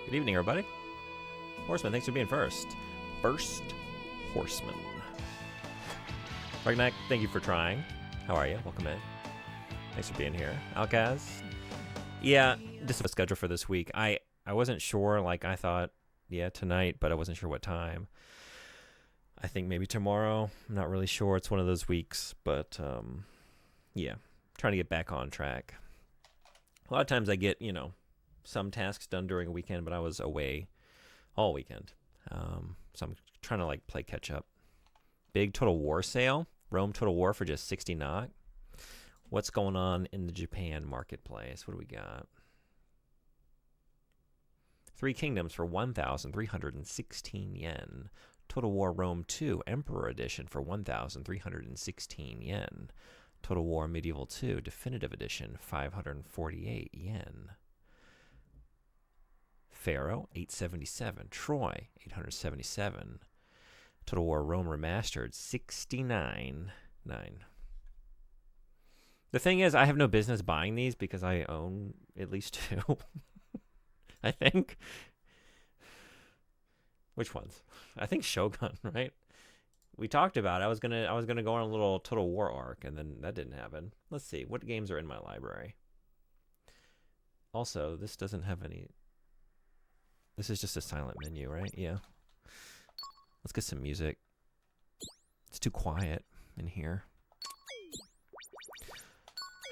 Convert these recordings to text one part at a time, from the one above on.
Good evening, everybody. Horseman, thanks for being first. First Horseman. Ragnak, thank you for trying. How are you? Welcome in. Thanks for being here. Alkaz. Yeah, just a schedule for this week. I wasn't sure, like I thought, yeah, tonight, but I wasn't sure what time. I think maybe tomorrow. I'm not really sure. It's one of those weeks, but yeah, trying to get back on track. A lot of times I get, some tasks done during a weekend, but I was away all weekend. So I'm trying to play catch up. Big Total War sale. Rome Total War for just 60 NOK. What's going on in the Japan marketplace? What do we got? Three Kingdoms for 1,316 yen. Total War Rome 2 Emperor Edition for 1,316 yen. Total War Medieval 2 Definitive Edition 548 yen. Pharaoh 877. Troy 877. Total War Rome Remastered 69.9. The thing is, I have no business buying these because I own at least two. I think. Which ones? I think Shogun, right? We talked about it. I was gonna go on a little Total War arc, and then that didn't happen. Let's see what games are in my library. Also, this doesn't have any. This is just a silent menu, right? Yeah. Let's get some music. It's too quiet in here.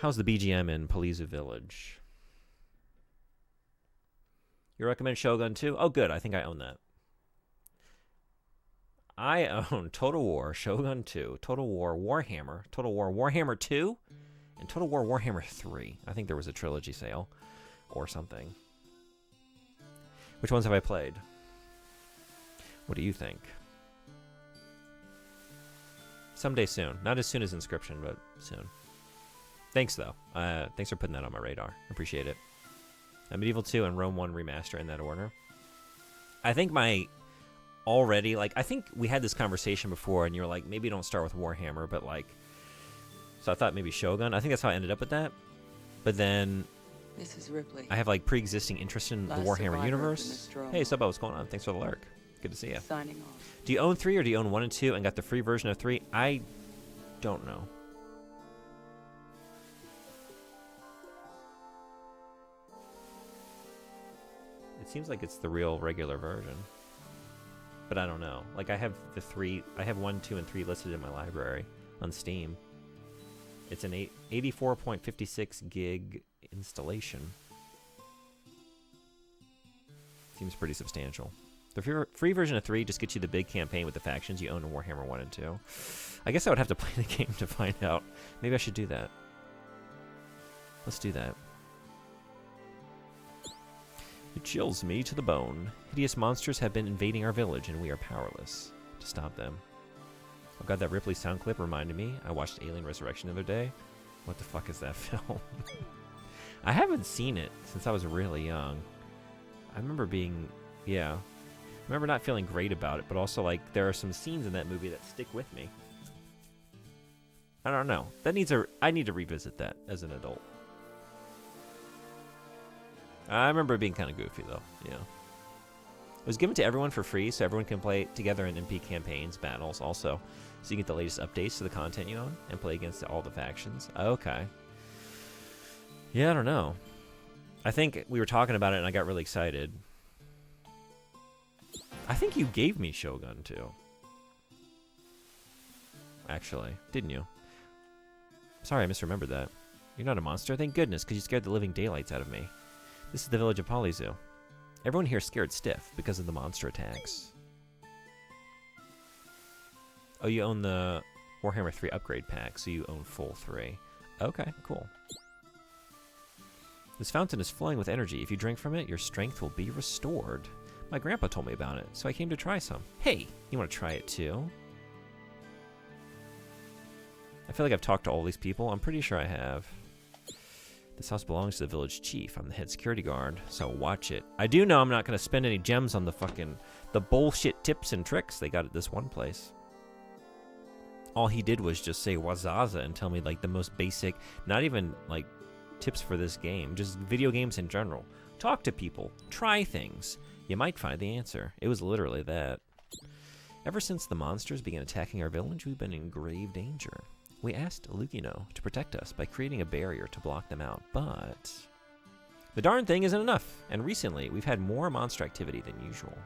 How's the BGM in Palizu Village? You recommend Shogun 2? Oh, good. I think I own that. I own Total War, Shogun 2, Total War Warhammer, Total War Warhammer 2, and Total War Warhammer 3. I think there was a trilogy sale or something. Which ones have I played? What do you think? Someday soon. Not as soon as Inscription, but soon. Thanks, though. Thanks for putting that on my radar. Appreciate it. Medieval 2 and Rome 1 Remaster in that order. I think I think we had this conversation before, and you were like, maybe don't start with Warhammer, but so I thought maybe Shogun. I think that's how I ended up with that. But then This is Ripley. I have pre-existing interest in the Warhammer universe. Hey, Subbo, what's going on? Thanks for the lurk. Good to see you. Signing off. Do you own 3 or do you own 1 and 2 and got the free version of 3? I don't know. It seems like it's the real regular version. But I don't know. I have the 3, I have 1, 2, and 3 listed in my library on Steam. It's an 84.56 gig installation. Seems pretty substantial. The free version of 3 just gets you the big campaign with the factions you own in Warhammer 1 and 2. I guess I would have to play the game to find out. Maybe I should do that. Let's do that. It chills me to the bone. Hideous monsters have been invading our village, and we are powerless to stop them. Oh god, that Ripley sound clip reminded me. I watched Alien Resurrection the other day. What the fuck is that film? I haven't seen it since I was really young. I remember I remember not feeling great about it, but also there are some scenes in that movie that stick with me. I don't know. I need to revisit that as an adult. I remember it being kind of goofy, though. Yeah. It was given to everyone for free, so everyone can play together in MP campaigns, battles, also. So you get the latest updates to the content you own and play against all the factions. Okay. Yeah, I don't know. I think we were talking about it, and I got really excited. I think you gave me Shogun, too. Actually, didn't you? Sorry, I misremembered that. You're not a monster? Thank goodness, because you scared the living daylights out of me. This is the village of Palizu. Everyone here is scared stiff because of the monster attacks. Oh, you own the Warhammer 3 upgrade pack, so you own full 3. Okay, cool. This fountain is flowing with energy. If you drink from it, your strength will be restored. My grandpa told me about it, so I came to try some. Hey, you want to try it too? I feel like I've talked to all these people. I'm pretty sure I have. This house belongs to the village chief. I'm the head security guard, so watch it. I do know I'm not going to spend any gems on the bullshit tips and tricks they got at this one place. All he did was just say Wazaza and tell me the most basic, not even tips for this game, just video games in general. talk to people, try things. You might find the answer. It was literally that. Ever since the monsters began attacking our village, we've been in grave danger. We asked Lucino to protect us by creating a barrier to block them out, but the darn thing isn't enough, and recently we've had more monster activity than usual.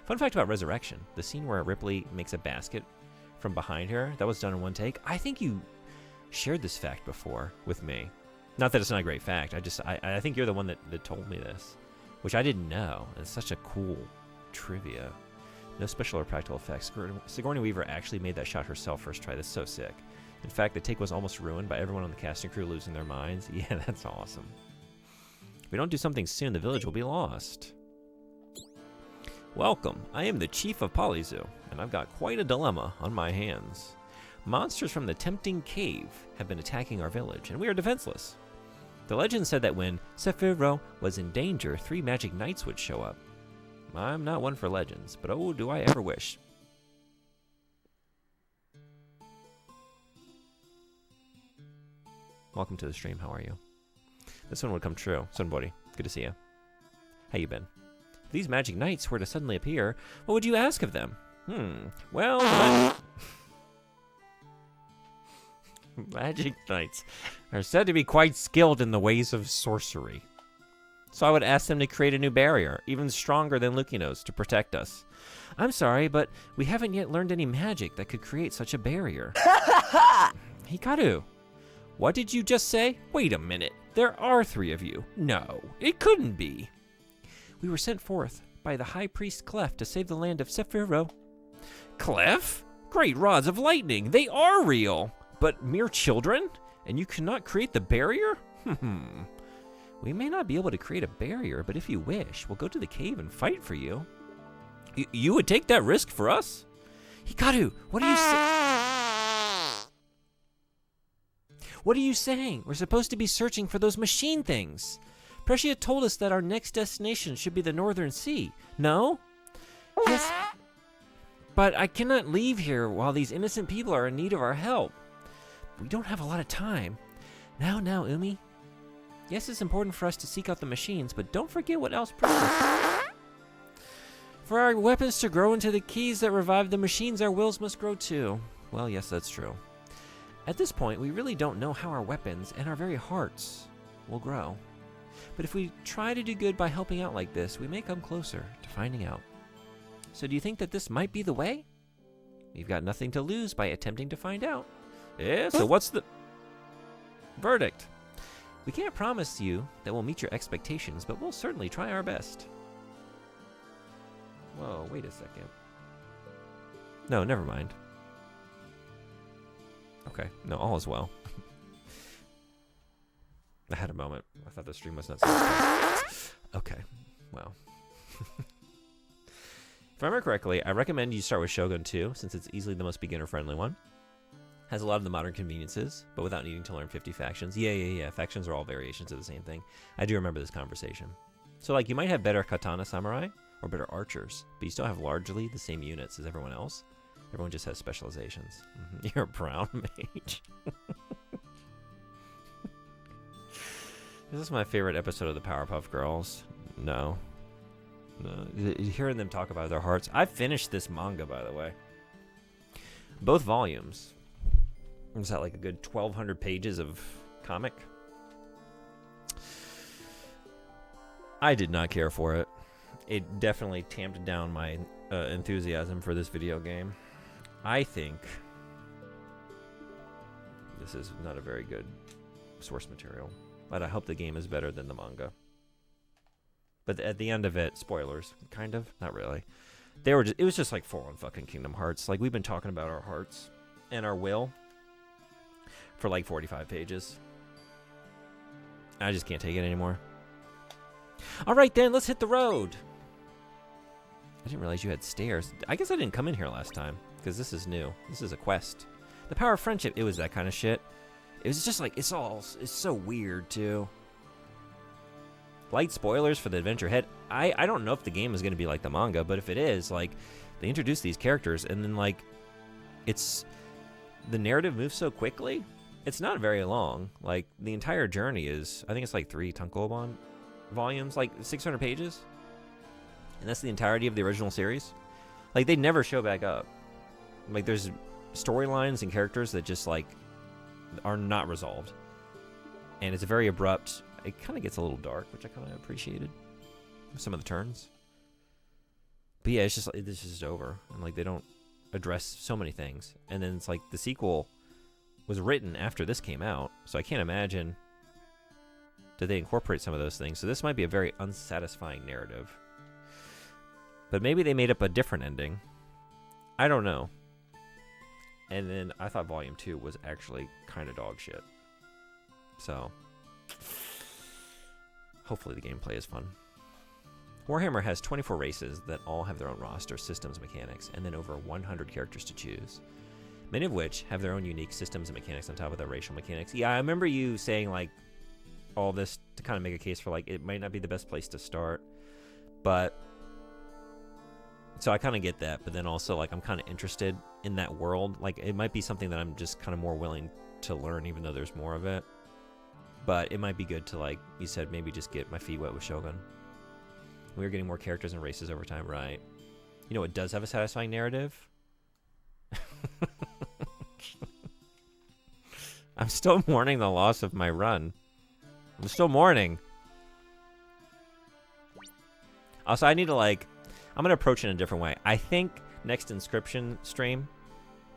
Fun fact about Resurrection, the scene where Ripley makes a basket from behind her, that was done in one take. I think you shared this fact before with me. Not that it's not a great fact, I think you're the one that told me this, which I didn't know. It's such a cool trivia. No special or practical effects. Sigourney Weaver actually made that shot herself first try. That's so sick. In fact, the take was almost ruined by everyone on the casting crew losing their minds. Yeah, that's awesome. If we don't do something soon, the village will be lost. Welcome. I am the chief of Polyzoo, and I've got quite a dilemma on my hands. Monsters from the Tempting Cave have been attacking our village, and we are defenseless. The legend said that when Sephiroth was in danger, 3 magic knights would show up. I'm not one for legends, but oh, do I ever wish. Welcome to the stream. How are you? This one would come true. Sunbody, good to see you. How you been? If these magic knights were to suddenly appear, what would you ask of them? Well, magic knights are said to be quite skilled in the ways of sorcery. So I would ask them to create a new barrier, even stronger than Lucino's, to protect us. I'm sorry, but we haven't yet learned any magic that could create such a barrier. Hikaru, what did you just say? Wait a minute. There are 3 of you. No, it couldn't be. We were sent forth by the High Priest Clef to save the land of Sephiroth. Clef? Great rods of lightning. They are real. But mere children? And you cannot create the barrier? We may not be able to create a barrier, but if you wish, we'll go to the cave and fight for you. You would take that risk for us? Hikaru, what are you saying? What are you saying? We're supposed to be searching for those machine things. Preshia told us that our next destination should be the Northern Sea. No? Yes. But I cannot leave here while these innocent people are in need of our help. We don't have a lot of time. Now, Umi. Yes, it's important for us to seek out the machines, but don't forget what else precious. For our weapons to grow into the keys that revive the machines, our wills must grow too. Well, yes, that's true. At this point, we really don't know how our weapons and our very hearts will grow. But if we try to do good by helping out like this, we may come closer to finding out. So do you think that this might be the way? We've got nothing to lose by attempting to find out. Yeah, so what's the verdict? We can't promise you that we'll meet your expectations, but we'll certainly try our best. Whoa, wait a second. No, never mind. Okay, no, all is well. I had a moment. I thought the stream was not so okay, well. If I remember correctly, I recommend you start with Shogun 2, since it's easily the most beginner-friendly one. Has a lot of the modern conveniences, but without needing to learn 50 factions. Yeah. Factions are all variations of the same thing. I do remember this conversation. So, like, you might have better katana samurai or better archers, but you still have largely the same units as everyone else. Everyone just has specializations. You're a brown mage. Is this my favorite episode of the Powerpuff Girls? No. Hearing them talk about their hearts. I finished this manga, by the way. Both volumes. Is that like a good 1,200 pages of comic? I did not care for it. It definitely tamped down my enthusiasm for this video game. I think this is not a very good source material, but I hope the game is better than the manga. But at the end of it, spoilers, kind of, not really. It was just like full on fucking Kingdom Hearts. Like, we've been talking about our hearts and our will for like 45 pages. I just can't take it anymore. All right, then, let's hit the road. I didn't realize you had stairs. I guess I didn't come in here last time, because this is new. This is a quest. The Power of Friendship, it was that kind of shit. It was just like, it's so weird, too. Light spoilers for the adventure ahead. I don't know if the game is going to be like the manga, but if it is, like, they introduce these characters, and then, like, the narrative moves so quickly. It's not very long. Like, the entire journey is, I think it's like 3 tankobon. volumes, like 600 pages, and that's the entirety of the original series. Like, they never show back up. Like, there's storylines and characters that just, like, are not resolved. And it's very abrupt. It kind of gets a little dark, which I kind of appreciated. Some of the turns. But yeah, it's just over. And, like, they don't address so many things. And then it's like the sequel was written after this came out. So I can't imagine that they incorporate some of those things. So this might be a very unsatisfying narrative. But maybe they made up a different ending. I don't know. And then I thought Volume 2 was actually kind of dog shit. So, hopefully the gameplay is fun. Warhammer has 24 races that all have their own roster, systems, mechanics, and then over 100 characters to choose. Many of which have their own unique systems and mechanics on top of their racial mechanics. Yeah, I remember you saying, like, all this to kind of make a case for, like, it might not be the best place to start. But, so I kind of get that, but then also, like, I'm kind of interested in that world. Like, it might be something that I'm just kind of more willing to learn, even though there's more of it. But it might be good to, like you said, maybe just get my feet wet with Shogun. We're getting more characters and races over time, right? You know what does have a satisfying narrative? I'm still mourning the loss of my run. I'm still mourning. Also, I need to, like, I'm going to approach it in a different way. I think next Inscription stream,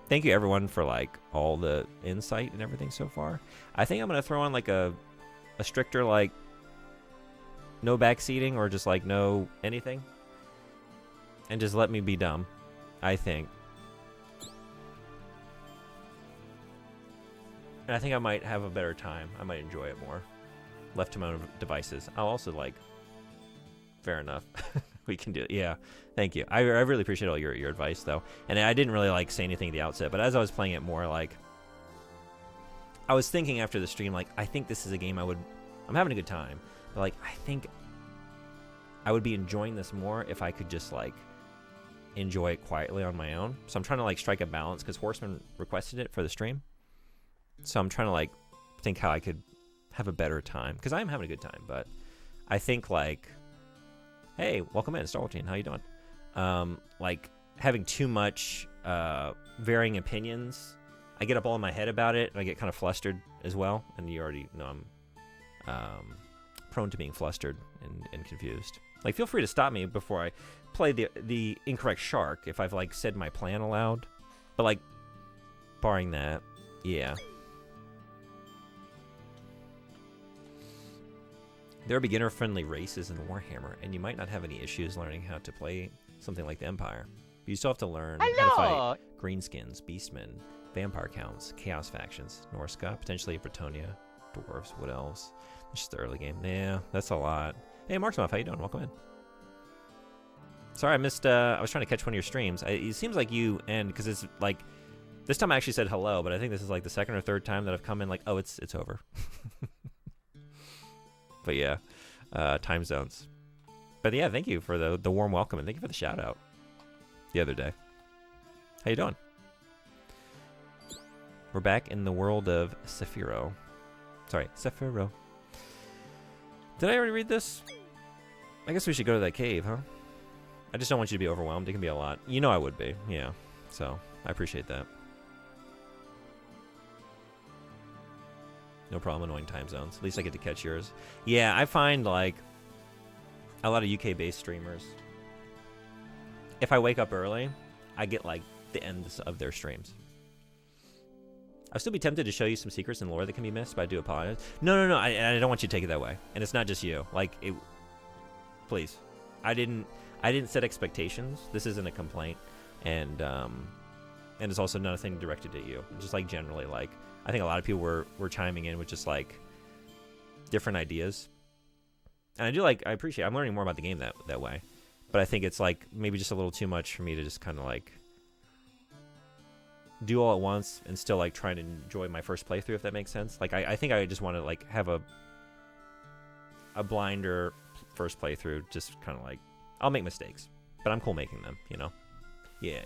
thank you everyone for, like, all the insight and everything so far. I think I'm going to throw on, like, a stricter, like, no backseating or just, like, no anything. And just let me be dumb, I think. And I think I might have a better time. I might enjoy it more. Left to my own devices. I'll also, like, fair enough. We can do it. Yeah, thank you. I really appreciate all your advice, though. And I didn't really, like, say anything at the outset, but as I was playing it more, like, I was thinking after the stream, like, I think this is a game I'm having a good time, but, like, I think I would be enjoying this more if I could just, like, enjoy it quietly on my own. So I'm trying to, like, strike a balance, because Horseman requested it for the stream. So I'm trying to, like, think how I could have a better time, because I am having a good time, but I think, like, hey, welcome in, Star Wars Team, how you doing? Like, having too much varying opinions, I get up all in my head about it, and I get kind of flustered as well, and you already know I'm prone to being flustered and confused. Like, feel free to stop me before I play the incorrect shark if I've, like, said my plan aloud, but, like, barring that, yeah. There are beginner-friendly races in Warhammer, and you might not have any issues learning how to play something like the Empire. But you still have to learn how to fight greenskins, beastmen, vampire counts, chaos factions, Norska, potentially Bretonia, dwarves, wood elves. It's just the early game. Yeah, that's a lot. Hey, Marksmouth, how you doing? Welcome in. Sorry, I missed. I was trying to catch one of your streams. It seems like you end because it's like this time I actually said hello, but I think this is like the second or third time that I've come in like, oh, it's over. But yeah, time zones. But yeah, thank you for the warm welcome, and thank you for the shout out the other day. How you doing? We're back in the world of Sephiroth. Sorry, Sephiroth. Did I already read this? I guess we should go to that cave, huh? I just don't want you to be overwhelmed. It can be a lot. You know I would be, yeah. So, I appreciate that. No problem annoying time zones. At least I get to catch yours. Yeah, I find, like, a lot of UK-based streamers, if I wake up early, I get, like, the ends of their streams. I'll still be tempted to show you some secrets and lore that can be missed, but I do apologize. No, I don't want you to take it that way. And it's not just you. Like, please. I didn't set expectations. This isn't a complaint. And it's also not a thing directed at you. Just, like, generally, like, I think a lot of people were chiming in with just, like, different ideas. And I appreciate it. I'm learning more about the game that way. But I think it's, like, maybe just a little too much for me to just kind of, like, do all at once and still, like, try to enjoy my first playthrough, if that makes sense. Like, I think I just want to, like, have a blinder first playthrough, just kind of, like, I'll make mistakes, but I'm cool making them, you know? Yeah.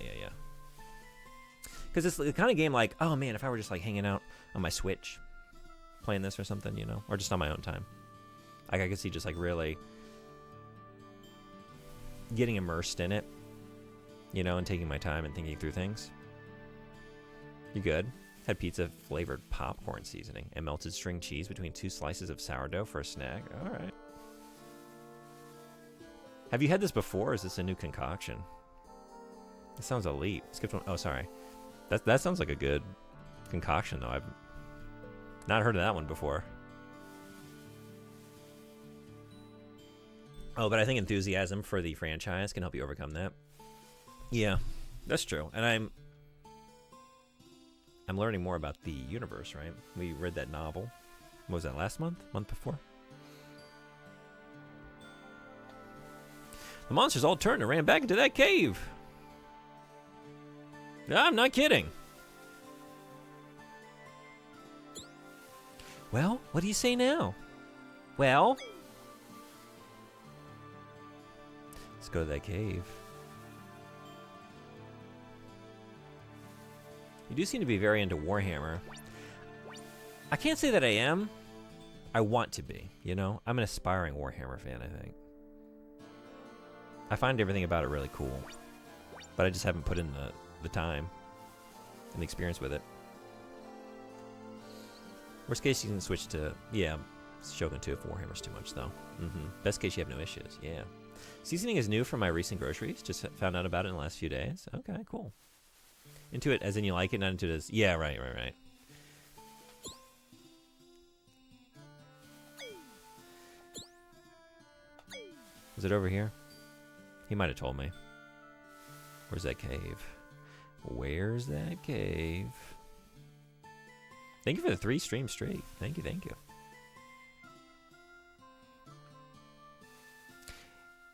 Because it's the kind of game like, oh, man, if I were just, like, hanging out on my Switch, playing this or something, you know? Or just on my own time. Like I could see just like really getting immersed in it, you know, and taking my time and thinking through things. You good? Had pizza flavored popcorn seasoning and melted string cheese between 2 slices of sourdough for a snack. All right. Have you had this before? Or is this a new concoction? It sounds elite. Skipped one. Oh, sorry. That sounds like a good concoction, though. I've not heard of that one before. Oh, but I think enthusiasm for the franchise can help you overcome that. Yeah, that's true. And I'm learning more about the universe, right? We read that novel. What was that, last month? Month before? The monsters all turned and ran back into that cave. I'm not kidding. Well, what do you say now? Well, let's go to that cave. You do seem to be very into Warhammer. I can't say that I am. I want to be, you know? I'm an aspiring Warhammer fan, I think. I find everything about it really cool. But I just haven't put in the time and the experience with it. Worst case, you can switch to, yeah, Shogun 2 if Warhammer's too much, though. Best case, you have no issues, yeah. Seasoning is new from my recent groceries. Just found out about it in the last few days. Okay, cool. Into it as in you like it, not into it as, yeah, right. Was it over here? He might have told me. Where's that cave? Where's that cave? Thank you for the 3 streams straight. Thank you.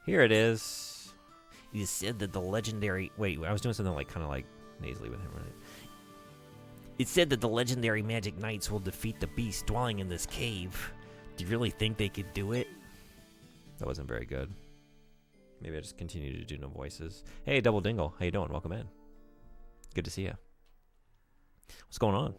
Here it is. You said that the legendary... Wait, I was doing something like kind of like nasally with him, right? It said that the legendary magic knights will defeat the beast dwelling in this cave. Do you really think they could do it? That wasn't very good. Maybe I just continue to do no voices. Hey, Double Dingle. How you doing? Welcome in. Good to see you. What's going on?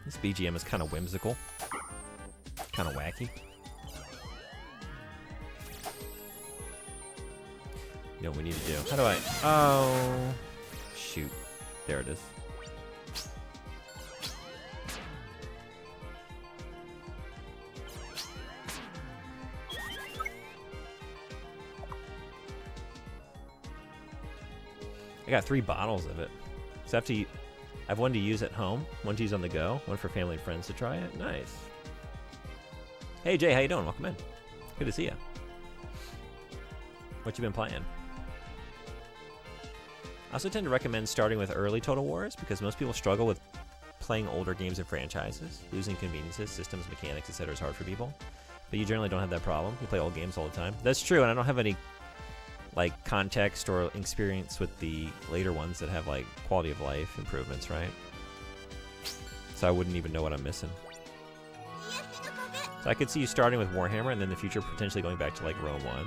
This BGM is kind of whimsical, kind of wacky. You know what we need to do? How do I? Oh, shoot! There it is. I got 3 bottles of it. So I have to. I have one to use at home, one to use on the go, one for family and friends to try it. Nice. Hey Jay, how you doing? Welcome in. Good to see you. What you been playing? I also tend to recommend starting with early Total Wars because most people struggle with playing older games and franchises. Losing conveniences, systems, mechanics, etc. is hard for people. But you generally don't have that problem. You play old games all the time. That's true, and I don't have any like context or experience with the later ones that have like quality of life improvements, right? So I wouldn't even know what I'm missing. So I could see you starting with Warhammer and then in the future potentially going back to like Rome 1.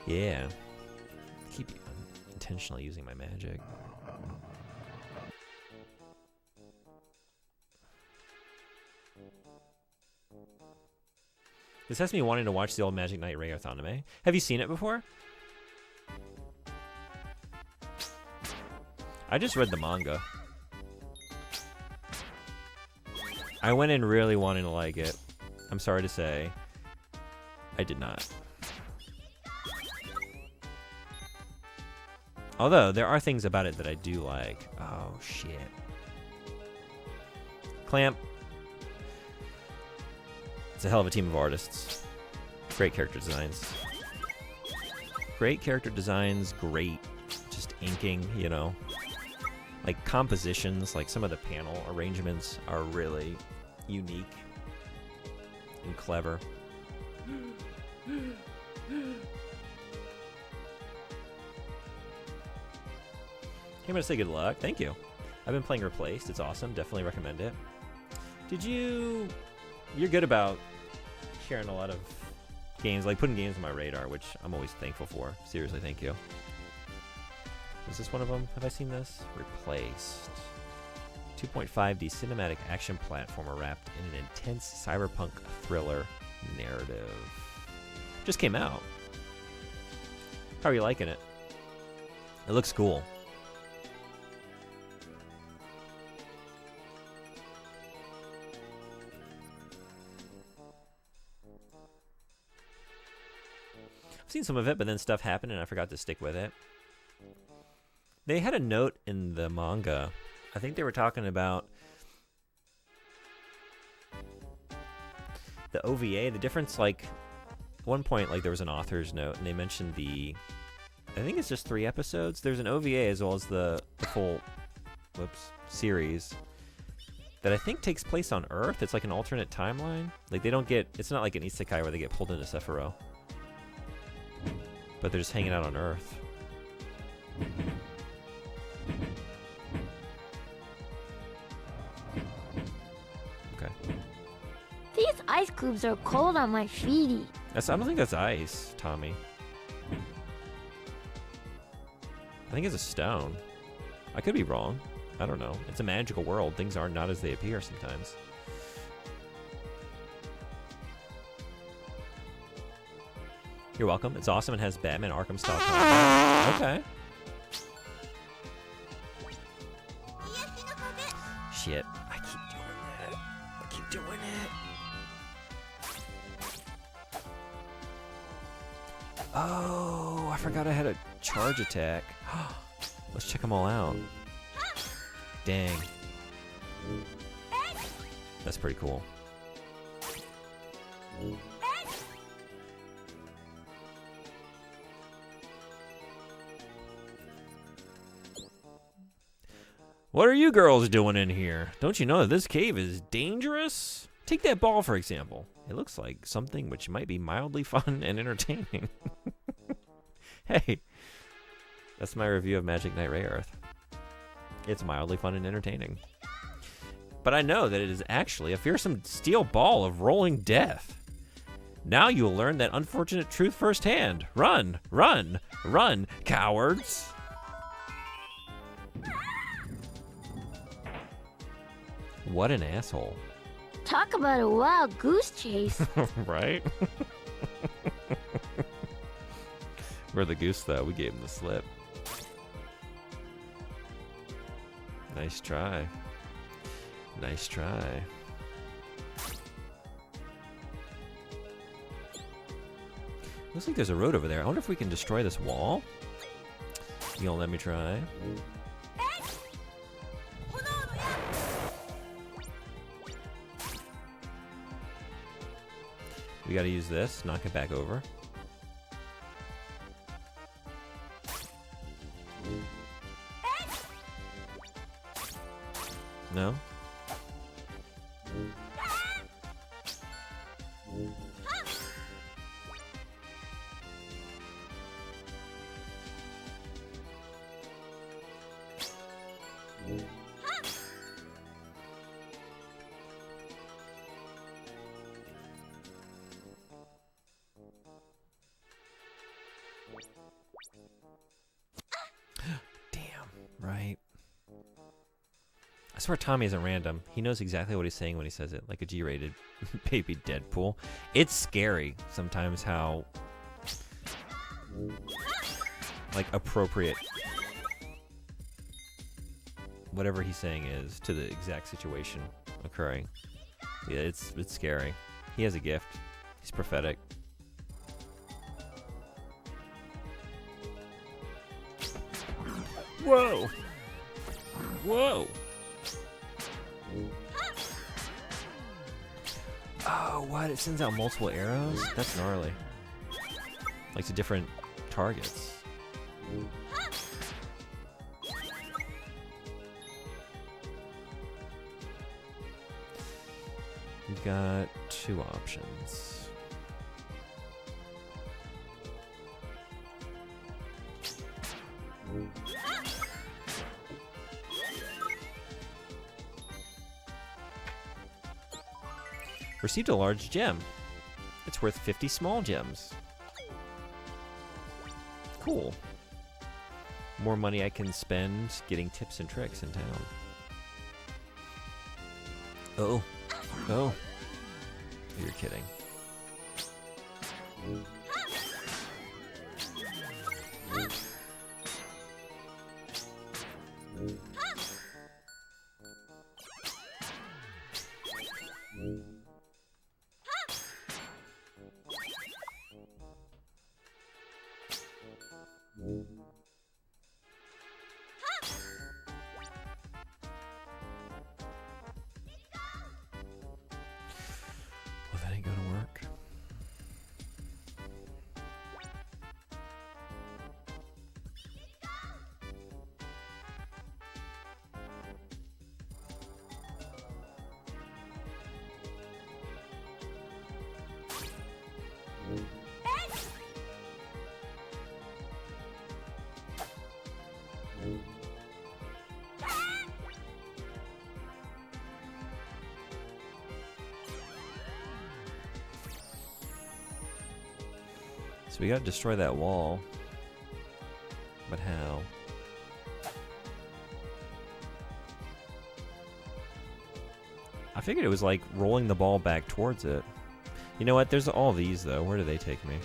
Yeah. I keep intentionally using my magic. This has me wanting to watch the old Magic Knight Rayearth anime. Have you seen it before? I just read the manga. I went in really wanting to like it. I'm sorry to say, I did not. Although, there are things about it that I do like. Oh, shit. Clamp. It's a hell of a team of artists. Great character designs. Great character designs, great just inking, you know. Like compositions, like some of the panel arrangements are really unique and clever. Came to say good luck. Thank you. I've been playing Replaced. It's awesome. Definitely recommend it. You're good about sharing a lot of games, like putting games on my radar, which I'm always thankful for. Seriously, thank you. Is this one of them? Have I seen this? Replaced. 2.5D cinematic action platformer wrapped in an intense cyberpunk thriller narrative. Just came out. How are you liking it? It looks cool. I've seen some of it, but then stuff happened and I forgot to stick with it. They had a note in the manga. I think they were talking about the OVA, the difference, like, at one point, like, there was an author's note, and they mentioned I think it's just 3 episodes. There's an OVA as well as the full, series that I think takes place on Earth. It's like an alternate timeline. Like, it's not like an isekai where they get pulled into Sephiroth. But they're just hanging out on Earth. Okay. These ice cubes are cold on my feety. I don't think that's ice, Tommy. I think it's a stone. I could be wrong. I don't know. It's a magical world. Things are not as they appear sometimes. You're welcome. It's awesome. It has Batman Arkham style combat. Okay. Shit. I keep doing it. Oh, I forgot I had a charge attack. Let's check them all out. Dang. That's pretty cool. What are you girls doing in here? Don't you know that this cave is dangerous? Take that ball, for example. It looks like something which might be mildly fun and entertaining. Hey, that's my review of Magic Knight Rayearth. It's mildly fun and entertaining. But I know that it is actually a fearsome steel ball of rolling death. Now you will learn that unfortunate truth firsthand. Run, run, run, cowards. What an asshole. Talk about a wild goose chase. Right? We're the goose, though. We gave him the slip. Nice try. Nice try. Looks like there's a road over there. I wonder if we can destroy this wall. You gonna let me try? We gotta use this, knock it back over. No? Right. I swear Tommy isn't random. He knows exactly what he's saying when he says it, like a G-rated baby Deadpool. It's scary sometimes how, like, appropriate whatever he's saying is to the exact situation occurring. Yeah, it's scary. He has a gift. He's prophetic. Whoa! Whoa! Oh, what? It sends out multiple arrows? That's gnarly. Like to different targets. We've got 2 options. Received a large gem. It's worth 50 small gems. Cool. More money I can spend getting tips and tricks in town. Oh. Oh. You're kidding. Well, that ain't gonna work. So we gotta destroy that wall. But how? I figured it was like rolling the ball back towards it. You know what? There's all these though. Where do they take me?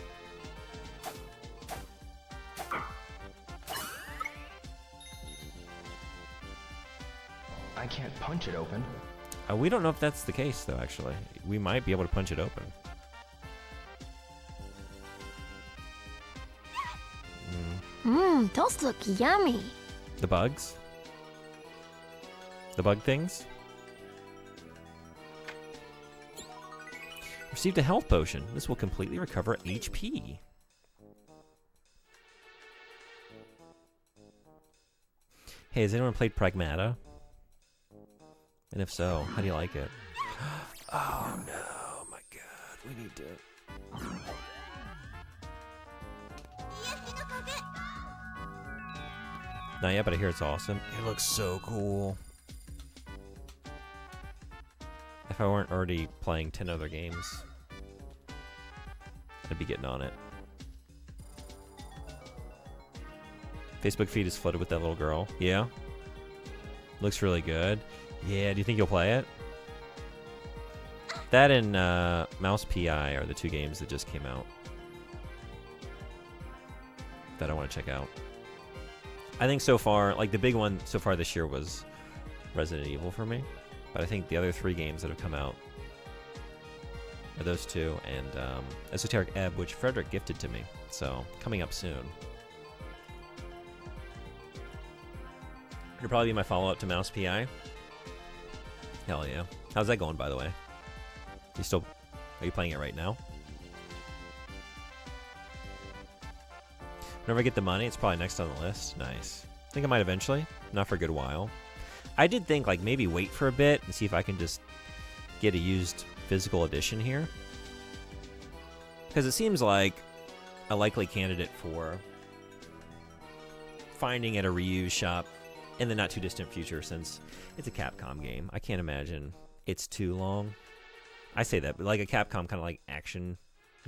I can't punch it open. We don't know if that's the case though, actually. We might be able to punch it open. Those look yummy. The bugs? The bug things? Received a health potion. This will completely recover HP. Hey, has anyone played Pragmata? And if so, how do you like it? Oh no, my god, we need to... Not yet, but I hear it's awesome. It looks so cool. If I weren't already playing 10 other games, I'd be getting on it. Facebook feed is flooded with that little girl. Yeah? Looks really good. Yeah, do you think you'll play it? That and Mouse PI are the two games that just came out that I want to check out. I think so far, like the big one so far this year was Resident Evil for me. But I think the other three games that have come out are those two and Esoteric Ebb, which Frederick gifted to me. So, coming up soon. It'll probably be my follow-up to Mouse PI. Hell yeah. How's that going, by the way? Are you playing it right now? Whenever I get the money, it's probably next on the list. Nice. I think I might eventually. Not for a good while. I did think, like, maybe wait for a bit and see if I can just get a used physical edition here. Because it seems like a likely candidate for finding at a reuse shop in the not-too-distant future, since it's a Capcom game. I can't imagine it's too long. I say that, but like a Capcom kind of like action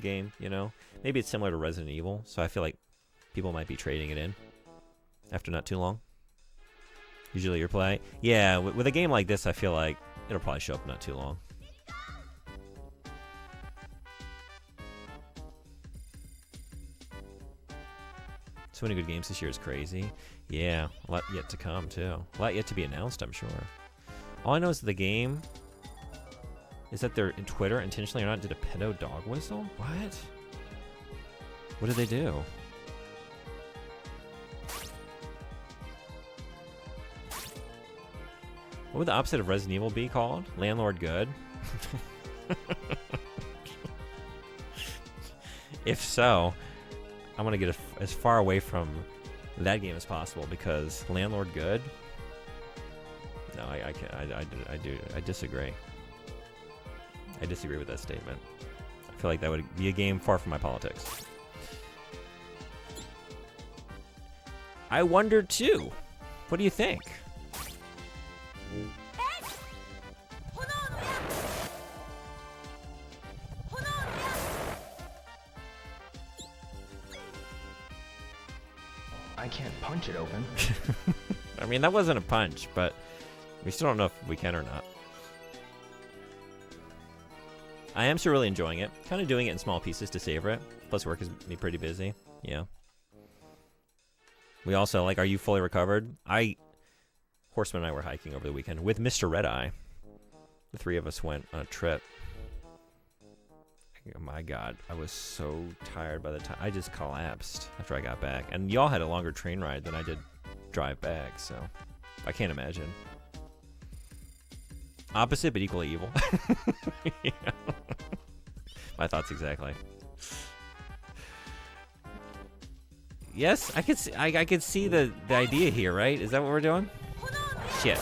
game, you know? Maybe it's similar to Resident Evil, so I feel like people might be trading it in after not too long. Usually your play. Yeah, with a game like this, I feel like it'll probably show up not too long. So many good games this year is crazy. Yeah, a lot yet to come, too. A lot yet to be announced, I'm sure. All I know is that the game is that their Twitter intentionally or not did a pedo dog whistle? What? What did they do? What would the opposite of Resident Evil be called? Landlord Good? If so, I'm going to get as far away from that game as possible, because Landlord Good? No, I disagree. I disagree with that statement. I feel like that would be a game far from my politics. I wonder too. What do you think? I can't punch it open. I mean, that wasn't a punch, but we still don't know if we can or not. I am still really enjoying it. Kind of doing it in small pieces to savor it. Plus, work has been pretty busy. Yeah. We also, like, are you fully recovered? Horseman and I were hiking over the weekend with Mr. Red Eye. The three of us went on a trip. Oh my God, I was so tired by the time. I just collapsed after I got back. And y'all had a longer train ride than I did drive back, so I can't imagine. Opposite, but equally evil. Yeah. My thoughts exactly. Yes, I could see the idea here, right? Is that what we're doing? Shit.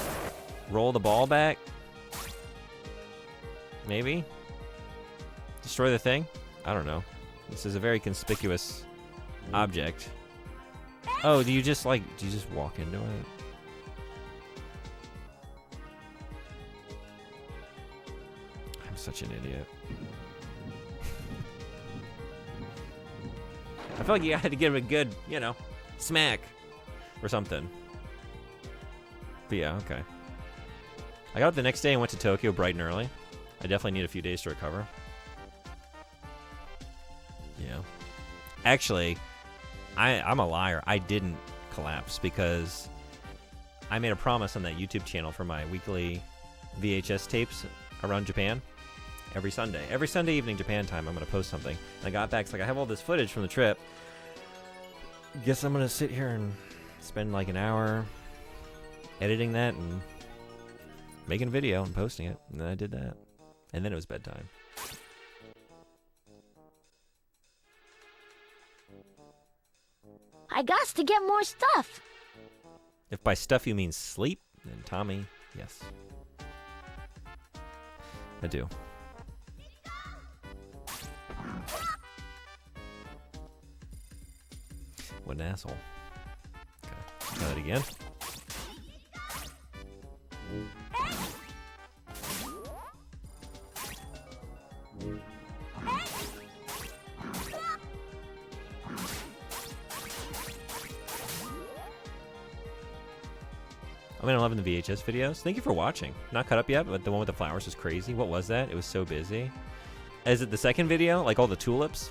Roll the ball back? Maybe? Destroy the thing? I don't know. This is a very conspicuous object. Oh, do you just walk into it? I'm such an idiot. I feel like you had to give him a good, smack or something. But yeah, okay. I got up the next day and went to Tokyo bright and early. I definitely need a few days to recover. Yeah. Actually, I'm a liar. I didn't collapse because I made a promise on that YouTube channel for my weekly VHS tapes around Japan. Every Sunday evening Japan time, I'm going to post something. And I got back, it's like, I have all this footage from the trip. Guess I'm going to sit here and spend like an hour editing that and making a video and posting it. And then I did that. And then it was bedtime. I got to get more stuff. If by stuff you mean sleep, then Tommy, yes. I do. What an asshole. Okay, try that again. I'm loving the VHS videos. Thank you for watching. Not caught up yet, but the one with the flowers was crazy. What was that? It was so busy. Is it the second video? Like all the tulips?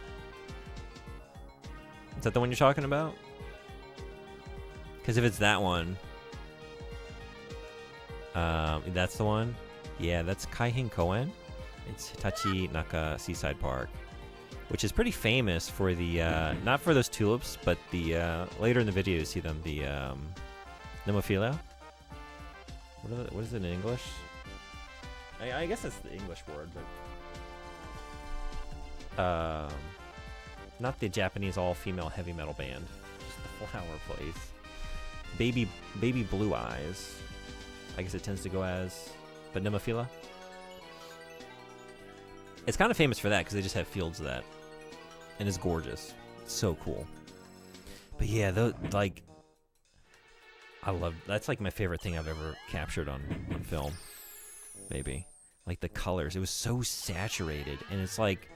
Is that the one you're talking about? Because if it's that one, that's the one. Yeah, that's Kaihin Koen. It's Hitachi Naka Seaside Park, which is pretty famous for the not for those tulips, but the later in the video you see them the Nemophila. What is it in English? I guess that's the English word, but not the Japanese all-female heavy metal band. Just the flower place. Baby blue eyes. I guess it tends to go as, but Nemophila. It's kind of famous for that because they just have fields of that, and it's gorgeous. It's so cool. But yeah, I love, that's like my favorite thing I've ever captured on film, maybe. Like the colors, it was so saturated, and it's like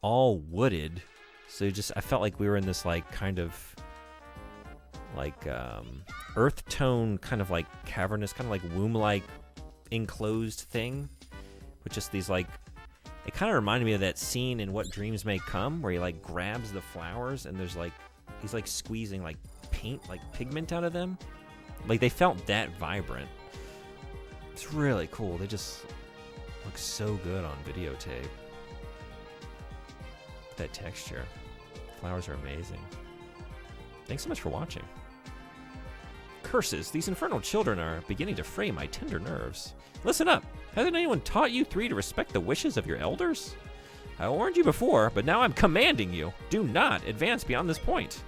all wooded, so I felt like we were in this like kind of like earth tone, kind of like cavernous, kind of like womb-like enclosed thing, with just these like, it kind of reminded me of that scene in What Dreams May Come, where he like grabs the flowers and there's like, he's like squeezing like paint, like pigment out of them. Like they felt that vibrant. It's really cool. They just look so good on videotape. That texture. Flowers are amazing. Thanks so much for watching. Curses, these infernal children are beginning to fray my tender nerves. Listen up. Hasn't anyone taught you three to respect the wishes of your elders? I warned you before, but now I'm commanding you. Do not advance beyond this point.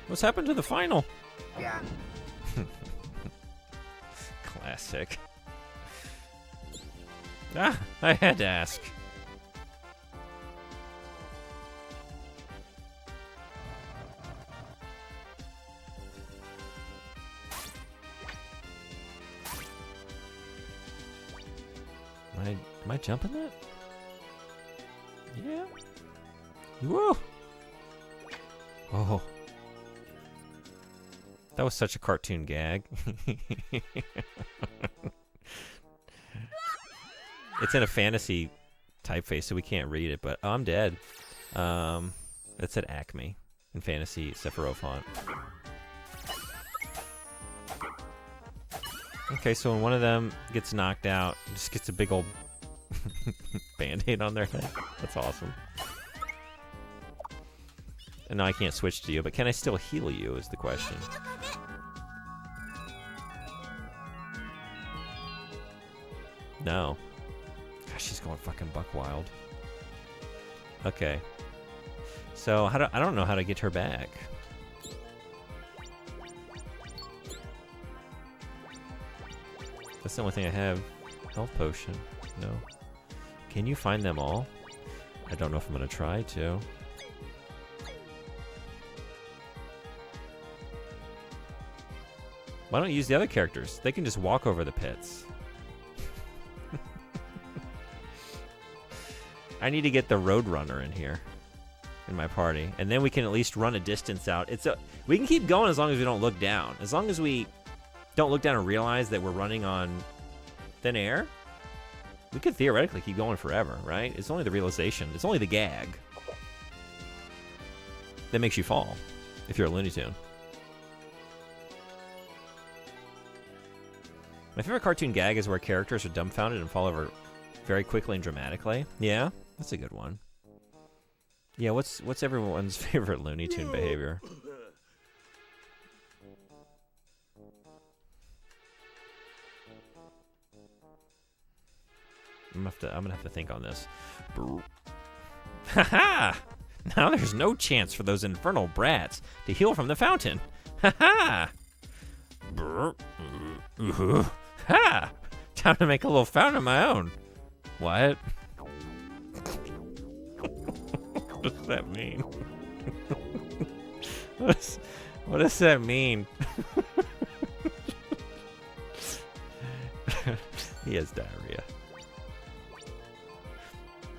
What's happened to the final? Yeah. Classic. I had to ask. Am I jumping that? Yeah. Whoa. Oh. That was such a cartoon gag. It's in a fantasy typeface, so we can't read it, but I'm dead. It said Acme in fantasy Sephiroth font. Okay, so when one of them gets knocked out, it just gets a big old band-aid on their head. That's awesome. And now I can't switch to you, but can I still heal you is the question. No. Gosh, she's going fucking buck wild. Okay. So I don't know how to get her back. That's the only thing I have. Health potion. No. Can you find them all? I don't know if I'm gonna try to. Why don't you use the other characters? They can just walk over the pits. I need to get the Roadrunner in here. In my party. And then we can at least run a distance out. We can keep going as long as we don't look down. As long as we don't look down and realize that we're running on thin air, we could theoretically keep going forever, right? It's only the realization. It's only the gag that makes you fall if you're a Looney Tune. My favorite cartoon gag is where characters are dumbfounded and fall over very quickly and dramatically. Yeah, that's a good one. Yeah, what's everyone's favorite Looney Tune behavior? I'm gonna have to think on this. Ha! Now there's no chance for those infernal brats to heal from the fountain. Ha! Ha! Time to make a little fountain of my own. What? What does that mean? What does that mean? He has diarrhea.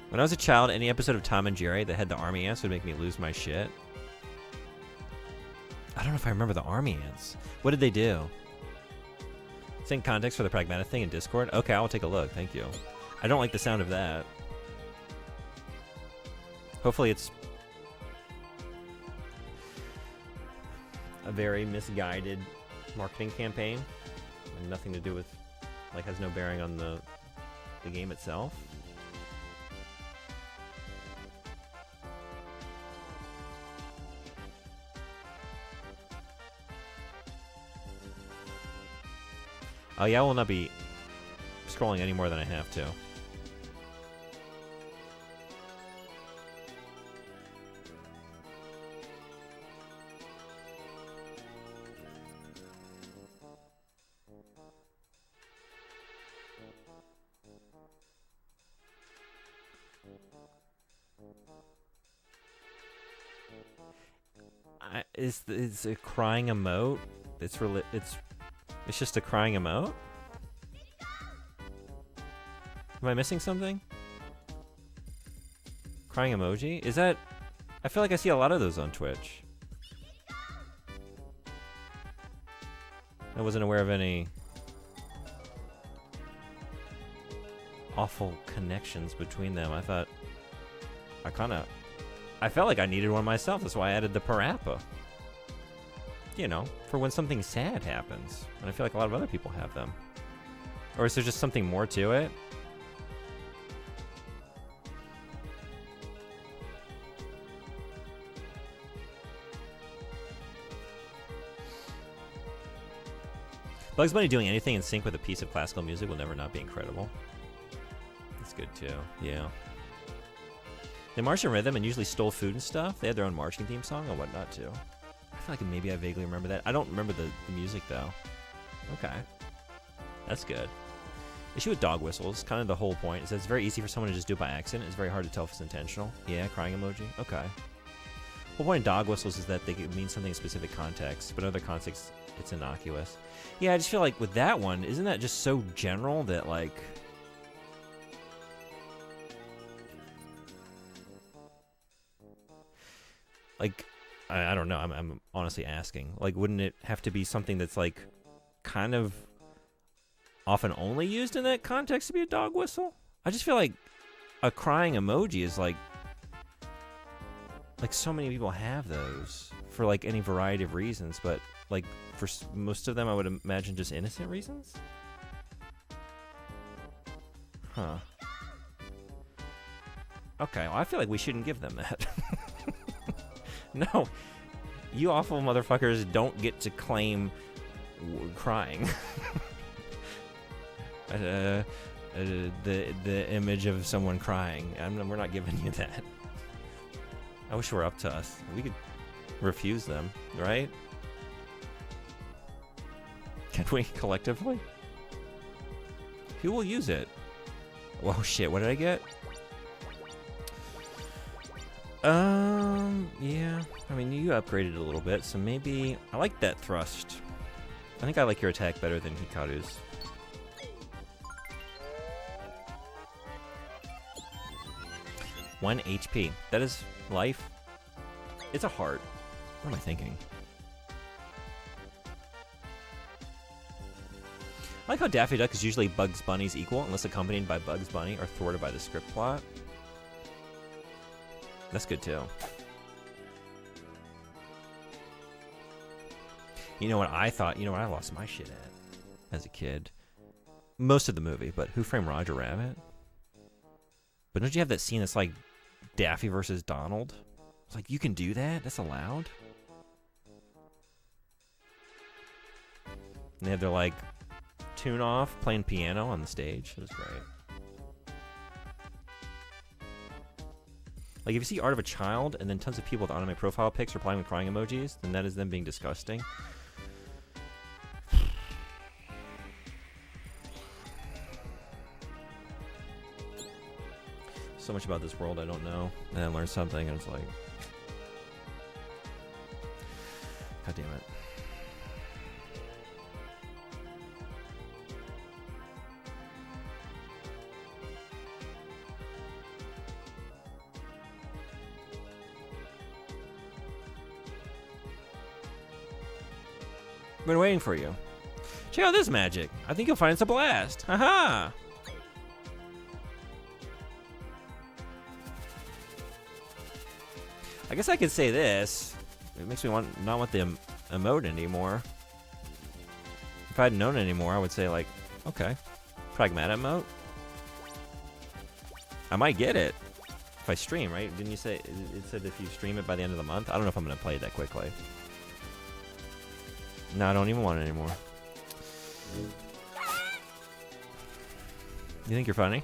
When I was a child, any episode of Tom and Jerry that had the army ants would make me lose my shit. I don't know if I remember the army ants. What did they do? Think context for the pragmatic thing in Discord? Okay, I'll take a look. Thank you. I don't like the sound of that. Hopefully it's a very misguided marketing campaign and nothing to do with, like, has no bearing on the game itself. Oh yeah, I will not be scrolling any more than I have to. Is a crying emote? It's just a crying emote? Am I missing something? Crying emoji? Is that... I feel like I see a lot of those on Twitch. I wasn't aware of any awful connections between them. I thought... I felt like I needed one myself. That's why I added the parappa. You know, for when something sad happens. And I feel like a lot of other people have them. Or is there just something more to it? Bugs Bunny doing anything in sync with a piece of classical music will never not be incredible. That's good too, yeah. They marched in rhythm and usually stole food and stuff. They had their own marching theme song and whatnot too. I feel like maybe I vaguely remember that. I don't remember the music though. Okay. That's good. Issue with dog whistles, kind of the whole point, is that it's very easy for someone to just do it by accident. It's very hard to tell if it's intentional. Yeah, crying emoji. Okay. The whole point of dog whistles is that they can mean something in specific context, but in other contexts, it's innocuous. Yeah, I just feel like with that one, isn't that just so general that, like, Like, I don't know. I'm honestly asking. Like, wouldn't it have to be something that's like kind of often only used in that context to be a dog whistle? I just feel like a crying emoji is like so many people have those for like any variety of reasons, but like for most of them, I would imagine just innocent reasons. Huh. Okay, well, I feel like we shouldn't give them that. No, you awful motherfuckers don't get to claim crying. The image of someone crying. We're not giving you that. I wish it were up to us. We could refuse them, right? Can we collectively? Who will use it? Whoa, shit! What did I get? Yeah. I mean, you upgraded a little bit, so maybe I like that thrust. I think I like your attack better than Hikaru's. One HP. That is life. It's a heart. What am I thinking? I like how Daffy Duck is usually Bugs Bunny's equal, unless accompanied by Bugs Bunny or thwarted by the script plot. That's good too. You know what I thought? You know what I lost my shit at as a kid? Most of the movie, but Who Framed Roger Rabbit? But don't you have that scene that's like Daffy versus Donald? It's like, you can do that? That's allowed? And they have their like tune off playing piano on the stage. It was great. Like, if you see Art of a Child and then tons of people with anime profile pics replying with crying emojis, then that is them being disgusting. So much about this world I don't know. And I learn something and it's like, God damn it. Been waiting for you. Check out this magic. I think you'll find it's a blast. Haha. I guess I could say this. It makes me not want the emote anymore. If I hadn't known anymore, I would say like, okay, pragmatic emote. I might get it if I stream, right? Didn't you say it said if you stream it by the end of the month? I don't know if I'm gonna play it that quickly. No, I don't even want it anymore. You think you're funny?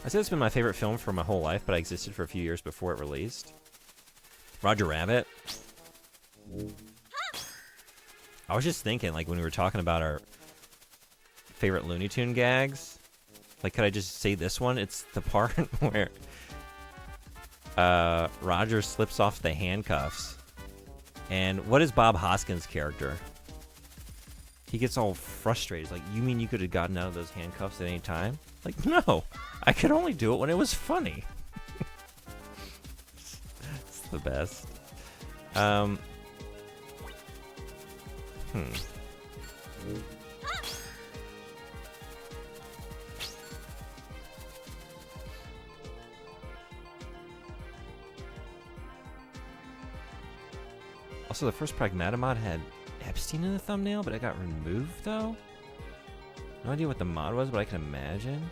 I said it's been my favorite film for my whole life, but I existed for a few years before it released. Roger Rabbit. I was just thinking, like, when we were talking about our favorite Looney Tune gags, like, could I just say this one? It's the part where Roger slips off the handcuffs. And what is Bob Hoskins' character? He gets all frustrated. He's like, you mean you could have gotten out of those handcuffs at any time? Like, no. I could only do it when it was funny. It's the best. Also, the first Pragmatamod had Epstein in the thumbnail, but it got removed, though? No idea what the mod was, but I can imagine.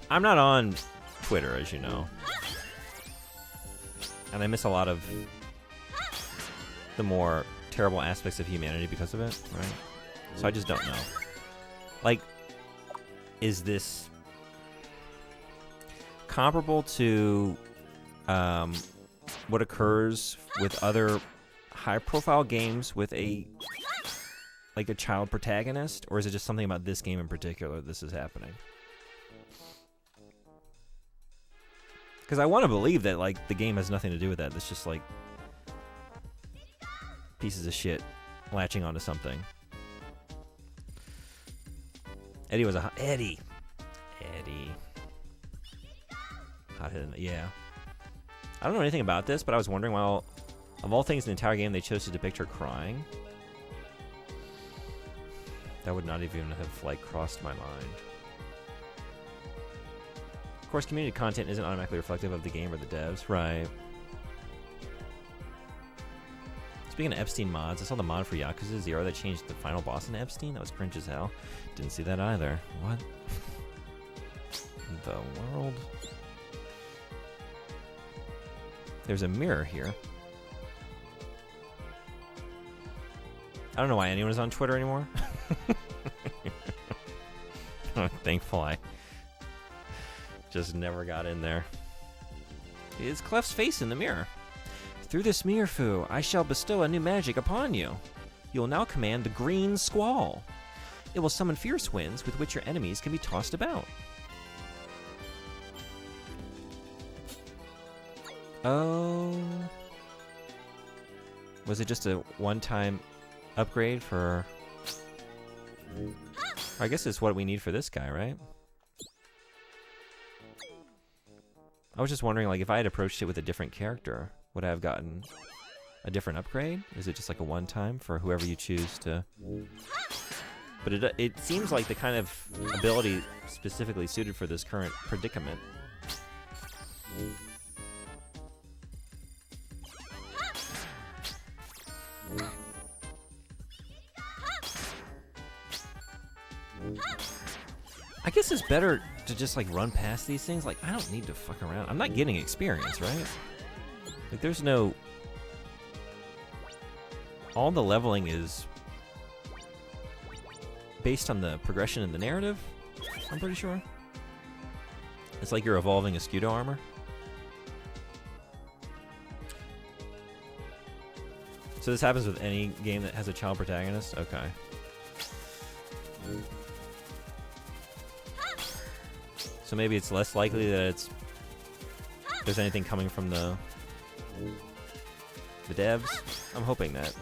I'm not on Twitter, as you know. And I miss a lot of the more terrible aspects of humanity because of it, right? So I just don't know. Like, is this comparable to what occurs with other high-profile games with a like a child protagonist, or is it just something about this game in particular this is happening? Because I want to believe that like the game has nothing to do with that. It's just like pieces of shit latching onto something. Eddie was a Eddie. Hot-headed, yeah. I don't know anything about this, but I was wondering, well, of all things in the entire game, they chose to depict her crying. That would not even have like crossed my mind. Of course, community content isn't automatically reflective of the game or the devs, right? Speaking of Epstein mods, I saw the mod for Yakuza 0 that changed the final boss in Epstein. That was cringe as hell. Didn't see that either. What? In the world? There's a mirror here. I don't know why anyone is on Twitter anymore. I'm thankful I just never got in there. It's Clef's face in the mirror. Through this mirror, Fu, I shall bestow a new magic upon you. You will now command the Green Squall. It will summon fierce winds with which your enemies can be tossed about. Oh. Was it just a one-time upgrade for... I guess it's what we need for this guy, right? I was just wondering, like, if I had approached it with a different character, would I have gotten a different upgrade? Is it just like a one-time for whoever you choose to... But it seems like the kind of ability specifically suited for this current predicament. I guess it's better to just like run past these things. Like, I don't need to fuck around. I'm not getting experience, right? Like, there's no... All the leveling is based on the progression in the narrative, I'm pretty sure. It's like you're evolving a Scudo armor. So this happens with any game that has a child protagonist? Okay. So maybe it's less likely that there's anything coming from the devs. I'm hoping that.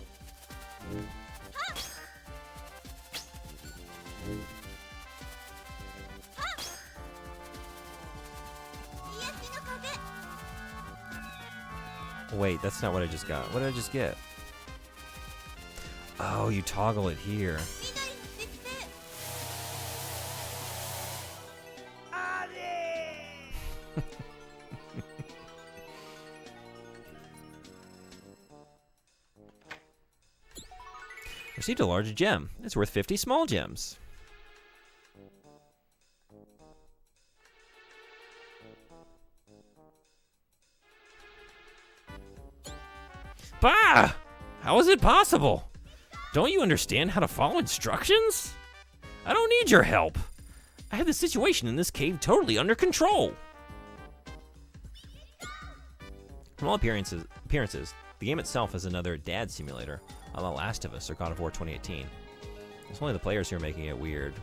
Wait, that's not what I just got. What did I just get? Oh, you toggle it here. Received a large gem. It's worth 50 small gems. Bah! How is it possible? Don't you understand how to follow instructions? I don't need your help. I have the situation in this cave totally under control. From all appearances, the game itself is another dad simulator, a la Last of Us or God of War 2018. It's only the players who are making it weird.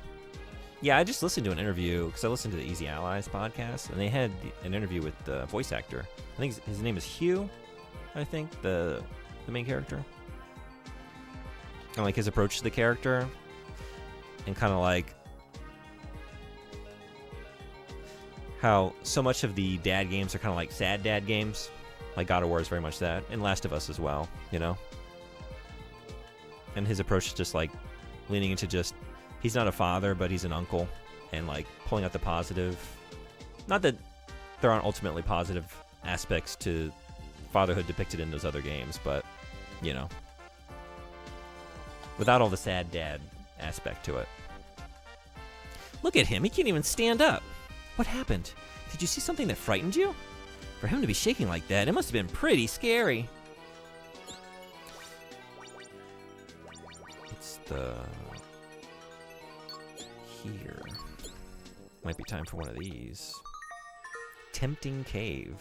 Yeah, I just listened to an interview, because I listened to the Easy Allies podcast, and they had an interview with the voice actor. I think his name is Hugh, I think, the main character. And like his approach to the character, and kind of like how so much of the dad games are kind of like sad dad games. Like God of War is very much that, and Last of Us as well, you know? And his approach is just like leaning into just, he's not a father, but he's an uncle, and like pulling out the positive. Not that there aren't ultimately positive aspects to fatherhood depicted in those other games, but, you know, without all the sad dad aspect to it. Look at him, he can't even stand up. What happened? Did you see something that frightened you? For him to be shaking like that, it must have been pretty scary. It's the... here. Might be time for one of these. Tempting cave.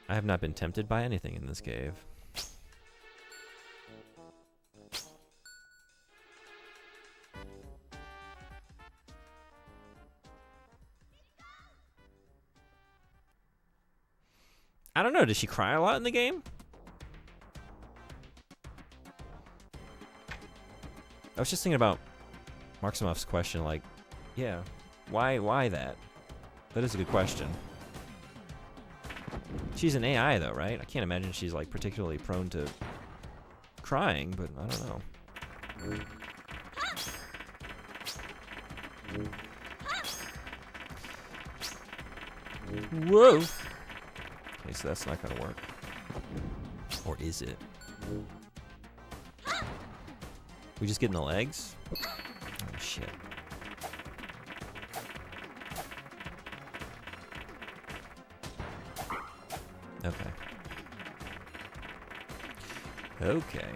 I have not been tempted by anything in this cave. I don't know. Does she cry a lot in the game? I was just thinking about Marksimov's question, like, yeah, why that? That is a good question. She's an AI though, right? I can't imagine she's like particularly prone to crying, but I don't know. Whoa! Okay, so that's not gonna work. Or is it? We just get in the legs? Oh shit. Okay. Okay.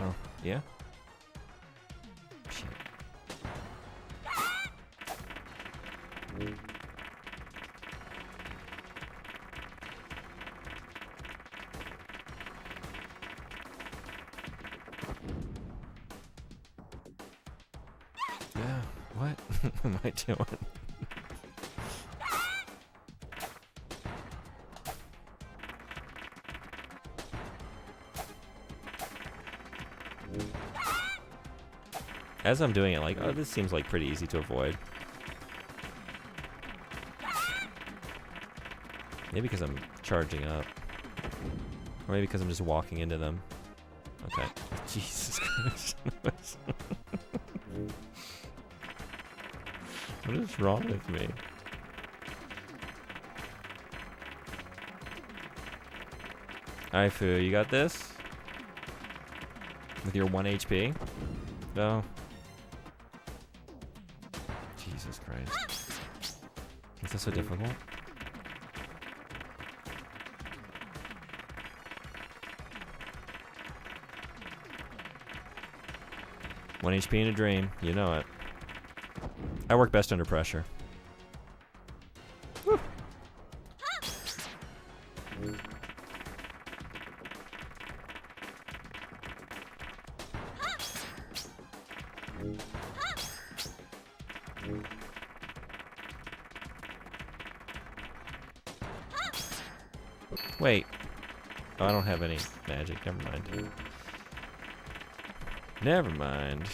Oh, yeah? Shit. Yeah, what? What am I doing? As I'm doing it, like, oh, this seems like pretty easy to avoid. Maybe because I'm charging up. Or maybe because I'm just walking into them. Okay. Jesus Christ. What is wrong with me? Alright, Fu, you got this? With your 1 HP? No. Jesus Christ. Is that so difficult? One HP in a dream. You know it. I work best under pressure. Woo. Wait. Oh, I don't have any magic. Never mind. Never mind.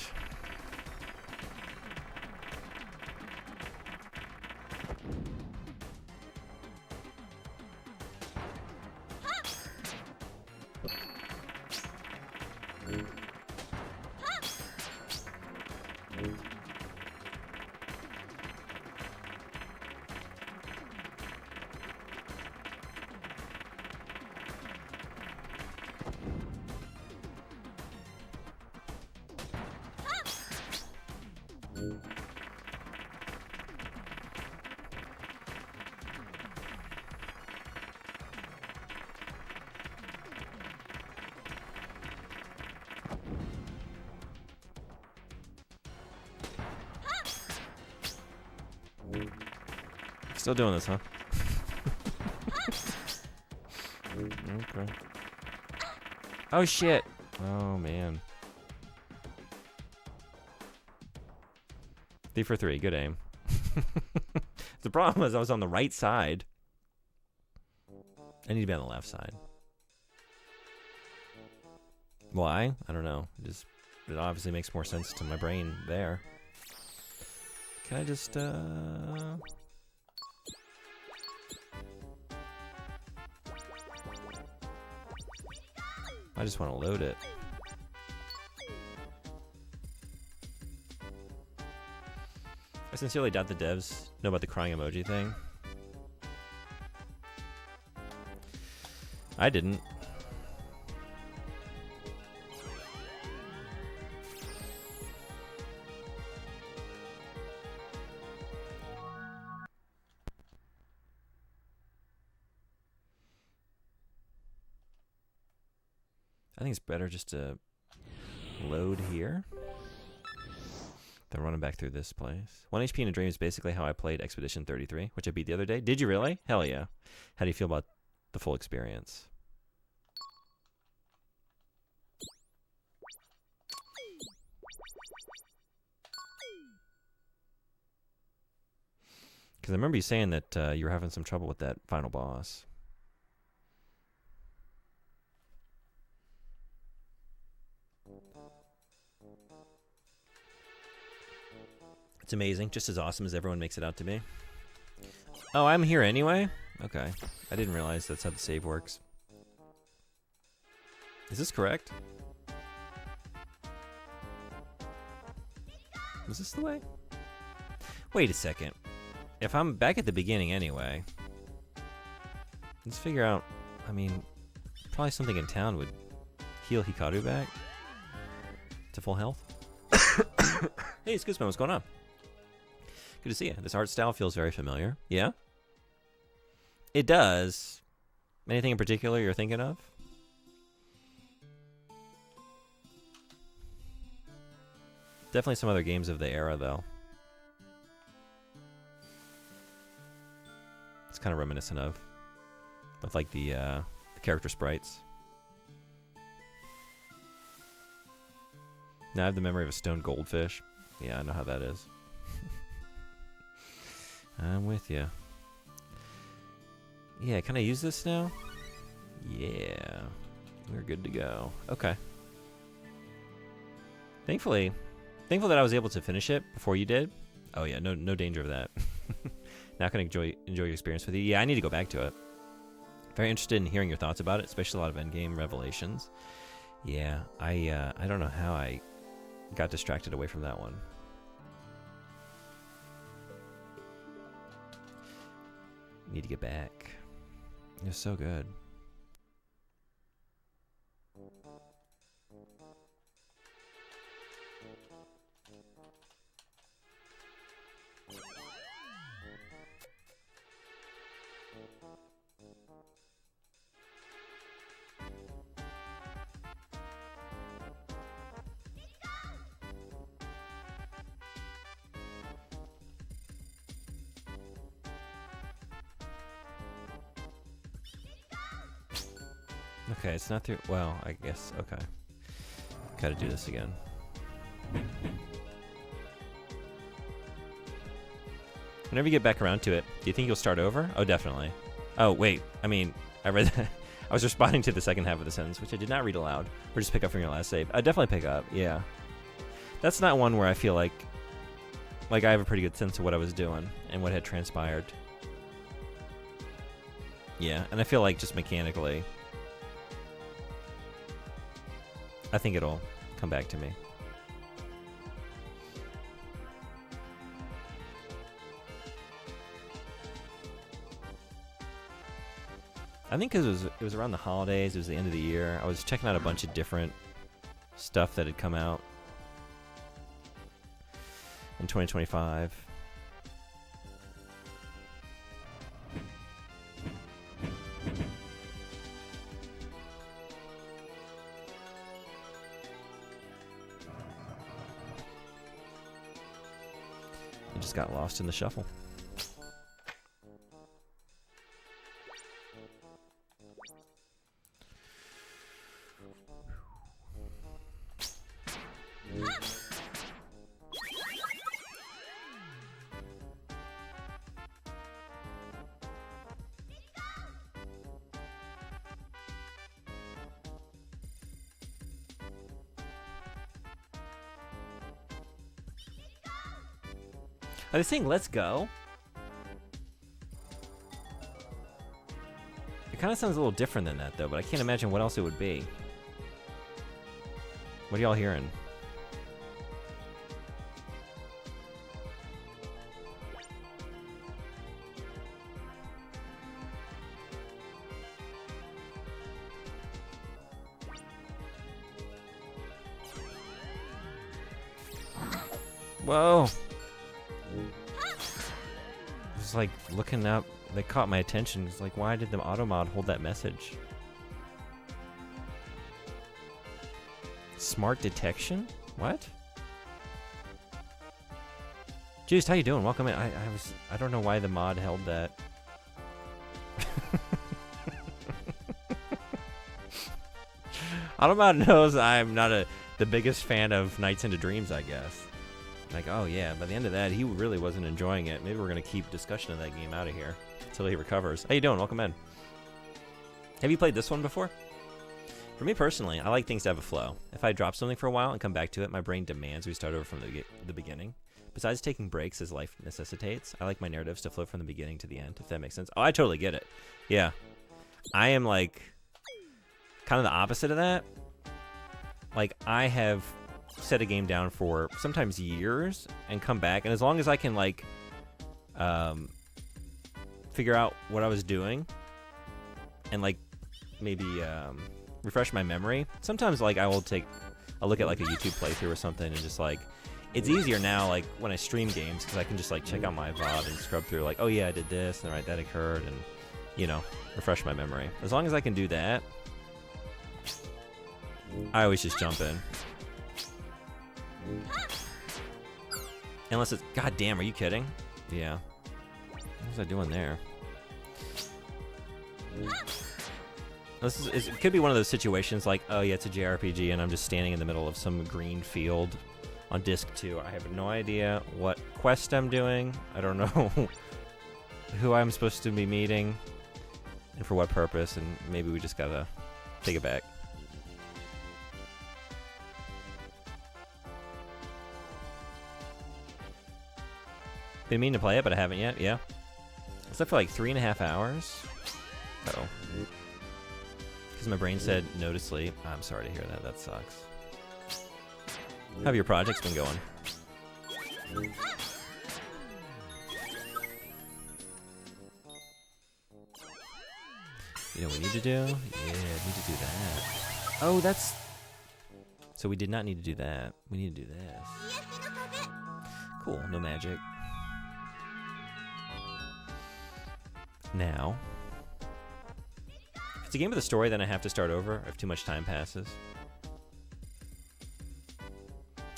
Still doing this, huh? Okay. Oh shit! Oh man. 3 for 3, good aim. The problem is I was on the right side. I need to be on the left side. Why? I don't know. It obviously makes more sense to my brain there. Can I just I just want to load it. I sincerely doubt the devs know about the crying emoji thing. I didn't. I think it's better just to load here. Then running back through this place. 1 HP in a dream is basically how I played Expedition 33, which I beat the other day. Did you really? Hell yeah. How do you feel about the full experience? Because I remember you saying that you were having some trouble with that final boss. It's amazing, just as awesome as everyone makes it out to be. Oh, I'm here anyway? Okay. I didn't realize that's how the save works. Is this correct? Was this the way? Wait a second. If I'm back at the beginning anyway, let's figure out, I mean, probably something in town would heal Hikaru back to full health. Hey, excuse me, what's going on? Good to see you. This art style feels very familiar. Yeah? It does. Anything in particular you're thinking of? Definitely some other games of the era, though. It's kind of reminiscent of. With, like, the character sprites. Now I have the memory of a stone goldfish. Yeah, I know how that is. I'm with you. Yeah, can I use this now? Yeah. We're good to go. Okay. Thankful that I was able to finish it before you did. Oh yeah, no danger of that. Not gonna enjoy your experience with you. Yeah, I need to go back to it. Very interested in hearing your thoughts about it, especially a lot of endgame revelations. Yeah, I don't know how I got distracted away from that one. Need to get back. It was so good. Okay, it's not through. Well, I guess. Okay. Gotta do this again. Whenever you get back around to it, do you think you'll start over? Oh, definitely. Oh, wait. I mean, I read that. I was responding to the second half of the sentence, which I did not read aloud. Or just pick up from your last save. I'd definitely pick up, yeah. That's not one where I feel like I have a pretty good sense of what I was doing and what had transpired. Yeah, and I feel like just mechanically, I think it'll come back to me. I think because it was around the holidays, it was the end of the year. I was checking out a bunch of different stuff that had come out in 2025. I just got lost in the shuffle. Are they saying let's go? It kind of sounds a little different than that, though, but I can't imagine what else it would be. What are y'all hearing? Whoa! It's like looking up, they caught my attention. It's like, why did the automod hold that message? Smart detection? What? Juice, how you doing? Welcome in. I don't know why the mod held that. Autobot knows I'm not the biggest fan of Nights into Dreams, I guess. Like, oh yeah, by the end of that, he really wasn't enjoying it. Maybe we're gonna keep discussion of that game out of here until he recovers. How you doing? Welcome in. Have you played this one before? For me personally, I like things to have a flow. If I drop something for a while and come back to it, my brain demands we start over from the beginning. Besides taking breaks as life necessitates, I like my narratives to flow from the beginning to the end, if that makes sense. Oh, I totally get it. Yeah. I am like kind of the opposite of that. Like, I have set a game down for sometimes years and come back, and as long as I can like figure out what I was doing and like maybe refresh my memory, sometimes like I will look at like a YouTube playthrough or something, and just like, it's easier now like when I stream games, because I can just like check out my VOD and scrub through like, oh yeah, I did this and right, that occurred, and you know, refresh my memory. As long as I can do that, I always just jump in. Unless it's, god damn, are you kidding? Yeah. What was I doing there? It could be one of those situations like, oh yeah, it's a JRPG and I'm just standing in the middle of some green field on disc 2. I have no idea what quest I'm doing. I don't know who I'm supposed to be meeting and for what purpose, and maybe we just gotta take it back. Been meaning to play it, but I haven't yet. Yeah. I slept for like 3.5 hours. Uh-oh. Because my brain said no to sleep. I'm sorry to hear that. That sucks. How have your projects been going? You know what we need to do? Yeah, we need to do that. Oh, that's... So we did not need to do that. We need to do this. Cool. No magic. Now, if it's a game with a story, then I have to start over if too much time passes.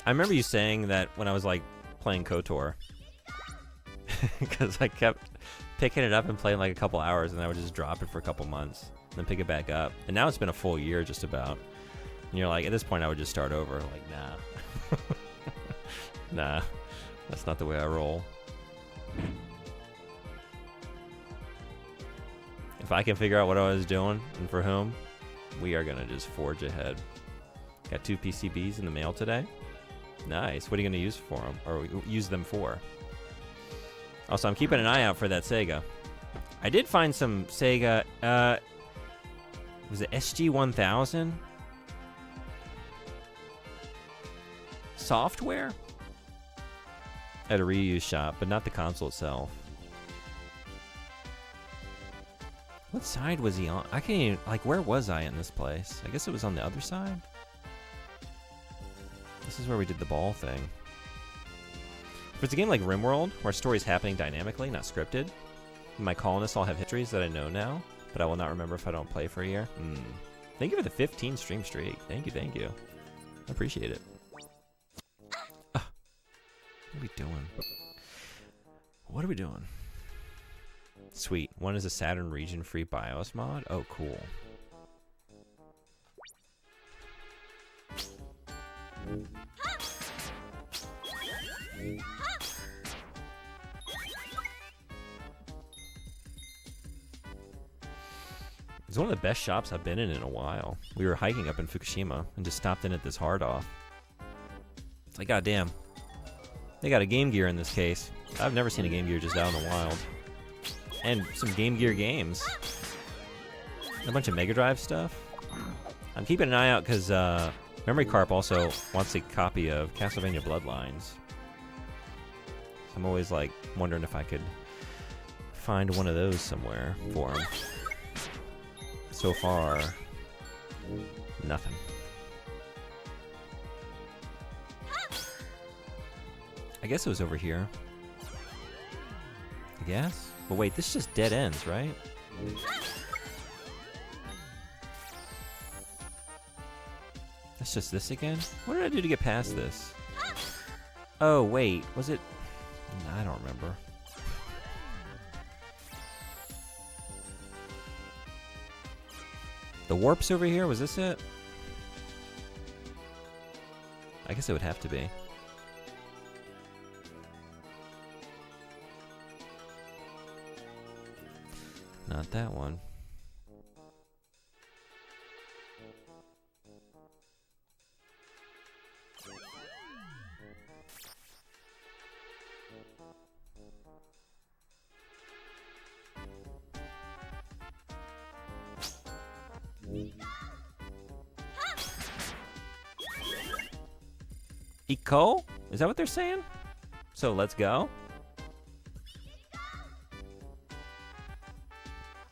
I remember you saying that when I was like playing KOTOR, because I kept picking it up and playing like a couple hours, and I would just drop it for a couple months and then pick it back up. And now it's been a full year just about. And you're like, at this point I would just start over. Like, nah. Nah, that's not the way I roll. If I can figure out what I was doing and for whom, we are going to just forge ahead. Got 2 PCBs in the mail today. Nice. What are you going to use for them? Or use them for? Also, I'm keeping an eye out for that Sega. I did find some Sega... was it SG-1000? Software? At a reuse shop, but not the console itself. What side was he on? I can't even, like, where was I in this place? I guess it was on the other side? This is where we did the ball thing. If it's a game like RimWorld, where a story is happening dynamically, not scripted, my colonists all have histories that I know now, but I will not remember if I don't play for a year. Thank you for the 15 stream streak. Thank you, thank you. I appreciate it. What are we doing? What are we doing? Sweet. One is a Saturn region-free BIOS mod. Oh, cool. It's one of the best shops I've been in a while. We were hiking up in Fukushima and just stopped in at this hard off. It's like, goddamn. They got a Game Gear in this case. I've never seen a Game Gear just out in the wild. And some Game Gear games. A bunch of Mega Drive stuff. I'm keeping an eye out because Memory Carp also wants a copy of Castlevania Bloodlines. So I'm always like wondering if I could find one of those somewhere for him. So far, nothing. I guess it was over here. I guess? But wait, this just dead ends, right? That's just this again? What did I do to get past this? Oh, wait. Was it... I don't remember. The warp's over here? Was this it? I guess it would have to be. Not that one. Eco? Is that what they're saying? So let's go?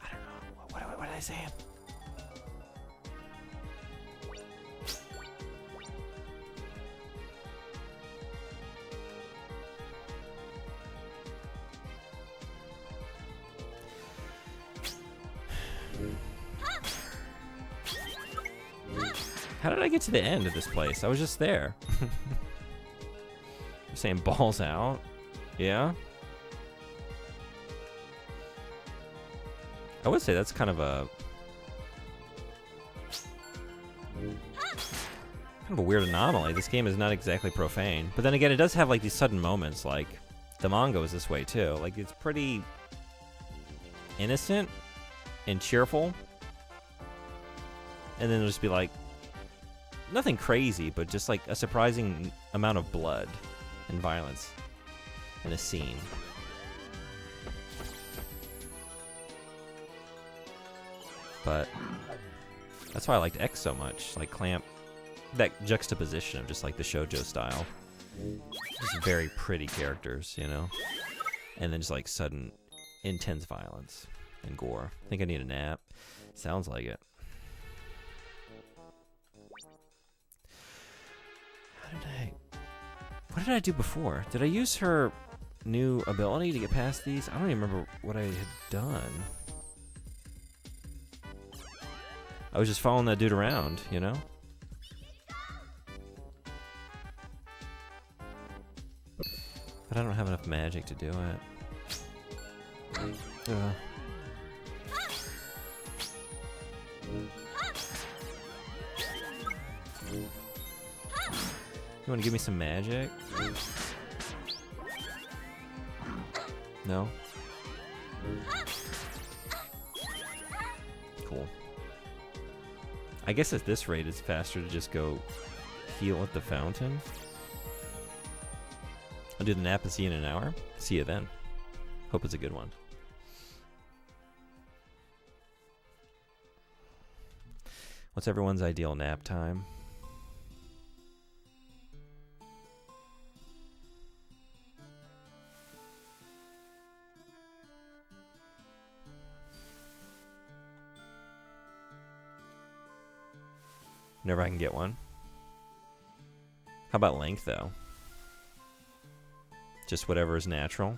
I don't know. What are they saying? How did I get to the end of this place? I was just there. You're saying balls out? Yeah? I would say that's kind of a weird anomaly. This game is not exactly profane. But then again, it does have like these sudden moments, like the manga is this way too. Like it's pretty innocent and cheerful. And then it'll just be like nothing crazy, but just like a surprising amount of blood and violence in a scene. But that's why I liked X so much. Like Clamp, that juxtaposition of just like the shoujo style. Just very pretty characters, you know? And then just like sudden intense violence and gore. I think I need a nap. Sounds like it. What did I do before? Did I use her new ability to get past these? I don't even remember what I had done. I was just following that dude around, you know? But I don't have enough magic to do it. You want to give me some magic? No? Cool. I guess at this rate it's faster to just go heal at the fountain. I'll do the nap and see you in an hour. See you then. Hope it's a good one. What's everyone's ideal nap time? Whenever I can get one. How about length, though? Just whatever is natural.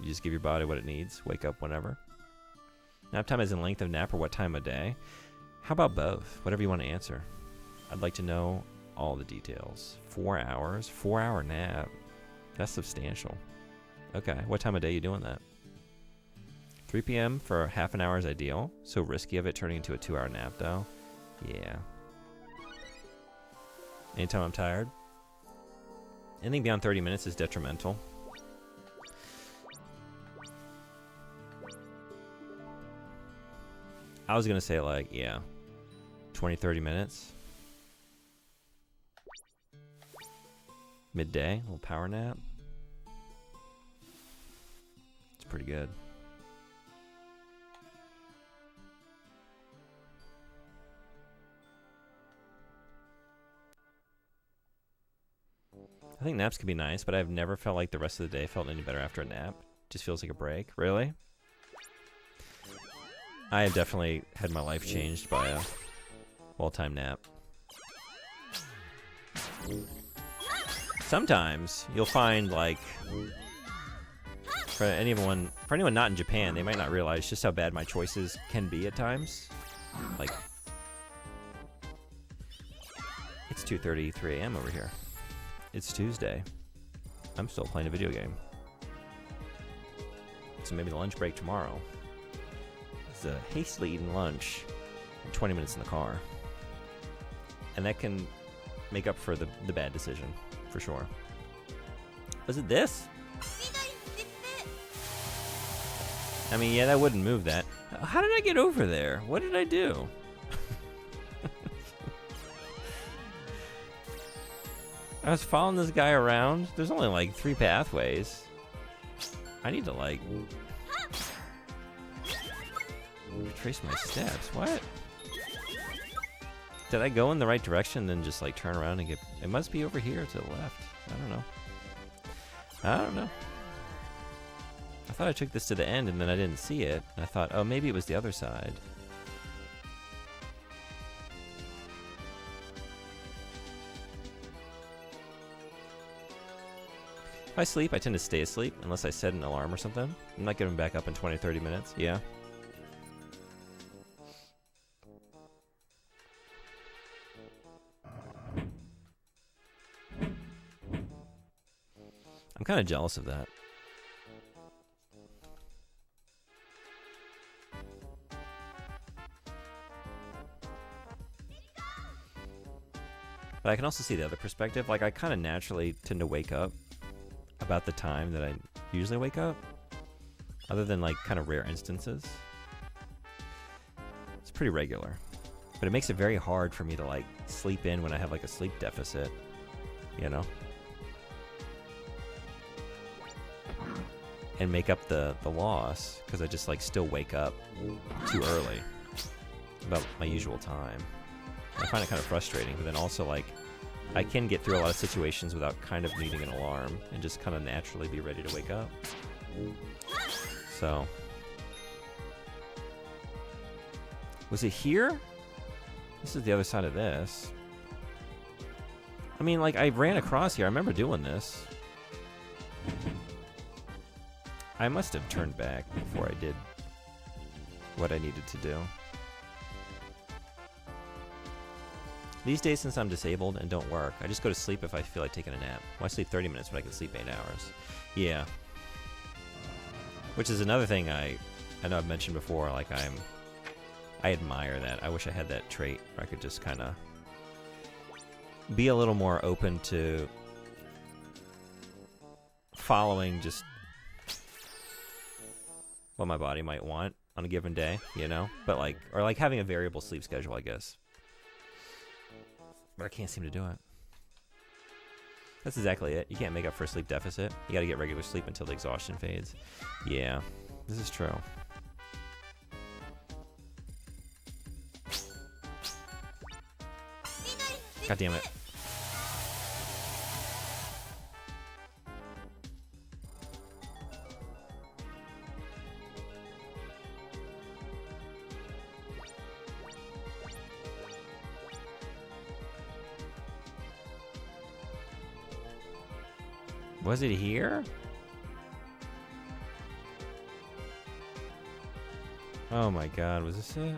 You just give your body what it needs. Wake up whenever. Nap time is in length of nap or what time of day. How about both? Whatever you want to answer. I'd like to know all the details. 4 hours? 4-hour nap. That's substantial. Okay, what time of day are you doing that? 3 p.m. for half an hour is ideal. So risky of it turning into a 2-hour nap, though. Yeah. Anytime I'm tired. Anything beyond 30 minutes is detrimental. I was going to say like, yeah, 20, 30 minutes. Midday, a little power nap. It's pretty good. I think naps can be nice, but I've never felt like the rest of the day felt any better after a nap. Just feels like a break. Really? I have definitely had my life changed by a well-timed nap. Sometimes you'll find like for anyone not in Japan, they might not realize just how bad my choices can be at times. Like it's 2:33 a.m. over here. It's Tuesday. I'm still playing a video game. So maybe the lunch break tomorrow is a hastily eaten lunch and 20 minutes in the car. And that can make up for the bad decision, for sure. Was it this? I mean, yeah, that wouldn't move that. How did I get over there? What did I do? I was following this guy around. There's only like 3 pathways. I need to like retrace my steps. What? Did I go in the right direction then just like turn around and get... It must be over here to the left. I don't know. I don't know. I thought I took this to the end and then I didn't see it. And I thought, oh, maybe it was the other side. If I sleep, I tend to stay asleep unless I set an alarm or something. I'm not getting back up in 20 or 30 minutes. Yeah. I'm kind of jealous of that. But I can also see the other perspective. Like, I kind of naturally tend to wake up about the time that I usually wake up, other than like kind of rare instances. It's pretty regular, but it makes it very hard for me to like sleep in when I have like a sleep deficit, you know, and make up the loss because I just like still wake up too early about my usual time. I find it kind of frustrating, but then also like I can get through a lot of situations without kind of needing an alarm and just kind of naturally be ready to wake up. So, was it here? This is the other side of this. I mean, like, I ran across here. I remember doing this. I must have turned back before I did what I needed to do. These days, since I'm disabled and don't work, I just go to sleep if I feel like taking a nap. Well, I sleep 30 minutes, but I can sleep 8 hours. Yeah. Which is another thing I know I've mentioned before, like I admire that. I wish I had that trait where I could just kind of be a little more open to following just what my body might want on a given day, you know? But like, or like having a variable sleep schedule, I guess. But I can't seem to do it. That's exactly it. You can't make up for a sleep deficit. You gotta get regular sleep until the exhaustion fades. Yeah, this is true. God damn it. Was it here? Oh my god, was this it?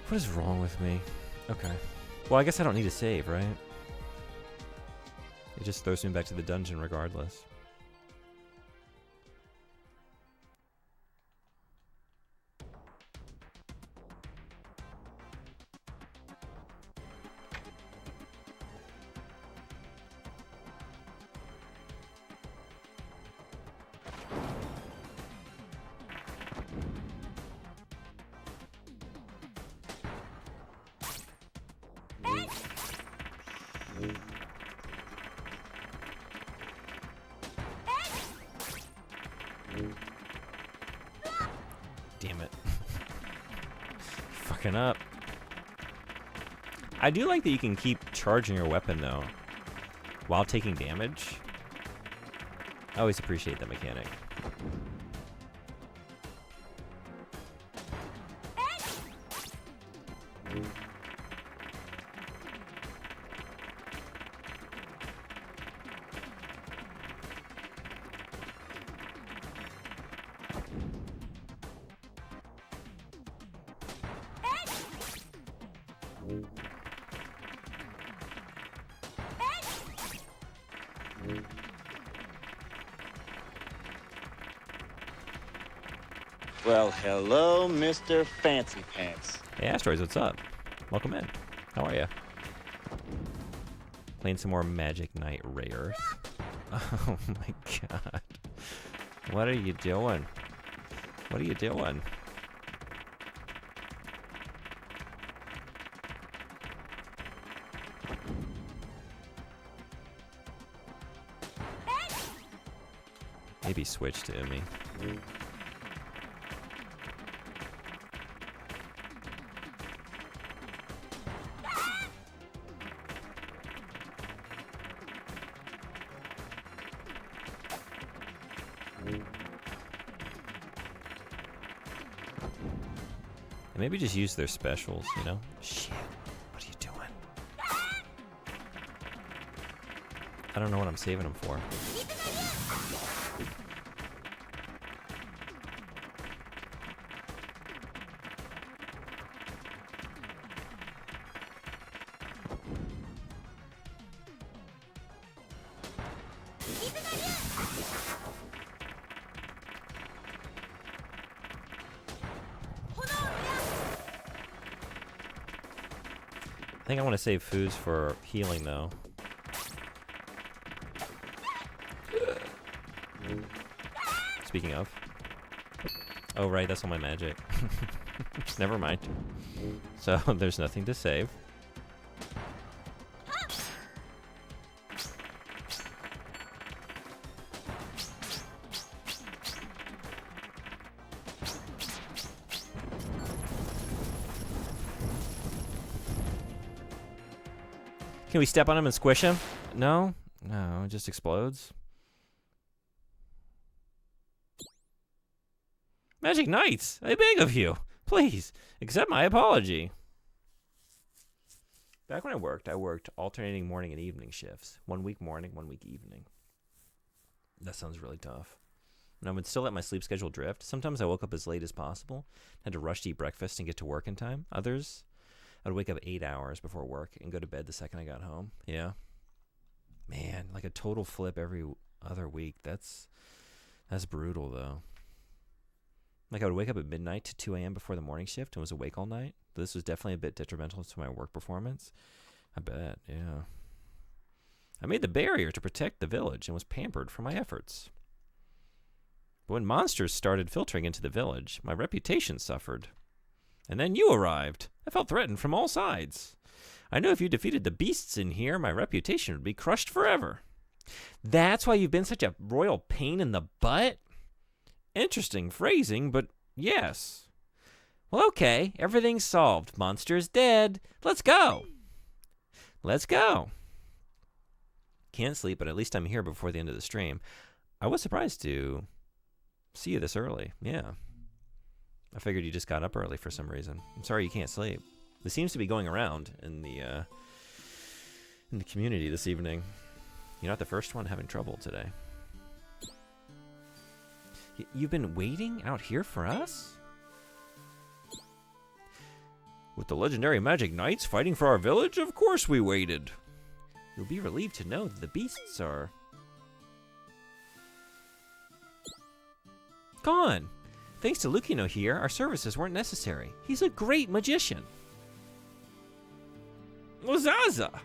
What is wrong with me? Okay. Well, I guess I don't need to save, right? It just throws me back to the dungeon regardless. Damn it. Fucking up. I do like that you can keep charging your weapon, though, while taking damage. I always appreciate that mechanic. Well, hello, Mr. Fancy Pants. Hey, Asteroids, what's up? Welcome in. How are you? Playing some more Magic Knight Rayearth. Oh my god. What are you doing? What are you doing? Maybe switch to Umi. And maybe just use their specials, you know? Shit, what are you doing? I don't know what I'm saving them for. I think I want to save foods for healing, though. Speaking of. Oh, right, that's all my magic. Never mind. So, there's nothing to save. Can we step on him and squish him? No? No, it just explodes. Magic Knights, I beg of you. Please, accept my apology. Back when I worked alternating morning and evening shifts. 1 week morning, 1 week evening. That sounds really tough. And I would still let my sleep schedule drift. Sometimes I woke up as late as possible, had to rush to eat breakfast and get to work in time. Others, I'd wake up 8 hours before work and go to bed the second I got home. Yeah. Man, like a total flip every other week. That's brutal, though. Like I would wake up at midnight to 2 a.m. before the morning shift and was awake all night. This was definitely a bit detrimental to my work performance. I bet, yeah. I made the barrier to protect the village and was pampered for my efforts. But when monsters started filtering into the village, my reputation suffered. And then you arrived. I felt threatened from all sides. I knew if you defeated the beasts in here, my reputation would be crushed forever. That's why you've been such a royal pain in the butt? Interesting phrasing, but yes. Well, okay, everything's solved. Monster's dead. Let's go. Let's go. Can't sleep, but at least I'm here before the end of the stream. I was surprised to see you this early. Yeah. I figured you just got up early for some reason. I'm sorry you can't sleep. This seems to be going around in the community this evening. You're not the first one having trouble today. You've been waiting out here for us? With the legendary Magic Knights fighting for our village, of course we waited. You'll be relieved to know that the beasts are gone. Thanks to Lucino here, our services weren't necessary. He's a great magician. Wazaza!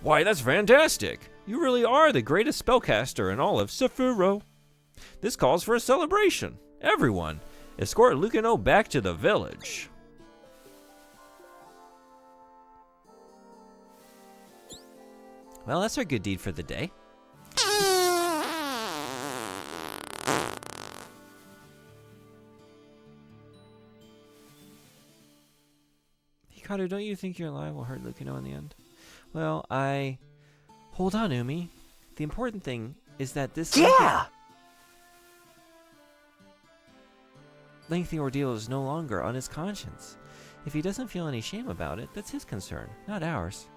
Why, that's fantastic. You really are the greatest spellcaster in all of Sephiroth. This calls for a celebration. Everyone, escort Lucino back to the village. Well, that's our good deed for the day. Hikaru, don't you think your lie will hurt Lucino in the end? Well, Hold on, Umi. The important thing is that this lengthy ordeal is no longer on his conscience. If he doesn't feel any shame about it, that's his concern, not ours.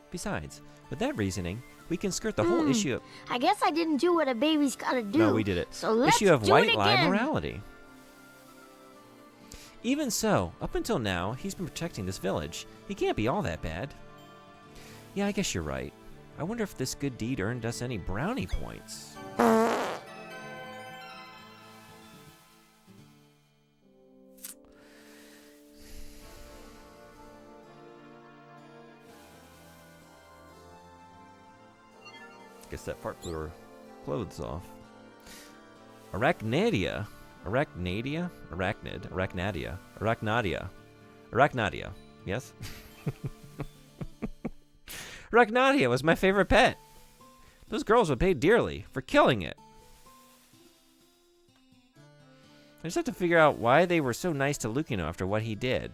Besides, with that reasoning, we can skirt the whole issue of... I guess I didn't do what a baby's gotta do. No, we did it. So let's issue of do white it lie again. morality. Even so, up until now, he's been protecting this village. He can't be all that bad. Yeah, I guess you're right. I wonder if this good deed earned us any brownie points. Guess that fart blew her clothes off. Arachnadia. Arachnadia? Arachnid. Arachnadia. Arachnadia. Arachnadia. Yes? Arachnadia was my favorite pet. Those girls would pay dearly for killing it. I just have to figure out why they were so nice to Lucino after what he did.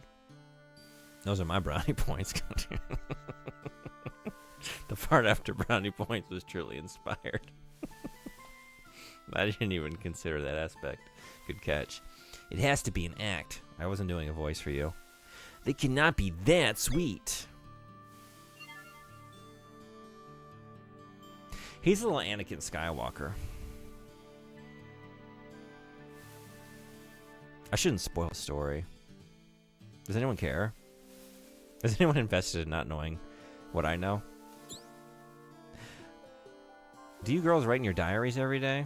Those are my brownie points. The fart after brownie points was truly inspired. I didn't even consider that aspect. Good catch. It has to be an act. I wasn't doing a voice for you. They cannot be that sweet. He's a little Anakin Skywalker. I shouldn't spoil the story. Does anyone care? Is anyone invested in not knowing what I know? Do you girls write in your diaries every day?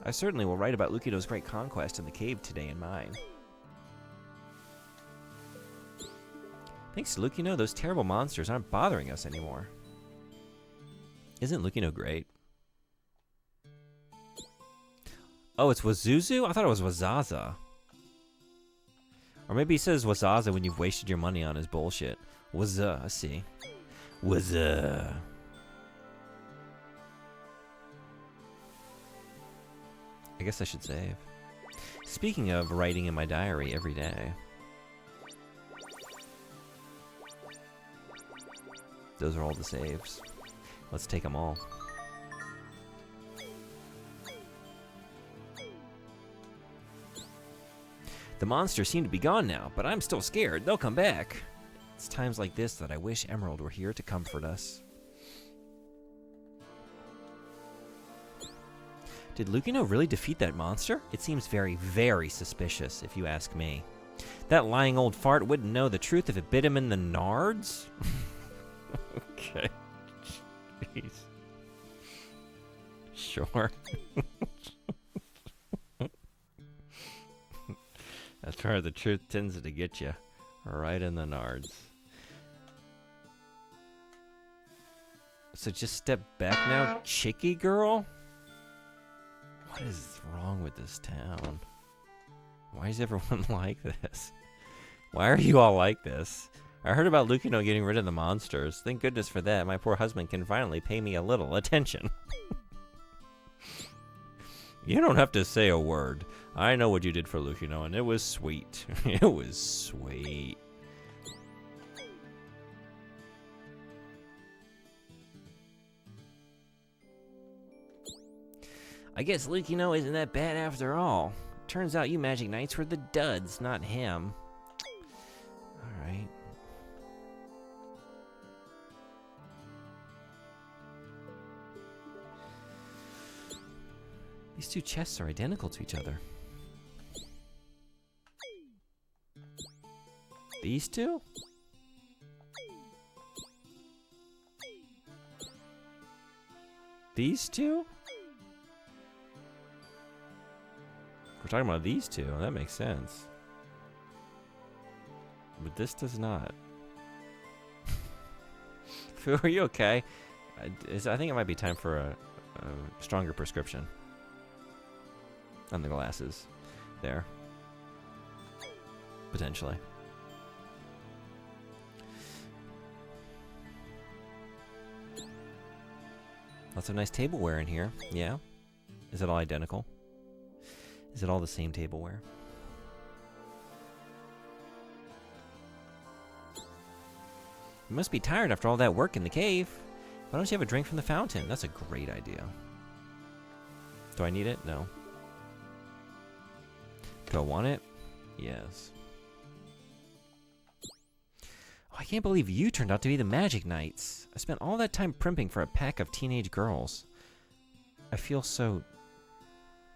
I certainly will write about Lucino's great conquest in the cave today in mine. Thanks to Lucino, those terrible monsters aren't bothering us anymore. Isn't Lucino great? Oh, it's Wazuzu? I thought it was Wazaza. Or maybe he says Wazaza when you've wasted your money on his bullshit. Wazza, I see. Wazza. I guess I should save. Speaking of writing in my diary every day. Those are all the saves. Let's take them all. The monsters seem to be gone now, but I'm still scared. They'll come back. It's times like this that I wish Emerald were here to comfort us. Did Lucino really defeat that monster? It seems very, very suspicious, if you ask me. That lying old fart wouldn't know the truth if it bit him in the nards? Okay. Jeez. Sure. That's where the truth tends to get you. Right in the nards. So just step back now, Chicky girl? What is wrong with this town? Why is everyone like this? Why are you all like this? I heard about Lucino getting rid of the monsters. Thank goodness for that. My poor husband can finally pay me a little attention. You don't have to say a word. I know what you did for Lucino, and it was sweet. It was sweet. I guess Lucino isn't that bad after all. Turns out you Magic Knights were the duds, not him. Alright. These two chests are identical to each other. These two? These two? We're talking about these two. That makes sense. But this does not. Fu, are you okay? I think it might be time for a stronger prescription. On the glasses. There. Potentially. Lots of nice tableware in here. Yeah? Is it all identical? Is it all the same tableware? You must be tired after all that work in the cave. Why don't you have a drink from the fountain? That's a great idea. Do I need it? No. Do I want it? Yes. Oh, I can't believe you turned out to be the Magic Knights. I spent all that time primping for a pack of teenage girls. I feel so...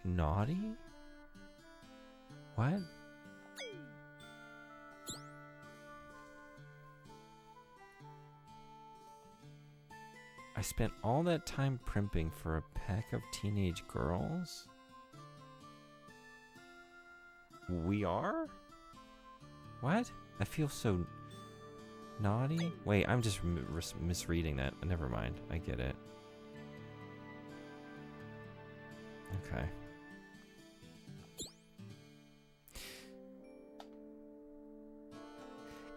naughty? What? I spent all that time primping for a pack of teenage girls? We are? What? I feel so naughty? Wait, I'm just misreading that. Never mind. I get it. Okay.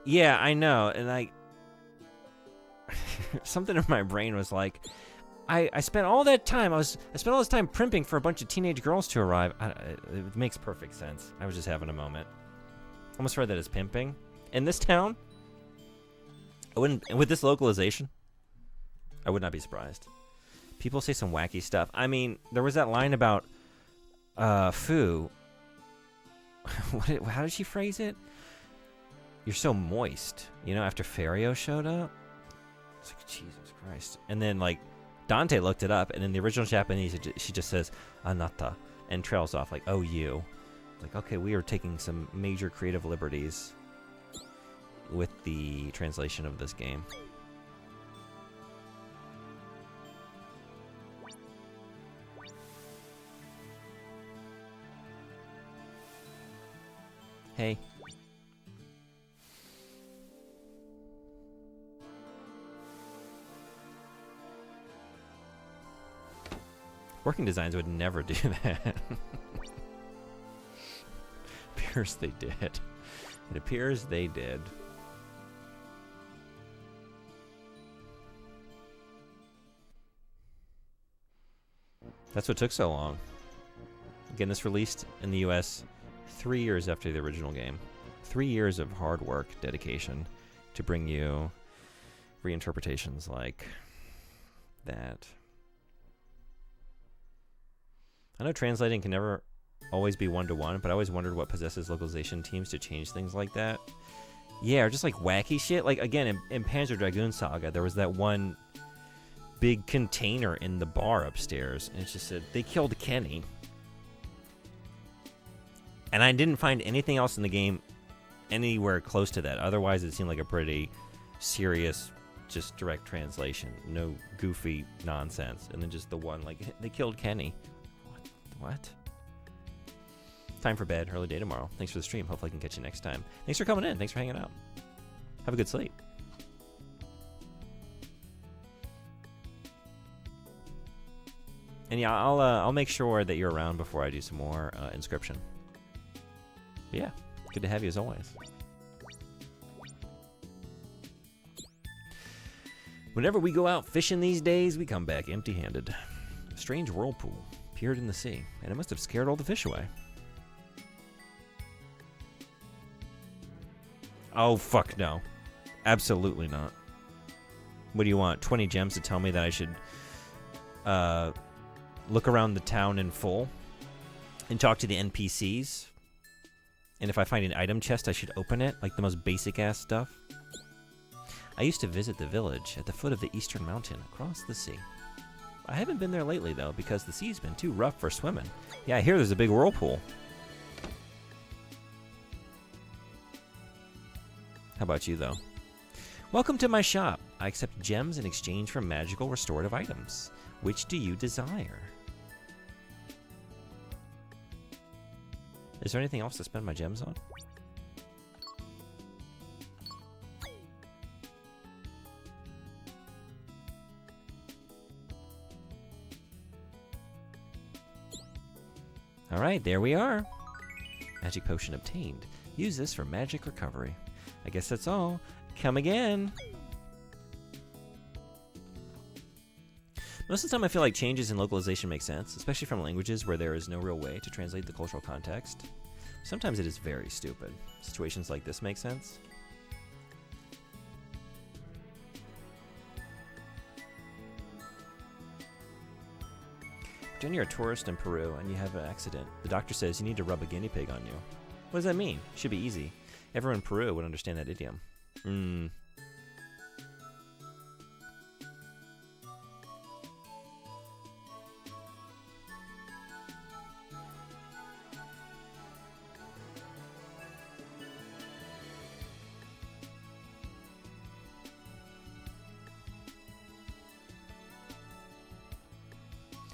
Yeah, I know, and something in my brain was like, I spent all that time. I spent all this time primping for a bunch of teenage girls to arrive. It makes perfect sense. I was just having a moment. Almost read that as pimping. In this town, I wouldn't. With this localization, I would not be surprised. People say some wacky stuff. I mean, there was that line about Fu. How did she phrase it? You're so moist, after Fario showed up. It's like, Jesus Christ. And then, Dante looked it up, and in the original Japanese, she just says, anata, and trails off, oh, you. Like, okay, we are taking some major creative liberties with the translation of this game. Hey. Working Designs would never do that. Appears they did. It appears they did. That's what took so long. Again, this released in the US 3 years after the original game. 3 years of hard work, dedication to bring you reinterpretations like that. I know translating can never always be one-to-one, but I always wondered what possesses localization teams to change things like that. Yeah, or just wacky shit. Again, in Panzer Dragoon Saga, there was that one big container in the bar upstairs, and it just said, they killed Kenny. And I didn't find anything else in the game anywhere close to that. Otherwise, it seemed like a pretty serious, just direct translation. No goofy nonsense. And then just the one, they killed Kenny. What? Time for bed. Early day tomorrow. Thanks for the stream. Hopefully I can catch you next time. Thanks for coming in. Thanks for hanging out. Have a good sleep. And yeah, I'll make sure that you're around before I do some more Inscription. But yeah, good to have you as always. Whenever we go out fishing these days, we come back empty-handed. A strange whirlpool appeared in the sea, and it must have scared all the fish away. Oh, fuck no. Absolutely not. What do you want? 20 gems to tell me that I should look around the town in full and talk to the NPCs? And if I find an item chest, I should open it? Like the most basic-ass stuff? I used to visit the village at the foot of the eastern mountain across the sea. I haven't been there lately, though, because the sea's been too rough for swimming. Yeah, I hear there's a big whirlpool. How about you, though? Welcome to my shop. I accept gems in exchange for magical restorative items. Which do you desire? Is there anything else to spend my gems on? Alright, there we are. Magic potion obtained. Use this for magic recovery. I guess that's all. Come again. Most of the time I feel like changes in localization make sense, especially from languages where there is no real way to translate the cultural context. Sometimes it is very stupid. Situations like this make sense. Pretend you're a tourist in Peru and you have an accident. The doctor says you need to rub a guinea pig on you. What does that mean? Should be easy. Everyone in Peru would understand that idiom.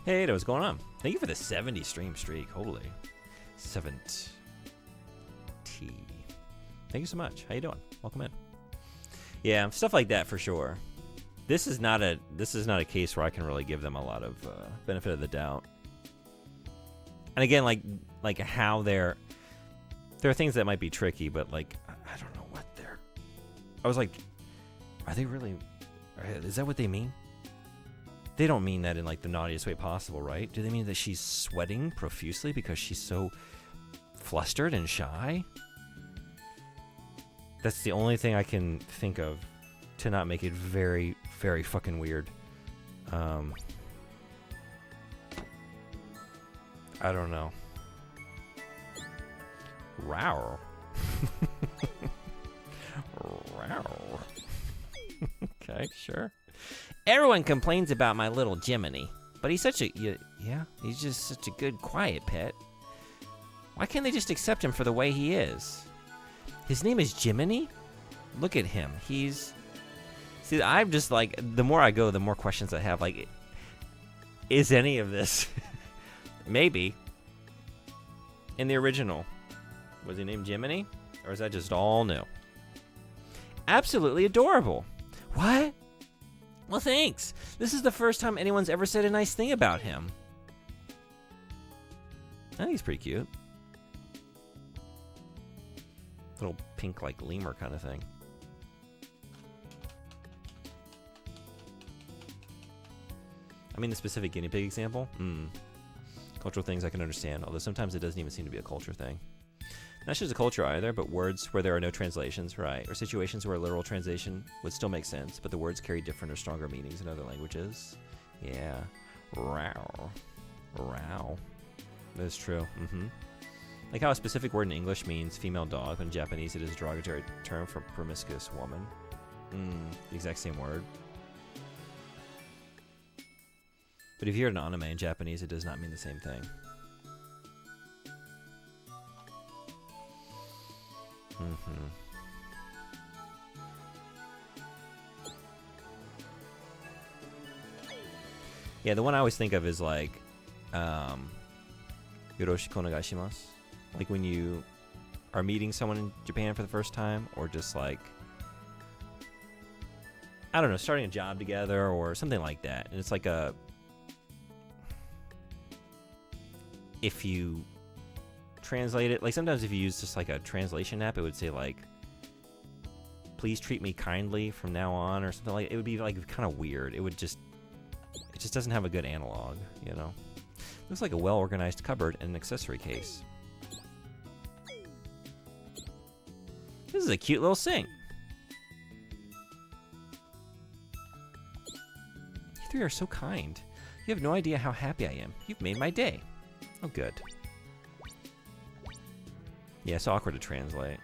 Hey, what's going on? Thank you for the 70 stream streak. Holy. 70. Thank you so much. How you doing? Welcome in. Yeah, stuff like that for sure. This is not a case where I can really give them a lot of benefit of the doubt. And again, like how there are things that might be tricky, but like I don't know what they're. I was like, are they really? Is that what they mean? They don't mean that in like the naughtiest way possible, right? Do they mean that she's sweating profusely because she's so flustered and shy? That's the only thing I can think of to not make it very, very fucking weird. I don't know. Row. Row. Okay, sure. Everyone complains about my little Jiminy, but he's such a he's just such a good, quiet pet. Why can't they just accept him for the way he is? His name is Jiminy? Look at him. See, I'm just like, the more I go, the more questions I have. Like, is any of this maybe in the original? Was he named Jiminy? Or is that just all new? Absolutely adorable. What? Well, thanks. This is the first time anyone's ever said a nice thing about him. I think he's pretty cute. Little pink, like, lemur kind of thing. I mean, the specific guinea pig example? Cultural things I can understand, although sometimes it doesn't even seem to be a culture thing. Not just a culture either, but words where there are no translations, right? Or situations where a literal translation would still make sense, but the words carry different or stronger meanings in other languages. Yeah. Row. Row. That is true. Like how a specific word in English means female dog, but in Japanese it is a derogatory term for promiscuous woman. The exact same word. But if you hear an anime in Japanese, it does not mean the same thing. Yeah, the one I always think of is like, yoroshiku onegaishimasu. Like when you are meeting someone in Japan for the first time, or just like, I don't know, starting a job together or something like that. And it's like if you translate it, like sometimes if you use just like a translation app, it would say like, please treat me kindly from now on, or something like. It would be like kind of weird. It just doesn't have a good analog, you know. Looks like a well-organized cupboard and an accessory case. This is a cute little sink. You three are so kind. You have no idea how happy I am. You've made my day. Oh, good. Yeah, it's awkward to translate.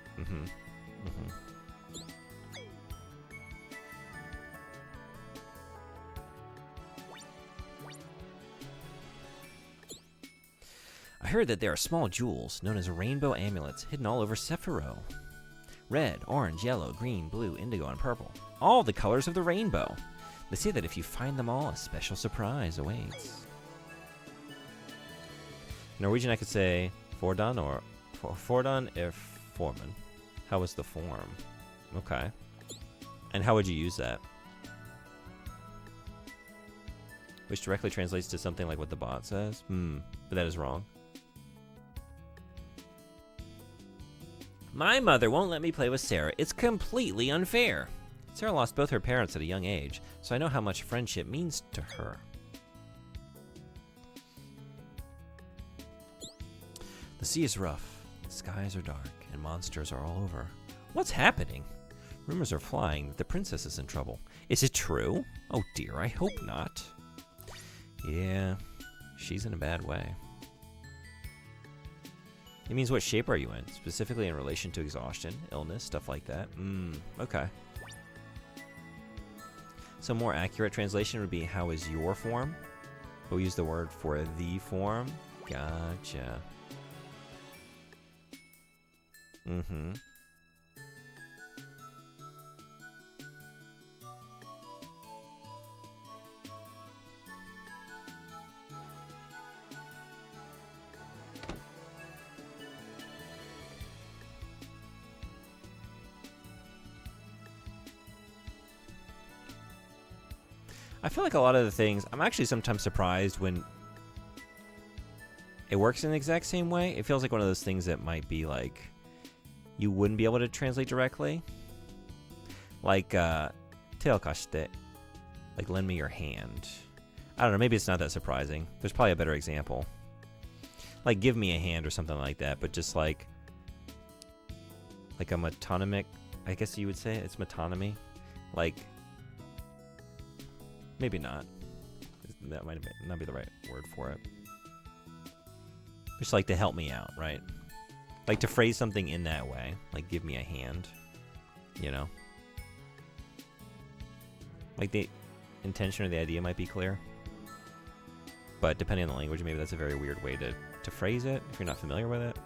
I heard that there are small jewels known as rainbow amulets hidden all over Sephiroth. Red, orange, yellow, green, blue, indigo, and purple. All the colors of the rainbow. They say that if you find them all, a special surprise awaits. In Norwegian, I could say Fordan or Fordan Forman. How was the form? Okay. And how would you use that? Which directly translates to something like what the bot says. But that is wrong. My mother won't let me play with Sarah. It's completely unfair. Sarah lost both her parents at a young age, so I know how much friendship means to her. The sea is rough, the skies are dark, and monsters are all over. What's happening? Rumors are flying that the princess is in trouble. Is it true? Oh dear, I hope not. Yeah, she's in a bad way. It means what shape are you in, specifically in relation to exhaustion, illness, stuff like that. Okay. So more accurate translation would be, how is your form? We'll use the word for the form. Gotcha. I feel like a lot of the things, I'm actually sometimes surprised when it works in the exact same way. It feels like one of those things that might be like you wouldn't be able to translate directly. Like teo kashite, like lend me your hand. I don't know, maybe it's not that surprising. There's probably a better example. Like give me a hand or something like that, but just like a metonymic, I guess you would say it's metonymy. Like maybe not. That might not be the right word for it. Just like to help me out, right? Like to phrase something in that way. Like give me a hand, you know? Like the intention or the idea might be clear. But depending on the language, maybe that's a very weird way to phrase it if you're not familiar with it.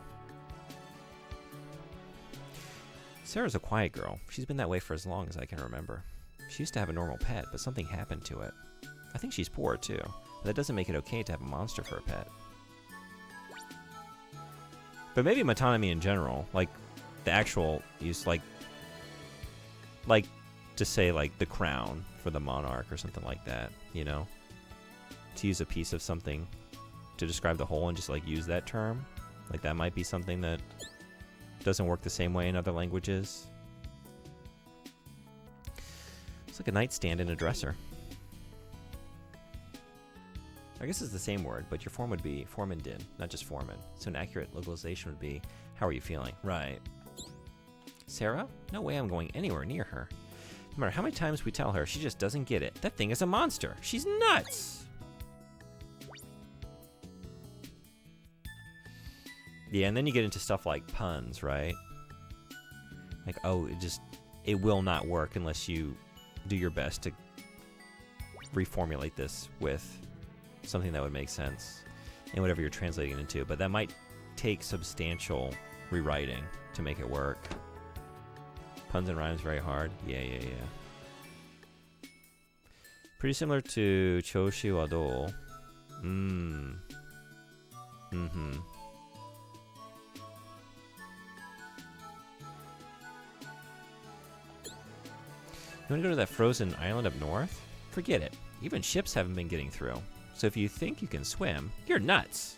Sarah's a quiet girl. She's been that way for as long as I can remember. She used to have a normal pet, but something happened to it. I think she's poor, too. But that doesn't make it okay to have a monster for a pet. But maybe metonymy in general, like the actual use, like to say like the crown for the monarch or something like that, you know? To use a piece of something to describe the whole and just like use that term. Like that might be something that doesn't work the same way in other languages. It's like a nightstand and a dresser. I guess it's the same word, but your form would be formandin, not just foreman. So an accurate localization would be, how are you feeling? Right. Sarah? No way I'm going anywhere near her. No matter how many times we tell her, she just doesn't get it. That thing is a monster. She's nuts. Yeah, and then you get into stuff like puns, right? Like, oh, it will not work unless you do your best to reformulate this with something that would make sense in whatever you're translating it into. But that might take substantial rewriting to make it work. Puns and rhymes very hard. Yeah. Pretty similar to Choshi wa dou? Mm-hmm. You want to go to that frozen island up north? Forget it. Even ships haven't been getting through. So if you think you can swim, you're nuts.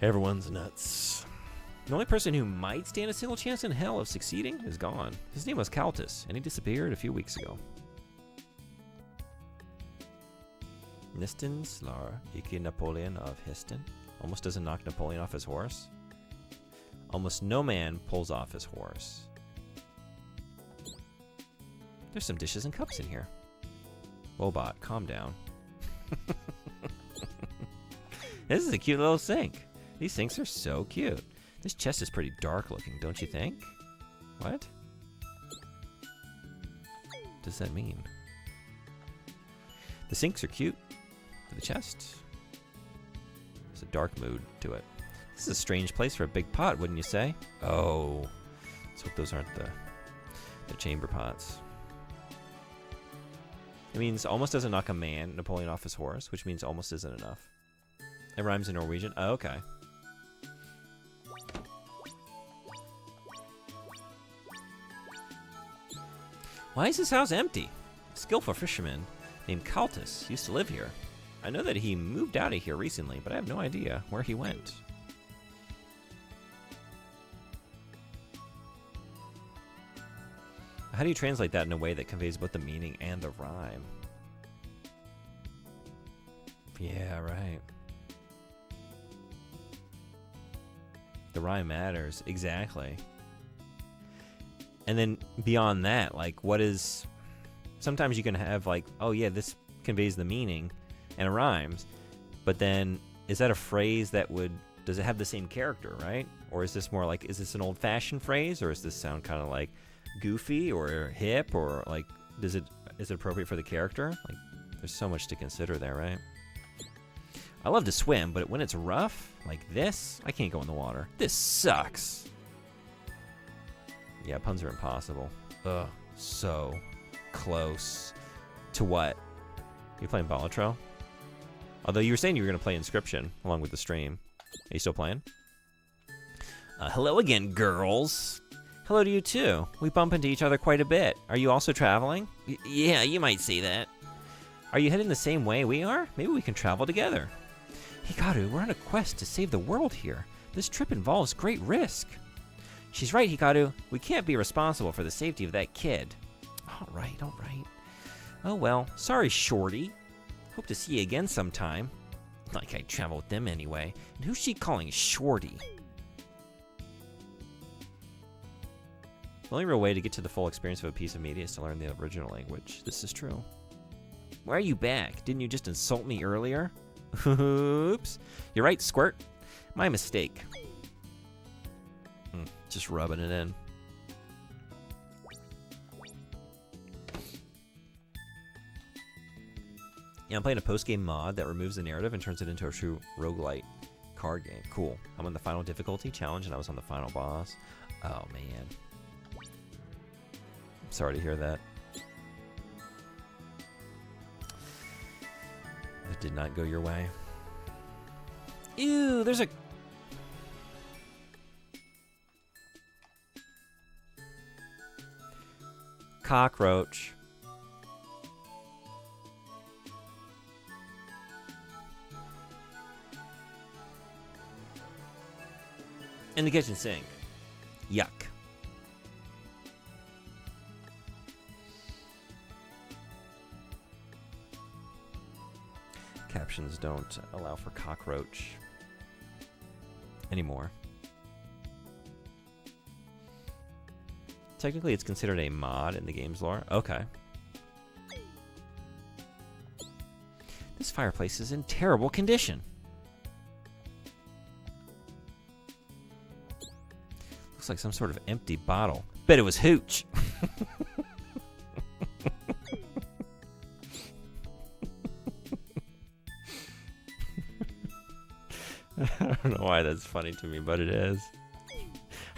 Everyone's nuts. The only person who might stand a single chance in hell of succeeding is gone. His name was Caltus, and he disappeared a few weeks ago. Niston Slar, Iki Napoleon of Histon. Almost doesn't knock Napoleon off his horse. Almost no man pulls off his horse. There's some dishes and cups in here. Wobot, calm down. This is a cute little sink. These sinks are so cute. This chest is pretty dark looking, don't you think? What? What does that mean? The sinks are cute. But the chest? There's a dark mood to it. This is a strange place for a big pot, wouldn't you say? Oh. Let's hope those aren't the chamber pots. It means almost doesn't knock a man, Napoleon, off his horse, which means almost isn't enough. It rhymes in Norwegian. Oh, okay. Why is this house empty? A skillful fisherman named Caltus used to live here. I know that he moved out of here recently, but I have no idea where he went. How do you translate that in a way that conveys both the meaning and the rhyme? Yeah, right. The rhyme matters. Exactly. And then beyond that, like, what is... Sometimes you can have, like, oh, yeah, this conveys the meaning and it rhymes. But then, is that a phrase that would... Does it have the same character, right? Or is this more like... Is this an old-fashioned phrase? Or does this sound kind of like... goofy or hip, or like is it appropriate for the character? Like there's so much to consider there, right? I love to swim, but when it's rough like this, I can't go in the water. This sucks. Yeah, puns are impossible. Ugh, so close to what? You playing Balatro? Although you were saying you were going to play Inscription along with the stream. Are you still playing? Hello again, girls. Hello to you too. We bump into each other quite a bit. Are you also traveling? Yeah, you might say that. Are you heading the same way we are? Maybe we can travel together. Hikaru, we're on a quest to save the world here. This trip involves great risk. She's right, Hikaru. We can't be responsible for the safety of that kid. All right. Oh well, sorry, Shorty. Hope to see you again sometime. Like I travel with them anyway. And who's she calling Shorty? The only real way to get to the full experience of a piece of media is to learn the original language. This is true. Why are you back? Didn't you just insult me earlier? Oops. You're right, Squirt. My mistake. Just rubbing it in. Yeah, I'm playing a post-game mod that removes the narrative and turns it into a true roguelite card game. Cool. I'm on the final difficulty challenge and I was on the final boss. Oh, man. I'm sorry to hear that. It did not go your way. Ew, there's a... cockroach. In the kitchen sink. Yuck. Captions don't allow for cockroach anymore. Technically, it's considered a mod in the game's lore. Okay. This fireplace is in terrible condition. Looks like some sort of empty bottle. Bet it was hooch. I don't know why that's funny to me, but it is.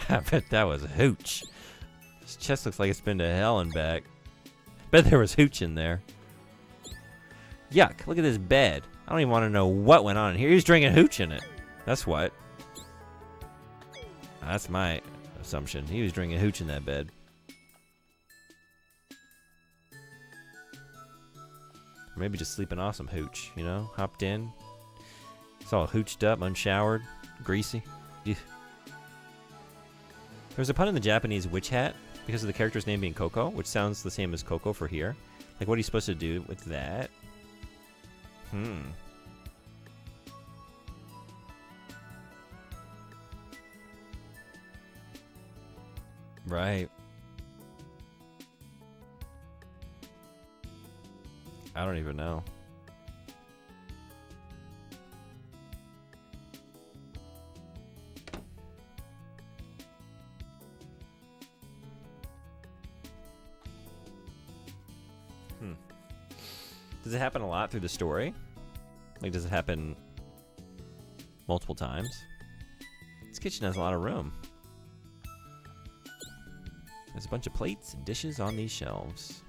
I bet that was hooch. This chest looks like it's been to hell and back. Bet there was hooch in there. Yuck, look at this bed. I don't even want to know what went on in here. He was drinking hooch in it. That's what. That's my assumption. He was drinking hooch in that bed. Or maybe just sleeping off some hooch, you know? Hopped in. It's all hooched up, unshowered, greasy. Eugh. There's a pun in the Japanese witch hat because of the character's name being Coco, which sounds the same as Coco for here. Like, what are you supposed to do with that? Right. I don't even know. Does it happen a lot through the story? Like, does it happen multiple times? This kitchen has a lot of room. There's a bunch of plates and dishes on these shelves.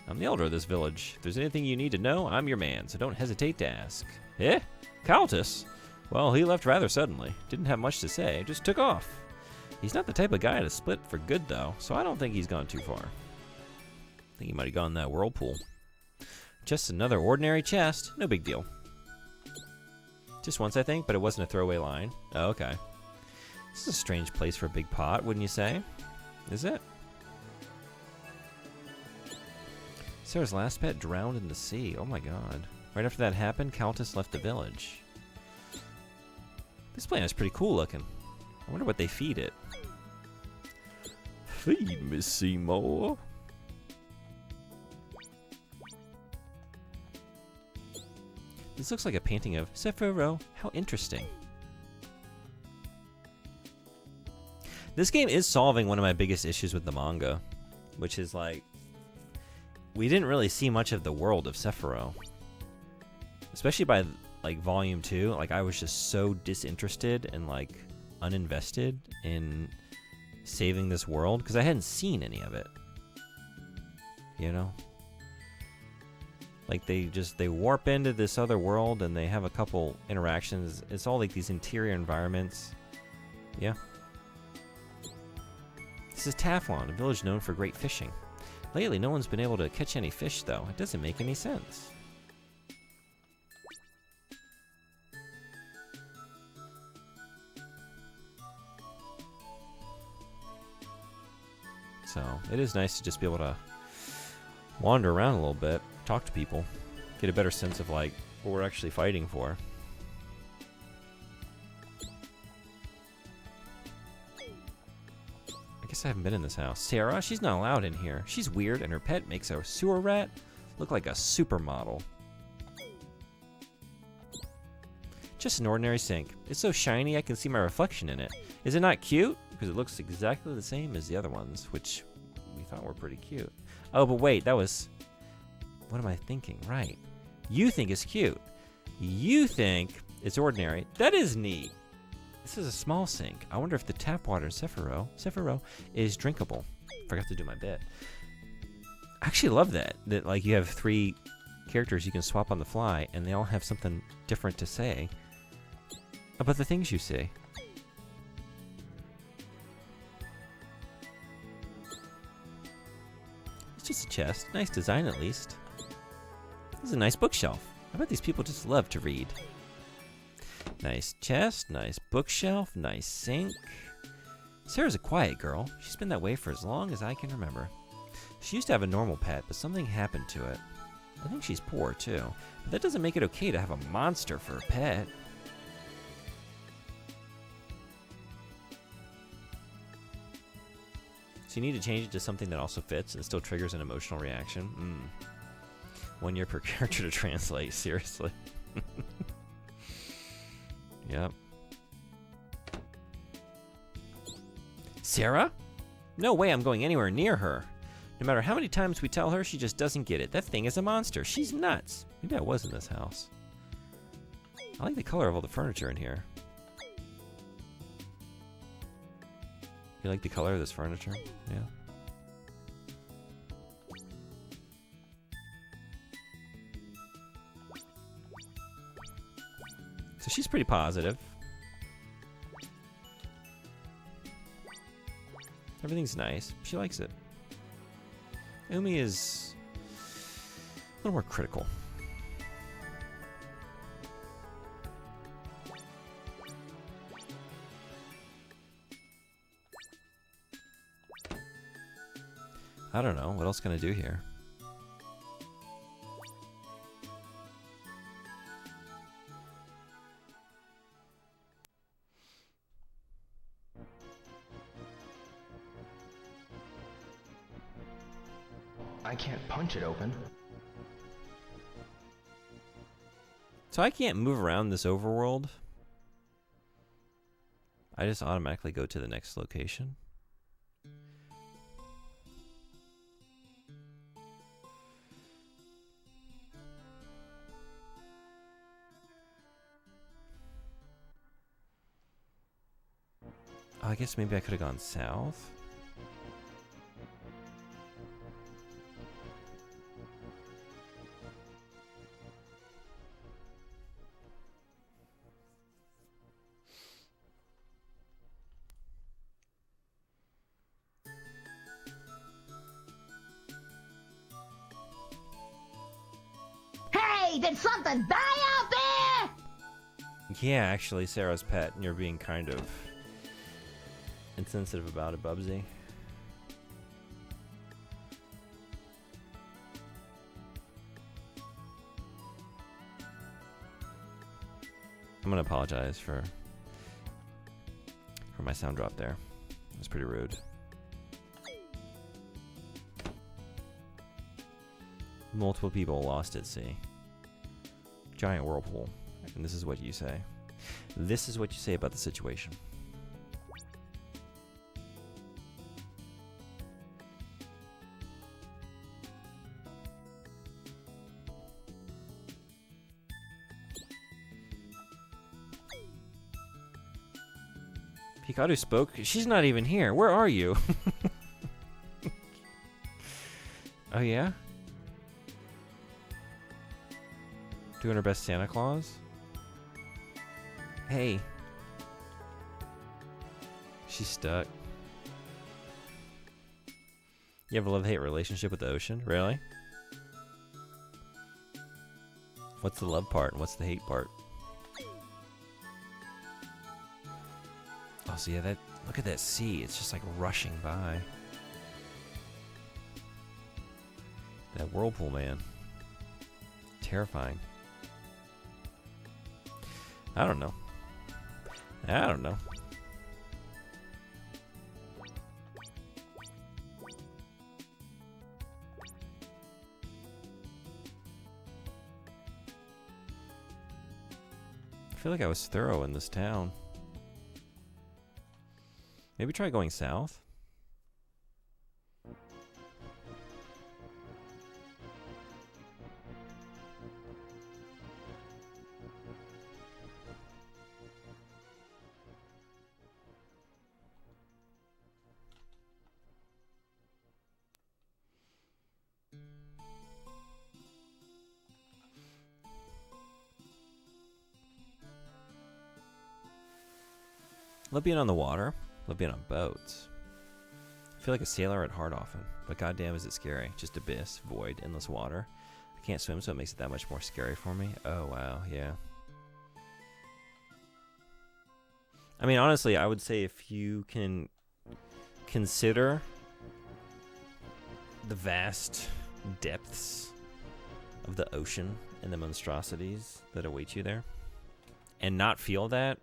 I'm the elder of this village. If there's anything you need to know, I'm your man, so don't hesitate to ask. Eh? Countess? Well, he left rather suddenly. Didn't have much to say, just took off. He's not the type of guy to split for good, though, so I don't think he's gone too far. I think he might have gone in that whirlpool. Just another ordinary chest. No big deal. Just once, I think, but it wasn't a throwaway line. Oh, okay. This is a strange place for a big pot, wouldn't you say? Is it? Sarah's last pet drowned in the sea. Oh my god. Right after that happened, Countess left the village. This plant is pretty cool looking. I wonder what they feed it. Feed me, Seymour. This looks like a painting of Sephiroth. How interesting. This game is solving one of my biggest issues with the manga, which is like, we didn't really see much of the world of Sephiroth. Especially by like volume 2, like I was just so disinterested and like uninvested in saving this world because I hadn't seen any of it. You know? Like they warp into this other world and they have a couple interactions. It's all like these interior environments. Yeah. This is Taflon, a village known for great fishing. Lately, no one's been able to catch any fish, though. It doesn't make any sense. So it is nice to just be able to wander around a little bit, talk to people, get a better sense of like what we're actually fighting for. I guess I haven't been in this house. Sarah, she's not allowed in here. She's weird, and her pet makes a sewer rat look like a supermodel. Just an ordinary sink. It's so shiny I can see my reflection in it. Is it not cute? Because it looks exactly the same as the other ones, which we thought were pretty cute. Oh, but wait, that was... What am I thinking? Right. You think it's cute. You think it's ordinary. That is neat. This is a small sink. I wonder if the tap water in Sephiroth is drinkable. Forgot to do my bit. I actually love that. That like you have 3 characters you can swap on the fly, and they all have something different to say about the things you see. It's just a chest. Nice design, at least. This is a nice bookshelf. I bet these people just love to read. Nice chest, nice bookshelf, nice sink. Sarah's a quiet girl. She's been that way for as long as I can remember. She used to have a normal pet, but something happened to it. I think she's poor, too. But that doesn't make it okay to have a monster for a pet. So you need to change it to something that also fits and still triggers an emotional reaction. 1 year per character to translate, seriously. Yep. Sarah? No way I'm going anywhere near her. No matter how many times we tell her, she just doesn't get it. That thing is a monster. She's nuts. Maybe I was in this house. I like the color of all the furniture in here. You like the color of this furniture? Yeah. So she's pretty positive. Everything's nice. She likes it. Umi is a little more critical. I don't know. What else can I do here? I can't punch it open. So I can't move around this overworld. I just automatically go to the next location. Oh, I guess maybe I could have gone south. Hey, did something die out there? Yeah, actually, Sarah's pet, and you're being kind of insensitive about it, Bubsy. I'm gonna apologize for my sound drop there. It was pretty rude. Multiple people lost at sea. Giant whirlpool. And this is what you say. This is what you say about the situation. Hikaru spoke. She's not even here. Where are you? Oh, yeah? Doing her best Santa Claus? Hey. She's stuck. You have a love-hate relationship with the ocean? Really? What's the love part and what's the hate part? Oh, so yeah, look at that sea. It's just like rushing by. That whirlpool, man. Terrifying. I don't know. I don't know. I feel like I was thorough in this town. Maybe try going south? Love being on the water. Love being on boats. I feel like a sailor at heart often, but goddamn is it scary. Just abyss, void, endless water. I can't swim, so it makes it that much more scary for me. Oh, wow, yeah. I mean, honestly, I would say if you can consider the vast depths of the ocean and the monstrosities that await you there, and not feel that,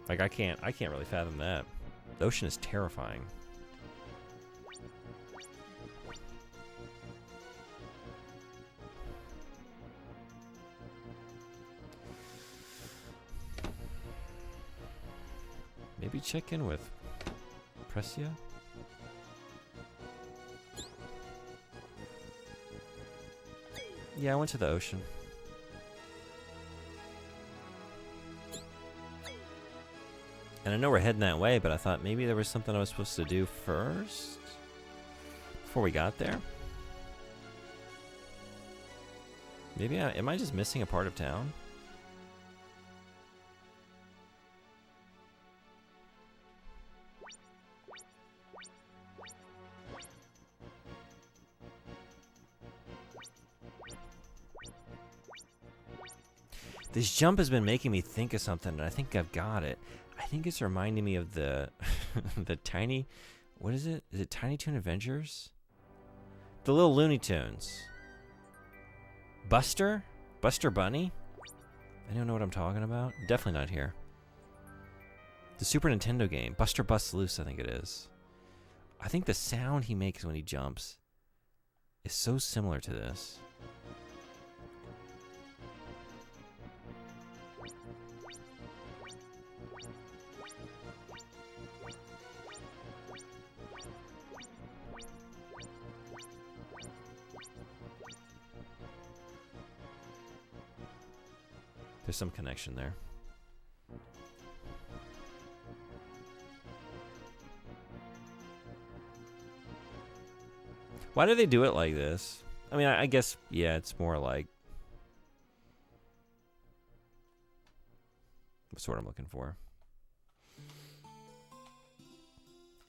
like I can't really fathom that. The ocean is terrifying. Maybe check in with Precia? Yeah, I went to the ocean. And I know we're heading that way, but I thought maybe there was something I was supposed to do first before we got there. Maybe am I just missing a part of town? This jump has been making me think of something, and I think I've got it. I think it's reminding me of the the tiny, what is it? Is it Tiny Toon Adventures? The little Looney Tunes. Buster? Buster Bunny? I don't know what I'm talking about. Definitely not here. The Super Nintendo game. Buster Busts Loose, I think it is. I think the sound he makes when he jumps is so similar to this. There's some connection there. Why do they do it like this? I mean, I guess, yeah, it's more like... What's what I'm looking for?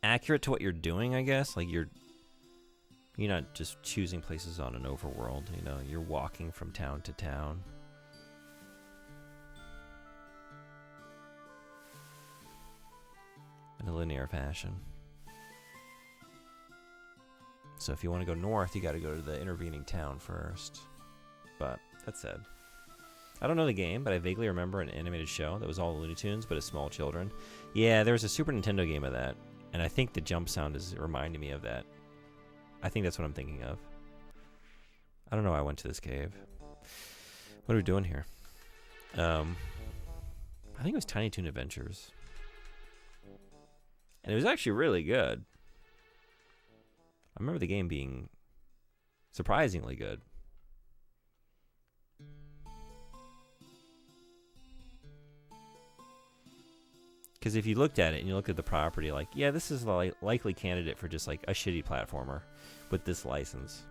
Accurate to what you're doing, I guess. Like, you're not just choosing places on an overworld, you know? You're walking from town to town. In a linear fashion. So if you want to go north, you got to go to the intervening town first. But that said, I don't know the game, but I vaguely remember an animated show that was all Looney Tunes, but as small children. Yeah, there was a Super Nintendo game of that, and I think the jump sound is reminding me of that. I think that's what I'm thinking of. I don't know why I went to this cave. What are we doing here? I think it was Tiny Toon Adventures. And it was actually really good. I remember the game being surprisingly good. Because if you looked at it and you looked at the property, like, yeah, this is a likely candidate for just like a shitty platformer with this license.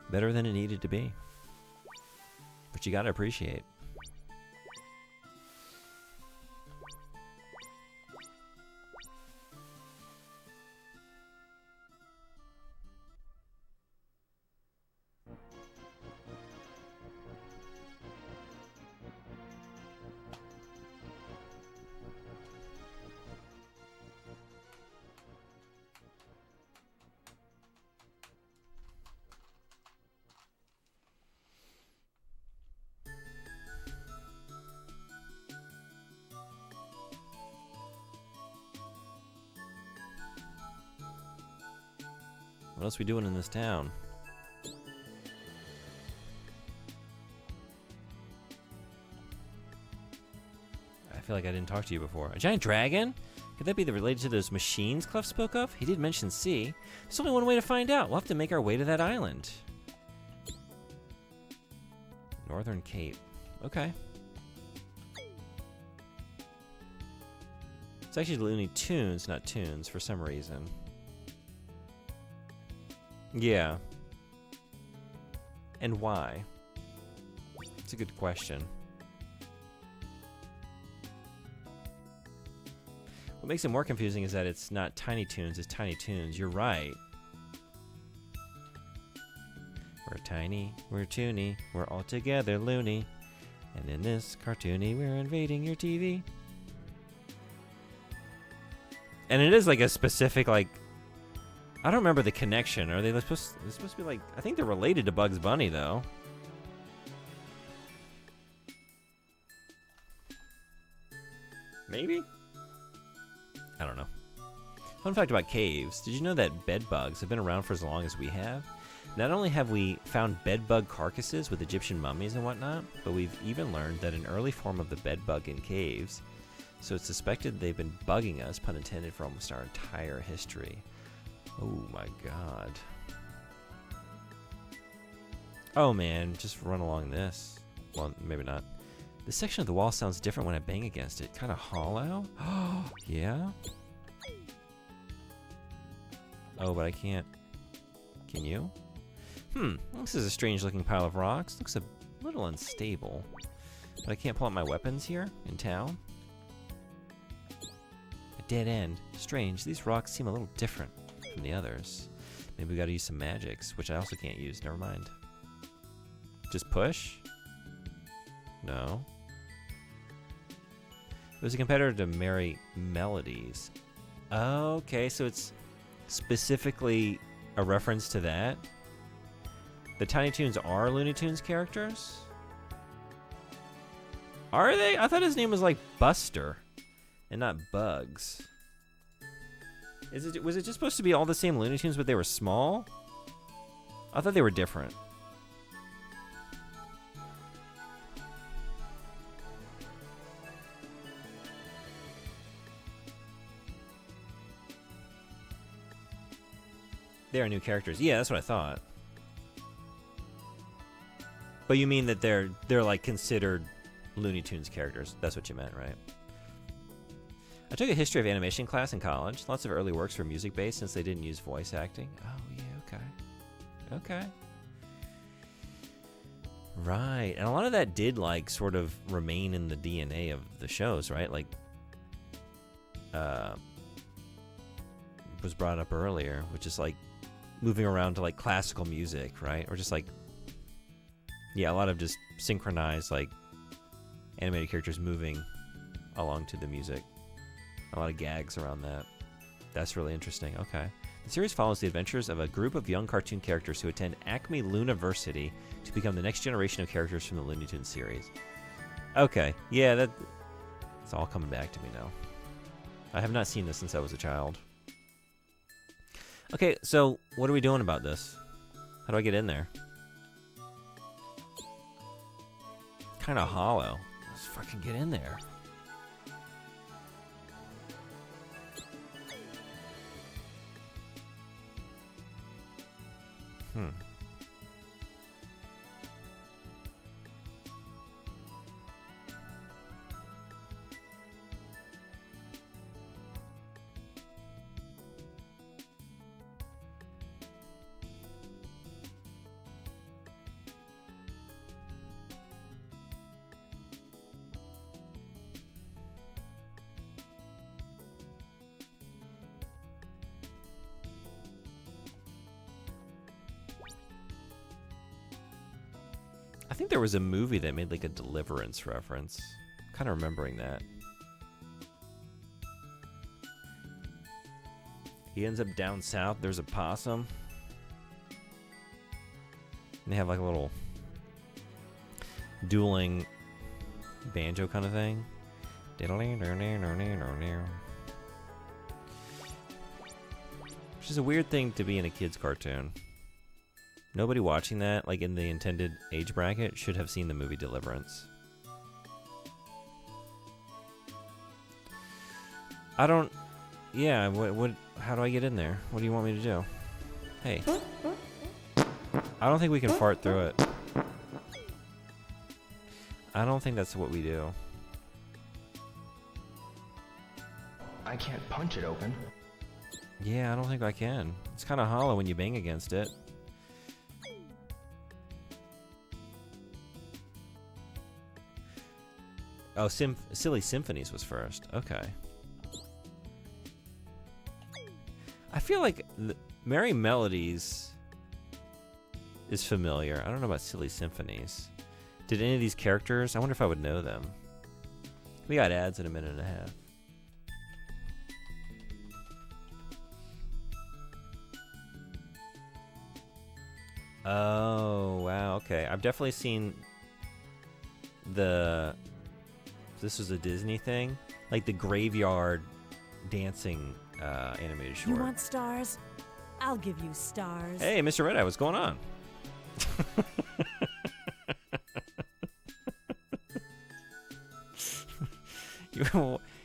Better than it needed to be. But you gotta appreciate. What else we doing in this town? I feel like I didn't talk to you before. A giant dragon? Could that be related to those machines Clef spoke of? He did mention sea. There's only one way to find out. We'll have to make our way to that island. Northern Cape. Okay. It's actually Looney Tunes, not Tunes, for some reason. Yeah. And why? It's a good question. What makes it more confusing is that it's not Tiny Toons, it's Tiny Toons. You're right. We're tiny, we're toony, we're all together loony. And in this cartoony, we're invading your TV. And it is like a specific, like, I don't remember the connection. Are they supposed to be like, I think they're related to Bugs Bunny though. Maybe? I don't know. Fun fact about caves. Did you know that bed bugs have been around for as long as we have? Not only have we found bed bug carcasses with Egyptian mummies and whatnot, but we've even learned that an early form of the bed bug in caves. So it's suspected they've been bugging us, pun intended, for almost our entire history. Oh my god. Oh man, just run along this. Well, maybe not. This section of the wall sounds different when I bang against it. Kind of hollow? Oh, yeah? Oh, but I can't. Can you? This is a strange looking pile of rocks. Looks a little unstable. But I can't pull out my weapons here in town. A dead end. Strange. These rocks seem a little different from the others. Maybe we gotta use some magics, which I also can't use. Never mind. Just push? No. It was a competitor to Merry Melodies. Okay, so it's specifically a reference to that. The Tiny Toons are Looney Tunes characters? Are they? I thought his name was like Buster and not Bugs. Was it just supposed to be all the same Looney Tunes but they were small? I thought they were different. They are new characters. Yeah, that's what I thought. But you mean that they're like considered Looney Tunes characters. That's what you meant, right? I took a history of animation class in college. Lots of early works were music-based since they didn't use voice acting. Oh, yeah, okay. Okay. Right. And a lot of that did like sort of remain in the DNA of the shows, right? Like was brought up earlier, which is like moving around to like classical music, right? Or just like, yeah, a lot of just synchronized like animated characters moving along to the music. A lot of gags around that. That's really interesting. Okay. The series follows the adventures of a group of young cartoon characters who attend Acme Luniversity to become the next generation of characters from the Looney Tunes series. Okay. Yeah, it's all coming back to me now. I have not seen this since I was a child. Okay, so what are we doing about this? How do I get in there? Kind of hollow. Let's fucking get in there. I think there was a movie that made like a Deliverance reference. Kind of remembering that. He ends up down south. There's a possum. And they have like a little dueling banjo kind of thing. Just which is a weird thing to be in a kid's cartoon. Nobody watching that, like in the intended age bracket, should have seen the movie Deliverance. I don't... Yeah, what? How do I get in there? What do you want me to do? Hey. I don't think we can fart through it. I don't think that's what we do. I can't punch it open. Yeah, I don't think I can. It's kind of hollow when you bang against it. Oh, Silly Symphonies was first. Okay. I feel like Merry Melodies is familiar. I don't know about Silly Symphonies. Did any of these characters? I wonder if I would know them. We got ads in a minute and a half. Oh, wow. Okay. I've definitely seen this was a Disney thing, like the graveyard dancing animated short. You want stars? I'll give you stars. Hey, Mr. Red Eye, what's going on?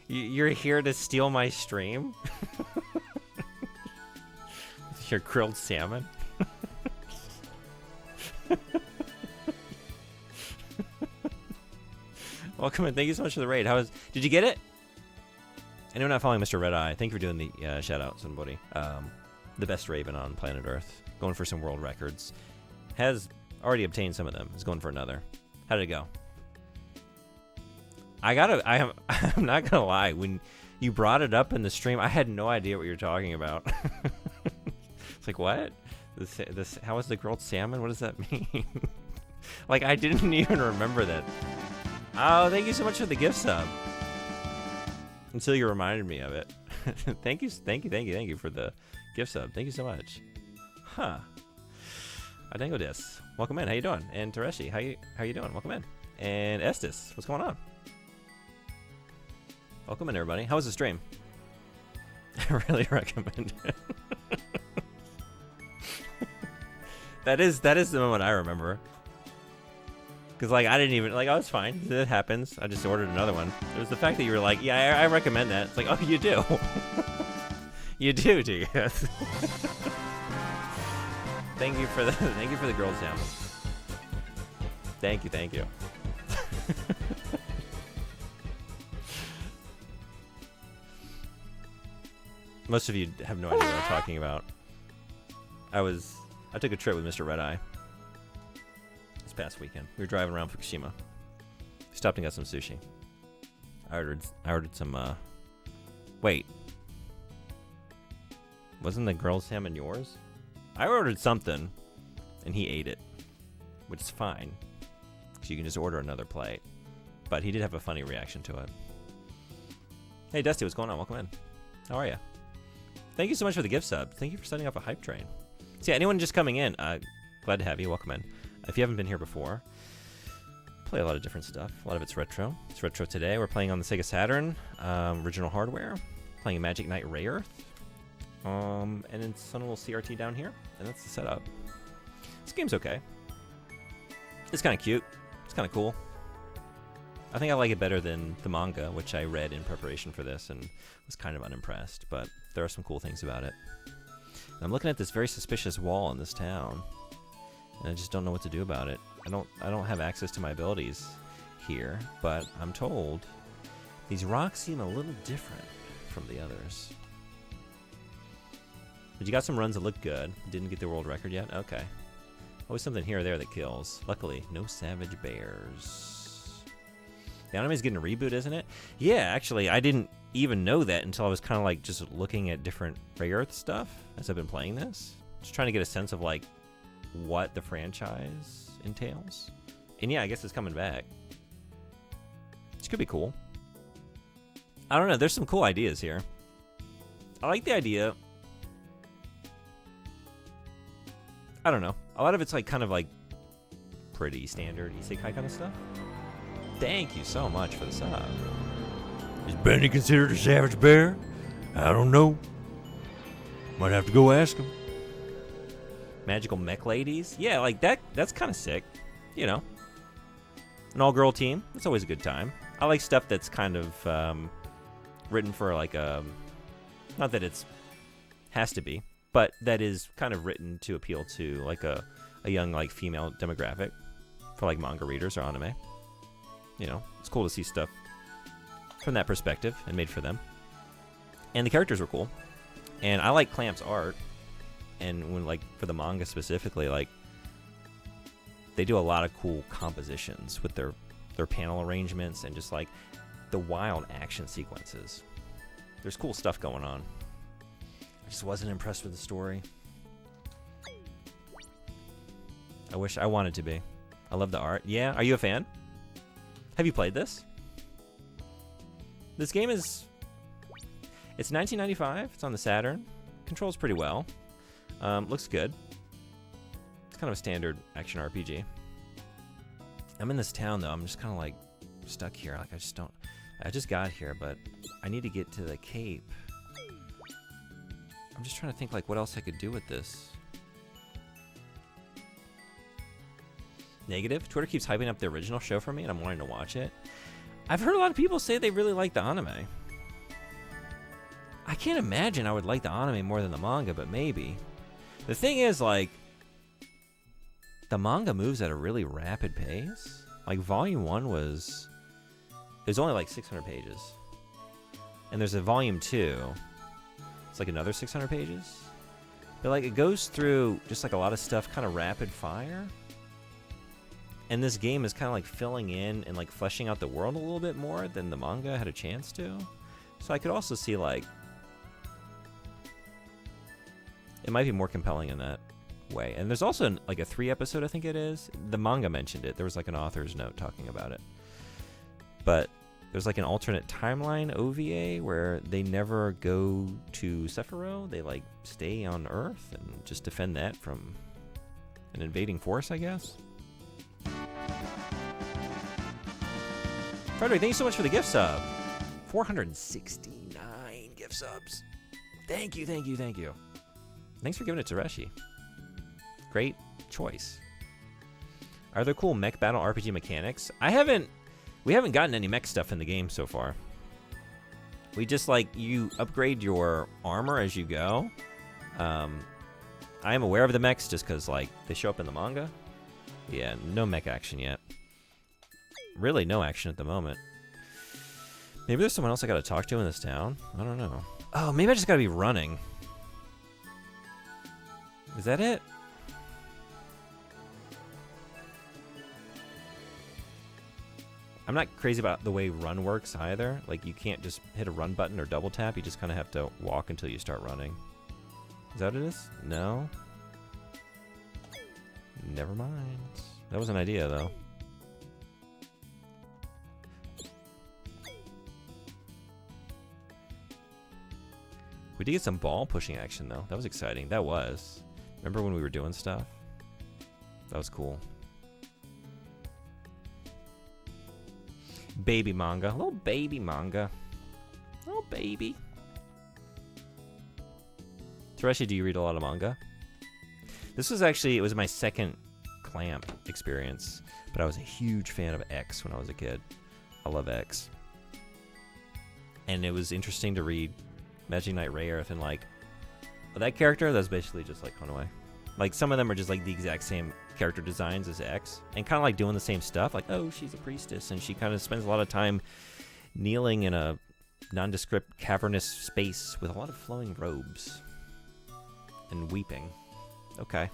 You're here to steal my stream? Your grilled salmon? Welcome and thank you so much for the raid. Did you get it? Anyone not following Mr. Red Eye, thank you for doing the shout out, somebody. The best Raven on planet Earth. Going for some world records. Has already obtained some of them. Is going for another. How did it go? I'm not gonna lie. When you brought it up in the stream, I had no idea what you were talking about. It's like, what? This how is the grilled salmon? What does that mean? Like, I didn't even remember that. Oh, thank you so much for the gift sub. Until you reminded me of it. Thank you for the gift sub. Thank you so much. Huh. Adango Dis, welcome in. How you doing? And Tereshi, how you doing? Welcome in. And Estes, what's going on? Welcome in, everybody. How was the stream? I really recommend it. That is the moment I remember. Because, like, I didn't even, like, oh, it's fine. It happens. I just ordered another one. It was the fact that you were like, yeah, I recommend that. It's like, oh, you do. You do you? Thank you for the grilled salmon. Thank you. Most of you have no idea what I'm talking about. I took a trip with Mr. Red Eye this past weekend. We were driving around Fukushima. Stopped and got some sushi. I ordered some, wait. Wasn't the grilled salmon yours? I ordered something, and he ate it. Which is fine. Because you can just order another plate. But he did have a funny reaction to it. Hey, Dusty, what's going on? Welcome in. How are you? Thank you so much for the gift sub. Thank you for setting up a hype train. So yeah, anyone just coming in, glad to have you. Welcome in. If you haven't been here before, play a lot of different stuff. A lot of it's retro. It's retro today. We're playing on the Sega Saturn, original hardware. Playing Magic Knight Rayearth. And then some little CRT down here. And that's the setup. This game's okay. It's kind of cute. It's kind of cool. I think I like it better than the manga, which I read in preparation for this and was kind of unimpressed. But there are some cool things about it. And I'm looking at this very suspicious wall in this town, and I just don't know what to do about it. I don't have access to my abilities here, but I'm told these rocks seem a little different from the others. But you got some runs that look good. Didn't get the world record yet? Okay. Always something here or there that kills. Luckily, no savage bears. The anime's getting a reboot, isn't it? Yeah, actually, I didn't even know that until I was kind of like just looking at different Rayearth stuff as I've been playing this. Just trying to get a sense of like what the franchise entails. And yeah, I guess it's coming back. This could be cool. I don't know, there's some cool ideas here. I like the idea. I don't know. A lot of it's like kind of like pretty standard isekai kind of stuff. Thank you so much for the sub. Is Benny considered a savage bear? I don't know. Might have to go ask him. Magical mech ladies? Yeah, like that's kind of sick. You know. An all-girl team. It's always a good time. I like stuff that's kind of written for like a... Not that it's... Has to be. But that is kind of written to appeal to like a young like female demographic. For like manga readers or anime. You know, it's cool to see stuff from that perspective and made for them. And the characters were cool. And I like Clamp's art. And when like for the manga specifically, like they do a lot of cool compositions with their panel arrangements and just like the wild action sequences. There's cool stuff going on. I just wasn't impressed with the story. I wish I wanted to be. I love the art. Yeah, are you a fan? Have you played this? This game is... It's 1995. It's on the Saturn. Controls pretty well. Looks good. It's kind of a standard action RPG. I'm in this town, though. I'm just kind of, like, stuck here. Like, I just got here, but I need to get to the Cape. I'm just trying to think, like, what else I could do with this. Negative. Twitter keeps hyping up the original show for me, and I'm wanting to watch it. I've heard a lot of people say they really like the anime. I can't imagine I would like the anime more than the manga, but maybe. The thing is, like, the manga moves at a really rapid pace. Like, Volume 1 was... It was only like 600 pages. And there's a Volume 2. It's like another 600 pages. But, like, it goes through just, like, a lot of stuff kind of rapid fire. And this game is kind of like filling in and like fleshing out the world a little bit more than the manga had a chance to. So I could also see like it might be more compelling in that way. And there's also like a 3-episode, I think it is. The manga mentioned it. There was like an author's note talking about it. But there's like an alternate timeline OVA where they never go to Sephiroth. They like stay on Earth and just defend that from an invading force, I guess. Frederick, thank you so much for the gift sub. 469 gift subs. Thank you, thank you, thank you. Thanks for giving it to Reshi. Great choice. Are there cool mech battle RPG mechanics? We haven't gotten any mech stuff in the game so far. We just like, you upgrade your armor as you go. I am aware of the mechs just because like they show up in the manga. Yeah, no mech action yet. Really no action at the moment. Maybe there's someone else I gotta talk to in this town. I don't know. Oh, maybe I just gotta be running. Is that it? I'm not crazy about the way run works either. Like, you can't just hit a run button or double tap. You just kind of have to walk until you start running. Is that what it is? No? Never mind. That was an idea, though. We did get some ball pushing action, though. That was exciting. That was. Remember when we were doing stuff? That was cool. Baby manga. Little baby manga. Little baby. Tereshi, do you read a lot of manga? This was actually, it was my second Clamp experience, but I was a huge fan of X when I was a kid. I love X. And it was interesting to read Magic Knight Rayearth and like, well, that character, that's basically just like Konoe. Like, some of them are just like the exact same character designs as X, and kind of like doing the same stuff. Like, oh, she's a priestess, and she kind of spends a lot of time kneeling in a nondescript cavernous space with a lot of flowing robes and weeping. Okay.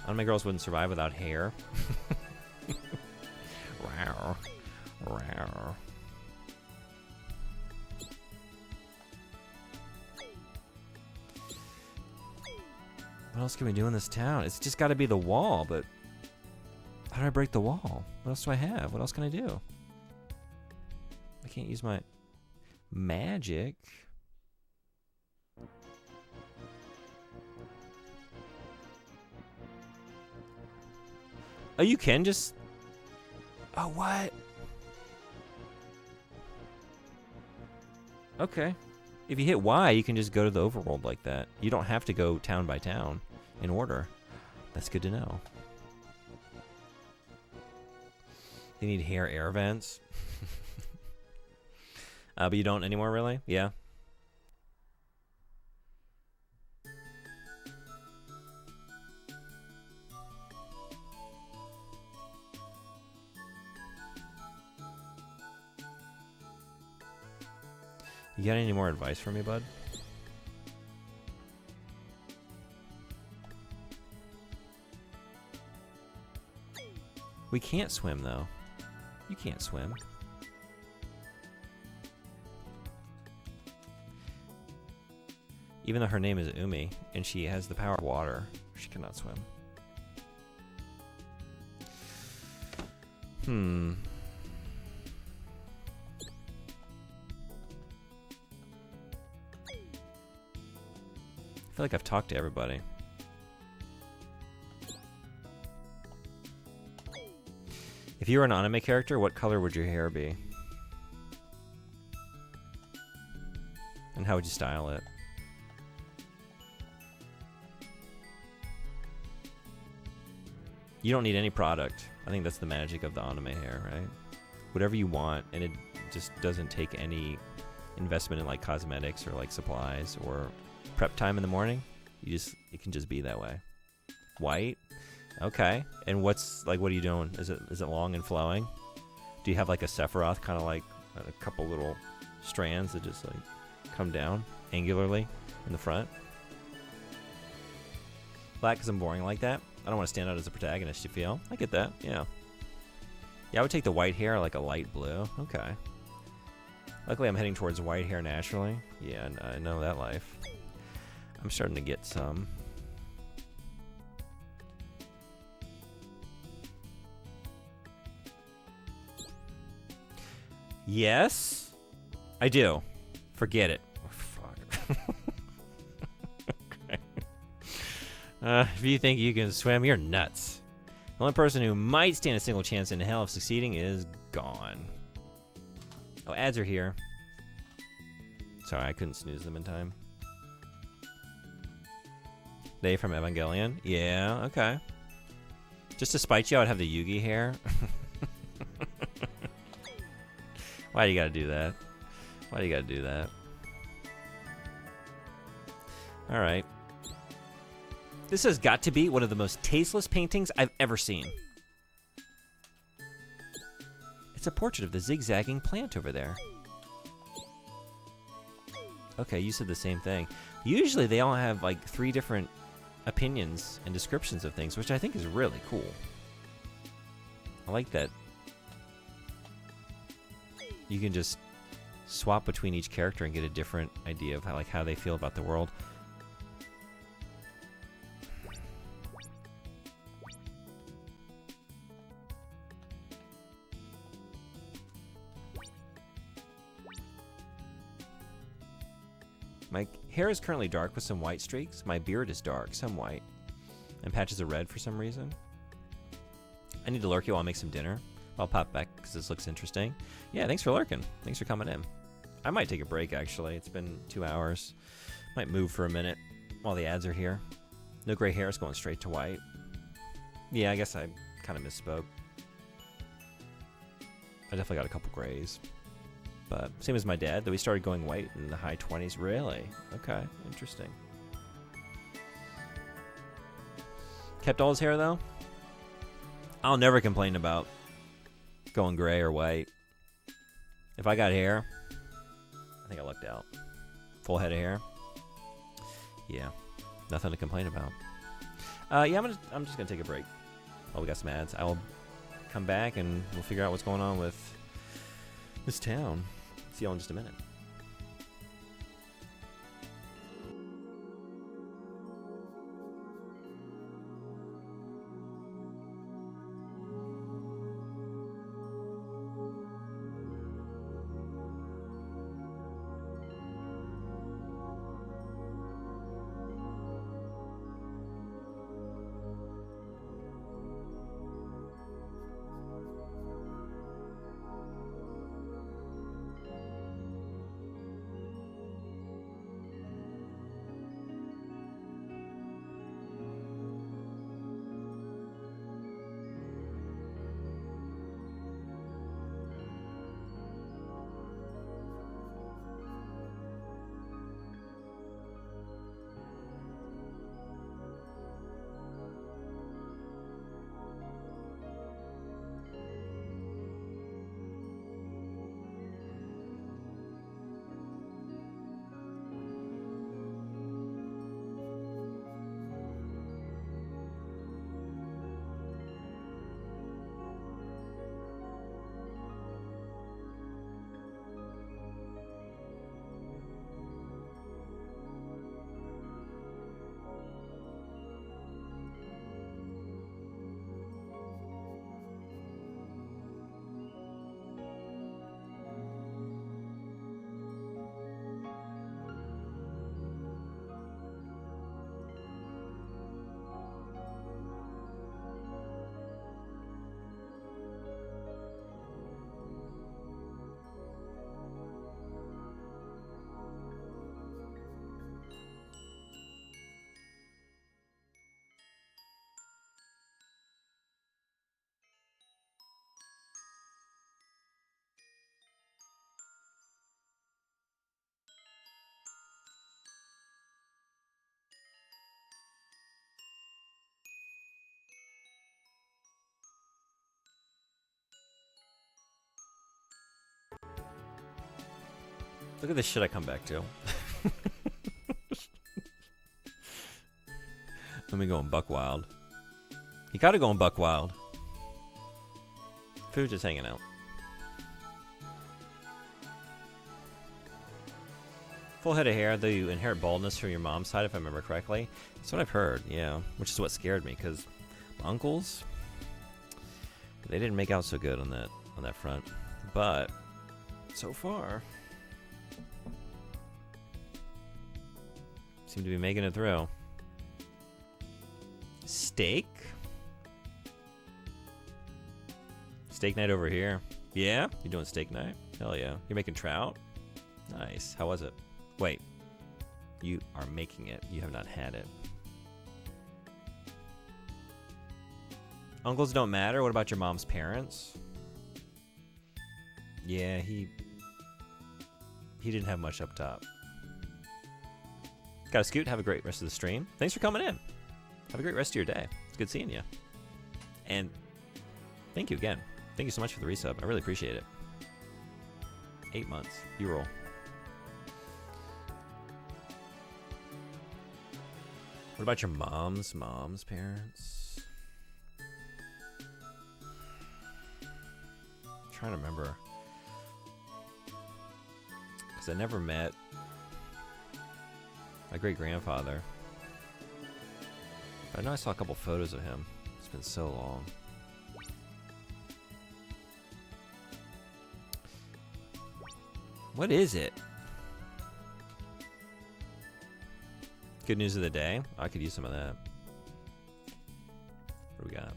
Anime girls wouldn't survive without hair. Wow. Wow. What else can we do in this town? It's just got to be the wall, but how do I break the wall? What else do I have? What else can I do? I can't use my magic. Oh, you can just... Oh, what? Okay. If you hit Y, you can just go to the overworld like that. You don't have to go town by town in order. That's good to know. You need hair air vents. But you don't anymore, really? Yeah. You got any more advice for me, bud? We can't swim, though. You can't swim. Even though her name is Umi, and she has the power of water, she cannot swim. I feel like I've talked to everybody. If you were an anime character, what color would your hair be? And how would you style it? You don't need any product. I think that's the magic of the anime hair, right? Whatever you want, and it just doesn't take any investment in like cosmetics or like supplies or prep time in the morning. It can just be that way. White? Okay. And what are you doing? Is it long and flowing? Do you have like a Sephiroth, kind of like a couple little strands that just like come down angularly in the front? Black because I'm boring like that. I don't want to stand out as a protagonist, you feel? I get that, yeah. Yeah, I would take the white hair, like a light blue. Okay. Luckily, I'm heading towards white hair naturally. Yeah, I know that life. I'm starting to get some. Yes, I do. Forget it. Oh, fuck. Okay. If you think you can swim, you're nuts. The only person who might stand a single chance in hell of succeeding is gone. Oh, ads are here. Sorry, I couldn't snooze them in time. They from Evangelion? Yeah, okay. Just to spite you, I would have the Yugi hair. Why do you gotta do that? Why do you gotta do that? Alright. This has got to be one of the most tasteless paintings I've ever seen. It's a portrait of the zigzagging plant over there. Okay, you said the same thing. Usually they all have like 3 different opinions and descriptions of things, which I think is really cool. I like that you can just swap between each character and get a different idea of how they feel about the world. My hair is currently dark with some white streaks. My beard is dark, some white, and patches of red for some reason. I need to lurk you while I make some dinner. I'll pop back because this looks interesting. Yeah, thanks for lurking. Thanks for coming in. I might take a break, actually. It's been 2 hours. Might move for a minute while the ads are here. No gray hair is going straight to white. Yeah, I guess I kind of misspoke. I definitely got a couple grays. But same as my dad, though he started going white in the high 20s. Really? Okay, interesting. Kept all his hair, though? I'll never complain about going gray or white. If I got hair, I think I lucked out. Full head of hair. Yeah, nothing to complain about. Yeah, I'm just gonna take a break. Oh, we got some ads. I will come back and we'll figure out what's going on with this town. See y'all in just a minute. Look at the shit I come back to. Let me go in buck wild. You gotta go in buck wild. Food just hanging out. Full head of hair, though you inherit baldness from your mom's side, if I remember correctly. That's what I've heard, yeah. Which is what scared me, because my uncles, they didn't make out so good on that front. But so far, seem to be making it through. Steak? Steak night over here. Yeah? You doing steak night? Hell yeah. You're making trout? Nice. How was it? Wait. You are making it. You have not had it. Uncles don't matter? What about your mom's parents? Yeah, he didn't have much up top. Got a scoot. Have a great rest of the stream. Thanks for coming in. Have a great rest of your day. It's good seeing you. And thank you again. Thank you so much for the resub. I really appreciate it. 8 months. You roll. What about your mom's parents? I'm trying to remember. Because I never met my great-grandfather. I know I saw a couple photos of him. It's been so long. What is it? Good news of the day? I could use some of that. What do we got?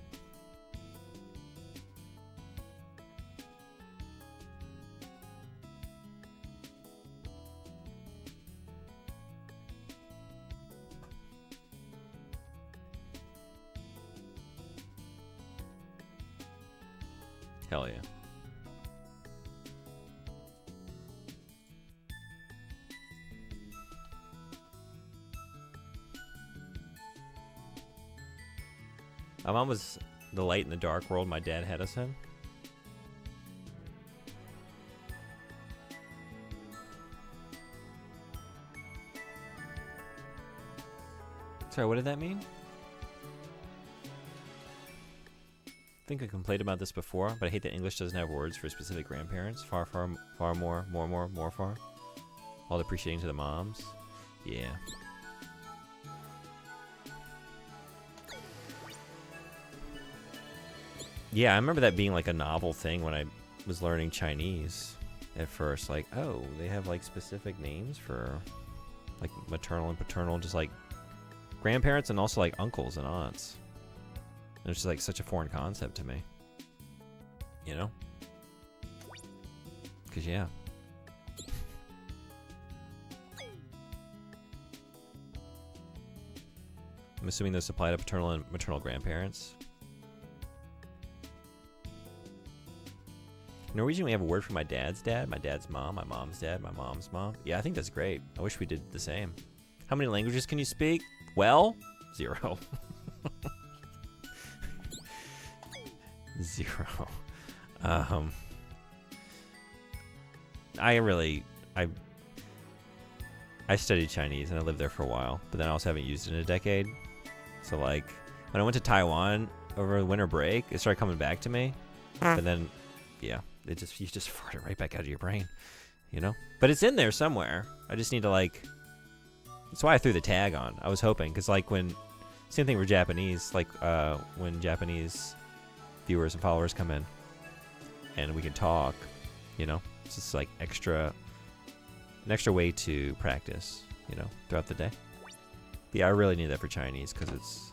Hell yeah. My mom was the light in the dark world my dad had us in. Sorry, what did that mean? I think I complained about this before, but I hate that English doesn't have words for specific grandparents. Far, far, far more, more far. All appreciating to the moms. Yeah. Yeah, I remember that being like a novel thing when I was learning Chinese at first. Like, oh, they have like specific names for like maternal and paternal, just like grandparents and also like uncles and aunts. And it's just like such a foreign concept to me. You know? Because, yeah. I'm assuming those apply to paternal and maternal grandparents. Norwegian, we have a word for my dad's dad, my dad's mom, my mom's dad, my mom's mom. Yeah, I think that's great. I wish we did the same. How many languages can you speak? Well, 0. 0. I studied Chinese and I lived there for a while, but then I also haven't used it in a decade. So like when I went to Taiwan over the winter break, it started coming back to me. But then, yeah, you just fart it right back out of your brain, you know? But it's in there somewhere. I just need to like, that's why I threw the tag on. I was hoping, because like same thing for Japanese, like when Japanese viewers and followers come in and we can talk, you know? It's just like an extra way to practice, you know, throughout the day. But yeah, I really need that for Chinese because it's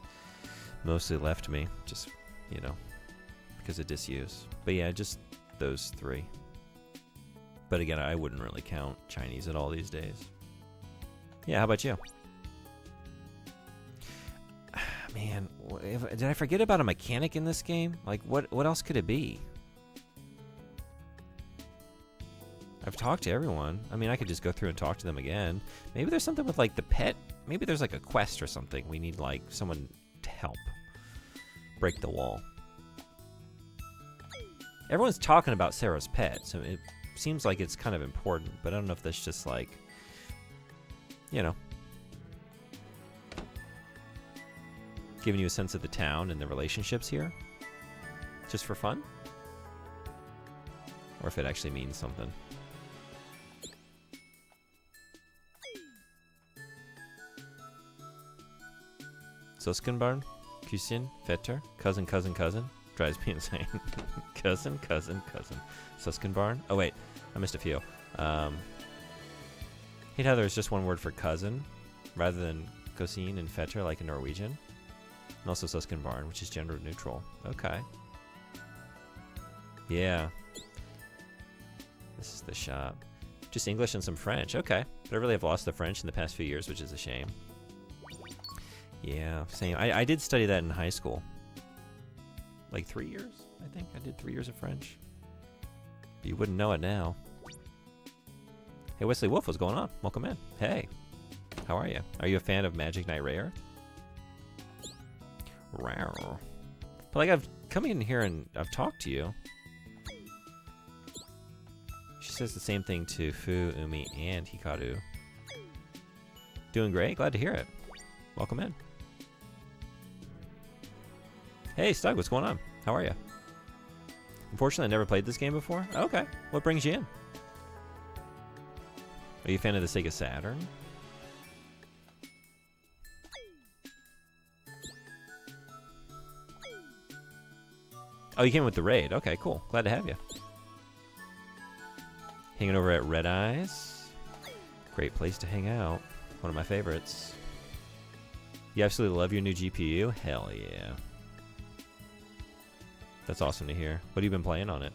mostly left me, just, you know, because of disuse. But yeah, just those 3. But again, I wouldn't really count Chinese at all these days. Yeah, how about you? Man, did I forget about a mechanic in this game? Like, what else could it be? I've talked to everyone. I mean, I could just go through and talk to them again. Maybe there's something with, like, the pet. Maybe there's, like, a quest or something. We need, like, someone to help break the wall. Everyone's talking about Sarah's pet, so seems like it's kind of important, but I don't know if that's just like, you know, giving you a sense of the town and the relationships here, just for fun, or if it actually means something. Suskenbarn, Kusin, Vetter, cousin, drives me insane. cousin. Suskenbarn. Oh wait, I missed a few. Hate how there's just one word for cousin, rather than cousin and Vetter like in Norwegian. And also Suskenbarn, which is gender neutral. Okay. Yeah. This is the shop. Just English and some French. Okay. But I really have lost the French in the past few years, which is a shame. Yeah, same. I did study that in high school. Like 3 years, I think. I did 3 years of French. But you wouldn't know it now. Hey, Wesley Wolf, what's going on? Welcome in. Hey, how are you? Are you a fan of Magic Knight Rayearth? Rawr. But like, I've come in here and I've talked to you. She says the same thing to Fu, Umi, and Hikaru. Doing great. Glad to hear it. Welcome in. Hey, Stug, what's going on? How are you? Unfortunately, I never played this game before. Okay, what brings you in? Are you a fan of the Sega Saturn? Oh, you came with the raid. Okay, cool. Glad to have you. Hanging over at Red Eyes. Great place to hang out. One of my favorites. You absolutely love your new GPU? Hell yeah. That's awesome to hear. What have you been playing on it?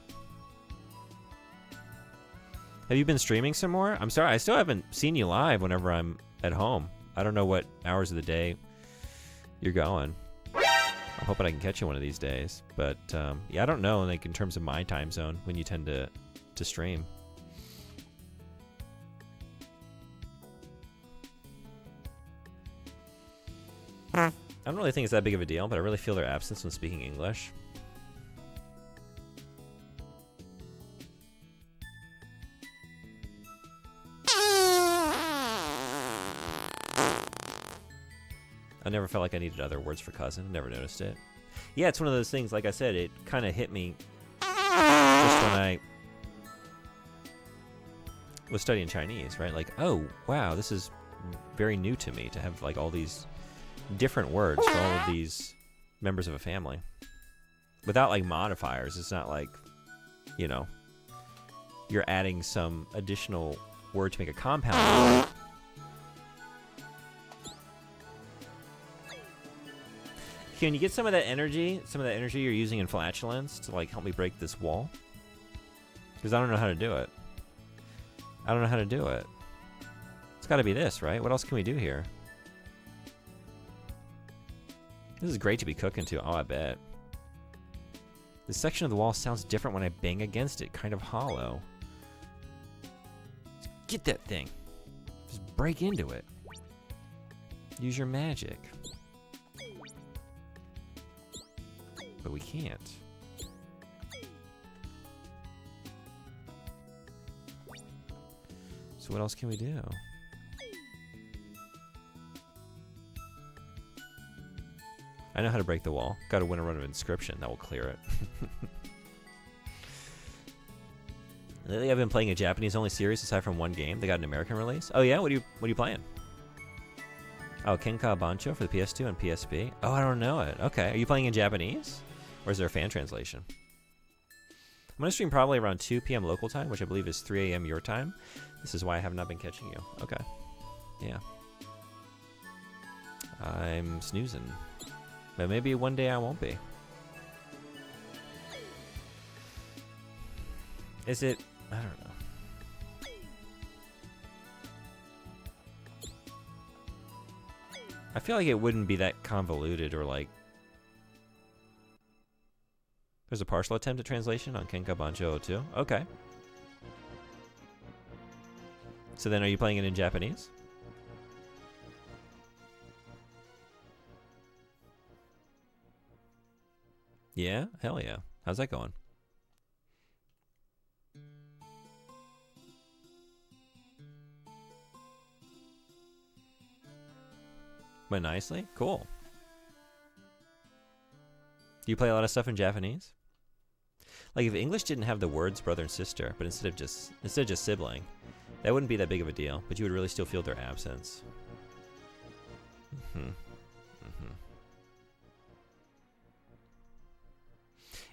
Have you been streaming some more? I'm sorry, I still haven't seen you live whenever I'm at home. I don't know what hours of the day you're going. I'm hoping I can catch you one of these days. But yeah, I don't know, like in terms of my time zone, when you tend to stream. I don't really think it's that big of a deal, but I really feel their absence when speaking English. I never felt like I needed other words for cousin. Never noticed it. Yeah, it's one of those things, like I said, it kind of hit me just when I was studying Chinese, right? Like, oh, wow, this is very new to me to have like all these different words for all of these members of a family. Without like modifiers, it's not like, you know, you're adding some additional word to make a compound word. Can you get some of that energy you're using in flatulence to like help me break this wall? Because I don't know how to do it. It's got to be this, right? What else can we do here? This is great to be cooking to. Oh, I bet. This section of the wall sounds different when I bang against it. Kind of hollow. Get that thing. Just break into it. Use your magic. But we can't. So what else can we do? I know how to break the wall. Got to win a run of inscription. That will clear it. Lately, I've been playing a Japanese-only series aside from one game. They got an American release. Oh yeah, what are you playing? Oh, Kenka Bancho for the PS2 and PSP. Oh, I don't know it. Okay, are you playing in Japanese, or is there a fan translation? I'm gonna stream probably around 2 p.m. local time, which I believe is 3 a.m. your time. This is why I have not been catching you. Okay, yeah. I'm snoozing. But maybe one day I won't be. Is it? I don't know. I feel like it wouldn't be that convoluted or like... There's a partial attempt at translation on Kenka Banjo 2. Okay. So then are you playing it in Japanese? Yeah? Hell yeah. How's that going? But nicely? Cool. Do you play a lot of stuff in Japanese? Like if English didn't have the words brother and sister, but instead of just sibling, that wouldn't be that big of a deal, but you would really still feel their absence.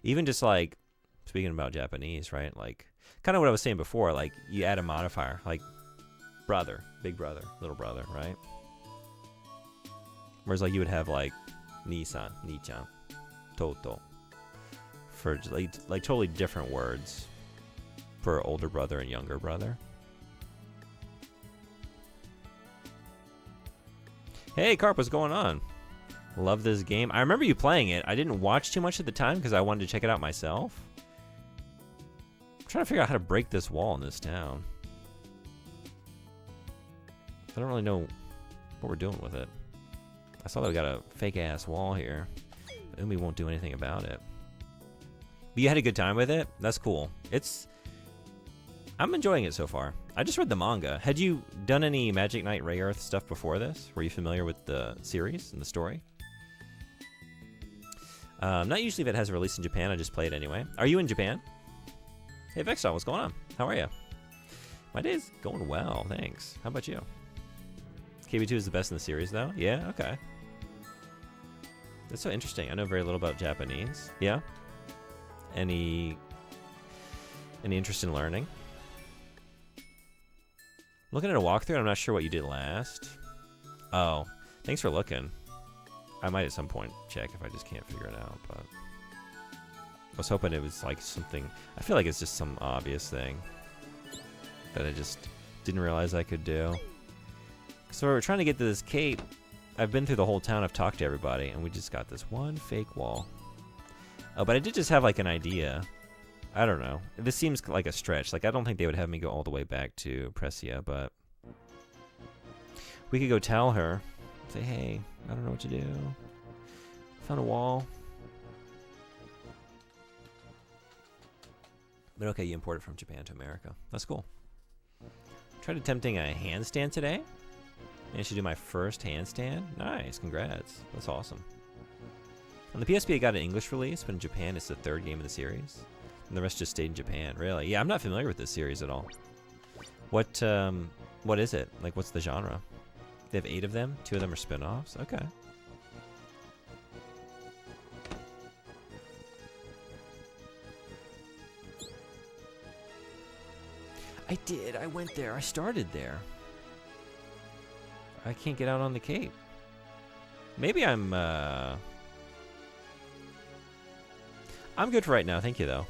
Even just like, speaking about Japanese, right? Like, kind of what I was saying before, like, you add a modifier, like, brother, big brother, little brother, right? Whereas, like, you would have, like, ni-san, ni-chan, toto, for, like totally different words for older brother and younger brother. Hey, Carp, what's going on? Love this game. I remember you playing it. I didn't watch too much at the time because I wanted to check it out myself. I'm trying to figure out how to break this wall in this town. I don't really know what we're doing with it. I saw that we got a fake-ass wall here. Umi won't do anything about it. But you had a good time with it? That's cool. I'm enjoying it so far. I just read the manga. Had you done any Magic Knight Rayearth stuff before this? Were you familiar with the series and the story? Not usually if it has a release in Japan. I just play it anyway. Are you in Japan? Hey, Vexon, what's going on? How are you? My day's going well, thanks. How about you? KB2 is the best in the series, though? Yeah? Okay. That's so interesting. I know very little about Japanese. Yeah? Any interest in learning? Looking at a walkthrough, I'm not sure what you did last. Oh, thanks for looking. I might at some point check if I just can't figure it out, but I was hoping it was like something. I feel like it's just some obvious thing that I just didn't realize I could do. So we're trying to get to this cape. I've been through the whole town. I've talked to everybody, and we just got this one fake wall. Oh, but I did just have like an idea. I don't know. This seems like a stretch. Like, I don't think they would have me go all the way back to Precia, but we could go tell her. Say, hey, I don't know what to do. Found a wall. But okay, you import it from Japan to America. That's cool. Tried attempting a handstand today. Managed to do my first handstand. Nice, congrats. That's awesome. On the PSP, I got an English release, but in Japan, it's the third game of the series. And the rest just stayed in Japan. Really? Yeah, I'm not familiar with this series at all. What is it? Like, what's the genre? They have 8 of them. 2 of them are spin-offs. Okay. I did. I went there. I started there. I can't get out on the cape. Maybe I'm good for right now. Thank you, though.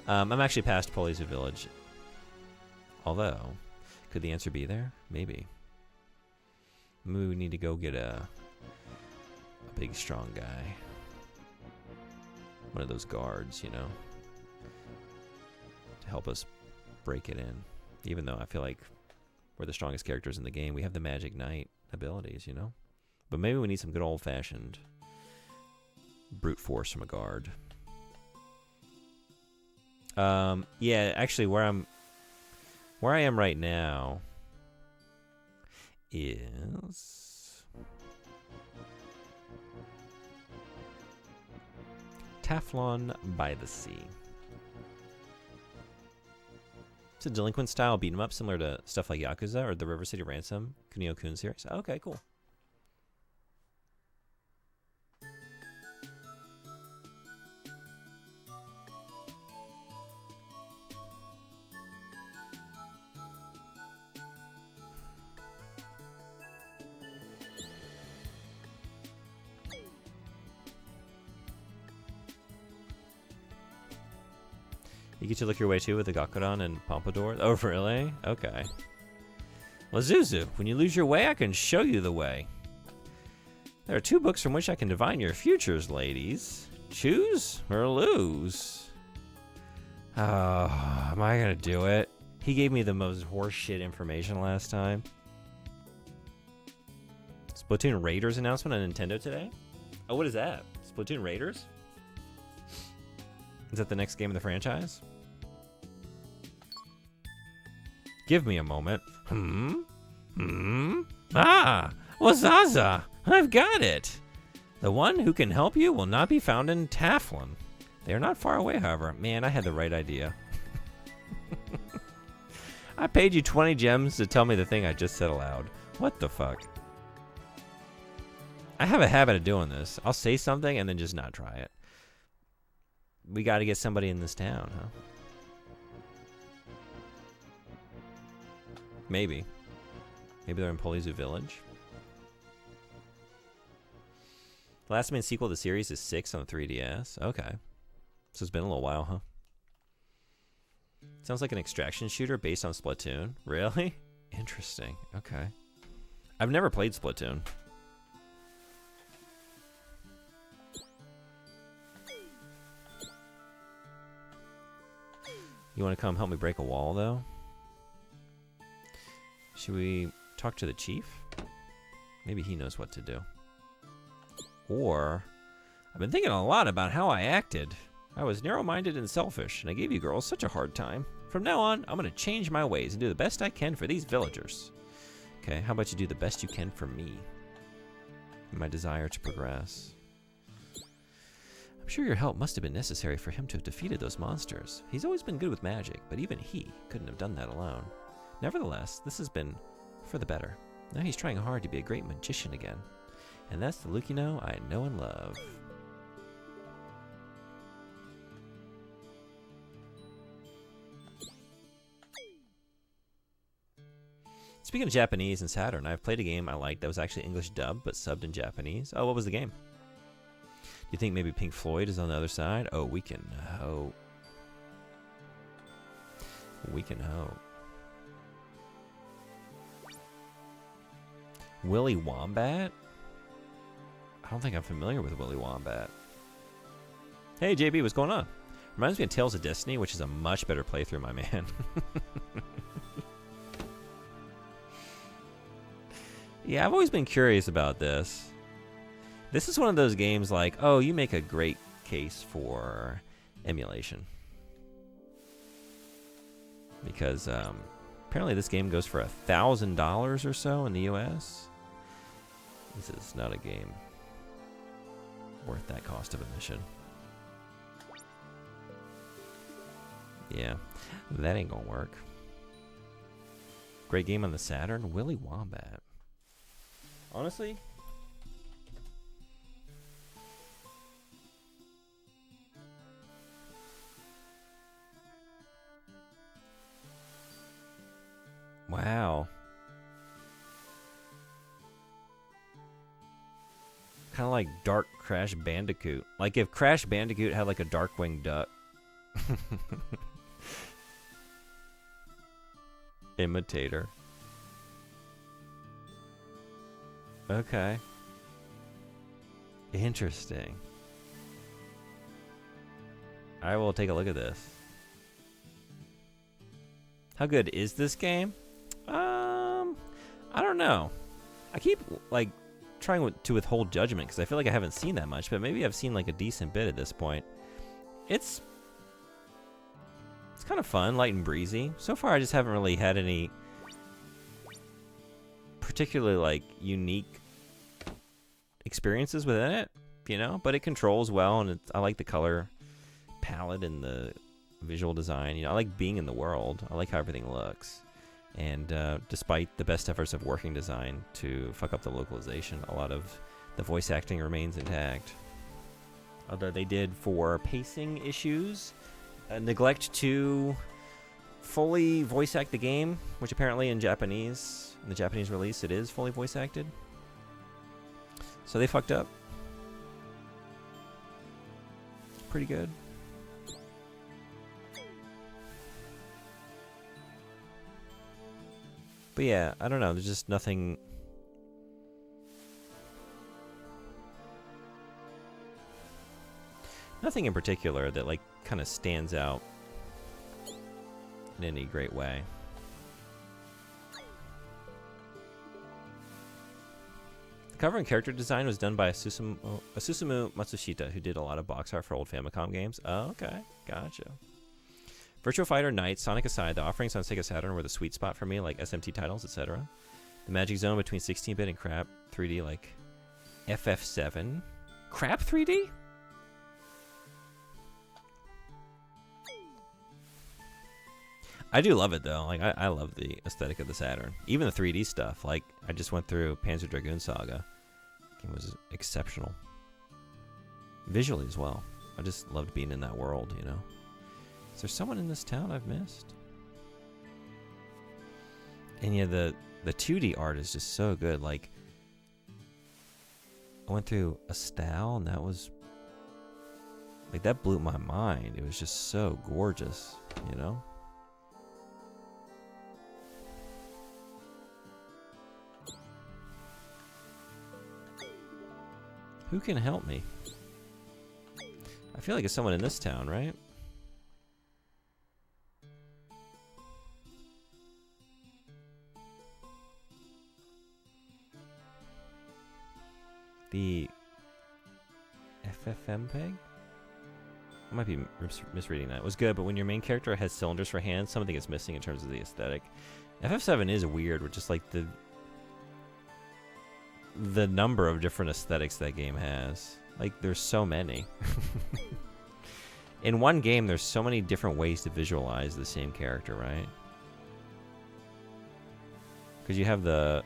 I'm actually past Polizu Village. Although, could the answer be there? Maybe. Maybe we need to go get a big, strong guy. One of those guards, you know, to help us break it in. Even though I feel like we're the strongest characters in the game, we have the Magic Knight abilities, you know? But maybe we need some good old-fashioned brute force from a guard. Yeah, actually, where I am right now is Teflon by the Sea. It's a delinquent style beat 'em up, similar to stuff like Yakuza or the River City Ransom Kunio-kun series. Okay, cool. You get to look your way too with the Gakuran and Pompadour? Oh, really? Okay. Well, Zuzu, when you lose your way, I can show you the way. There are 2 books from which I can divine your futures, ladies. Choose or lose. Oh, am I gonna do it? He gave me the most horseshit information last time. Splatoon Raiders announcement on Nintendo today? Oh, what is that? Splatoon Raiders? Is that the next game in the franchise? Give me a moment. Ah! Wazaza! I've got it! The one who can help you will not be found in Taflin. They are not far away, however. Man, I had the right idea. I paid you 20 gems to tell me the thing I just said aloud. What the fuck? I have a habit of doing this. I'll say something and then just not try it. We got to get somebody in this town, huh? Maybe. Maybe they're in Polizu Village. The last main sequel to the series is 6 on the 3DS. Okay. So it's been a little while, huh? Sounds like an extraction shooter based on Splatoon. Really? Interesting. Okay. I've never played Splatoon. You want to come help me break a wall, though? Should we talk to the chief? Maybe he knows what to do. Or, I've been thinking a lot about how I acted. I was narrow-minded and selfish, and I gave you girls such a hard time. From now on, I'm going to change my ways and do the best I can for these villagers. Okay, how about you do the best you can for me? My desire to progress. I'm sure your help must have been necessary for him to have defeated those monsters. He's always been good with magic, but even he couldn't have done that alone. Nevertheless, this has been for the better. Now he's trying hard to be a great magician again. And that's the Lucino I know and love. Speaking of Japanese and Saturn, I've played a game I liked that was actually English dubbed, but subbed in Japanese. Oh, what was the game? Do you think maybe Pink Floyd is on the other side? Oh, we can hope. We can hope. Willy Wombat? I don't think I'm familiar with Willy Wombat. Hey, JB, what's going on? Reminds me of Tales of Destiny, which is a much better playthrough, my man. Yeah, I've always been curious about this. This is one of those games like, oh, you make a great case for emulation. Because apparently this game goes for $1,000 or so in the US. This is not a game worth that cost of admission. Yeah, that ain't gonna work. Great game on the Saturn, Willy Wombat. Honestly, wow. Kind of like Dark Crash Bandicoot. Like if Crash Bandicoot had like a Darkwing Duck. Imitator. Okay. Interesting. I will take a look at this. How good is this game? I don't know. I keep like trying to withhold judgment because I feel like I haven't seen that much, but maybe I've seen like a decent bit at this point. It's kind of fun, light and breezy. So far, I just haven't really had any particularly like unique experiences within it, you know, but it controls well, and I like the color palette and the visual design. You know, I like being in the world. I like how everything looks. And despite the best efforts of working design to fuck up the localization, a lot of the voice acting remains intact. Although they did, for pacing issues, neglect to fully voice act the game, which apparently in the Japanese release, it is fully voice acted. So they fucked up. Pretty good. But yeah, I don't know. There's just nothing. Nothing in particular that like kind of stands out in any great way. The cover and character design was done by Susumu Matsushita, who did a lot of box art for old Famicom games. Oh, okay. Gotcha. Virtua Fighter, Knights, Sonic aside, the offerings on Sega Saturn were the sweet spot for me, like SMT titles, etc. The magic zone between 16-bit and crap 3D, like FF7. Crap 3D? I do love it though. Like I love the aesthetic of the Saturn. Even the 3D stuff. Like I just went through Panzer Dragoon Saga. It was exceptional. Visually as well. I just loved being in that world, you know. Is there someone in this town I've missed? And yeah, the 2D art is just so good. Like I went through Estelle and that was like that blew my mind. It was just so gorgeous, you know? Who can help me? I feel like it's someone in this town, right? The FFM peg? I might be misreading that. It was good, but when your main character has cylinders for hands, something is missing in terms of the aesthetic. FF7 is weird with just like the number of different aesthetics that game has. Like there's so many. In one game there's so many different ways to visualize the same character, right? Because you have the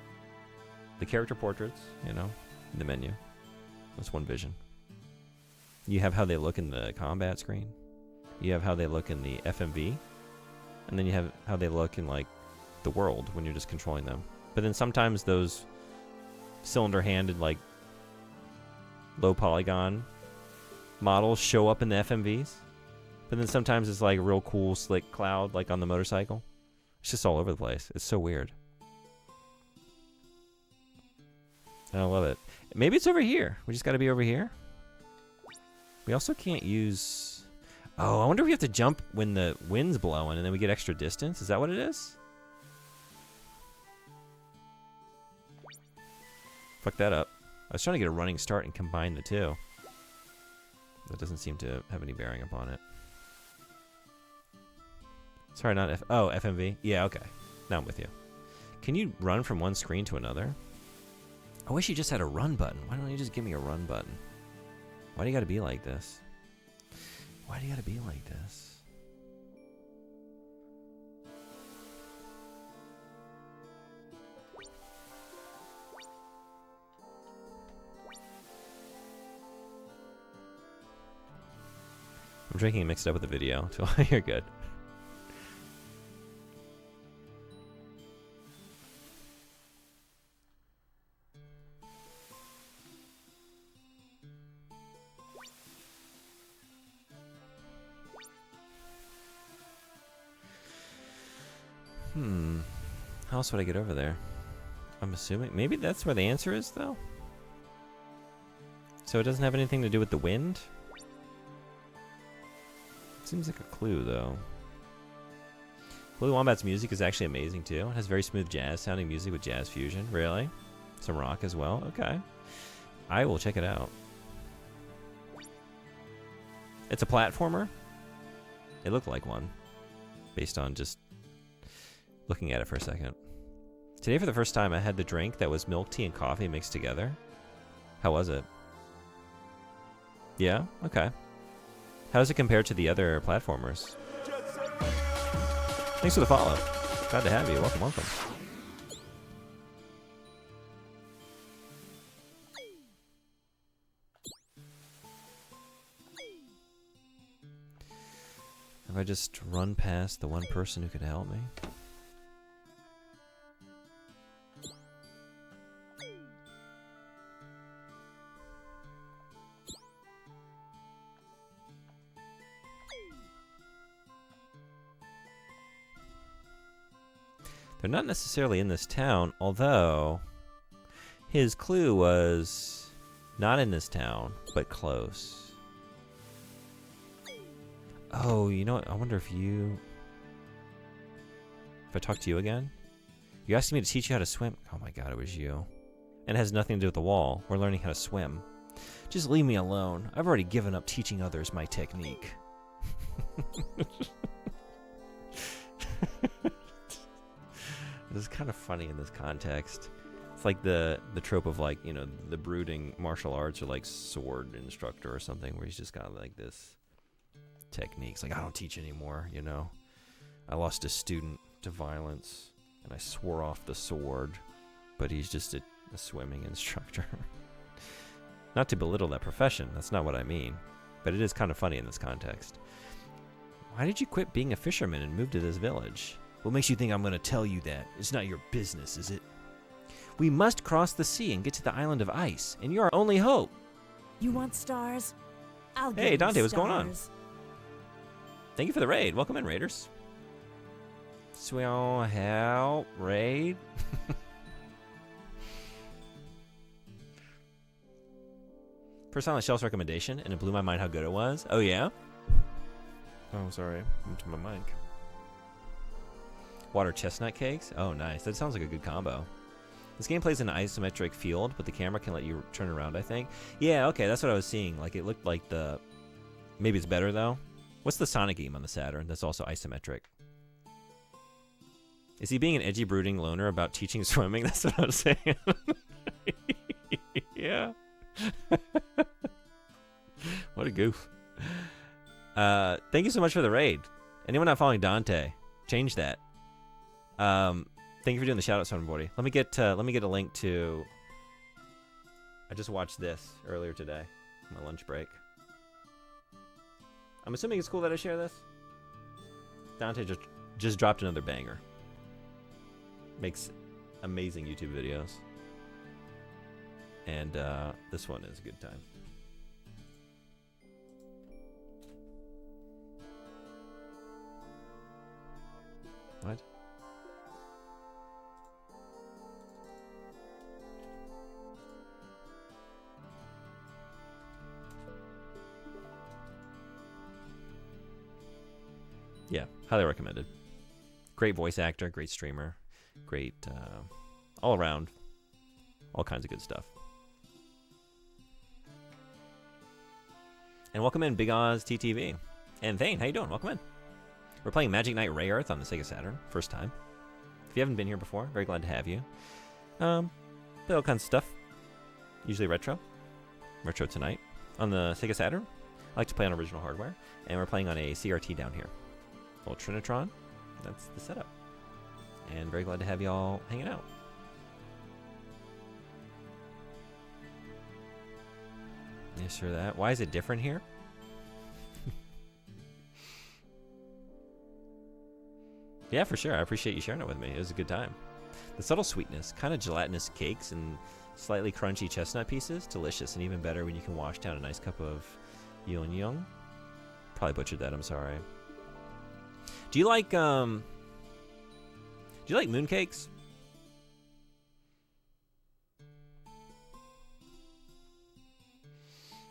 character portraits, you know, in the menu. That's one vision. You have how they look in the combat screen. You have how they look in the FMV. And then you have how they look in like the world when you're just controlling them. But then sometimes those cylinder-handed, like low polygon models show up in the FMVs, but then sometimes it's like a real cool slick cloud, like on the motorcycle. It's just all over the place. It's so weird. I love it. Maybe it's over here. We just got to be over here. We also can't use. Oh, I wonder if we have to jump when the wind's blowing, and then we get extra distance. Is that what it is? Fuck that up. I was trying to get a running start and combine the two. That doesn't seem to have any bearing upon it. Sorry, not FMV? Yeah, okay. Now I'm with you. Can you run from one screen to another? I wish you just had a run button. Why don't you just give me a run button? Why do you gotta be like this? Why do you gotta be like this? I'm drinking and mixed up with the video, so you're good. How else would I get over there? I'm assuming maybe that's where the answer is, though. So it doesn't have anything to do with the wind? Seems like a clue, though. Willy Wombat's music is actually amazing, too. It has very smooth jazz-sounding music with jazz fusion. Really? Some rock as well? Okay. I will check it out. It's a platformer? It looked like one, based on just looking at it for a second. Today, for the first time, I had the drink that was milk tea and coffee mixed together. How was it? Yeah? Okay. How does it compare to the other platformers? Thanks for the follow. Glad to have you. Welcome, welcome. Have I just run past the one person who could help me? They're not necessarily in this town, although his clue was not in this town, but close. Oh, you know what? I wonder if I talk to you again? You asked me to teach you how to swim. Oh my god, it was you. And it has nothing to do with the wall. We're learning how to swim. Just leave me alone. I've already given up teaching others my technique. This is kind of funny in this context. It's like the trope of like, you know, the brooding martial arts or like sword instructor or something where he's just got like this techniques. Like, I don't teach anymore, you know. I lost a student to violence and I swore off the sword, but he's just a swimming instructor. Not to belittle that profession, that's not what I mean, but it is kind of funny in this context. Why did you quit being a fisherman and move to this village? What makes you think I'm going to tell you that? It's not your business, is it? We must cross the sea and get to the island of ice, and you're our only hope. You want stars? I'll give Hey, you Dante, stars. what's going on? Thank you for the raid. Welcome in, Raiders. Swell help raid. First time on the shelf's recommendation, and it blew my mind how good it was. Oh, yeah? Oh, sorry. Into my mic. Water chestnut cakes? Oh, nice. That sounds like a good combo. This game plays in an isometric field, but the camera can let you turn around, I think. Yeah, okay, that's what I was seeing. Like, it looked like the... Maybe it's better, though. What's the Sonic game on the Saturn that's also isometric? Is he being an edgy, brooding loner about teaching swimming? That's what I was saying. Yeah. What a goof. Thank you so much for the raid. Anyone not following Dante, change that. Thank you for doing the shout out, Sunboardy. Let me get a link to. I just watched this earlier today, on my lunch break. I'm assuming it's cool that I share this. Dante just dropped another banger. Makes amazing YouTube videos, and this one is a good time. What? Yeah, highly recommended. Great voice actor, great streamer, great all around, all kinds of good stuff. And welcome in, Big Oz TTV. And Thane, how you doing? Welcome in. We're playing Magic Knight Rayearth on the Sega Saturn, first time. If you haven't been here before, very glad to have you. Play all kinds of stuff, usually retro. Retro tonight on the Sega Saturn. I like to play on original hardware, and we're playing on a CRT down here. Little Trinitron, that's the setup. And very glad to have y'all hanging out. Yeah, sure that. Why is it different here? Yeah, for sure. I appreciate you sharing it with me. It was a good time. The subtle sweetness, kind of gelatinous cakes and slightly crunchy chestnut pieces. Delicious, and even better when you can wash down a nice cup of Yong. Probably butchered that, I'm sorry. Do you like mooncakes?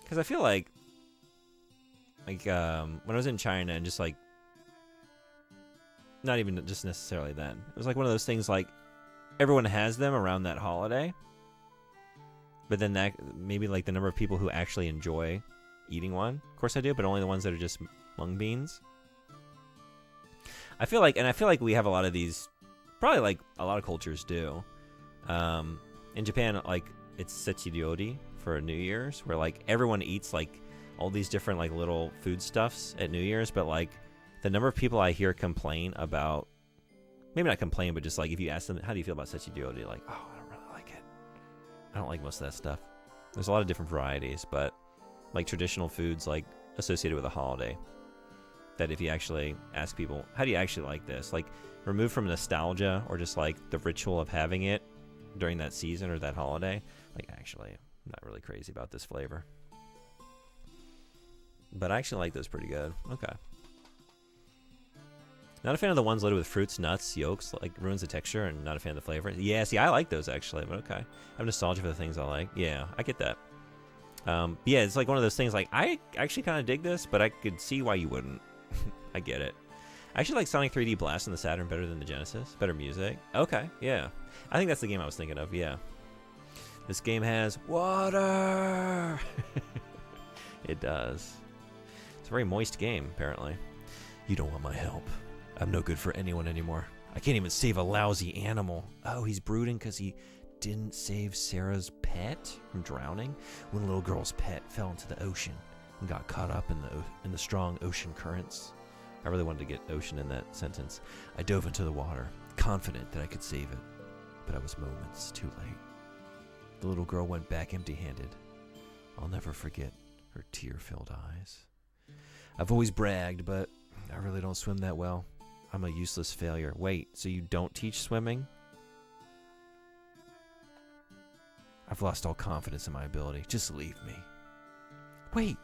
Because I feel like when I was in China and just like, not even just necessarily then, it was like one of those things like everyone has them around that holiday, but then that maybe like the number of people who actually enjoy eating one, of course I do, but only the ones that are just mung beans. I feel like we have a lot of these, probably like a lot of cultures do. In Japan, like it's Sechiryori for New Year's, where like everyone eats like all these different like little foodstuffs at New Year's, but like the number of people I hear complain about, maybe not complain, but just like if you ask them, how do you feel about Sechiryori? Like, oh, I don't really like it. I don't like most of that stuff. There's a lot of different varieties, but like traditional foods like associated with a holiday, that if you actually ask people, how do you actually like this? Like, remove from nostalgia or just like the ritual of having it during that season or that holiday, like actually, I'm not really crazy about this flavor. But I actually like those pretty good. Okay. Not a fan of the ones loaded with fruits, nuts, yolks, like ruins the texture, and not a fan of the flavor. Yeah, see, I like those actually, but okay. I have nostalgia for the things I like. Yeah, I get that. Yeah, it's like one of those things like, I actually kind of dig this, but I could see why you wouldn't. I get it. I actually like Sonic 3D Blast on the Saturn better than the Genesis. Better music. Okay, yeah. I think that's the game I was thinking of, yeah. This game has water! It does. It's a very moist game, apparently. You don't want my help. I'm no good for anyone anymore. I can't even save a lousy animal. Oh, he's brooding because he didn't save Sarah's pet from drowning when the little girl's pet fell into the ocean and got caught up in the strong ocean currents. I really wanted to get ocean in that sentence. I dove into the water, confident that I could save it, but I was moments too late. The little girl went back empty-handed. I'll never forget her tear-filled eyes. I've always bragged, but I really don't swim that well. I'm a useless failure. Wait, so you don't teach swimming? I've lost all confidence in my ability. Just leave me. Wait,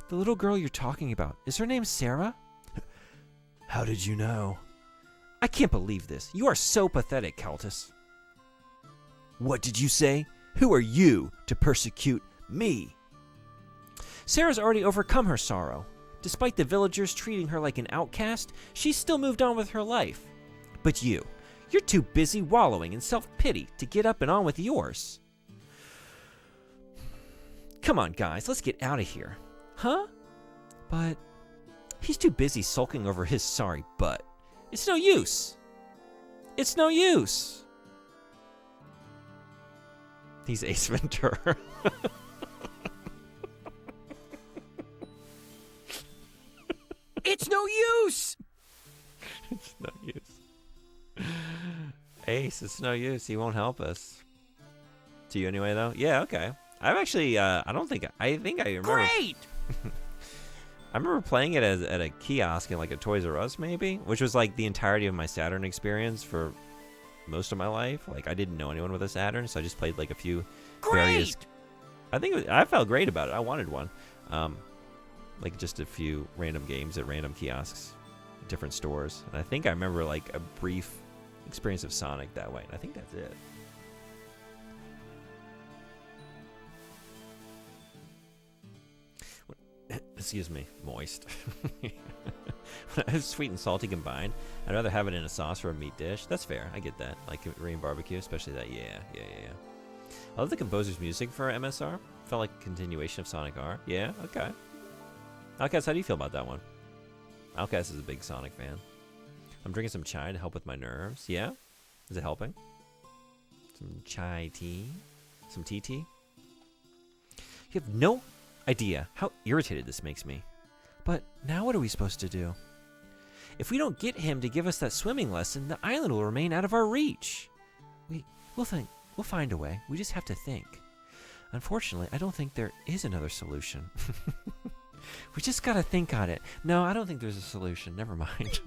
the little girl you're talking about, is her name Sarah? How did you know? I can't believe this. You are so pathetic, Countess. What did you say? Who are you to persecute me? Sarah's already overcome her sorrow. Despite the villagers treating her like an outcast, she's still moved on with her life. But you're too busy wallowing in self-pity to get up and on with yours. Come on, guys, let's get out of here. Huh? But he's too busy sulking over his sorry butt. It's no use. It's no use. He's Ace Ventura. It's no use! It's no use. Ace, it's no use. He won't help us. To you anyway, though? Yeah, okay. I've actually, I think I remember. Great! I remember playing it at a kiosk in like a Toys R Us, maybe, which was like the entirety of my Saturn experience for most of my life. Like, I didn't know anyone with a Saturn, so I just played like a few various. I think I felt great about it. I wanted one. Like just a few random games at random kiosks, different stores. And I think I remember like a brief experience of Sonic that way. And I think that's it. Excuse me, moist. When I have sweet and salty combined, I'd rather have it in a sauce or a meat dish. That's fair. I get that. Like Korean barbecue, especially that. Yeah. I love the composer's music for MSR. Felt like a continuation of Sonic R. Yeah, okay. Outcast, how do you feel about that one? Outcast is a big Sonic fan. I'm drinking some chai to help with my nerves. Yeah? Is it helping? Some chai tea? Some tea tea? You have no idea how irritated this makes me. But now what are we supposed to do? If we don't get him to give us that swimming lesson, the island will remain out of our reach. We'll find a way. We just have to think. Unfortunately, I don't think there is another solution. We just gotta think on it. No, I don't think there's a solution. Never mind.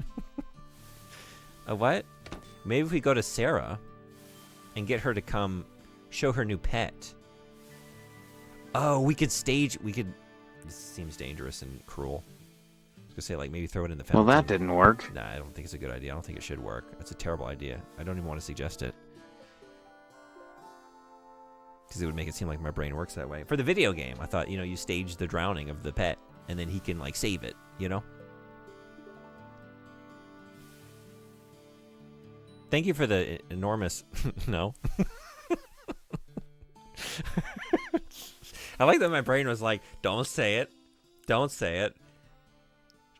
A what? Maybe if we go to Sarah and get her to come show her new pet. Oh, we could. This seems dangerous and cruel. I was gonna say, like, maybe throw it in the fountain. Well, that didn't work. Nah, I don't think it's a good idea. I don't think it should work. That's a terrible idea. I don't even want to suggest it. Because it would make it seem like my brain works that way. For the video game, I thought, you stage the drowning of the pet, and then he can, like, save it, Thank you for the enormous... No. I like that my brain was like, don't say it. Don't say it.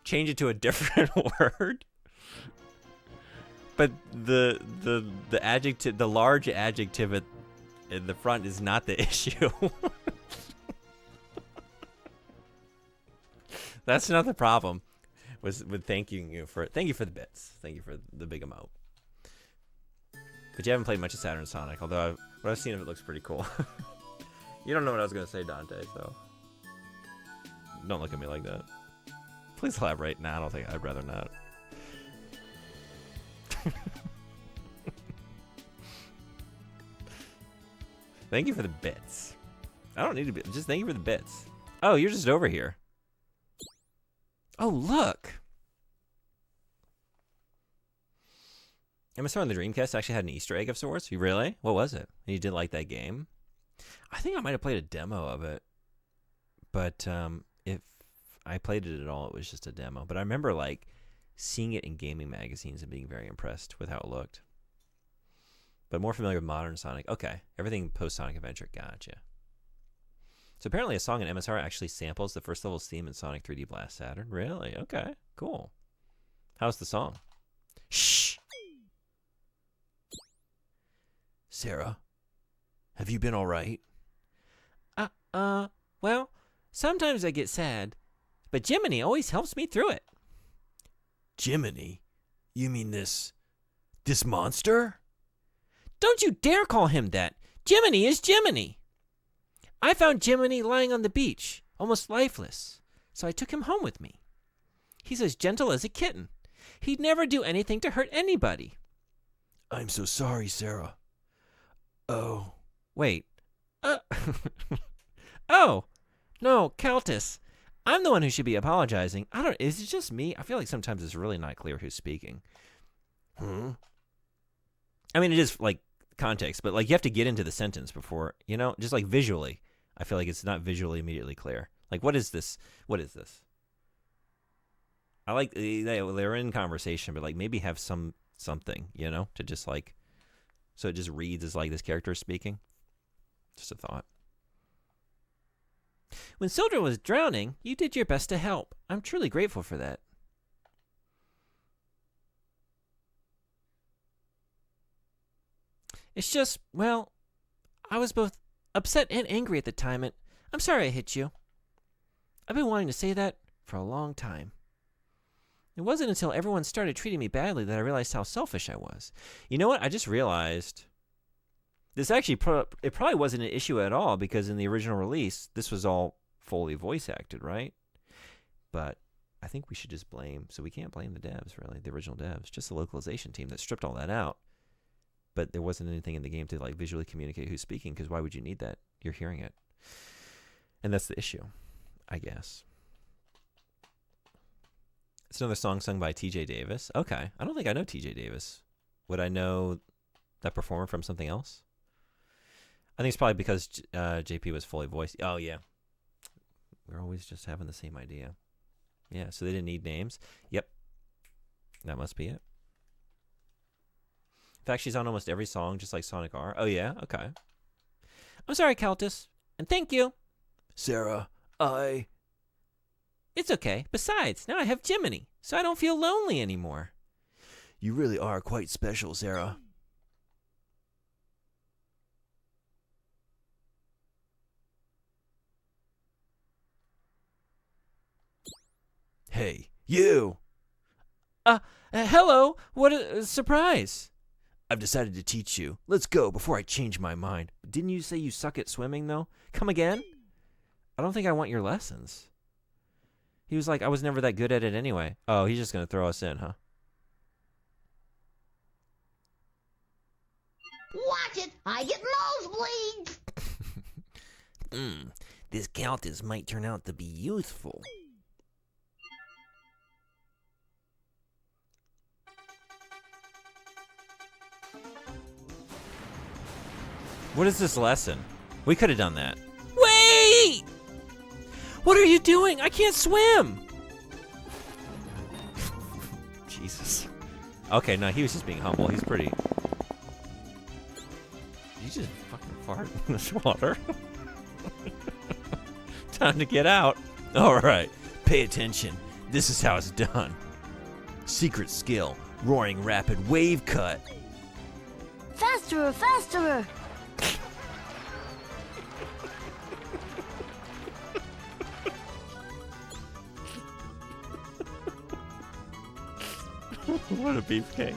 Change it to a different word. But the adjective, the large adjective in the front is not the issue. That's not the problem. With thank you for the bits. Thank you for the big emote. But you haven't played much of Saturn Sonic, although what I've seen of it looks pretty cool. You don't know what I was gonna say, Dante, so don't look at me like that. Please elaborate. Nah, I don't think. I'd rather not. Thank you for the bits. I don't need to be. Just thank you for the bits. Oh, you're just over here. Oh, look. MSR on the Dreamcast actually had an Easter egg of sorts. You really? What was it? And you didn't like that game? I think I might have played a demo of it. But if I played it at all, it was just a demo. But I remember like seeing it in gaming magazines and being very impressed with how it looked. But more familiar with modern Sonic. Okay, everything post-Sonic Adventure. Gotcha. So apparently a song in MSR actually samples the first level's theme in Sonic 3D Blast Saturn. Really? Okay, cool. How's the song? Shh! Sarah, have you been all right? Well, sometimes I get sad, but Jiminy always helps me through it. Jiminy? You mean this monster? Don't you dare call him that. Jiminy is Jiminy. I found Jiminy lying on the beach, almost lifeless, so I took him home with me. He's as gentle as a kitten. He'd never do anything to hurt anybody. I'm so sorry, Sarah. Oh. Wait. Oh. No, Countess. I'm the one who should be apologizing. Is it just me? I feel like sometimes it's really not clear who's speaking. Hmm? I mean, it is, like, context, but, like, you have to get into the sentence before, just, like, visually. I feel like it's not visually immediately clear. Like, what is this? What is this? I like, they're in conversation, but, like, maybe have something, to just, like, so it just reads as, like, this character is speaking. Just a thought. When Sildren was drowning, you did your best to help. I'm truly grateful for that. It's just, well, I was both upset and angry at the time, and I'm sorry I hit you. I've been wanting to say that for a long time. It wasn't until everyone started treating me badly that I realized how selfish I was. You know what? I just realized this actually, it probably wasn't an issue at all, because in the original release, this was all fully voice acted, right? But I think we should just blame, so we can't blame the devs, really, the original devs, just the localization team that stripped all that out. But there wasn't anything in the game to, like, visually communicate who's speaking, because why would you need that? You're hearing it. And that's the issue, I guess. It's another song sung by T.J. Davis. Okay. I don't think I know T.J. Davis. Would I know that performer from something else? I think it's probably because JP was fully voiced. Oh, yeah. We're always just having the same idea. Yeah, so they didn't need names. Yep. That must be it. In fact, she's on almost every song, just like Sonic R. Oh, yeah? Okay. I'm sorry, Countess. And thank you. Sarah, It's okay. Besides, now I have Jiminy, so I don't feel lonely anymore. You really are quite special, Sarah. Hey, you! Hello. What a surprise. I've decided to teach you. Let's go before I change my mind. Didn't you say you suck at swimming, though? Come again? I don't think I want your lessons. He was like, I was never that good at it anyway. Oh, he's just going to throw us in, huh? Watch it! I get nosebleeds! This Countess might turn out to be youthful. What is this lesson? We could have done that. Wait! What are you doing? I can't swim! Jesus. Okay, no, he was just being humble. He's pretty... Did you just fucking fart in this water? Time to get out. Alright, pay attention. This is how it's done. Secret skill. Roaring rapid wave cut. Faster, faster! What a beefcake.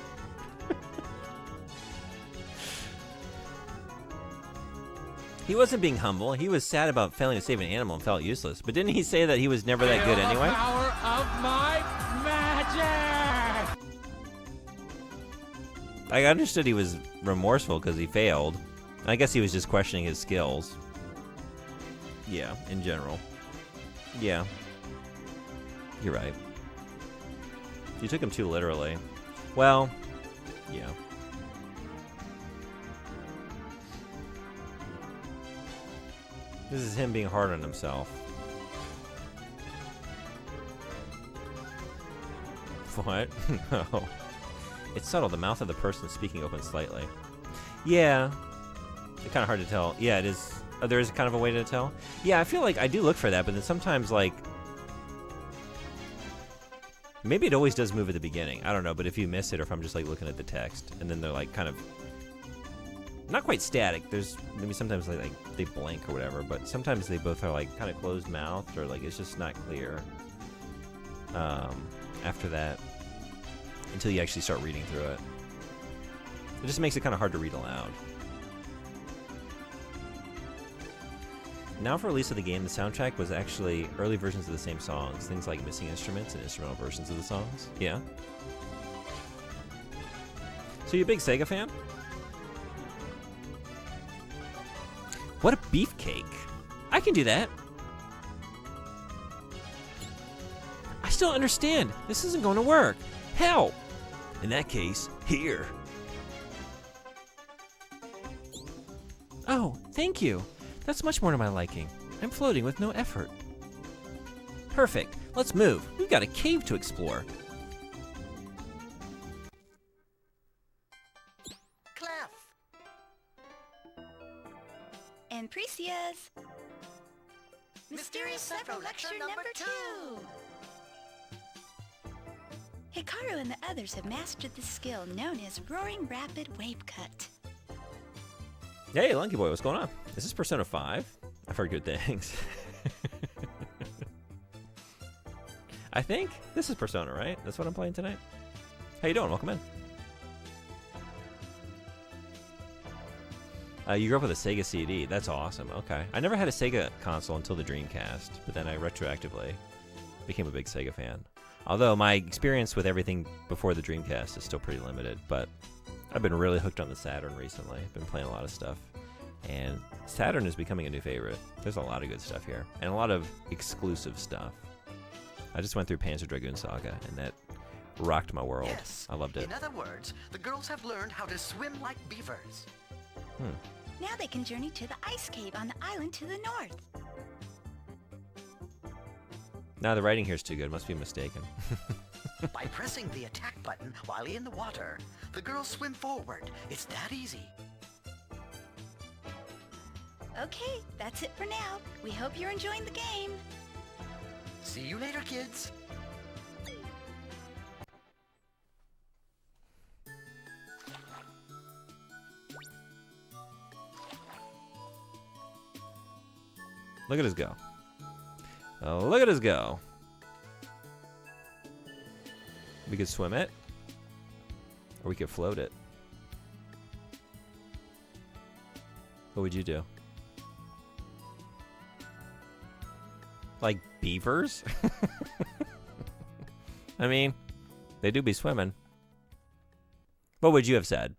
He wasn't being humble. He was sad about failing to save an animal and felt useless. But didn't he say that he was never that good anyway? The power of my magic! I understood he was remorseful because he failed. I guess he was just questioning his skills. Yeah, in general. Yeah. You're right. You took him too literally. Well, yeah. This is him being hard on himself. What? Oh. It's subtle. The mouth of the person speaking opens slightly. Yeah. It's kind of hard to tell. Yeah, it is. Oh, there is kind of a way to tell. Yeah, I feel like I do look for that, but then sometimes, like... Maybe it always does move at the beginning. I don't know, but if you miss it, or if I'm just, like, looking at the text, and then they're, like, kind of... not quite static. There's maybe sometimes like they blink or whatever, but sometimes they both are like kind of closed mouthed or like it's just not clear. After that, until you actually start reading through it, it just makes it kind of hard to read aloud. Now for release of the game, the soundtrack was actually early versions of the same songs, things like missing instruments and instrumental versions of the songs. Yeah. So you a big Sega fan? What a beefcake. I can do that. I still don't understand. This isn't going to work. Help! In that case, here. Oh, thank you. That's much more to my liking. I'm floating with no effort. Perfect. Let's move. We've got a cave to explore. Clef. And Precious. Mysterious Sephiroth Lecture number 2. Hikaru and the others have mastered the skill known as Roaring Rapid Wave Cut. Hey, Lunky Boy, what's going on? Is this Persona 5? I've heard good things. I think this is Persona, right? That's what I'm playing tonight. How you doing? Welcome in. You grew up with a Sega CD. That's awesome. Okay. I never had a Sega console until the Dreamcast, but then I retroactively became a big Sega fan. Although my experience with everything before the Dreamcast is still pretty limited, but I've been really hooked on the Saturn recently. I've been playing a lot of stuff, and Saturn is becoming a new favorite. There's a lot of good stuff here, and a lot of exclusive stuff. I just went through Panzer Dragoon Saga, and that rocked my world. Yes. I loved it. In other words, the girls have learned how to swim like beavers. Now they can journey to the ice cave on the island to the north. Nah, the writing here is too good. Must be mistaken. By pressing the attack button while in the water, the girls swim forward. It's that easy. Okay, that's it for now. We hope you're enjoying the game. See you later, kids. Look at us go. Look at us go. We could swim it, or we could float it. What would you do? Like beavers? I mean, they do be swimming. What would you have said?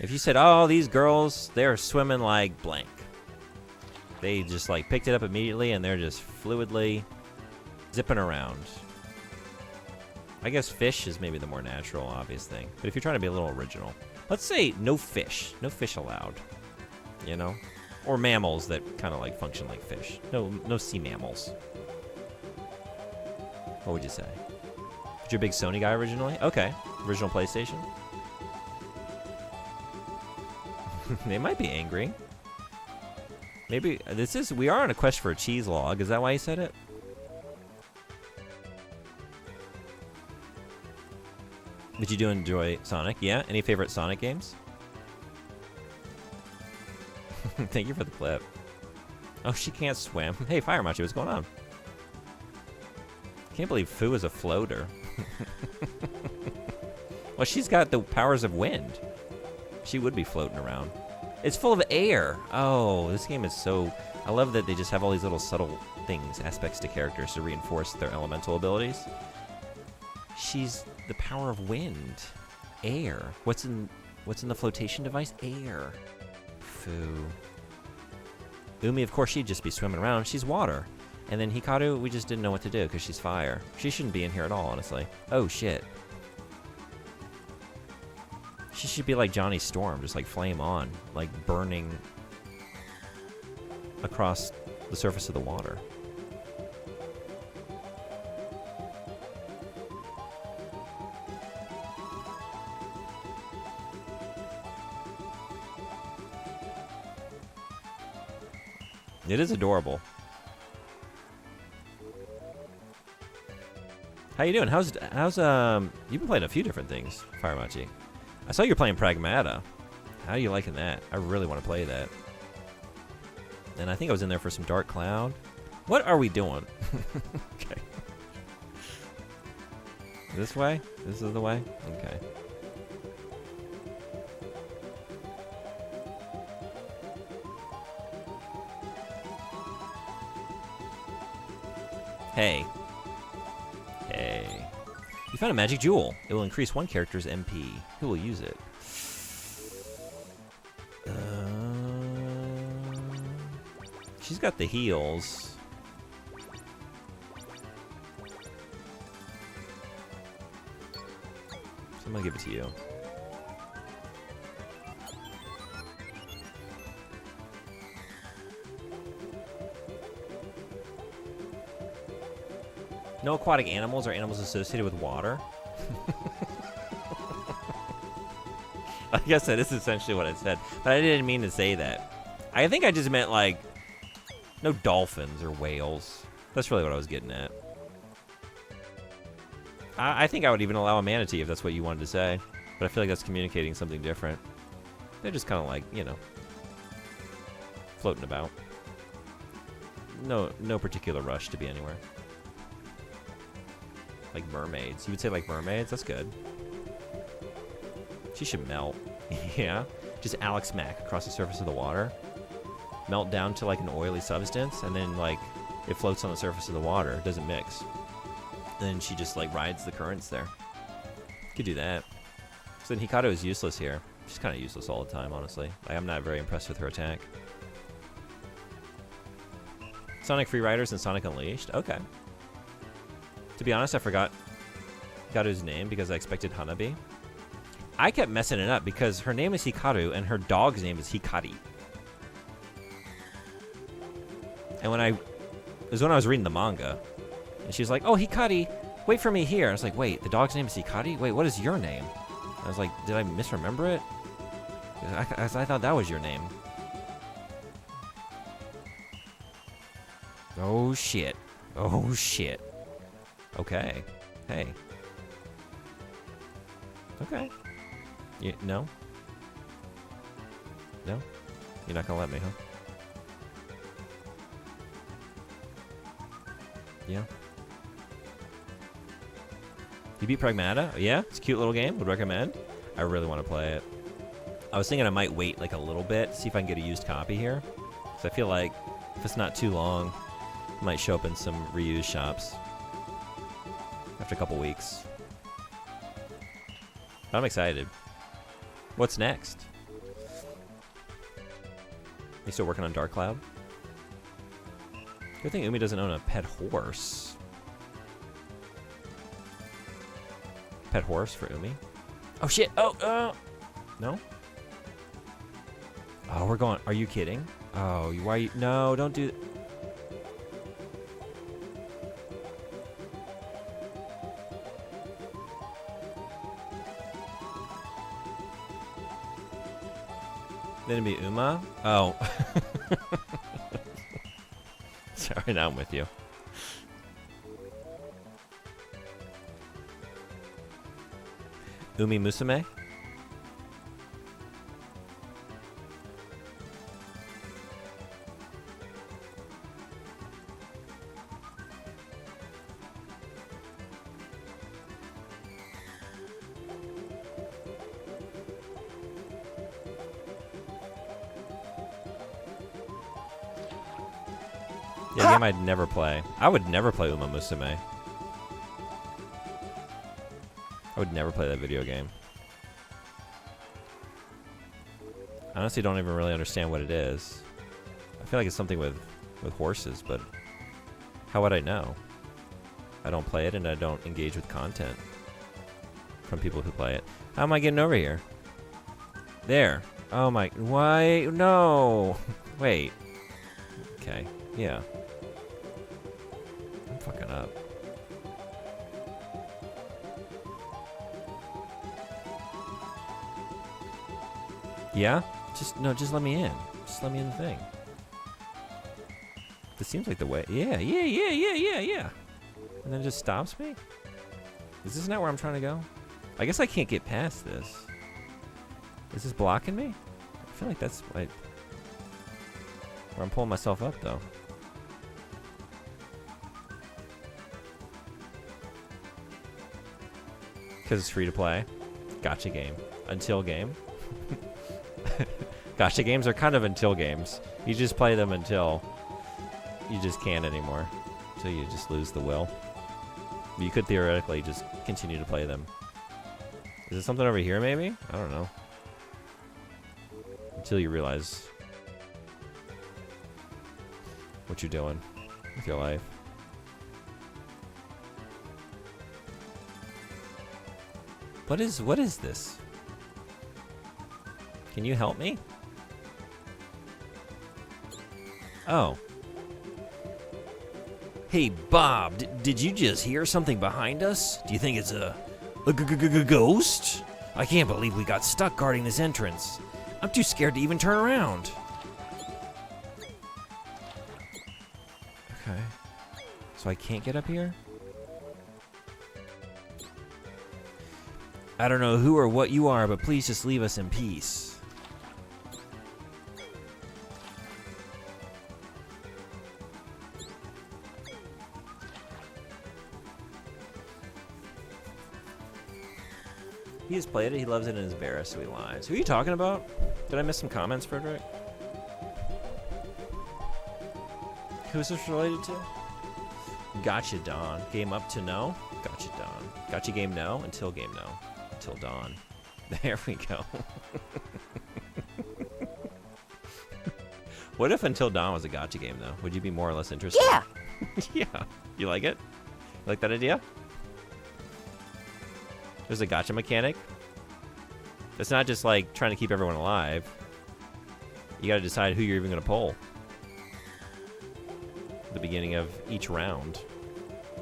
If you said, oh, these girls, they're swimming like blank. They just like picked it up immediately and they're just fluidly zipping around. I guess fish is maybe the more natural, obvious thing. But if you're trying to be a little original, let's say no fish. No fish allowed. You know? Or mammals that kind of like function like fish. No sea mammals. What would you say? But you're a big Sony guy originally? Okay. Original PlayStation? They might be angry. Maybe we are on a quest for a cheese log. Is that why you said it? Did you do enjoy Sonic? Yeah? Any favorite Sonic games? Thank you for the clip. Oh, she can't swim. Hey, Fire Machi, what's going on? Can't believe Fu is a floater. Well, she's got the powers of wind. She would be floating around. It's full of air. Oh, this game is so... I love that they just have all these little subtle things, aspects to characters to reinforce their elemental abilities. She's the power of wind. Air. What's in the flotation device? Air. Fu. Umi, of course, she'd just be swimming around. She's water. And then Hikaru, we just didn't know what to do because she's fire. She shouldn't be in here at all, honestly. Oh, shit. She should be like Johnny Storm, just like flame on, like burning across the surface of the water. It is adorable. How you doing? How's you've been playing a few different things, Firemachi. I saw you're playing Pragmata. How are you liking that? I really want to play that. And I think I was in there for some Dark Cloud. What are we doing? Okay. This way? This is the way? Okay. Hey. Hey. You found a magic jewel. It will increase one character's MP. Who will use it? She's got the heals. So I'm gonna give it to you. No aquatic animals or animals associated with water. I guess that is essentially what I said, but I didn't mean to say that. I think I just meant like no dolphins or whales. That's really what I was getting at. I think I would even allow a manatee if that's what you wanted to say, but I feel like that's communicating something different. They're just kind of like, you know, floating about. No particular rush to be anywhere. Like mermaids. You would say like mermaids? That's good. She should melt. Yeah. Just Alex Mack across the surface of the water. Melt down to like an oily substance, and then like it floats on the surface of the water. It doesn't mix. And then she just like rides the currents there. Could do that. So then Hikaru is useless here. She's kind of useless all the time, honestly. Like, I'm not very impressed with her attack. Sonic Free Riders and Sonic Unleashed? Okay. To be honest, I forgot Hikaru's name because I expected Hanabi. I kept messing it up because her name is Hikaru and her dog's name is Hikari. And it was when I was reading the manga, and she was like, "Oh, Hikari, wait for me here." And I was like, "Wait, the dog's name is Hikari? Wait, what is your name?" I was like, "Did I misremember it?" I thought that was your name. Oh shit! Oh shit! Okay. Hey. Okay. No? No? You're not gonna let me, huh? Yeah. You beat Pragmata? Yeah, it's a cute little game. Would recommend. I really want to play it. I was thinking I might wait like a little bit, see if I can get a used copy here. So I feel like if it's not too long, it might show up in some reused shops after a couple weeks. But I'm excited. What's next? You still working on Dark Cloud? Good thing Umi doesn't own a pet horse. Pet horse for Umi? Oh shit! Oh, no? Oh, we're going. Are you kidding? Oh, why? No, don't do. Then it'd be Uma? Oh. Sorry, now I'm with you. Umi Musume? Yeah, game I'd never play. I would never play Uma Musume. I would never play that video game. I honestly don't even really understand what it is. I feel like it's something with horses, but how would I know? I don't play it and I don't engage with content from people who play it. How am I getting over here? There. Oh my, why? No. Wait. Okay, yeah. I'm fucking up. Yeah? Just let me in. Just let me in the thing. This seems like the way. Yeah. And then it just stops me? Is this not where I'm trying to go? I guess I can't get past this. Is this blocking me? feel like that's like where I'm pulling myself up, though. Because it's free to play. Gotcha game. Until game. Gotcha games are kind of until games. You just play them until you just can't anymore. So you just lose the will. You could theoretically just continue to play them. Is there something over here, maybe? I don't know. Until you realize what you're doing with your life. What is this? Can you help me? Oh. Hey, Bob, did you just hear something behind us? Do you think it's a ghost? I can't believe we got stuck guarding this entrance. I'm too scared to even turn around. Okay. So I can't get up here? I don't know who or what you are, but please just leave us in peace. He has played it, he loves it, and is embarrassed, so he lies. Who are you talking about? Did I miss some comments, Frederick? Who's this related to? Gotcha, Dawn. Game up to no? Gotcha, Dawn. Gotcha game no? Until game no. Until dawn. There we go. What if Until Dawn was a gotcha game, though? Would you be more or less interested? Yeah. Yeah. You like it? You like that idea? There's a gotcha mechanic. It's not just like trying to keep everyone alive. You gotta decide who you're even gonna pull at the beginning of each round.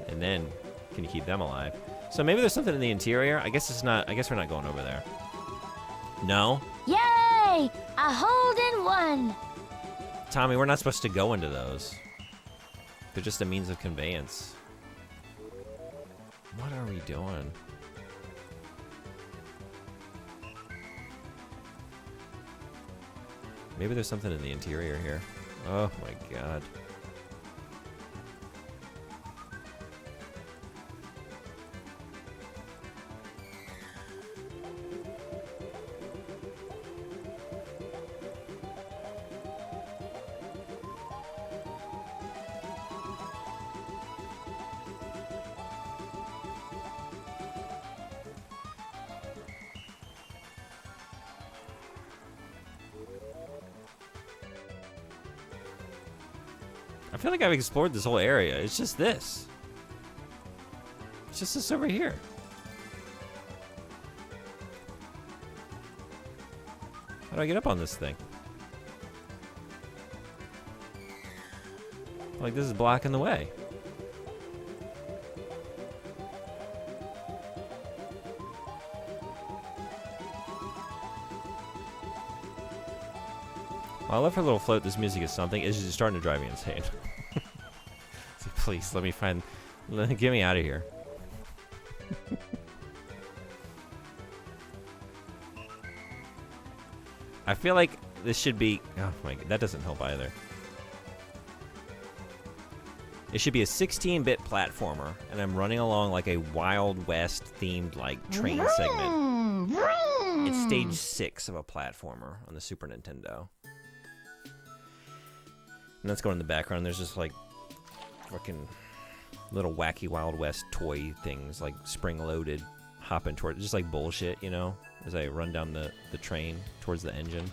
And then can you keep them alive? So maybe there's something in the interior. I guess it's not. I guess we're not going over there. No? Yay! A hole-in-one! Tommy, we're not supposed to go into those. They're just a means of conveyance. What are we doing? Maybe there's something in the interior here. Oh my god. I feel like I've explored this whole area. It's just this. It's just this over here. How do I get up on this thing? Like this is blocking the way. I love her little float. This music is something. It's just starting to drive me insane. So please, let me find... Get me out of here. I feel like this should be... Oh my god, that doesn't help either. It should be a 16-bit platformer, and I'm running along like a Wild West themed like train segment. It's stage 6 of a platformer on the Super Nintendo. And that's going in the background. There's just like fucking little wacky Wild West toy things like spring-loaded hopping toward, just like bullshit, you know, as I run down the train towards the engine.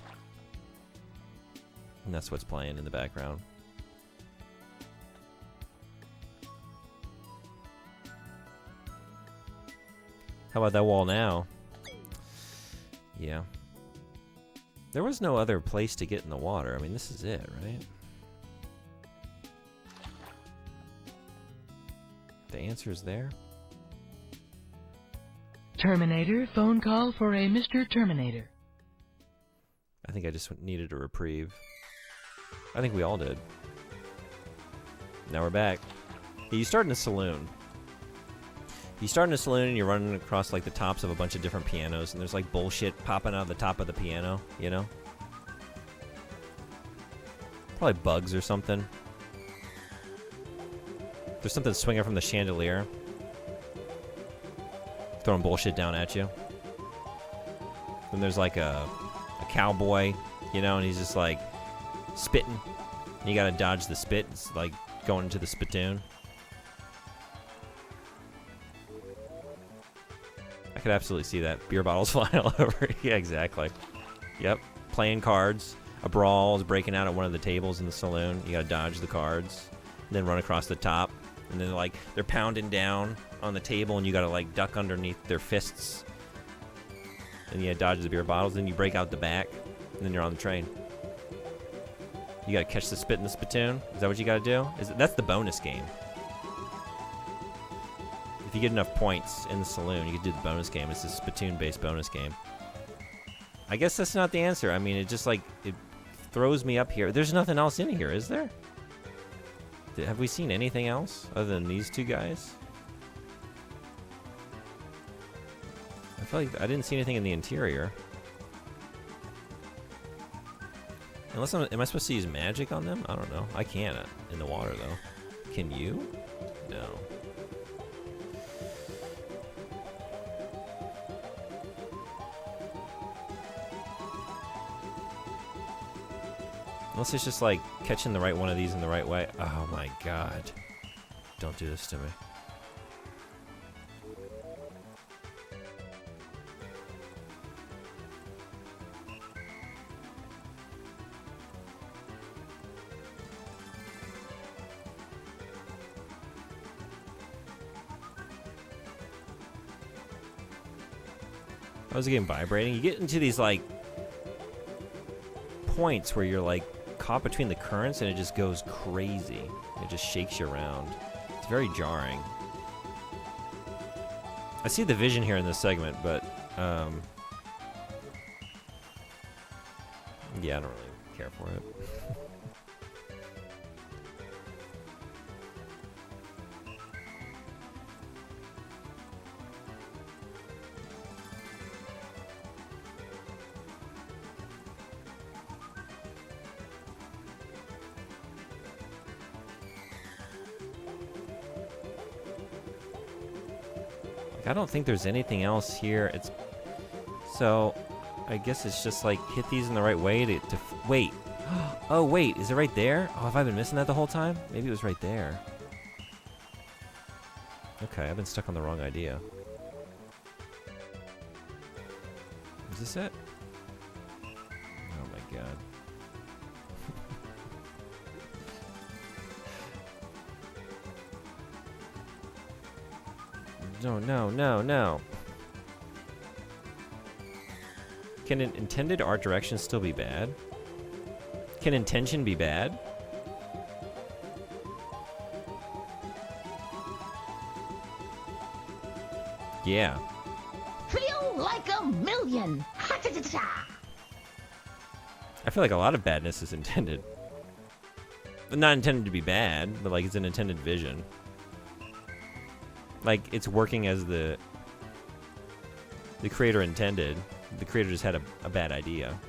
And that's what's playing in the background. How about that wall now? Yeah. There was no other place to get in the water. I mean, this is it, right? The answer is there. Terminator, phone call for a Mr. Terminator. I think I just needed a reprieve. I think we all did. Now we're back. You start in a saloon. You start in a saloon and you're running across like the tops of a bunch of different pianos, and there's like bullshit popping out of the top of the piano, you know? Probably bugs or something. There's something swinging from the chandelier. Throwing bullshit down at you. Then there's like a cowboy, you know, and he's just like spitting. And you gotta dodge the spit. It's like going into the spittoon. I could absolutely see that. Beer bottles flying all over. Yeah, exactly. Yep. Playing cards. A brawl is breaking out at one of the tables in the saloon. You gotta dodge the cards. And then run across the top. And then like they're pounding down on the table and you gotta like duck underneath their fists. And you dodge the beer bottles, then you break out the back, and then you're on the train. You gotta catch the spit in the spittoon. Is that what you gotta do? That's the bonus game. If you get enough points in the saloon, you can do the bonus game. It's a spittoon-based bonus game. I guess that's not the answer. I mean, it just like it throws me up here. There's nothing else in here, is there? Have we seen anything else other than these two guys? I feel like I didn't see anything in the interior. Unless am I supposed to use magic on them? I don't know. I can't in the water though. Can you? No. Unless it's just like catching the right one of these in the right way. Oh my god. Don't do this to me. How's the game vibrating? You get into these like points where you're like caught between the currents and it just goes crazy. It just shakes you around. It's very jarring. I see the vision here in this segment, but yeah, I don't really care for it. I don't think there's anything else here. It's so I guess it's just like hit these in the right way to wait. Oh wait, is it right there? Oh, have I been missing that the whole time? Maybe it was right there. Okay, I've been stuck on the wrong idea. Is this it? Oh my god. No, no, no, no. Can an intended art direction still be bad? Can intention be bad? Yeah. Feel like a million. Ha-ta-ta-ta. I feel like a lot of badness is intended. Not intended to be bad, but like it's an intended vision. Like it's working as the creator intended. The creator just had a bad idea.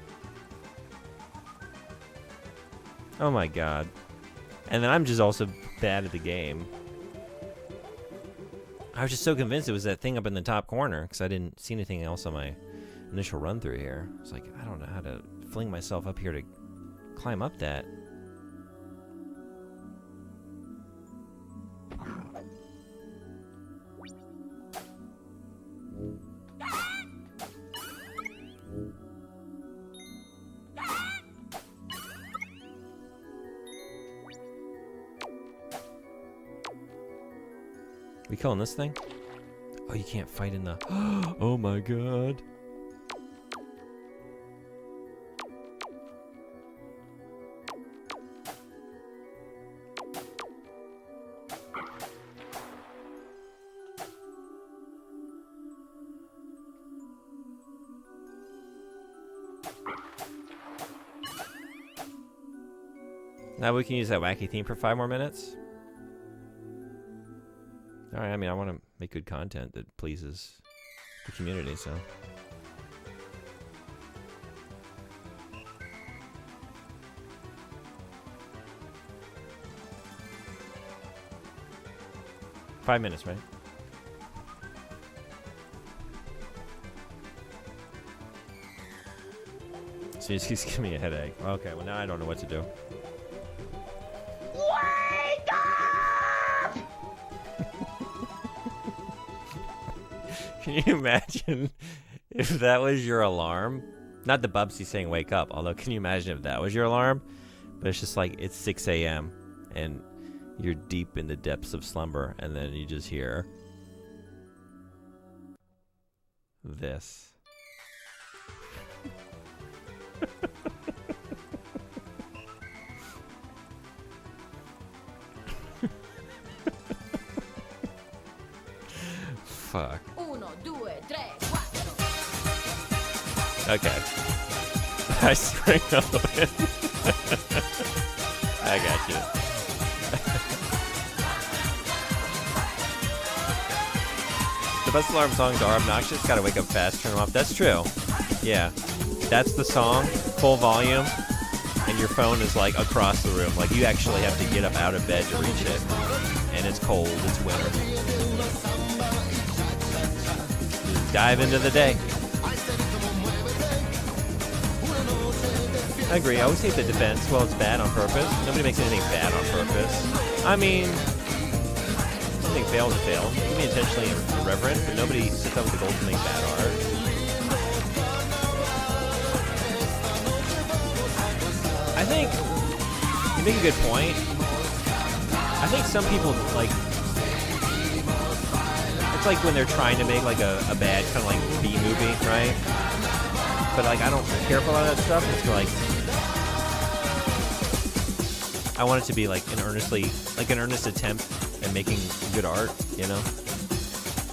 Oh my god. And then I'm just also bad at the game. I was just so convinced it was that thing up in the top corner because I didn't see anything else on my initial run through here. I was like, I don't know how to fling myself up here to climb up that. We killing this thing? Oh, you can't fight in the... Oh my god. Now we can use that wacky theme for 5 more minutes? Alright, I mean, I want to make good content that pleases the community, so... 5 minutes, right? So he's giving me a headache. Okay, well now I don't know what to do. Wake up! Can you imagine if that was your alarm? Not the Bubsy saying wake up, although can you imagine if that was your alarm? But it's just like it's 6 a.m. and you're deep in the depths of slumber, and then you just hear this. Fuck. Okay. I spring open. I got you. The best alarm songs are obnoxious. Gotta wake up fast, turn them off. That's true. Yeah. That's the song, full volume, and your phone is like across the room. Like you actually have to get up out of bed to reach it. And it's cold, it's winter. Just dive into the day. I agree. I always hate the defense. Well, it's bad on purpose. Nobody makes anything bad on purpose. I mean, something fails to fail. You can be intentionally irreverent, but nobody sits up with the goal to make bad art. I think you make a good point. I think some people, like, it's like when they're trying to make, like, a bad kind of, like, B movie, right? But, like, I don't care for a lot of that stuff. It's like, I want it to be like an earnest attempt at making good art, you know?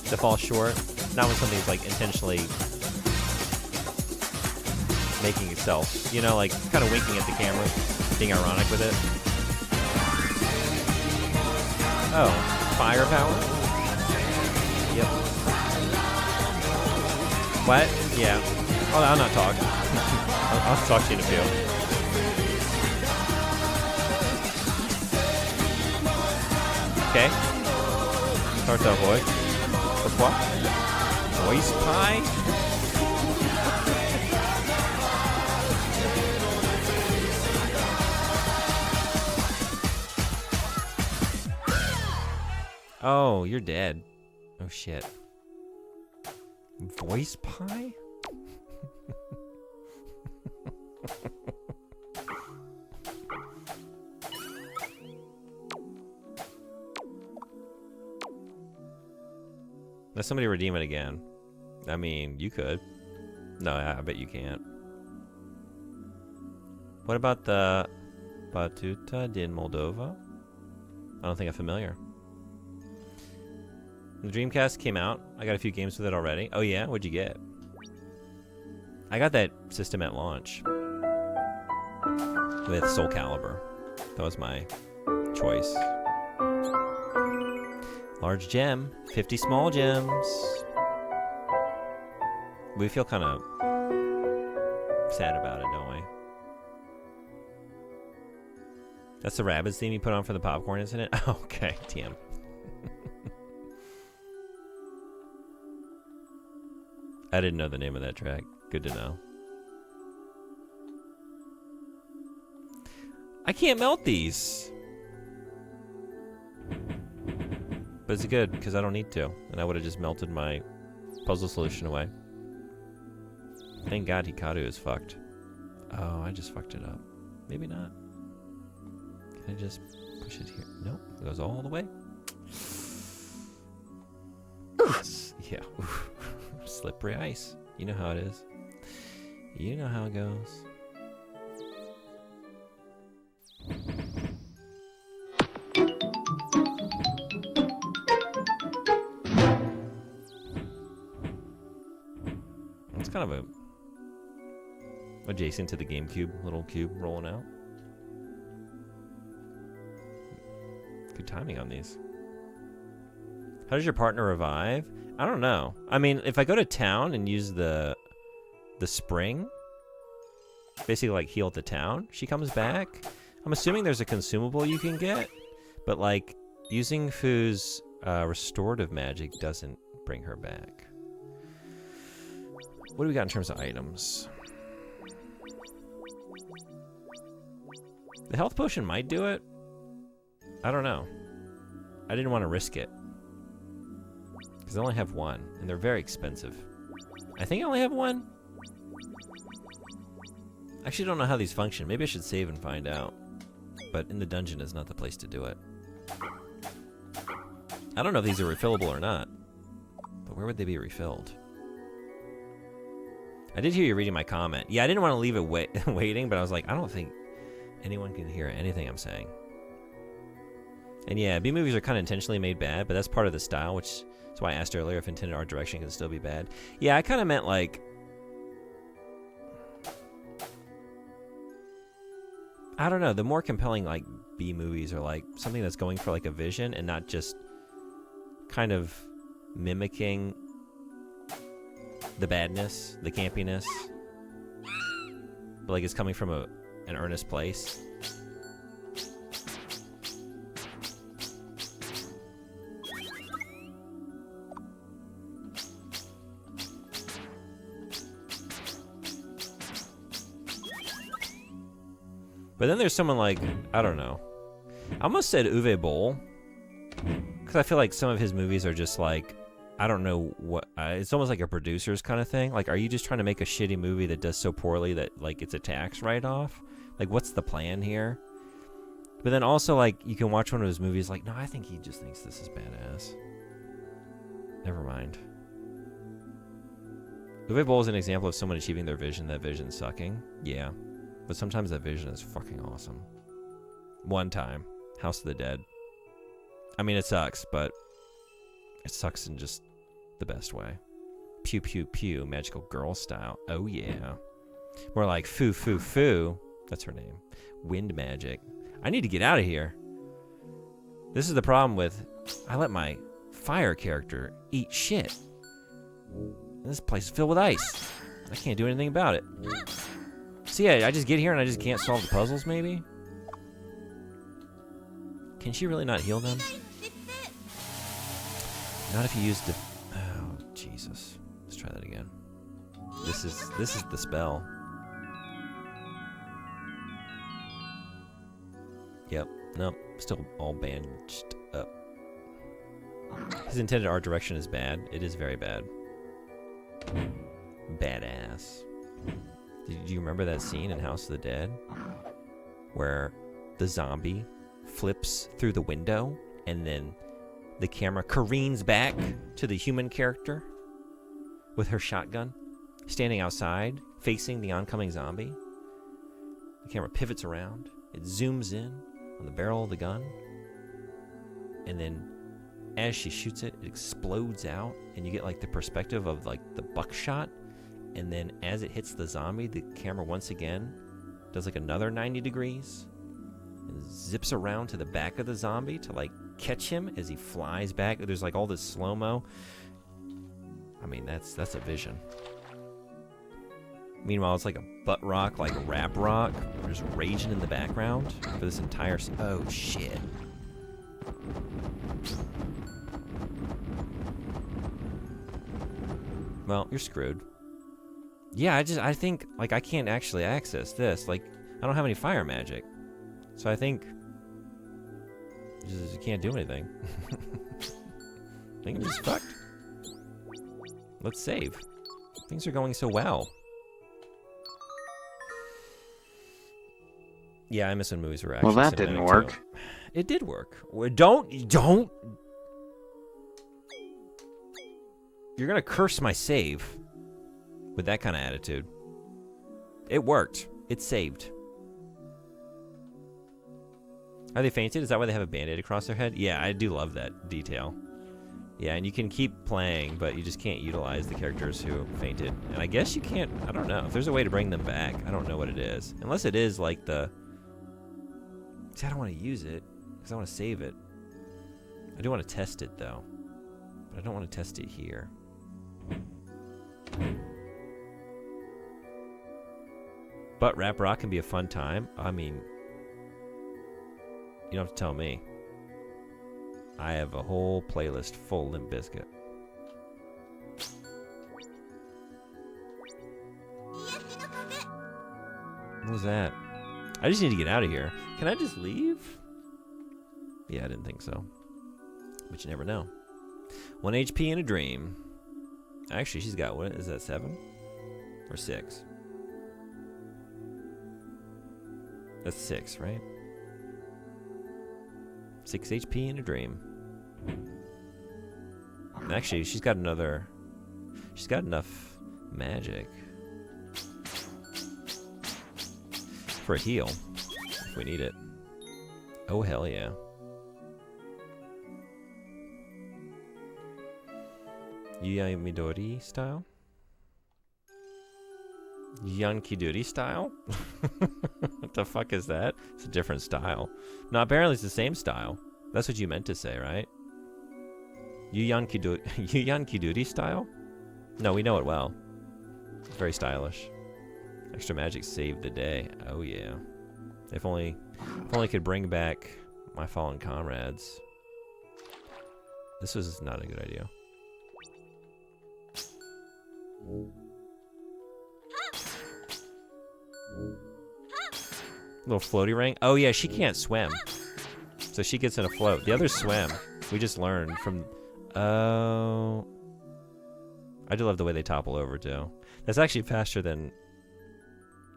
To fall short. Not when something's like intentionally making itself, you know, like kind of winking at the camera, being ironic with it. Oh, firepower? Yep. What? Yeah. Oh, I'll not talk. I'll talk to you in a few. Okay. Start that boy. Pourquoi? Voice pie? Oh, you're dead. Oh shit. Voice pie? Let somebody redeem it again. I mean, you could. No, I bet you can't. What about the Batuta din Moldova? I don't think I'm familiar. The Dreamcast came out. I got a few games with it already. Oh yeah? What'd you get? I got that system at launch. With Soul Calibur. That was my choice. Large gem. 50 small gems. We feel kind of sad about it, don't we? That's the Rabbids theme you put on for the popcorn incident? Okay, TM. I didn't know the name of that track. Good to know. I can't melt these. But it's good, because I don't need to. And I would have just melted my puzzle solution away. Thank God Hikaru is fucked. Oh, I just fucked it up. Maybe not. Can I just push it here? Nope. It goes all the way. Yeah. Slippery ice. You know how it is. You know how it goes. It's kind of a adjacent to the GameCube, little cube rolling out. Good timing on these. How does your partner revive? I don't know. I mean, if I go to town and use the spring, basically like heal at the town, she comes back. I'm assuming there's a consumable you can get, but like using Fu's Restorative magic doesn't bring her back. What do we got in terms of items? The health potion might do it. I don't know. I didn't want to risk it. Because I only have one, and they're very expensive. I think I only have one. I actually don't know how these function. Maybe I should save and find out. But in the dungeon is not the place to do it. I don't know if these are refillable or not. But where would they be refilled? I did hear you reading my comment. Yeah, I didn't want to leave it waiting, but I was like, I don't think anyone can hear anything I'm saying. And yeah, B-movies are kind of intentionally made bad, but that's part of the style, which is why I asked earlier if intended art direction can still be bad. Yeah, I kind of meant like... I don't know, the more compelling like B-movies are like something that's going for like a vision and not just kind of mimicking the badness, the campiness. But like it's coming from an earnest place. But then there's someone like, I don't know. I almost said Uwe Boll. Because I feel like some of his movies are just like, I don't know what, it's almost like a producer's kind of thing. Like, are you just trying to make a shitty movie that does so poorly that, like, it's a tax write-off? Like, what's the plan here? But then also, like, you can watch one of his movies like, no, I think he just thinks this is badass. Never mind. Uwe Boll is an example of someone achieving their vision, that vision sucking. Yeah. But sometimes that vision is fucking awesome. One time. House of the Dead. I mean, it sucks, but it sucks in just the best way. Pew, pew, pew. Magical girl style. Oh, yeah. More like foo, foo, foo. That's her name. Wind magic. I need to get out of here. This is the problem with... I let my fire character eat shit. This place is filled with ice. I can't do anything about it. So yeah, I just get here and I just can't solve the puzzles, maybe? Can she really not heal them? Not if you use the... Oh, Jesus. Let's try that again. This is the spell. Yep. Nope. Still all bandaged up. His intended art direction is bad. It is very bad. Badass. Do you remember that scene in House of the Dead? Where the zombie flips through the window and then the camera careens back to the human character with her shotgun standing outside facing the oncoming zombie. The camera pivots around. It zooms in on the barrel of the gun. And then as she shoots it, it explodes out and you get like the perspective of like the buckshot. And then as it hits the zombie, the camera once again does like another 90 degrees and zips around to the back of the zombie to like catch him as he flies back. There's like all this slow-mo. I mean, that's a vision. Meanwhile, it's like a butt rock, like rap rock, just raging in the background for this entire... Oh, shit. Well, you're screwed. Yeah, I think, like, I can't actually access this. Like, I don't have any fire magic. So I think... you can't do anything. I think I'm just fucked. Let's save. Things are going so well. Yeah, I miss when movies were actually... Well, that didn't work. Too. It did work. Don't... You're gonna curse my save with that kind of attitude. It worked. It saved. Are they fainted? Is that why they have a band-aid across their head? Yeah, I do love that detail. Yeah, and you can keep playing, but you just can't utilize the characters who fainted. And I guess you can't... I don't know. If there's a way to bring them back, I don't know what it is. Unless it is like the... See, I don't want to use it, because I want to save it. I do want to test it, though. But I don't want to test it here. But rap rock can be a fun time. I mean... You don't have to tell me. I have a whole playlist full of Limp Bizkit. What was that? I just need to get out of here. Can I just leave? Yeah, I didn't think so. But you never know. 1 HP in a dream. Actually, she's got, what is that, 7? Or 6? That's 6, right? 6 HP in a dream. Actually, she's got another... She's got enough magic for a heal, if we need it. Oh, hell yeah. Yuya Midori style? Yankidori style? What the fuck is that? It's a different style. No, apparently it's the same style. That's what you meant to say, right? Yankidori style? No, we know it well. It's very stylish. Extra magic saved the day. Oh yeah. If only could bring back my fallen comrades. This was not a good idea. Little floaty ring. Oh yeah, she can't swim, so she gets in a float. The others swim. We just learned from. Oh, I do love the way they topple over too. That's actually faster than.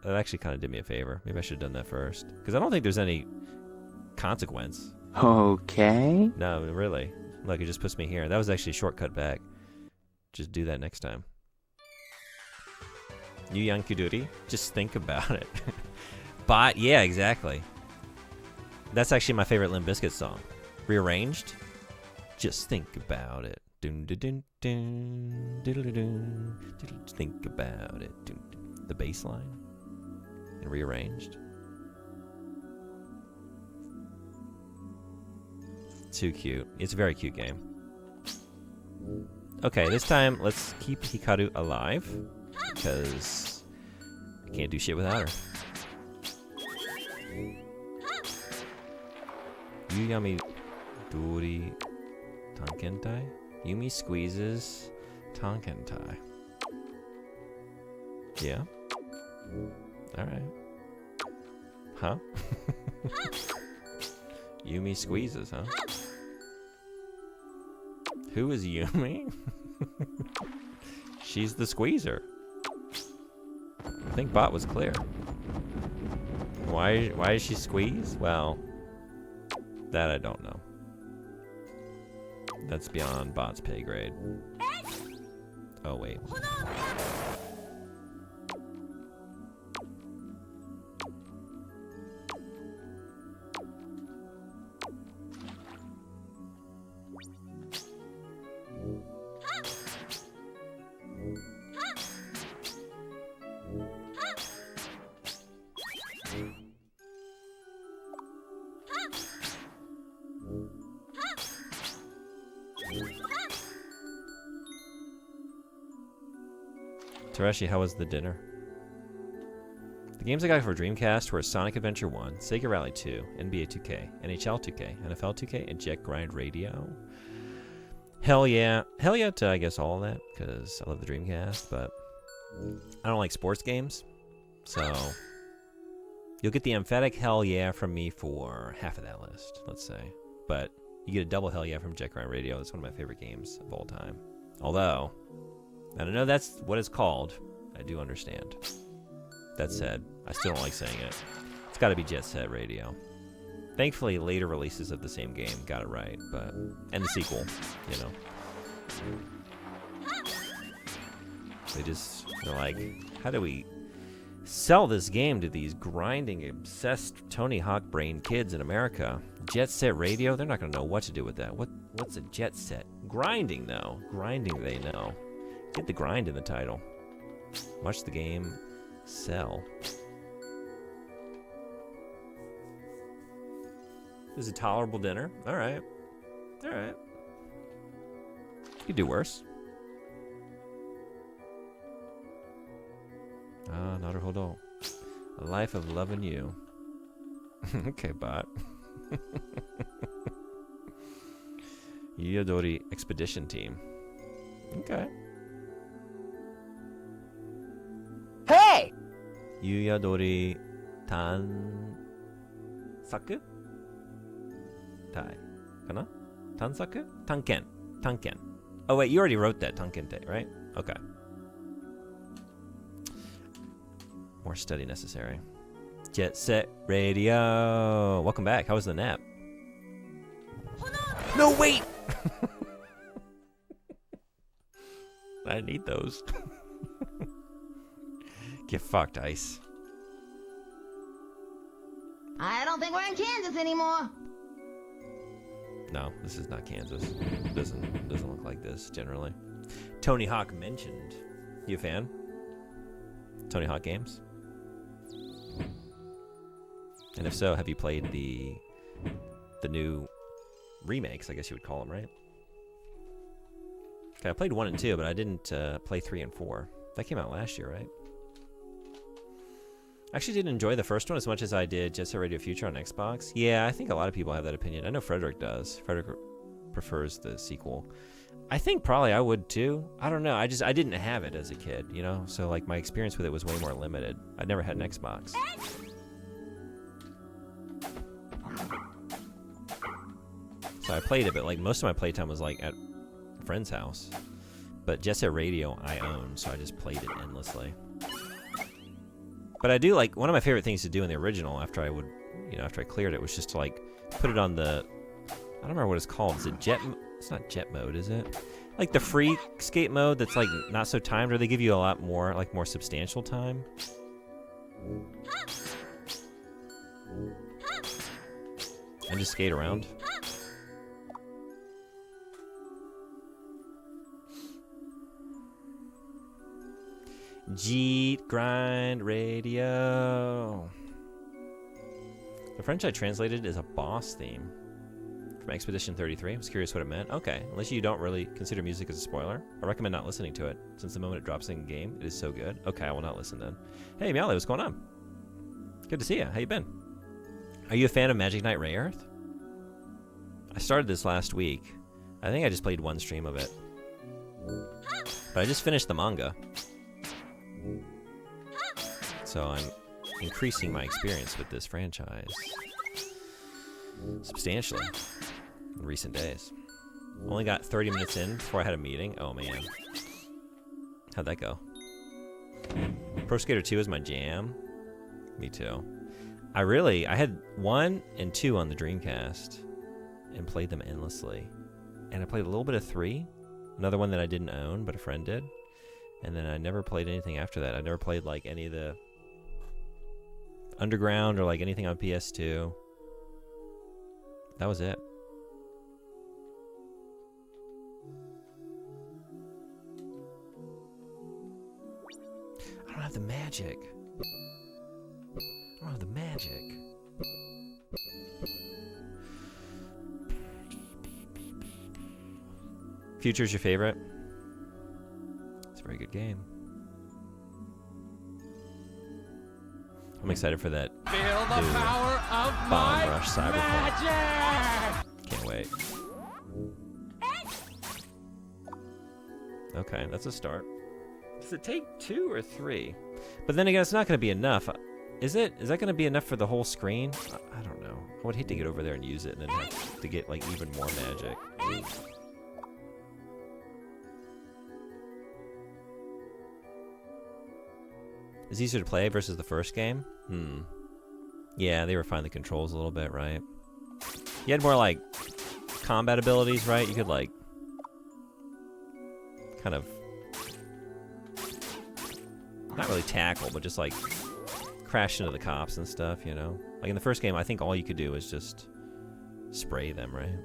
That actually kind of did me a favor. Maybe I should have done that first, because I don't think there's any consequence. Okay. No, really. Look, it just puts me here. That was actually a shortcut back. Just do that next time. You Yankiduri, just think about it. Bot, yeah, exactly. That's actually my favorite Limp Bizkit song. Rearranged, just think about it. Dun, dun, dun, dun, dun, dun, dun, think about it. Dun, dun. The bass line. And rearranged. Too cute. It's a very cute game. Okay, this time let's keep Hikaru alive, because I can't do shit without her. Yuyami Dori Tankentai? Yumi squeezes Tankentai. Yeah? Alright. Huh? Yumi squeezes, huh? Who is Yumi? She's the squeezer. I think Bot was clear. Why is she squeeze? Well, that I don't know. That's beyond Bot's pay grade. Oh wait. Tereshi, how was the dinner? The games I got for Dreamcast were Sonic Adventure 1, Sega Rally 2, NBA 2K, NHL 2K, NFL 2K, and Jet Grind Radio. Hell yeah. Hell yeah to, I guess, all of that, because I love the Dreamcast, but I don't like sports games, so you'll get the emphatic hell yeah from me for half of that list, let's say. But you get a double hell yeah from Jet Grind Radio. It's one of my favorite games of all time. Although, I don't know that's what it's called. I do understand. That said, I still don't like saying it. It's got to be Jet Set Radio. Thankfully, later releases of the same game got it right, but and the sequel, you know. They're like, how do we sell this game to these grinding, obsessed Tony Hawk brain kids in America? Jet Set Radio? They're not going to know what to do with that. What's a jet set? Grinding, though. Grinding, they know. Get the grind in the title. Watch the game sell. This is a tolerable dinner. All right. All right. You could do worse. Ah, naruhodo. A life of loving you. Okay, Bot. Yuyadori Expedition Team. Okay. Hey! Yuyadori Tansaku? Tai. Kana? Tansaku? Tanken. Tanken. Oh, wait, you already wrote that, Tankente, right? Okay. More study necessary. Jet Set Radio. Welcome back. How was the nap? No, wait! I need those. Get fucked, Ice. I don't think we're in Kansas anymore. No, this is not Kansas. Doesn't look like this generally. Tony Hawk mentioned. You a fan? Tony Hawk games? And if so, have you played the new remakes, I guess you would call them, right? Okay, I played 1 and 2, but I didn't play 3 and 4. That came out last year, right? I actually didn't enjoy the first one as much as I did Jet Set Radio Future on Xbox. Yeah, I think a lot of people have that opinion. I know Frederick does. Frederick prefers the sequel. I think probably I would too. I don't know. I didn't have it as a kid, you know? So like my experience with it was way more limited. I never had an Xbox. So I played it, but like most of my playtime was like at a friend's house. But Jet Set Radio I own, so I just played it endlessly. But I do like, one of my favorite things to do in the original after I cleared it was just to like put it on the, I don't remember what it's called. Is it jet? It's not jet mode, is it? Like the free skate mode that's like not so timed, or they give you a lot more, like more substantial time. And just skate around. Jeet Grind Radio. The French I translated is a boss theme from Expedition 33. I was curious what it meant. Okay, unless you don't really consider music as a spoiler, I recommend not listening to it, since the moment it drops in the game, it is so good. Okay, I will not listen then. Hey, Meowly, what's going on? Good to see you. How you been? Are you a fan of Magic Knight Rayearth? I started this last week. I think I just played one stream of it. But I just finished the manga. So I'm increasing my experience with this franchise substantially in recent days. Only got 30 minutes in before I had a meeting. Oh man. How'd that go? Pro Skater 2 is my jam. Me too. I had 1 and 2 on the Dreamcast and played them endlessly. And I played a little bit of 3, another one that I didn't own, but a friend did. And then I never played anything after that. I never played like any of the Underground or like anything on PS2. That was it. I don't have the magic. I don't have the magic. Future's your favorite? It's a very good game. I'm excited for that. Feel the power of Bomb Rush Cyberpunk. magic! Can't wait. Okay, that's a start. Does it take 2 or 3? But then again, it's not going to be enough. Is it? Is that going to be enough for the whole screen? I don't know. I would hate to get over there and use it and then have to get like even more magic. Is easier to play versus the first game? Yeah, they refined the controls a little bit, right? You had more like combat abilities, right? You could like kind of not really tackle, but just like crash into the cops and stuff, you know? Like in the first game, I think all you could do was just spray them, right?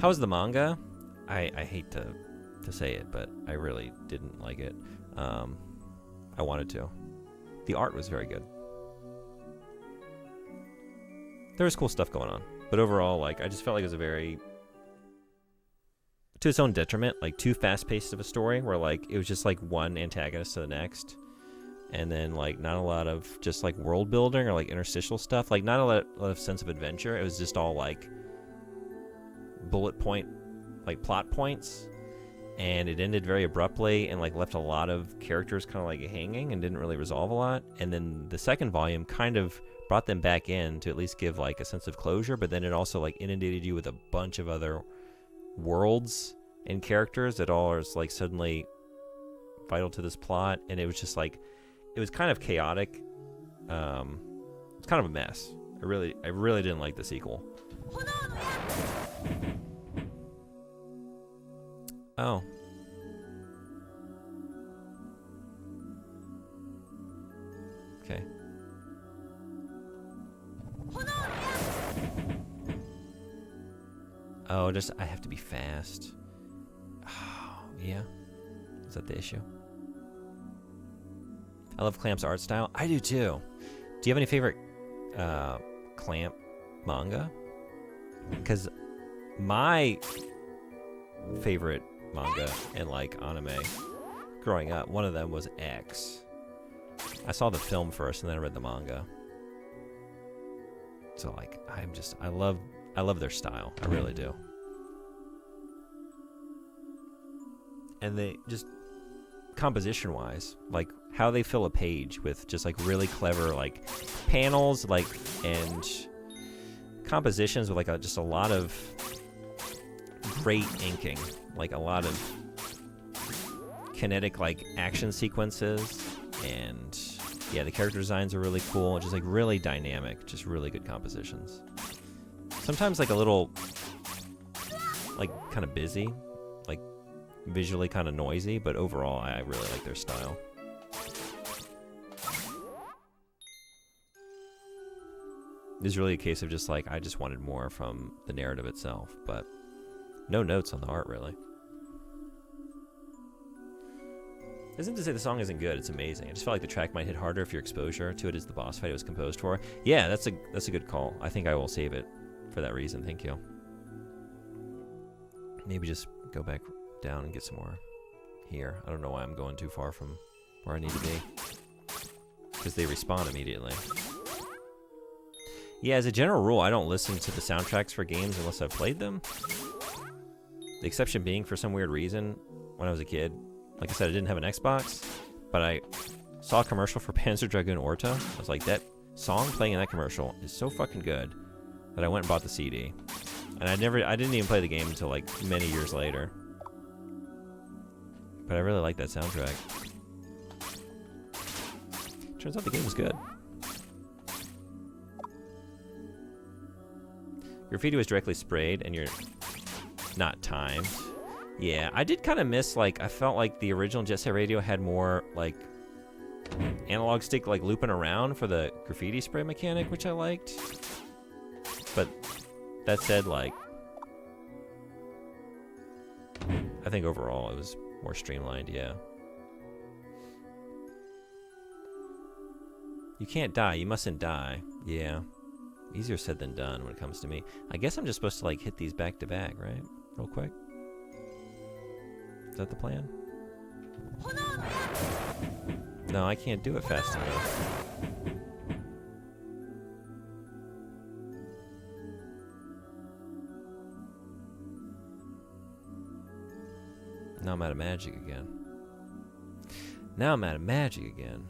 How was the manga? I hate to say it, but I really didn't like it. I wanted to. The art was very good. There was cool stuff going on, but overall, like, I just felt like it was a very, to its own detriment, like too fast-paced of a story, where like it was just like one antagonist to the next, and then like not a lot of just like world building or like interstitial stuff, like not a lot of sense of adventure. It was just all like bullet point, like plot points, and it ended very abruptly and like left a lot of characters kind of like hanging and didn't really resolve a lot. And then the second volume kind of brought them back in to at least give like a sense of closure, but then it also like inundated you with a bunch of other worlds and characters that all are like suddenly vital to this plot, and it was just like, it was kind of chaotic. It's kind of a mess. I really didn't like the sequel. Oh. Okay. Oh, just I have to be fast. Oh, yeah. Is that the issue? I love Clamp's art style. I do too. Do you have any favorite Clamp manga? Because my favorite manga and like anime growing up, one of them was X. I saw the film first and then I read the manga. So like I love their style. I really do. And they just composition wise, like how they fill a page with just like really clever like panels, like, and compositions with like just a lot of great inking, like a lot of kinetic like action sequences, and yeah, the character designs are really cool, just like really dynamic, just really good compositions. Sometimes like a little like kind of busy, like visually kind of noisy, but overall I really like their style. It's really a case of just like I just wanted more from the narrative itself, but no notes on the art really. Isn't to say the song isn't good, it's amazing. I just felt like the track might hit harder if your exposure to it is the boss fight it was composed for. Yeah, that's a good call. I think I will save it for that reason. Thank you. Maybe just go back down and get some more here. I don't know why I'm going too far from where I need to be. Because they respawn immediately. Yeah, as a general rule, I don't listen to the soundtracks for games unless I've played them. The exception being, for some weird reason, when I was a kid, like I said, I didn't have an Xbox, but I saw a commercial for Panzer Dragoon Orta. I was like, that song playing in that commercial is so fucking good that I went and bought the CD. And I didn't even play the game until like many years later. But I really like that soundtrack. Turns out the game was good. Graffiti was directly sprayed and you're not timed. Yeah, I did kind of miss, like, I felt like the original Jet Set Radio had more, like, analog stick, like, looping around for the graffiti spray mechanic, which I liked. But that said, like, I think overall it was more streamlined, yeah. You can't die, you mustn't die. Yeah. Easier said than done when it comes to me. I guess I'm just supposed to, like, hit these back to back, right? Real quick. Is that the plan? No, I can't do it fast enough. Now I'm out of magic again. Now I'm out of magic again.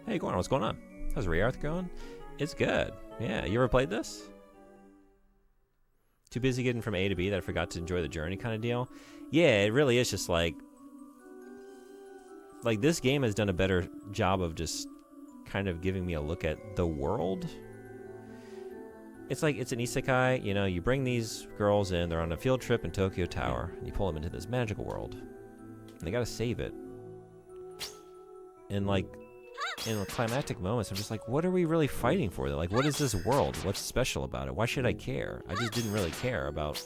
Hey, Gorn, what's going on? How's Rayearth going? It's good. Yeah, you ever played this? Too busy getting from A to B that I forgot to enjoy the journey kind of deal? Yeah, it really is just like this game has done a better job of just kind of giving me a look at the world. It's like, it's an isekai, you know, you bring these girls in, they're on a field trip in Tokyo Tower, and you pull them into this magical world. And they gotta save it. And like, in the climactic moments, I'm just like, what are we really fighting for? Like, what is this world? What's special about it? Why should I care? I just didn't really care about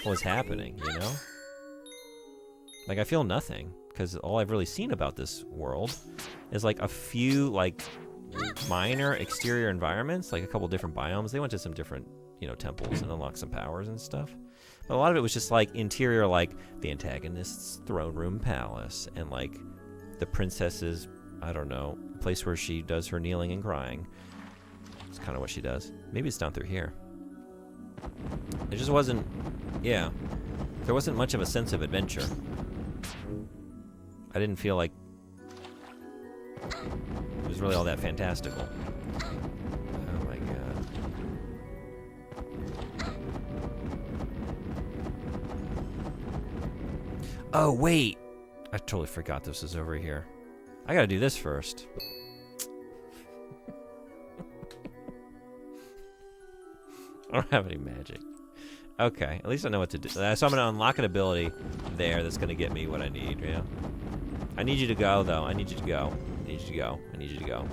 what was happening, you know? Like, I feel nothing, because all I've really seen about this world is, like, a few, like, minor exterior environments, like a couple different biomes. They went to some different, you know, temples and unlocked some powers and stuff. But a lot of it was just, like, interior, like, the antagonist's throne room palace, and, like, the princess's, I don't know, place where she does her kneeling and crying. It's kind of what she does. Maybe it's down through here. It just wasn't... Yeah. There wasn't much of a sense of adventure. I didn't feel like it was really all that fantastical. Oh my god. Oh, wait! I totally forgot this was over here. I gotta do this first. I don't have any magic. Okay, at least I know what to do. So I'm gonna unlock an ability there that's gonna get me what I need, yeah? I need you to go, though. I need you to go. I need you to go. I need you to go.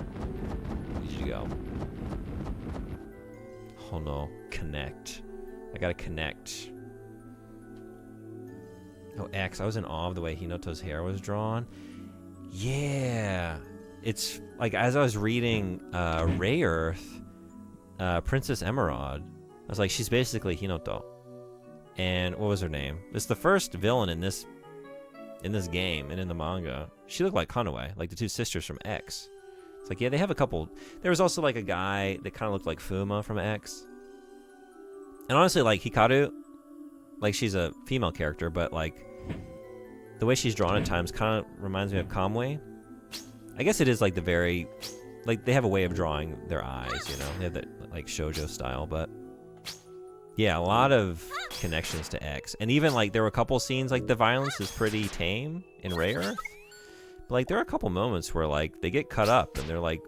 I need you to go. Oh no. Connect. I gotta connect. Oh, X. I was in awe of the way Hinato's hair was drawn. Yeah. It's like, as I was reading Rayearth, Princess Emerald, I was like, she's basically Hinoto. And what was her name? It's the first villain in this game and in the manga. She looked like Konoe, like the two sisters from X. It's like, yeah, they have a couple. There was also like a guy that kind of looked like Fuma from X. And honestly, like Hikaru, like she's a female character, but like the way she's drawn at times kind of reminds me of Kamui. I guess it is like the very, like they have a way of drawing their eyes, you know, they have that like shoujo style, but yeah, a lot of connections to X. And even like there were a couple scenes like the violence is pretty tame in Rayearth. But like there are a couple moments where like they get cut up and they're like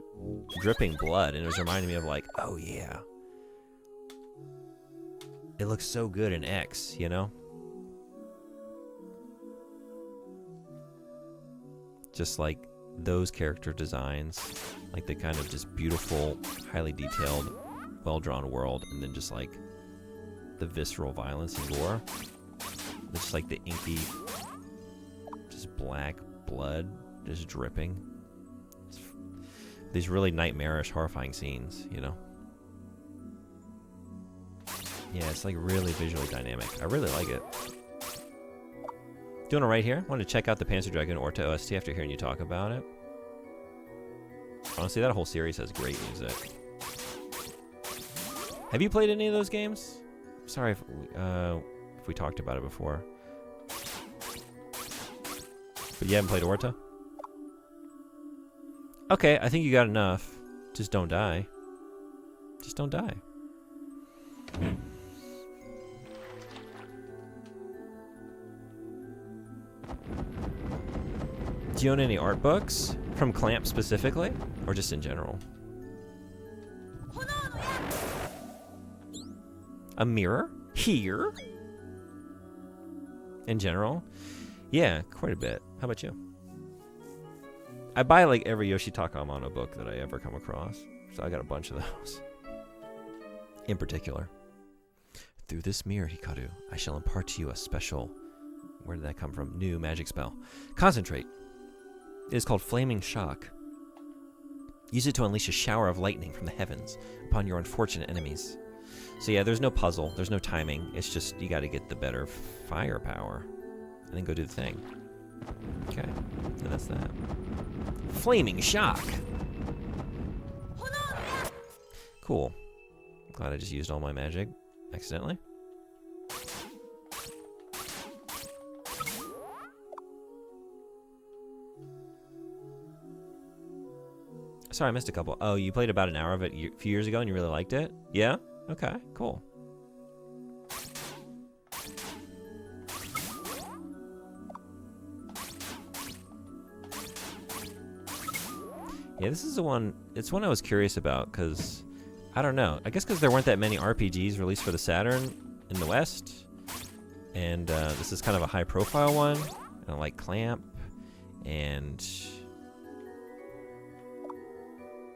dripping blood, and it was reminding me of like, oh yeah, it looks so good in X, you know? Just like those character designs, like the kind of just beautiful, highly detailed, well-drawn world, and then just like the visceral violence and gore. It's just like the inky, just black blood just dripping. These really nightmarish, horrifying scenes, you know? Yeah, it's like really visually dynamic. I really like it. Doing it right here. Wanted to check out the Panzer Dragoon Orta OST after hearing you talk about it. Honestly, that whole series has great music. Have you played any of those games? Sorry if we talked about it before. But you haven't played Orta? Okay, I think you got enough. Just don't die. Just don't die. Do you own any art books? From Clamp specifically? Or just in general? A mirror? Here? In general? Yeah, quite a bit. How about you? I buy like every Yoshitaka Amano book that I ever come across. So I got a bunch of those. In particular. Through this mirror, Hikaru, I shall impart to you a special... Where did that come from? New magic spell. Concentrate. It is called Flaming Shock. Use it to unleash a shower of lightning from the heavens upon your unfortunate enemies. So yeah, there's no puzzle, there's no timing. It's just you got to get the better firepower, and then go do the thing. Okay, and that's that. Flaming Shock. Cool. Glad I just used all my magic accidentally. Sorry, I missed a couple. Oh, you played about an hour of it a few years ago and you really liked it? Yeah? Okay, cool. Yeah, this is the one, it's one I was curious about because, I don't know. I guess because there weren't that many RPGs released for the Saturn in the West. And this is kind of a high profile one. And I like Clamp. And...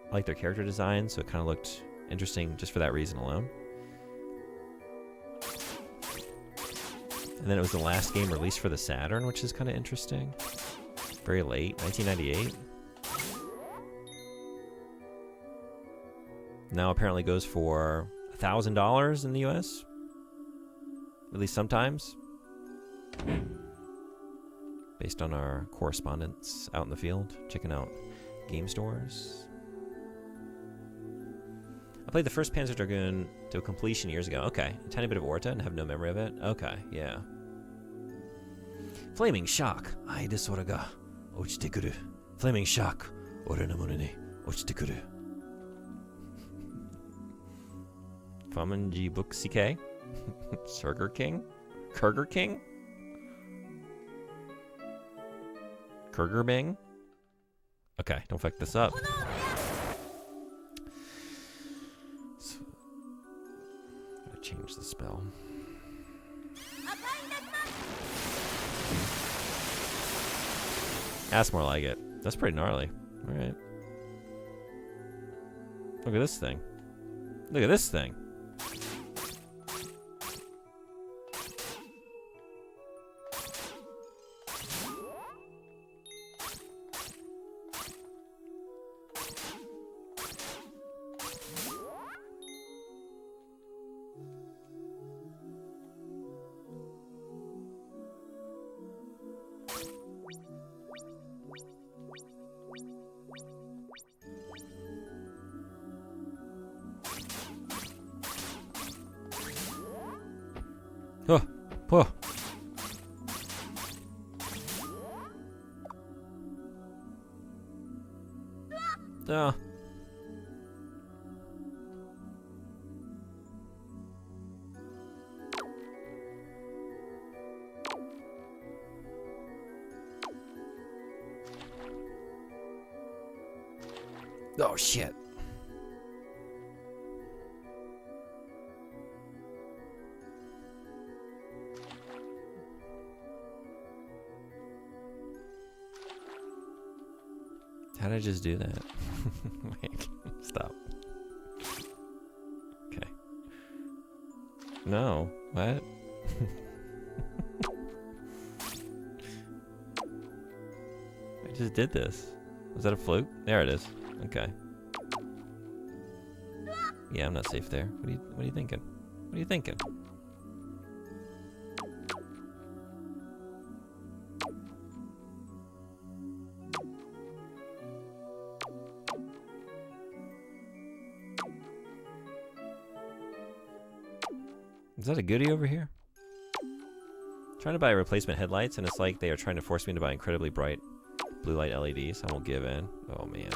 I like their character design, so it kind of looked interesting just for that reason alone. And then it was the last game released for the Saturn, which is kind of interesting. Very late, 1998. Now apparently goes for $1,000 in the US. At least sometimes. Based on our correspondence out in the field, checking out game stores. played the first Panzer Dragoon to completion years ago. Okay. A tiny bit of Orta and have no memory of it. Okay, yeah. Flaming Shock. Ai desoraga ga ochite kuru. Flaming Shock. Ore no mono ni ochite kuru. Famanji Book CK. Surger King? Kurger King? Kurger Bing? Okay, don't fuck this up. So, gotta change the spell. That's more like it. That's pretty gnarly. Alright. Look at this thing. Look at this thing. Oh, oh. Oh. Oh shit. How did I just do that? Wait, stop. Okay. No, what? I just did this. Was that a fluke? There it is. Okay. Yeah, I'm not safe there. What are you thinking? What are you thinking? Is that a goodie over here? Trying to buy replacement headlights, and it's like they are trying to force me to buy incredibly bright blue light LEDs. I won't give in. Oh man.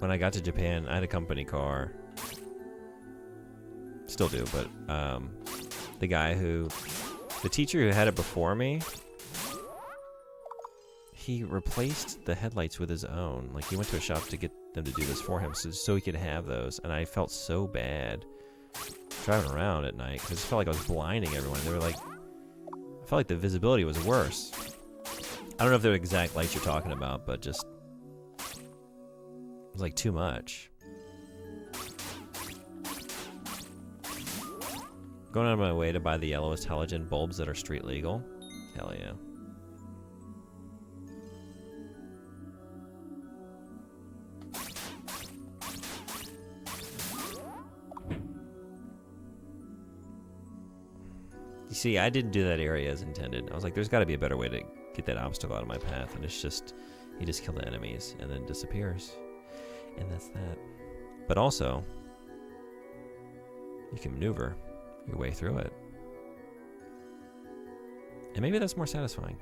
When I got to Japan, I had a company car. Still do, but the teacher who had it before me, he replaced the headlights with his own. Like, he went to a shop to get them to do this for him so he could have those. And I felt so bad driving around at night because I just felt like I was blinding everyone. They were like, I felt like the visibility was worse. I don't know if they're the exact lights you're talking about, but just, it was like too much. Going out of my way to buy the yellowest halogen bulbs that are street legal. Hell yeah. You see, I didn't do that area as intended. I was like, there's got to be a better way to get that obstacle out of my path. And it's just, he just killed the enemies and then disappears. And that's that. But also, you can maneuver your way through it. And maybe that's more satisfying.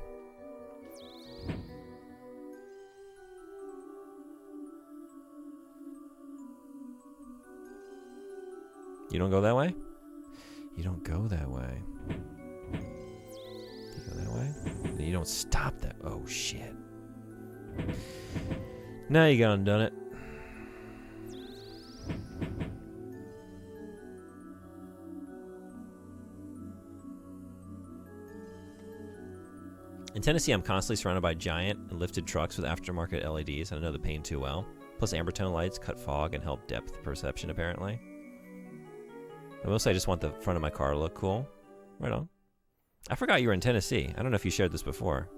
You don't go that way? You don't go that way. You go that way? You don't stop that. Oh, shit. Now you gone done it. In Tennessee, I'm constantly surrounded by giant and lifted trucks with aftermarket LEDs, and I know the pain too well. Plus, ambertone lights cut fog and help depth perception, apparently. But mostly, I just want the front of my car to look cool. Right on. I forgot you were in Tennessee. I don't know if you shared this before.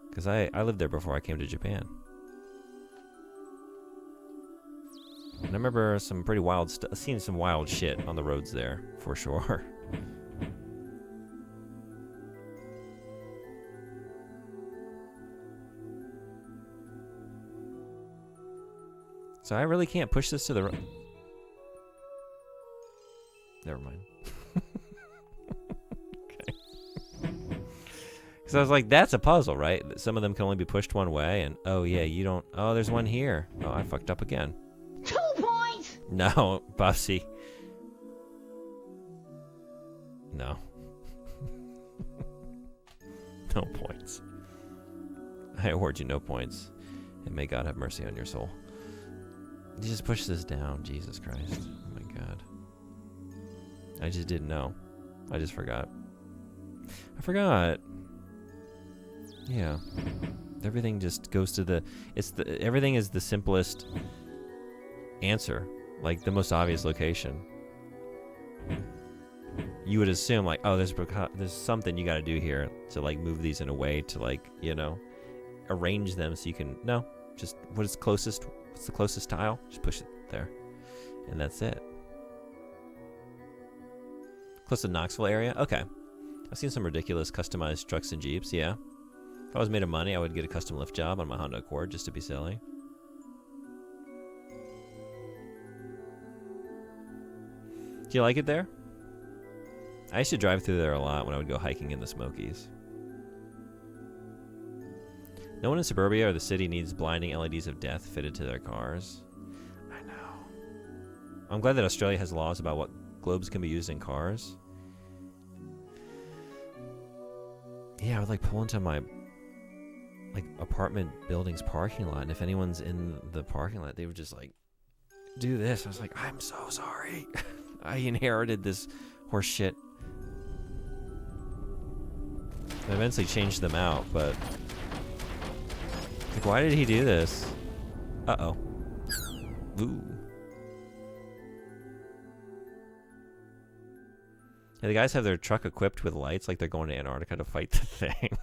Because I lived there before I came to Japan. And I remember some pretty wild stuff. Seeing some wild shit on the roads there, for sure. So I really can't push this to the right. Never mind. Okay. Because I was like, that's a puzzle, right? Some of them can only be pushed one way, and oh yeah, you don't. Oh, there's one here. Oh, I fucked up again. 2 points! No, Buffsy. No. No points. I award you no points. And may God have mercy on your soul. You just push this down, Jesus Christ. Oh my God. I just didn't know. I just forgot. I forgot. Yeah. Everything just goes to the... Everything is the simplest answer. Like, the most obvious location. You would assume, like, oh, there's something you gotta do here to, like, move these in a way to, like, you know, arrange them so you can... No. Just what's the closest tile? Just push it there. And that's it. Close to Knoxville area? Okay. I've seen some ridiculous customized trucks and Jeeps, yeah. If I was made of money, I would get a custom lift job on my Honda Accord just to be silly. Do you like it there? I used to drive through there a lot when I would go hiking in the Smokies. No one in suburbia or the city needs blinding LEDs of death fitted to their cars. I know. I'm glad that Australia has laws about what globes can be used in cars. Yeah, I would like pull into my like apartment building's parking lot, and if anyone's in the parking lot, they would just like do this. I was like, I'm so sorry. I inherited this horse shit. I eventually changed them out, but like, why did he do this? Uh-oh. Ooh. Yeah, the guys have their truck equipped with lights like they're going to Antarctica to fight the thing.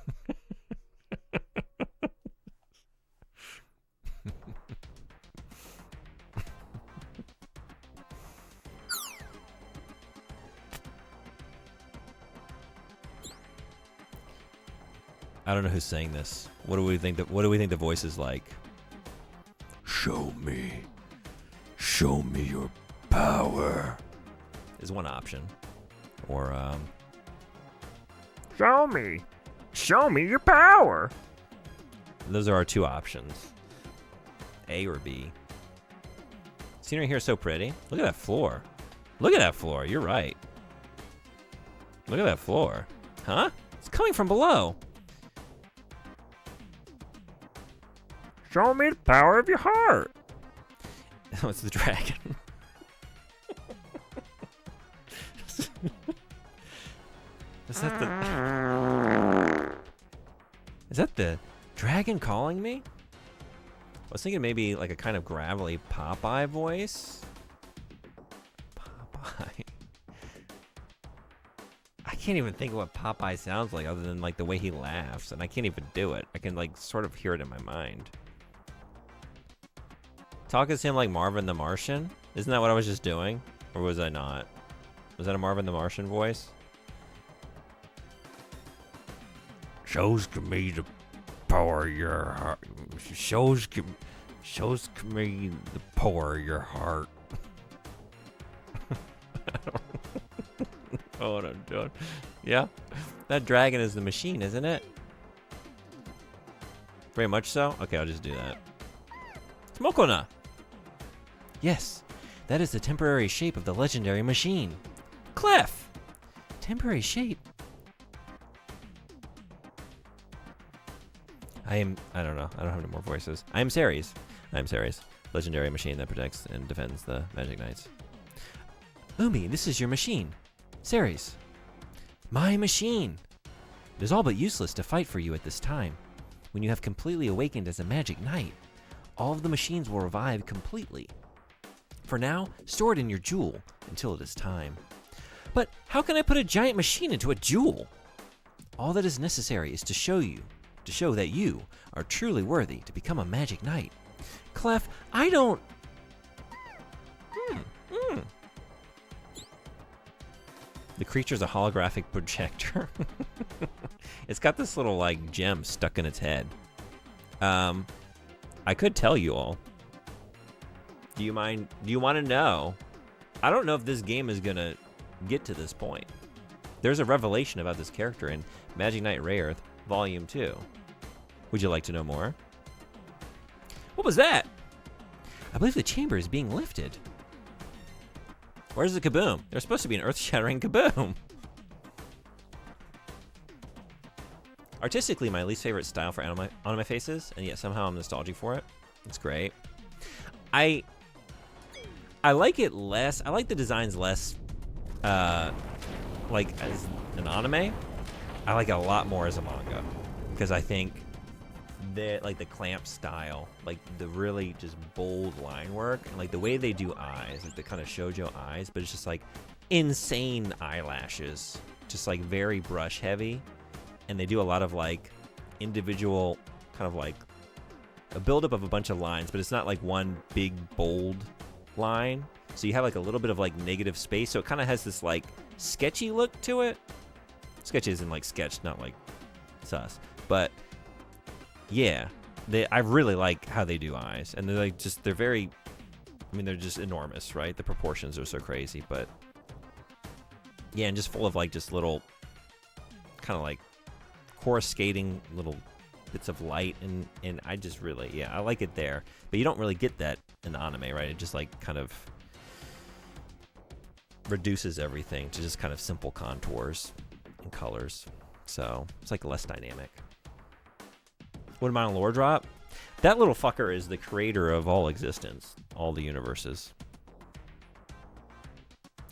I don't know who's saying this. What do we think the voice is like? Show me your power is one option. Or show me your power. Those are our two options. A or B. Scenery here is so pretty. Look at that floor. Look at that floor. You're right. Look at that floor. Huh? It's coming from below. Show me the power of your heart. Oh, it's the dragon. Is that the dragon calling me? I was thinking maybe like a kind of gravelly Popeye voice. Popeye. I can't even think of what Popeye sounds like other than like the way he laughs, and I can't even do it. I can like sort of hear it in my mind. Talk as him like Marvin the Martian? Isn't that what I was just doing? Or was I not? Was that a Marvin the Martian voice? Shows me the power of your heart. Shows me the power of your heart. I don't know what I'm doing. Yeah, that dragon is the machine, isn't it? Very much so? Okay, I'll just do that. Smokona! Yes, that is the temporary shape of the legendary machine. Clef! Temporary shape? I don't know. I don't have any more voices. I am Ceres. Legendary machine that protects and defends the Magic Knights. Umi, this is your machine. Ceres. My machine! It is all but useless to fight for you at this time. When you have completely awakened as a Magic Knight, all of the machines will revive completely. For now, store it in your jewel until it is time. But how can I put a giant machine into a jewel? All that is necessary is to show that you are truly worthy to become a Magic Knight. Clef, I don't... The creature's a holographic projector. It's got this little, like, gem stuck in its head. I could tell you all. Do you mind? Do you want to know? I don't know if this game is gonna get to this point. There's a revelation about this character in Magic Knight Rayearth Volume 2. Would you like to know more? What was that? I believe the chamber is being lifted. Where's the kaboom? There's supposed to be an earth-shattering kaboom. Artistically, my least favorite style for anime faces, and yet somehow I'm nostalgic for it. It's great. I like it less. I like the designs less, like as an anime. I like it a lot more as a manga, because I think that like the clamp style, like the really just bold line work, and like the way they do eyes, like the kind of shoujo eyes, but it's just like insane eyelashes, just like very brush heavy, and they do a lot of like individual kind of like a buildup of a bunch of lines, but it's not like one big bold line. So you have like a little bit of like negative space, so it kind of has this like sketchy look to it. Sketch isn't like sketch, not like sus, but yeah, I really like how they do eyes, and they're like they're very, I mean, they're just enormous, right? The proportions are so crazy, but yeah, and just full of like just little kind of like coruscating little bits of light, and I just really, yeah, I like it there, but you don't really get that in anime, right? It just like kind of reduces everything to just kind of simple contours and colors, so it's like less dynamic. What am I on lore drop? That little fucker is the creator of all existence, all the universes.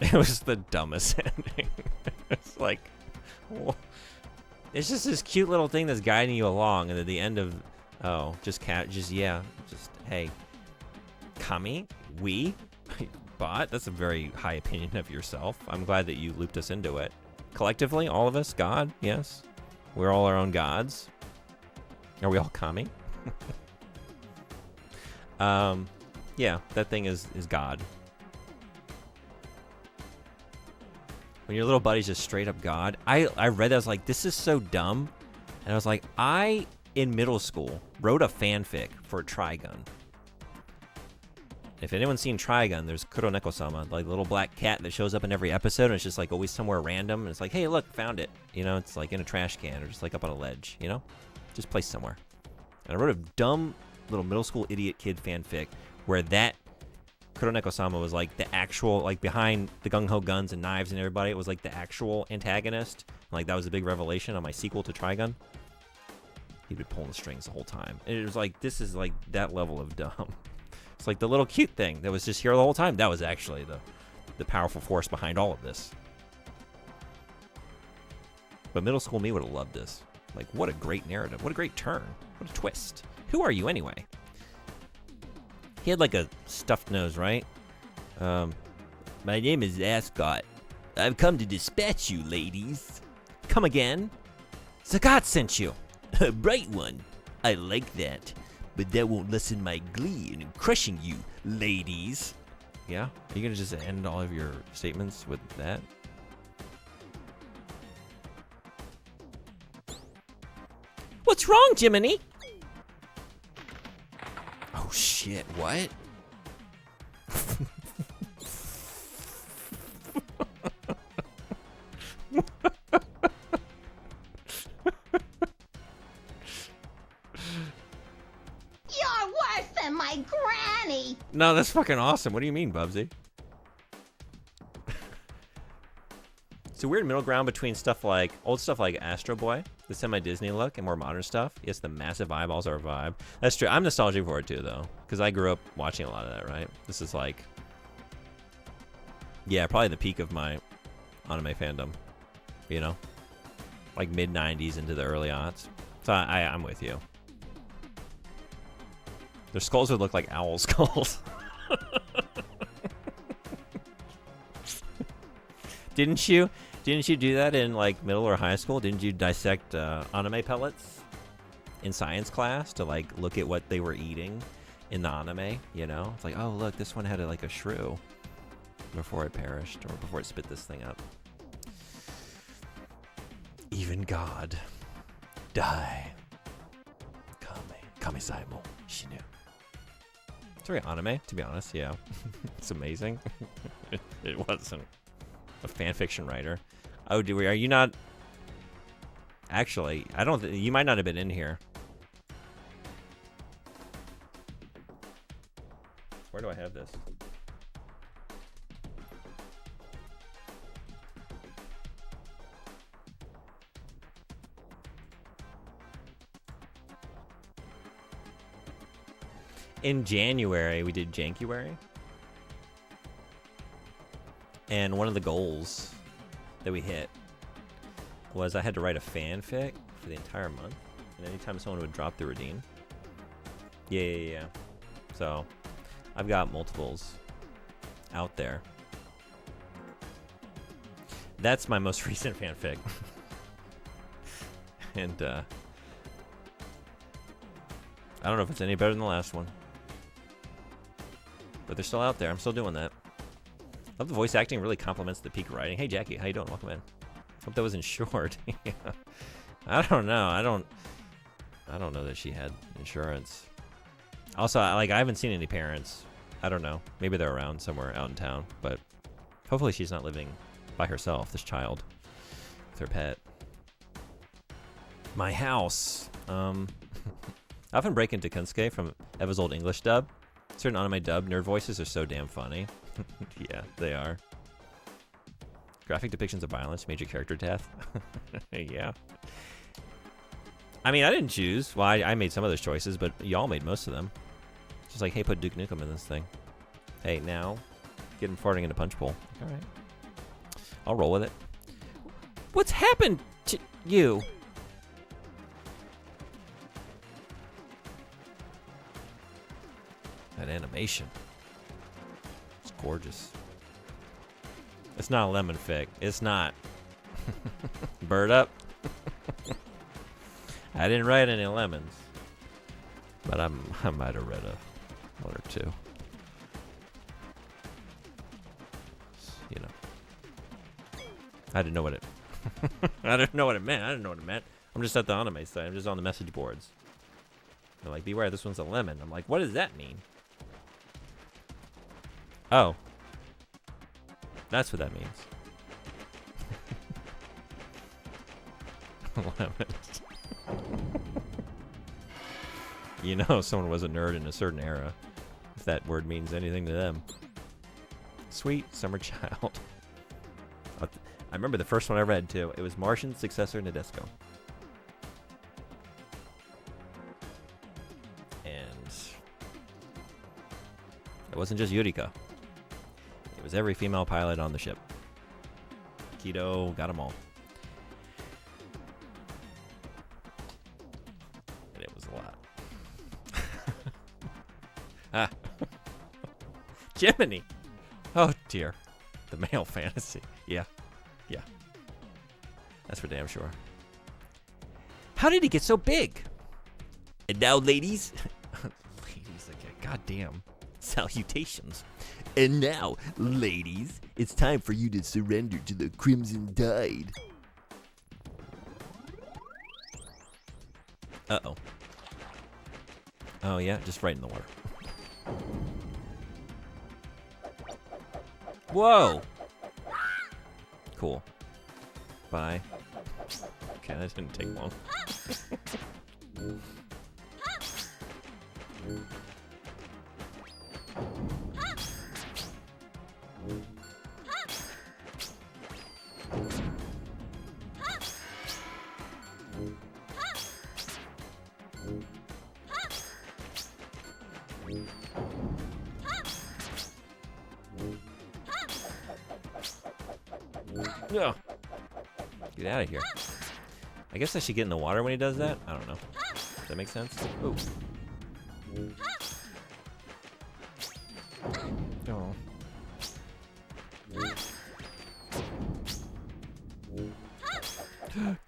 It was the dumbest ending. It's like, it's just this cute little thing that's guiding you along, and at the end of, oh, hey, Kami, bot. That's a very high opinion of yourself. I'm glad that you looped us into it. Collectively, all of us, God, yes, we're all our own gods. Are we all Kami? Yeah, that thing is God. When your little buddy's just straight up God. I read that, I was like, this is so dumb. And I was like, I, in middle school, wrote a fanfic for Trigun. If anyone's seen Trigun, there's Kuroneko-sama, like the little black cat that shows up in every episode, and it's just like always somewhere random. And it's like, hey, look, found it. You know, it's like in a trash can or just like up on a ledge, you know? Just placed somewhere. And I wrote a dumb little middle school idiot kid fanfic where that Kuroneko-sama was like the actual, like behind the gung-ho guns and knives and everybody, it was like the actual antagonist. Like that was a big revelation on my sequel to Trigun. He'd been pulling the strings the whole time. And it was like, this is like that level of dumb. It's like the little cute thing that was just here the whole time. That was actually the powerful force behind all of this. But middle school me would have loved this. Like, what a great narrative. What a great turn. What a twist. Who are you anyway? He had like a stuffed nose, right? My name is Ascot. I've come to dispatch you, ladies. Come again? Zagat sent you. A bright one. I like that. But that won't lessen my glee in crushing you, ladies. Yeah? Are you going to just end all of your statements with that? What's wrong, Jiminy? Oh, shit. What? You're worse than my granny! No, that's fucking awesome. What do you mean, Bubsy? It's a weird middle ground between stuff like old stuff like Astro Boy, the semi-Disney look, and more modern stuff. Yes, the massive eyeballs are a vibe. That's true. I'm nostalgic for it too, though, because I grew up watching a lot of that. Right? This is like, yeah, probably the peak of my anime fandom. You know, like mid '90s into the early aughts. So I'm with you. Their skulls would look like owl skulls. Didn't you do that in like middle or high school? Didn't you dissect anime pellets in science class to like look at what they were eating in the anime? You know, it's like, oh look, this one had like a shrew before it perished or before it spit this thing up. Even God, die. Kame Saimo Shinu. It's very anime, to be honest. Yeah, it's amazing. It wasn't a fan fiction writer. Oh, are you not? Actually, I don't. You might not have been in here. Where do I have this? In January, we did Jankuary. And one of the goals that we hit was I had to write a fanfic for the entire month. And anytime someone would drop the redeem. Yeah. So, I've got multiples out there. That's my most recent fanfic. And, I don't know if it's any better than the last one. But they're still out there. I'm still doing that. I love the voice acting. Really complements the peak writing. Hey, Jackie. How you doing? Welcome in. Hope that wasn't short. Yeah. I don't know. I don't know that she had insurance. Also, I haven't seen any parents. I don't know. Maybe they're around somewhere out in town. But hopefully she's not living by herself, this child, with her pet. My house. I often break into Kunsuke from Eva's old English dub. Certain anime dub nerd voices are so damn funny. Yeah, they are. Graphic depictions of violence, major character death. Yeah. I mean, I didn't choose. Well, I made some of those choices, but y'all made most of them. Just like, hey, put Duke Nukem in this thing. Hey, now, get him farting in a punch bowl. All right. I'll roll with it. What's happened to you? That animation. It's gorgeous. It's not a lemon fic. It's not. Bird up. I didn't write any lemons. But I might have read one or two. You know. I didn't know what it I didn't know what it meant. I'm just at the anime site. I'm just on the message boards. They're like, beware, this one's a lemon. I'm like, what does that mean? Oh. That's what that means. Lemons. You know someone was a nerd in a certain era, if that word means anything to them. Sweet summer child. I remember the first one I read, too. It was Martian's successor, Nadesco. And it wasn't just Yurika. It was every female pilot on the ship. Kido got them all. And it was a lot. Ah. Jiminy. Oh, dear. The male fantasy. Yeah. Yeah. That's for damn sure. How did he get so big? And now, ladies. Ladies, okay. Goddamn. Salutations. And now, ladies, it's time for you to surrender to the Crimson Tide. Uh-oh. Oh, yeah, just right in the water. Whoa! Cool. Bye. Okay, that didn't take long. No. Get out of here. I guess I should get in the water when he does that? I don't know. Does that make sense? Ooh. Oh.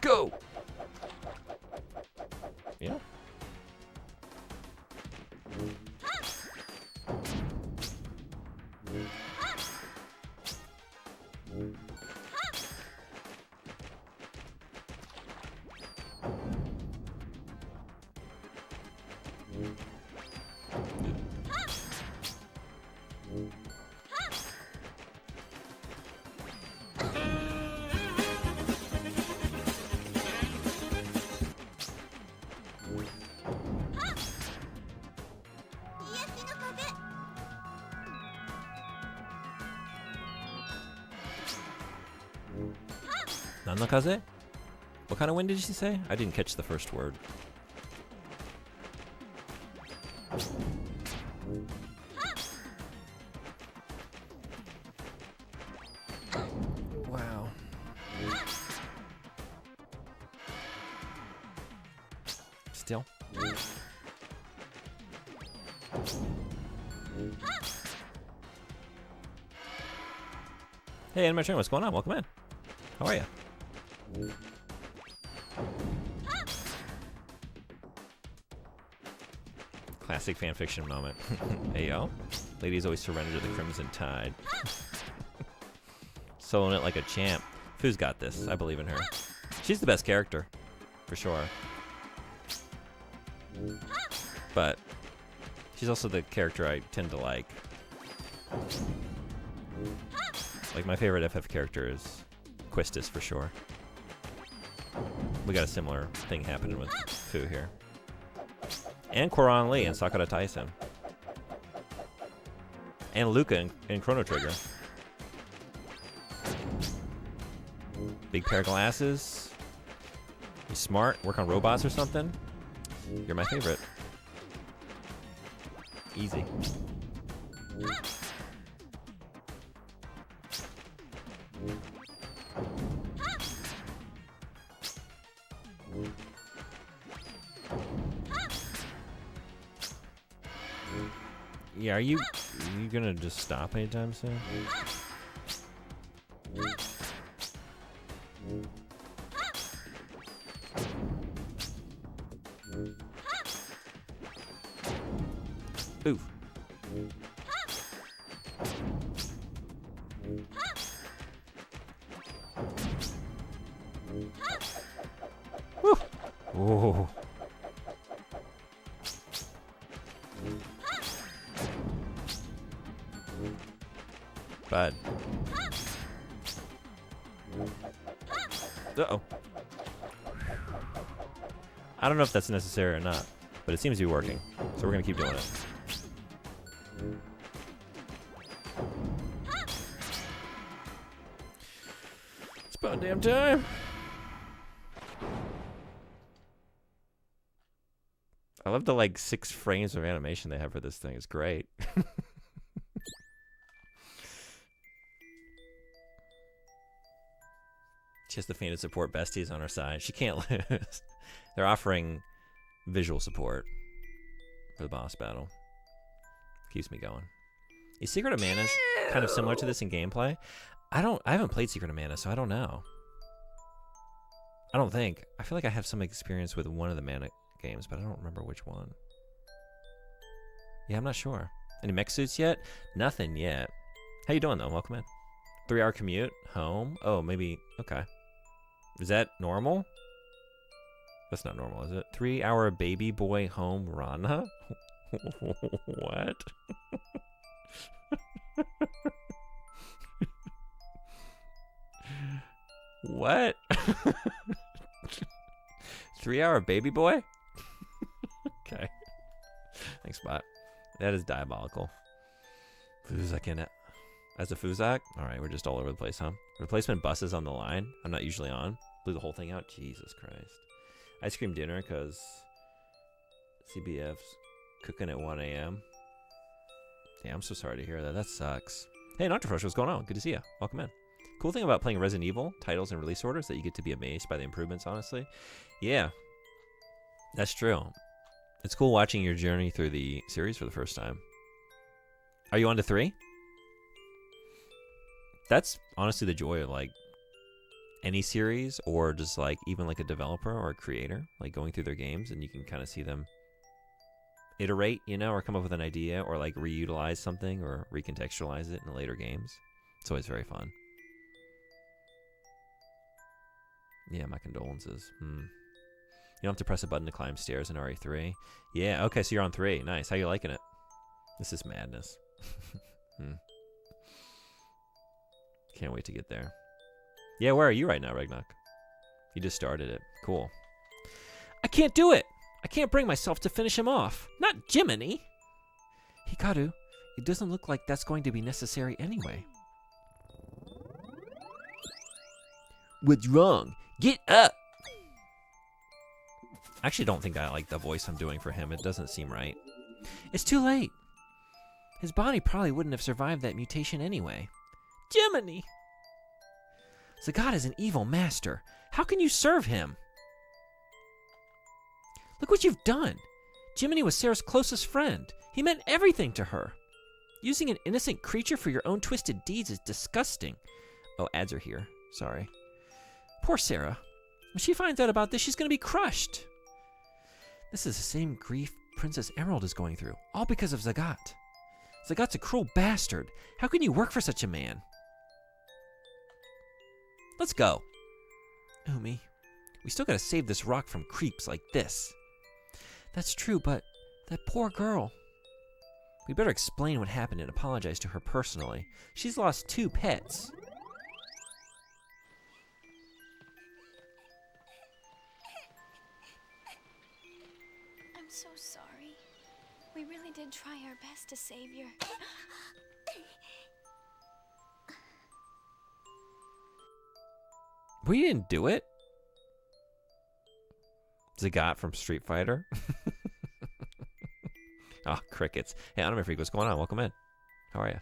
Go! Yeah. Nanakaze? What kind of wind did she say? I didn't catch the first word. Wow. Still. Hey, Anime Train, what's going on? Welcome in. How are you? Classic fanfiction moment. Hey, yo. Ladies always surrender to the Crimson Tide. Soloing it like a champ. Fu's got this. I believe in her. She's the best character. For sure. But she's also the character I tend to like. Like, my favorite FF character is Quistis, for sure. We got a similar thing happening with Fu here. And Quran Lee and Sakura Taisen. And Luca in Chrono Trigger. Big pair of glasses. You smart, work on robots or something. You're my favorite. Easy. Yeah, are you gonna just stop anytime soon? Oof. Woo. Whoa. Bad. Uh-oh. I don't know if that's necessary or not, but it seems to be working, so we're gonna keep doing it. It's about damn time. I love the like 6 frames of animation they have for this thing. It's great. She has the fainted support besties on her side. She can't lose. They're offering visual support for the boss battle. Keeps me going. Is Secret of Mana kind of similar to this in gameplay? I haven't played Secret of Mana, so I don't know. I don't think. I feel like I have some experience with one of the Mana games, but I don't remember which one. Yeah, I'm not sure. Any mech suits yet? Nothing yet. How you doing though? Welcome in. 3-hour commute home. Oh, maybe. Okay. Is that normal? That's not normal, is it? 3-hour baby boy home Rana? What? What? 3-hour baby boy? Okay. Thanks, bot. That is diabolical. Fuzak in it. As a Fuzak? Alright, we're just all over the place, huh? Replacement buses on the line. I'm not usually on. Blew the whole thing out. Jesus Christ. Ice cream dinner because CBF's cooking at 1 a.m. Yeah, I'm so sorry to hear that. That sucks. Hey, Noctafresh, what's going on? Good to see you. Welcome in. Cool thing about playing Resident Evil titles and release orders that you get to be amazed by the improvements, honestly. Yeah, that's true. It's cool watching your journey through the series for the first time. Are you on to 3? That's honestly the joy of like any series, or just like even like a developer or a creator, like going through their games and you can kind of see them iterate, you know, or come up with an idea or like reutilize something or recontextualize it in later games. It's always very fun. Yeah, my condolences. You don't have to press a button to climb stairs in RE3. Yeah, okay, so you're on 3. Nice. How you liking it? This is madness. Can't wait to get there. Yeah, where are you right now, Regnok? You just started it. Cool. I can't do it! I can't bring myself to finish him off. Not Jiminy! Hikaru, it doesn't look like that's going to be necessary anyway. What's wrong? Get up! I actually don't think I like the voice I'm doing for him. It doesn't seem right. It's too late. His body probably wouldn't have survived that mutation anyway. Jiminy! Zagat is an evil master. How can you serve him? Look what you've done. Jiminy was Sarah's closest friend. He meant everything to her. Using an innocent creature for your own twisted deeds is disgusting. Oh, ads are here. Sorry. Poor Sarah. When she finds out about this, she's going to be crushed. This is the same grief Princess Emerald is going through, all because of Zagat. Zagat's a cruel bastard. How can you work for such a man? Let's go. Umi, we still gotta save this rock from creeps like this. That's true, but that poor girl. We better explain what happened and apologize to her personally. She's lost 2 pets. I'm so sorry. We really did try our best to save your... We didn't do it. Zagat from Street Fighter. Oh, crickets. Hey, Anime Freak, what's going on? Welcome in. How are you?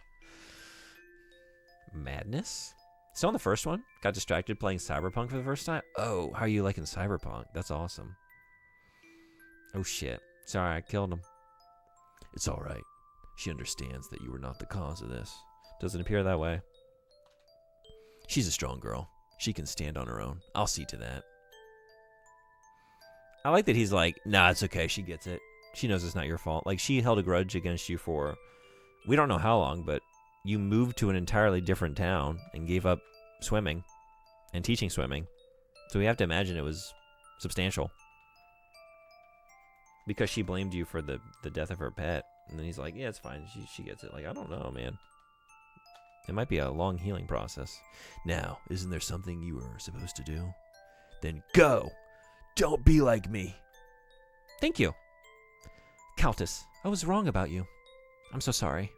Madness? Still on the first one? Got distracted playing Cyberpunk for the first time? Oh, how are you liking Cyberpunk? That's awesome. Oh, shit. Sorry, I killed him. It's alright. She understands that you were not the cause of this. Doesn't appear that way. She's a strong girl. She can stand on her own. I'll see to that. I like that he's like, nah, it's okay. She gets it. She knows it's not your fault. Like, she held a grudge against you for, we don't know how long, but you moved to an entirely different town and gave up swimming and teaching swimming. So we have to imagine it was substantial. Because she blamed you for the death of her pet. And then he's like, yeah, it's fine. She gets it. Like, I don't know, man. It might be a long healing process. Now, isn't there something you were supposed to do? Then go! Don't be like me! Thank you. Countess, I was wrong about you. I'm so sorry.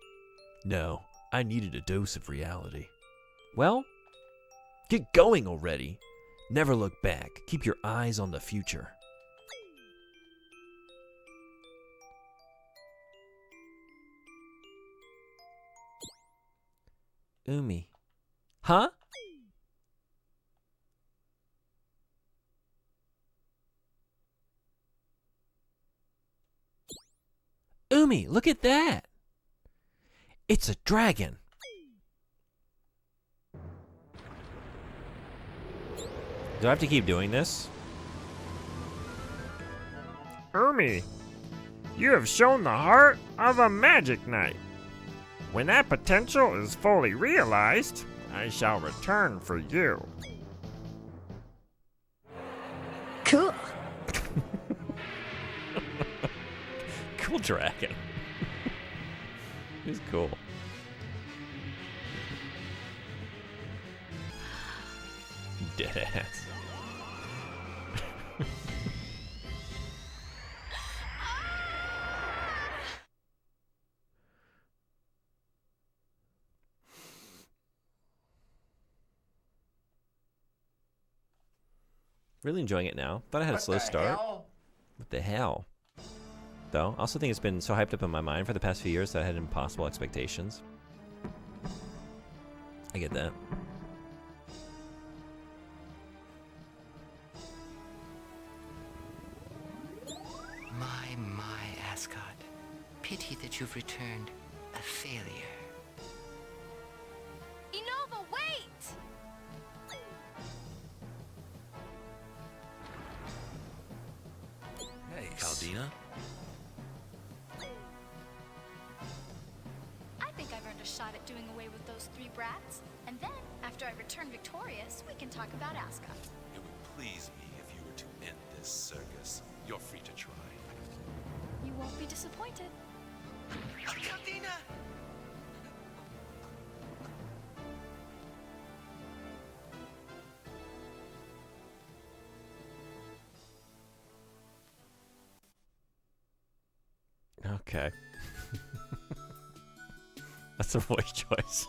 No, I needed a dose of reality. Well, get going already. Never look back. Keep your eyes on the future. Umi. Huh? Umi, look at that. It's a dragon. Do I have to keep doing this? Umi, you have shown the heart of a magic knight. When that potential is fully realized, I shall return for you. Cool. Cool dragon. He's cool. Deadass. Really enjoying it now. Thought I had a slow start. What the hell? Though, I also think it's been so hyped up in my mind for the past few years that I had impossible expectations. I get that. My, Ascot. Pity that you've returned a failure. Enova, wait! Hey, Caldina. I think I've earned a shot at doing away with those 3 brats. And then, after I return victorious, we can talk about Ascot. It would please me if you were to end this circus. You're free to try. You won't be disappointed. Caldina! Okay. That's a voice choice.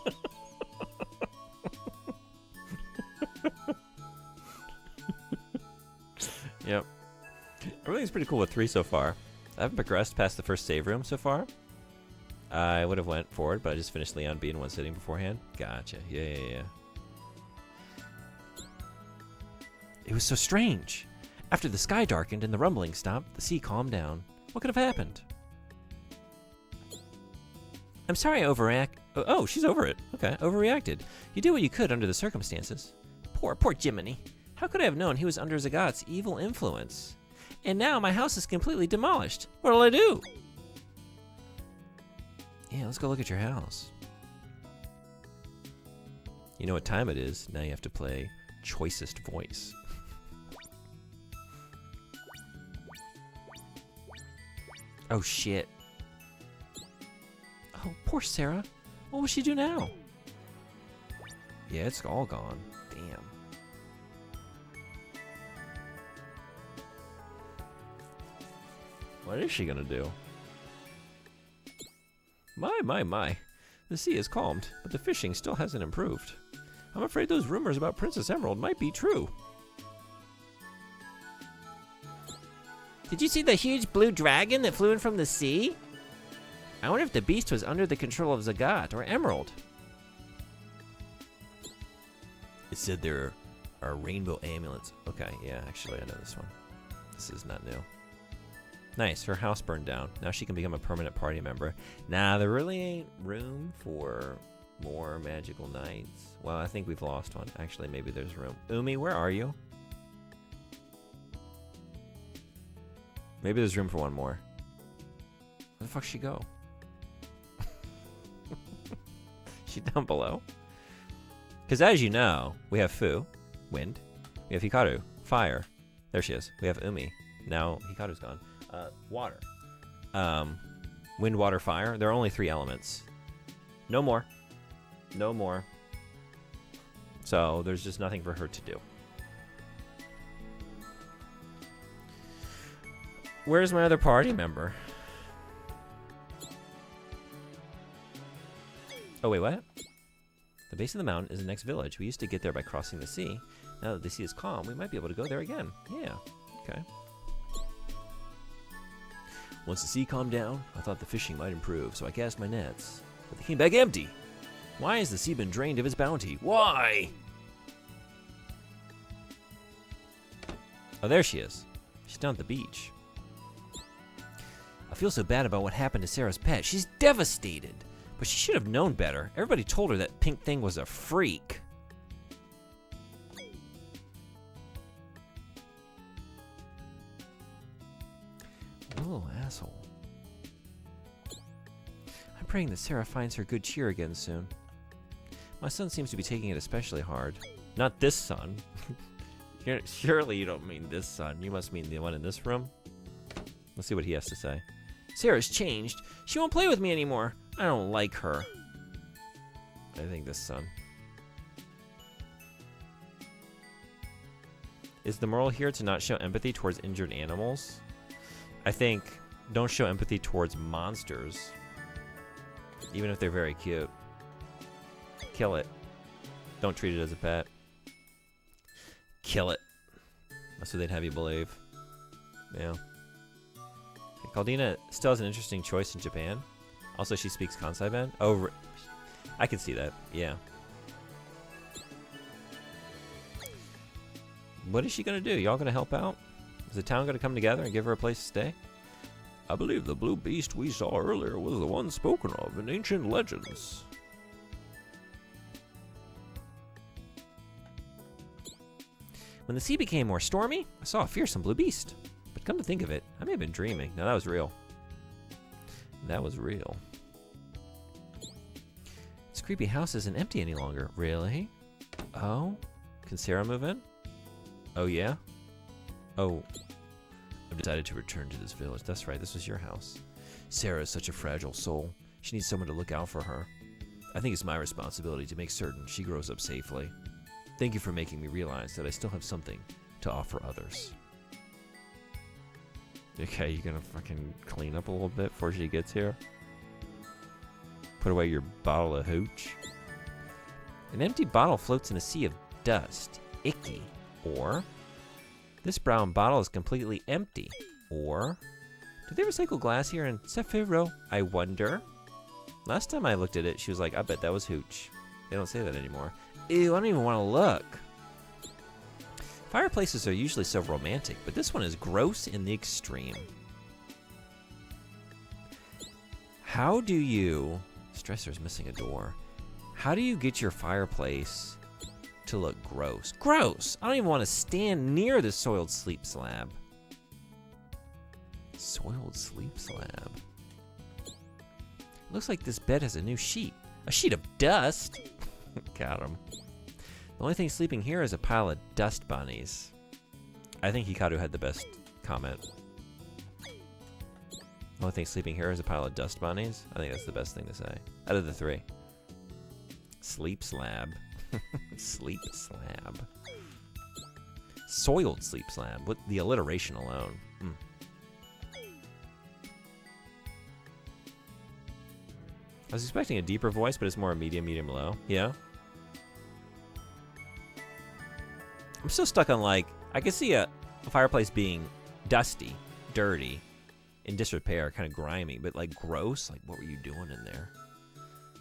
Yep. Everything's pretty cool with 3 so far. I haven't progressed past the first save room so far. I would have went forward, but I just finished Leon B in one sitting beforehand. Gotcha. Yeah. It was so strange. After the sky darkened and the rumbling stopped, the sea calmed down. What could have happened? I'm sorry I overreact. Oh, she's over it. Okay, overreacted. You did what you could under the circumstances. Poor Jiminy. How could I have known he was under Zagat's evil influence? And now my house is completely demolished. What'll I do? Yeah, let's go look at your house. You know what time it is. Now you have to play choicest voice. Oh, shit. Oh, poor Sarah. What will she do now? Yeah, it's all gone. Damn. What is she gonna do? My. The sea is calmed, but the fishing still hasn't improved. I'm afraid those rumors about Princess Emerald might be true. Did you see the huge blue dragon that flew in from the sea? I wonder if the beast was under the control of Zagat or Emerald. It said there are rainbow amulets. Okay, yeah, actually I know this one. This is not new. Nice, her house burned down. Now she can become a permanent party member. Nah, there really ain't room for more magical knights. Well, I think we've lost one. Actually, maybe there's room. Umi, where are you? Maybe there's room for one more. Where the fuck she go? She down below? Because as you know, we have Fu, wind. We have Hikaru, fire. There she is. We have Umi. Now Hikaru's gone. Water. Wind, water, fire. There are only 3 elements. No more. No more. So there's just nothing for her to do. Where's my other party member? Oh, wait, what? The base of the mountain is the next village. We used to get there by crossing the sea. Now that the sea is calm, we might be able to go there again. Yeah, okay. Once the sea calmed down, I thought the fishing might improve, so I cast my nets. But they came back empty. Why has the sea been drained of its bounty? Why? Oh, there she is. She's down at the beach. I feel so bad about what happened to Sarah's pet. She's devastated. But she should have known better. Everybody told her that pink thing was a freak. Little asshole. I'm praying that Sarah finds her good cheer again soon. My son seems to be taking it especially hard. Not this son. Surely you don't mean this son. You must mean the one in this room. Let's see what he has to say. Sarah's changed. She won't play with me anymore. I don't like her. I think this son. Is the moral here to not show empathy towards injured animals? I think don't show empathy towards monsters. Even if they're very cute. Kill it. Don't treat it as a pet. Kill it. That's what they'd have you believe. Yeah. Caldina still has an interesting choice in Japan. Also, she speaks Kansai Ben. Oh, I can see that. Yeah. What is she going to do? Y'all going to help out? Is the town going to come together and give her a place to stay? I believe the blue beast we saw earlier was the one spoken of in ancient legends. When the sea became more stormy, I saw a fearsome blue beast. But come to think of it, I may have been dreaming. No, that was real. That was real. This creepy house isn't empty any longer. Really? Oh? Can Sarah move in? Oh, yeah? Oh. I've decided to return to this village. That's right, this was your house. Sarah is such a fragile soul. She needs someone to look out for her. I think it's my responsibility to make certain she grows up safely. Thank you for making me realize that I still have something to offer others. Okay, you gonna fucking clean up a little bit before she gets here? Put away your bottle of hooch. An empty bottle floats in a sea of dust. Icky. Or This brown bottle is completely empty. Or, do they recycle glass here in Sephiroth? I wonder. Last time I looked at it, she was like, I bet that was hooch. They don't say that anymore. Ew, I don't even want to look. Fireplaces are usually so romantic, but this one is gross in the extreme. How do you... Stressor's missing a door. How do you get your fireplace to look gross? Gross! I don't even want to stand near the soiled sleep slab. Soiled sleep slab. Looks like this bed has a new sheet. A sheet of dust? Got him. The only thing sleeping here is a pile of dust bunnies. I think Hikaru had the best comment. The only thing sleeping here is a pile of dust bunnies. I think that's the best thing to say. Out of the three. Sleep slab. Sleep slab. Soiled sleep slab. With the alliteration alone. Mm. I was expecting a deeper voice, but it's more a medium, low. Yeah? I'm still stuck on, like, I can see a fireplace being dusty, dirty, in disrepair, kind of grimy, but, like, gross? Like, what were you doing in there?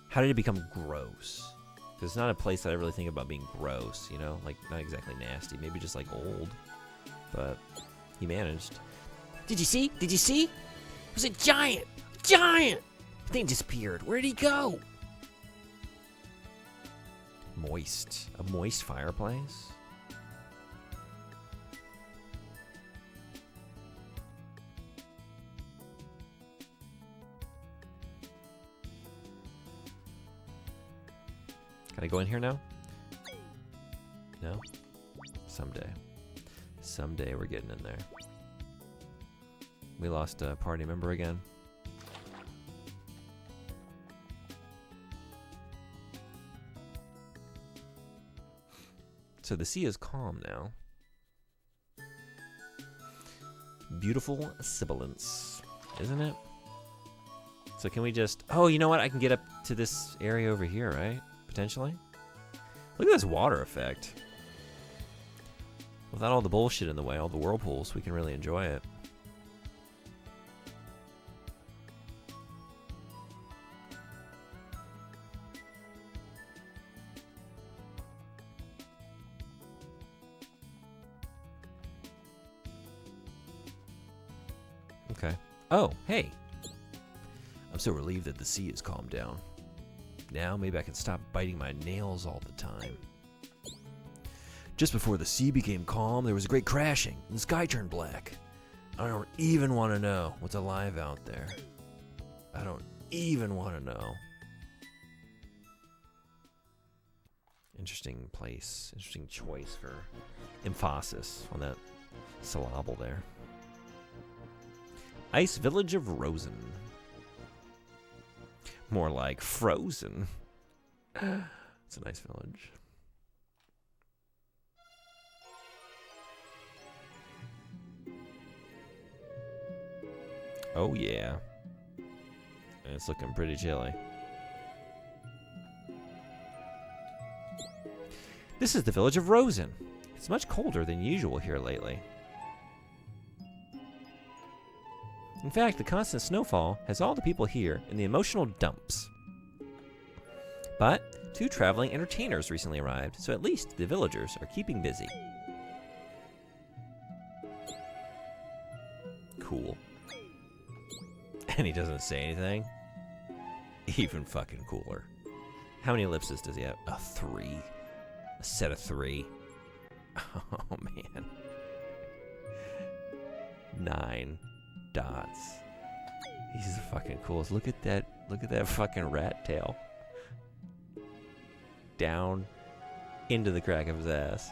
How did it become gross? Because it's not a place that I really think about being gross, you know? Like, not exactly nasty. Maybe just, like, old. But he managed. Did you see? Did you see? It was a giant! Giant! The thing disappeared. Where'd he go? Moist. A moist fireplace? Can I go in here now? No? Someday. Someday we're getting in there. We lost a party member again. So the sea is calm now. Beautiful sibilance, isn't it? So can we just... Oh, you know what? I can get up to this area over here, right? Potentially? Look at this water effect. Without all the bullshit in the way, all the whirlpools, we can really enjoy it. Okay. Oh, hey. I'm so relieved that the sea has calmed down. Now maybe I can stop biting my nails all the time. Just before the sea became calm, there was a great crashing, and the sky turned black. I don't even want to know what's alive out there. I don't even want to know. Interesting place, interesting choice for emphasis on that syllable there. Ice Village of Rosen. More like Frozen. It's a nice village. Oh yeah. And it's looking pretty chilly. This is the village of Rosen. It's much colder than usual here lately. In fact, the constant snowfall has all the people here in the emotional dumps. But 2 traveling entertainers recently arrived, so at least the villagers are keeping busy. Cool. And he doesn't say anything? Even fucking cooler. How many ellipses does he have? A 3. A set of 3. Oh, man. 9 dots. He's the fucking coolest. Look at that fucking rat tail. Down into the crack of his ass.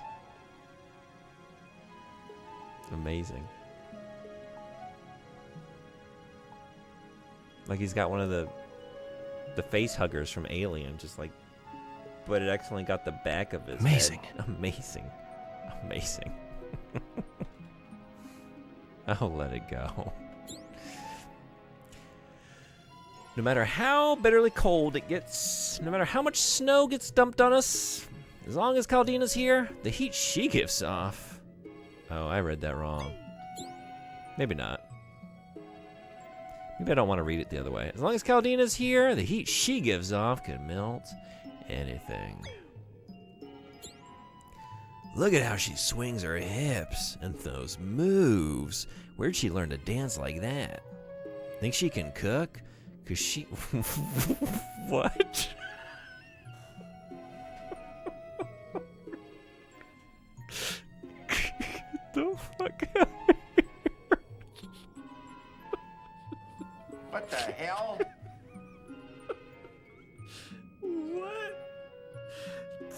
Amazing. Like he's got one of the face huggers from Alien, just like, but it accidentally got the back of his Amazing. head. Amazing. Amazing. Oh, let it go. No matter how bitterly cold it gets, no matter how much snow gets dumped on us, as long as Caldina's here, the heat she gives off. Oh, I read that wrong. Maybe not. Maybe I don't want to read it the other way. As long as Caldina's here, the heat she gives off could melt anything. Look at how she swings her hips and those moves. Where'd she learn to dance like that? Think she can cook? 'Cause she... What? Get the fuck out of here. What the hell? What?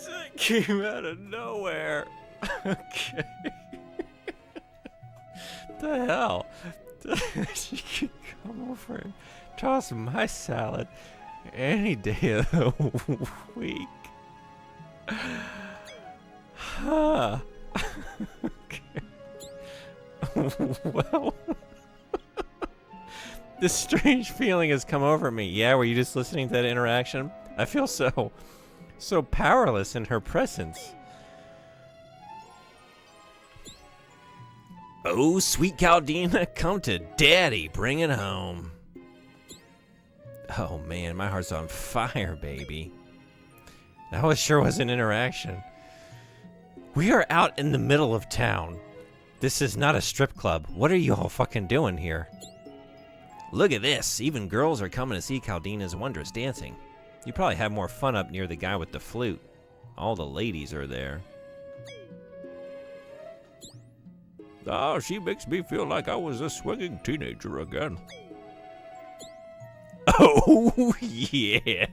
That came out of nowhere. Okay. The hell? She could come over and toss my salad any day of the week. Huh. Okay. Well, this strange feeling has come over me. Yeah, were you just listening to that interaction? I feel so powerless in her presence. Oh, sweet Caldina, come to daddy, bring it home. Oh man, my heart's on fire, baby. That sure was an interaction. We are out in the middle of town. This is not a strip club. What are you all fucking doing here? Look at this. Even girls are coming to see Caldina's wondrous dancing. You probably have more fun up near the guy with the flute. All the ladies are there. Oh, she makes me feel like I was a swinging teenager again. Oh, yeah.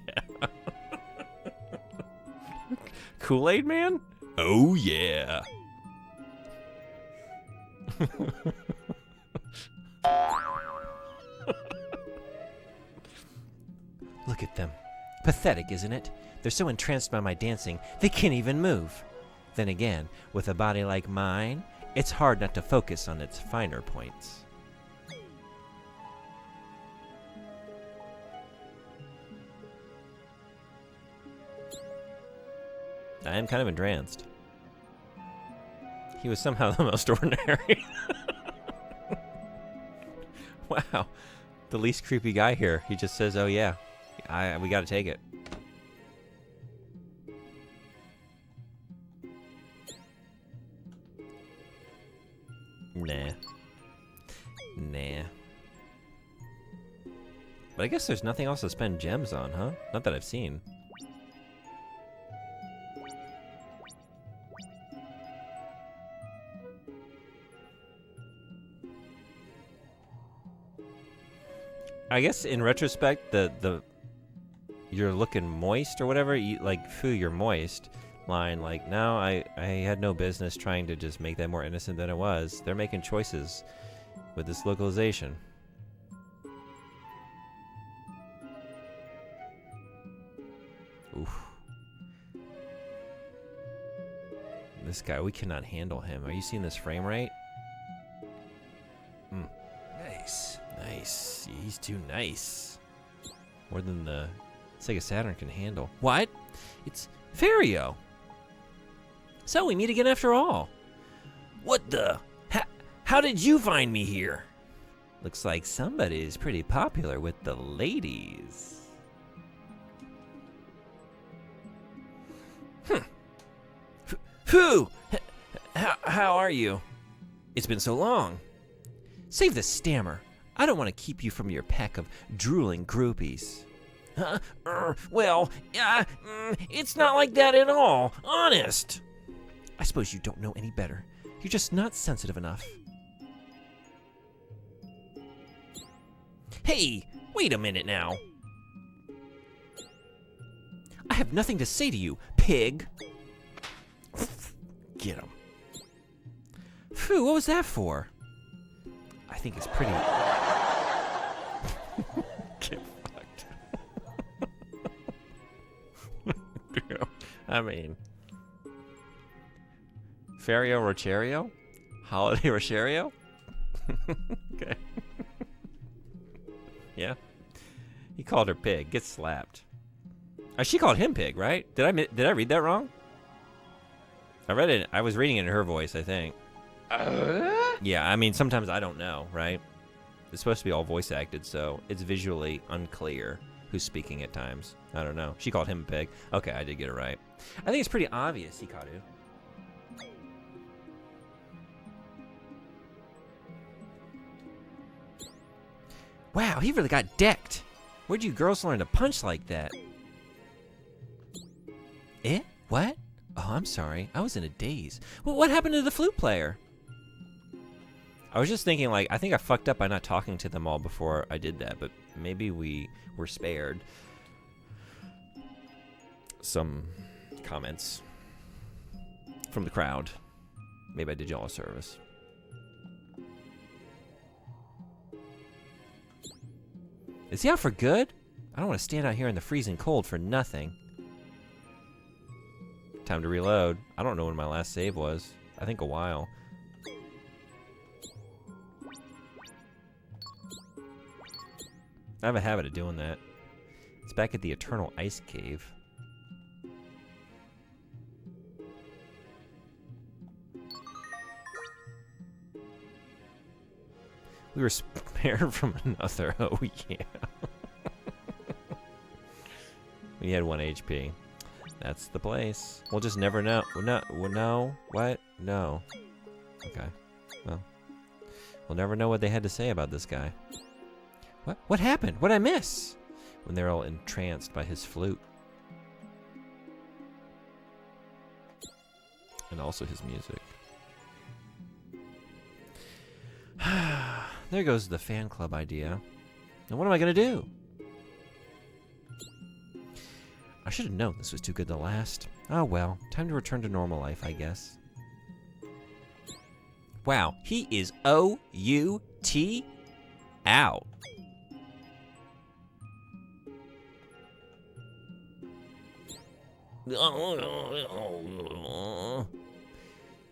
Kool-Aid Man? Oh, yeah. Look at them. Pathetic, isn't it? They're so entranced by my dancing, they can't even move. Then again, with a body like mine, it's hard not to focus on its finer points. I am kind of entranced. He was somehow the most ordinary. Wow. The least creepy guy here. He just says, oh yeah, we gotta take it. Nah. But I guess there's nothing else to spend gems on, huh? Not that I've seen. I guess in retrospect, the you're looking moist or whatever, like, phew, you're moist line, like, no, I had no business trying to just make that more innocent than it was. They're making choices with this localization. Oof. This guy, we cannot handle him. Are you seeing this frame rate? Nice. Nice. He's too nice. More than the Sega Saturn can handle. What? It's Fario. So we meet again after all. What the? How did you find me here? Looks like somebody's pretty popular with the ladies. Who? How are you? It's been so long. Save the stammer. I don't want to keep you from your pack of drooling groupies. Well, it's not like that at all. Honest. I suppose you don't know any better. You're just not sensitive enough. Hey, wait a minute now. I have nothing to say to you, pig. Get him. Phew, what was that for? I think it's pretty... Get fucked. I mean... Fario Rochario? Holiday Rochario? Okay. Yeah. He called her pig. Get slapped. She called him pig, right? Did I read that wrong? I read it. I was reading it in her voice, I think. Yeah, I mean, sometimes I don't know, right? It's supposed to be all voice acted, so it's visually unclear who's speaking at times. I don't know. She called him a pig. Okay, I did get it right. I think it's pretty obvious, Hikaru. Wow, he really got decked. Where'd you girls learn to punch like that? Eh? What? Oh, I'm sorry. I was in a daze. Well, what happened to the flute player? I was just thinking, like, I think I fucked up by not talking to them all before I did that, but maybe we were spared some comments from the crowd. Maybe I did y'all a service. Is he out for good? I don't want to stand out here in the freezing cold for nothing. Time to reload. I don't know when my last save was. I think a while. I have a habit of doing that. It's back at the Eternal Ice Cave. We were spared from another. Oh, yeah. We had 1 HP. That's the place. We'll just never know. No. What? No. Okay. Well, we'll never know what they had to say about this guy. What? What happened? What'd I miss? When they're all entranced by his flute. And also his music. There goes the fan club idea. Now what am I gonna do? I should have known this was too good to last. Oh well, time to return to normal life, I guess. Wow, he is O-U-T out.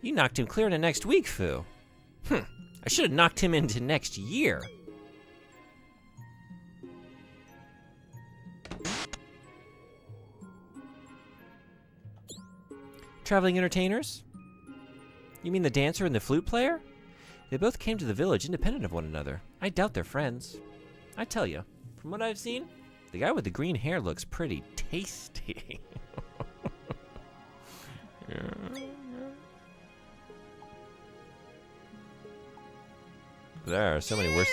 You knocked him clear into next week, Fu. I should have knocked him into next year. Traveling entertainers? You mean the dancer and the flute player? They both came to the village independent of one another. I doubt they're friends. I tell you, from what I've seen, the guy with the green hair looks pretty tasty. There are so many worse.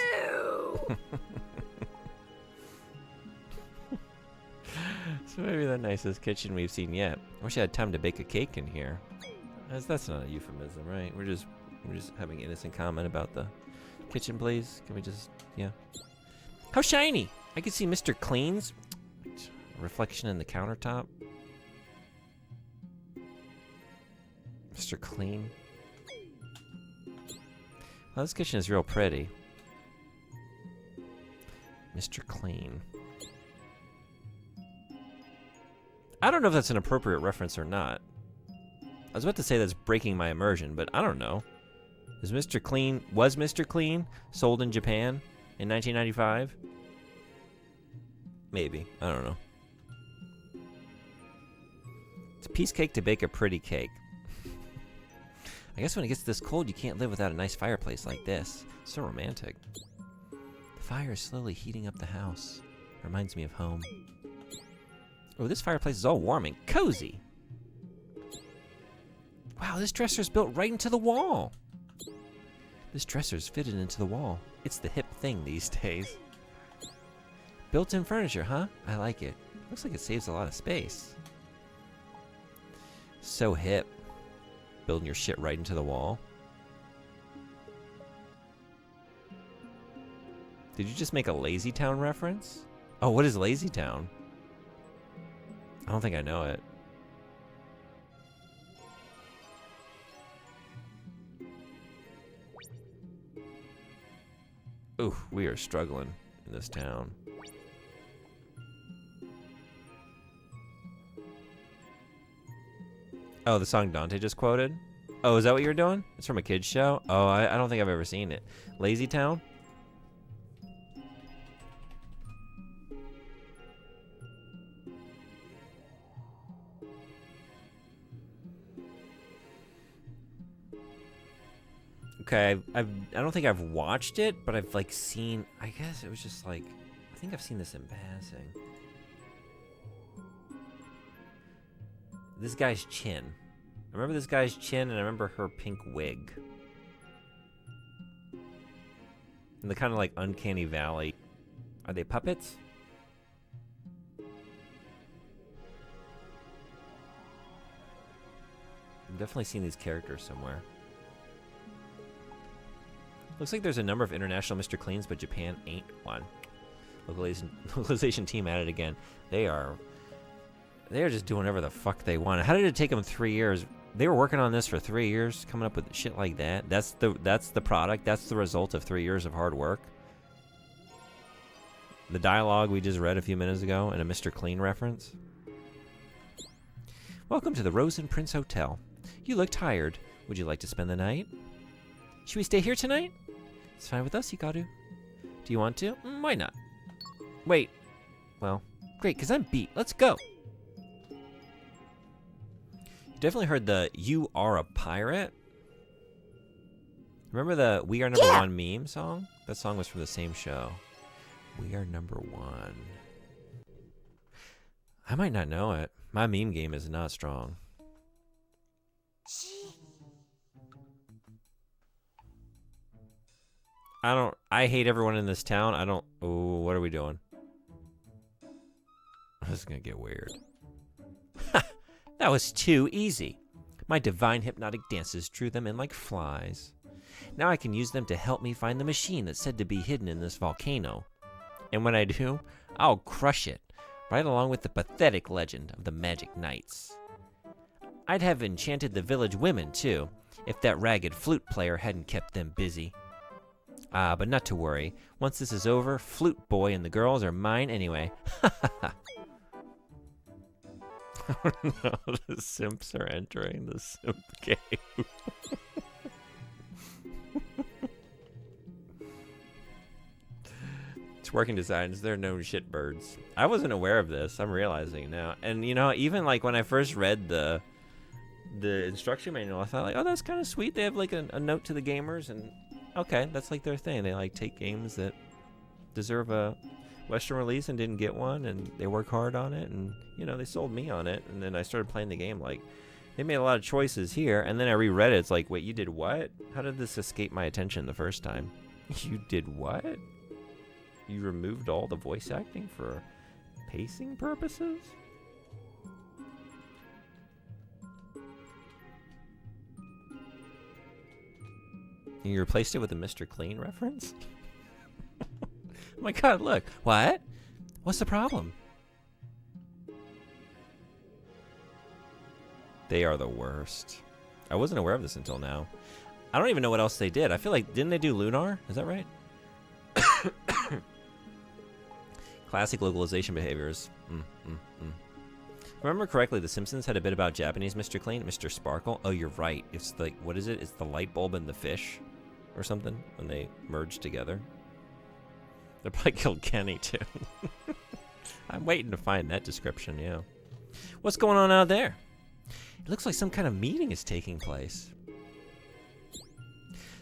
It's maybe the nicest kitchen we've seen yet. I wish I had time to bake a cake in here. That's not a euphemism, right? We're just having innocent comment about the kitchen, please. Can we just, yeah. How shiny! I can see Mr. Clean's reflection in the countertop. Mr. Clean. Well, this kitchen is real pretty. Mr. Clean. I don't know if that's an appropriate reference or not. I was about to say that's breaking my immersion, but I don't know. Was Mr. Clean sold in Japan in 1995? Maybe. I don't know. It's a piece cake to bake a pretty cake. I guess when it gets this cold, you can't live without a nice fireplace like this. So romantic. The fire is slowly heating up the house. Reminds me of home. Oh, this fireplace is all warm and cozy. Wow, this dresser's built right into the wall. This dresser's fitted into the wall. It's the hip thing these days. Built-in furniture, huh? I like it. Looks like it saves a lot of space. So hip. Building your shit right into the wall. Did you just make a Lazy Town reference? Oh, what is Lazy Town? I don't think I know it. Ooh, we are struggling in this town. Oh, the song Dante just quoted? Oh, is that what you're doing? It's from a kid's show? Oh, I don't think I've ever seen it. Lazy Town? Okay, I don't think I've watched it, but I've like seen. I guess it was just like I think I've seen this in passing. This guy's chin. I remember this guy's chin, and I remember her pink wig. And the kind of like uncanny valley. Are they puppets? I've definitely seen these characters somewhere. Looks like there's a number of international Mr. Cleans, but Japan ain't one. Localization team at it again. They are just doing whatever the fuck they want. How did it take them 3 years? They were working on this for 3 years, coming up with shit like that. That's the product. That's the result of 3 years of hard work. The dialogue we just read a few minutes ago and a Mr. Clean reference. Welcome to the Rose and Prince Hotel. You look tired. Would you like to spend the night? Should we stay here tonight? It's fine with us, Hikaru. Do you want to? Why not? Wait. Well, great, because I'm beat. Let's go. You definitely heard the "You Are a Pirate." Remember the "We Are Number One" meme song? That song was from the same show. We are number one. I might not know it. My meme game is not strong. I hate everyone in this town. Oh, what are we doing? This is gonna get weird. That was too easy. My divine hypnotic dances drew them in like flies. Now I can use them to help me find the machine that's said to be hidden in this volcano. And when I do, I'll crush it, right along with the pathetic legend of the Magic Knights. I'd have enchanted the village women, too, if that ragged flute player hadn't kept them busy. But not to worry. Once this is over, Flute Boy and the girls are mine anyway. No, the simps are entering the simp cave. It's working designs. They're no shit birds. I wasn't aware of this. I'm realizing now. And, you know, even like when I first read the instruction manual, I thought like, oh, that's kind of sweet. They have like a note to the gamers, and okay, that's like their thing. They like take games that deserve a Western release and didn't get one, and they work hard on it, and you know, they sold me on it. And then I started playing the game. Like, they made a lot of choices here, and then I reread it. It's like, wait, you did what? How did this escape my attention the first time? You did what? You removed all the voice acting for pacing purposes? You replaced it with a Mr. Clean reference? Oh my god, look. What? What's the problem? They are the worst. I wasn't aware of this until now. I don't even know what else they did. I feel like, didn't they do Lunar? Is that right? Classic localization behaviors. If I remember correctly, The Simpsons had a bit about Japanese Mr. Clean, Mr. Sparkle. Oh, you're right. It's like, what is it? It's the light bulb and the fish or something when they merge together. They probably killed Kenny, too. I'm waiting to find that description, yeah. What's going on out there? It looks like some kind of meeting is taking place.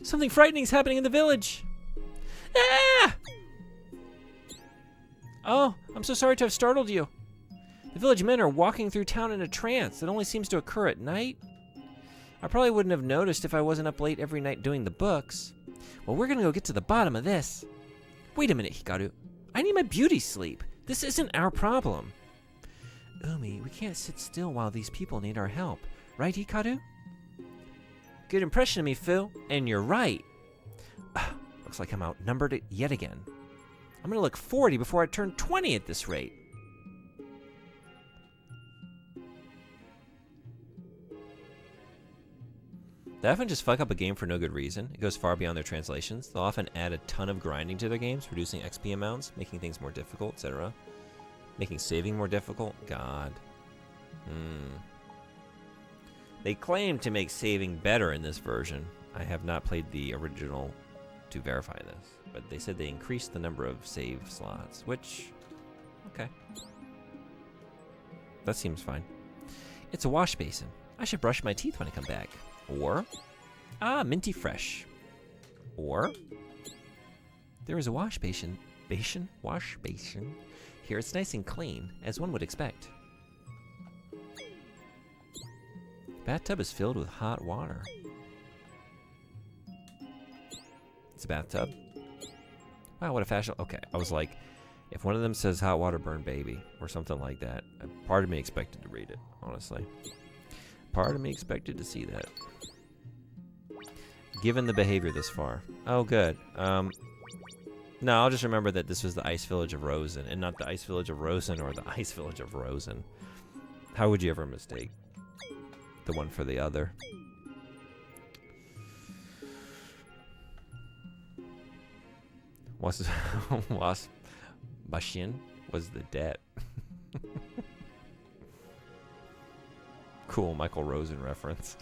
Something frightening is happening in the village. Ah! Oh, I'm so sorry to have startled you. The village men are walking through town in a trance. It only seems to occur at night. I probably wouldn't have noticed if I wasn't up late every night doing the books. Well, we're gonna go get to the bottom of this. Wait a minute, Hikaru. I need my beauty sleep. This isn't our problem. Umi, we can't sit still while these people need our help. Right, Hikaru? Good impression of me, Phil. And you're right. Looks like I'm outnumbered yet again. I'm gonna look 40 before I turn 20 at this rate. They often just fuck up a game for no good reason. It goes far beyond their translations. They'll often add a ton of grinding to their games, reducing XP amounts, making things more difficult, etc. Making saving more difficult? God. They claim to make saving better in this version. I have not played the original to verify this, but they said they increased the number of save slots, which, okay. That seems fine. It's a wash basin. I should brush my teeth when I come back. Or, minty fresh. Or there is a wash basin. Wash basin. Here it's nice and clean, as one would expect. Bathtub is filled with hot water. It's a bathtub. Wow, what a fashion. Okay, I was like, if one of them says hot water burn baby or something like that, part of me expected to read it, honestly. Part of me expected to see that. Given the behavior this far. Oh, good. No, I'll just remember that this was the Ice Village of Rosen and not the Ice Village of Rosen or the Ice Village of Rosen. How would you ever mistake the one for the other? Was Bashin was the debt. Cool Michael Rosen reference.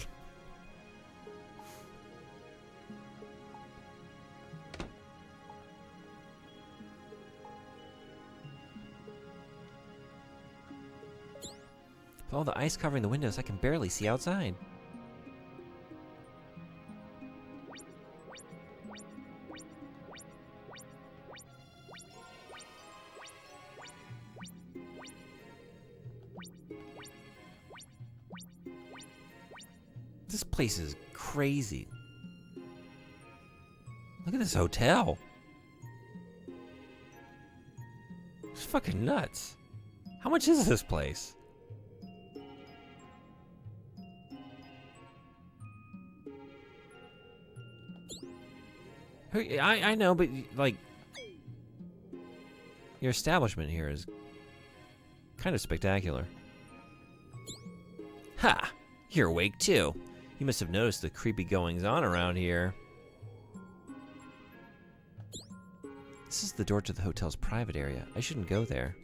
With all the ice covering the windows, I can barely see outside. This place is crazy. Look at this hotel. It's fucking nuts. How much is this place? I know, but like, your establishment here is kind of spectacular. Ha! You're awake too. You must have noticed the creepy goings-on around here. This is the door to the hotel's private area. I shouldn't go there.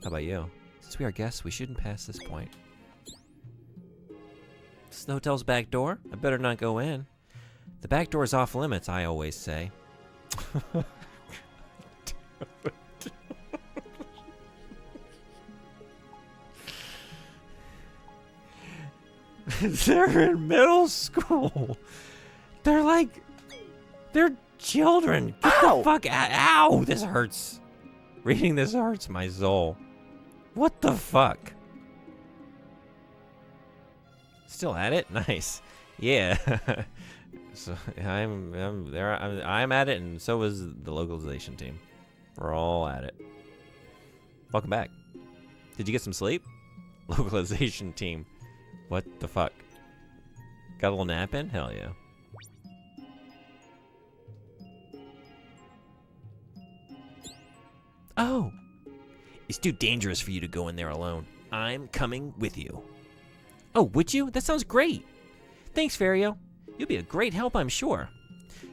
How about you? Since we are guests, we shouldn't pass this point. This is the hotel's back door. I better not go in. The back door is off limits, I always say. They're in middle school. They're children. Get the fuck out. Ow! This hurts. Reading this hurts my soul. What the fuck? Still at it? Nice. Yeah. So I'm there. I'm at it, and so is the localization team. We're all at it. Welcome back. Did you get some sleep? Localization team. What the fuck? Got a little nap in? Hell yeah. Oh! It's too dangerous for you to go in there alone. I'm coming with you. Oh, would you? That sounds great. Thanks, Fario. You'll be a great help, I'm sure.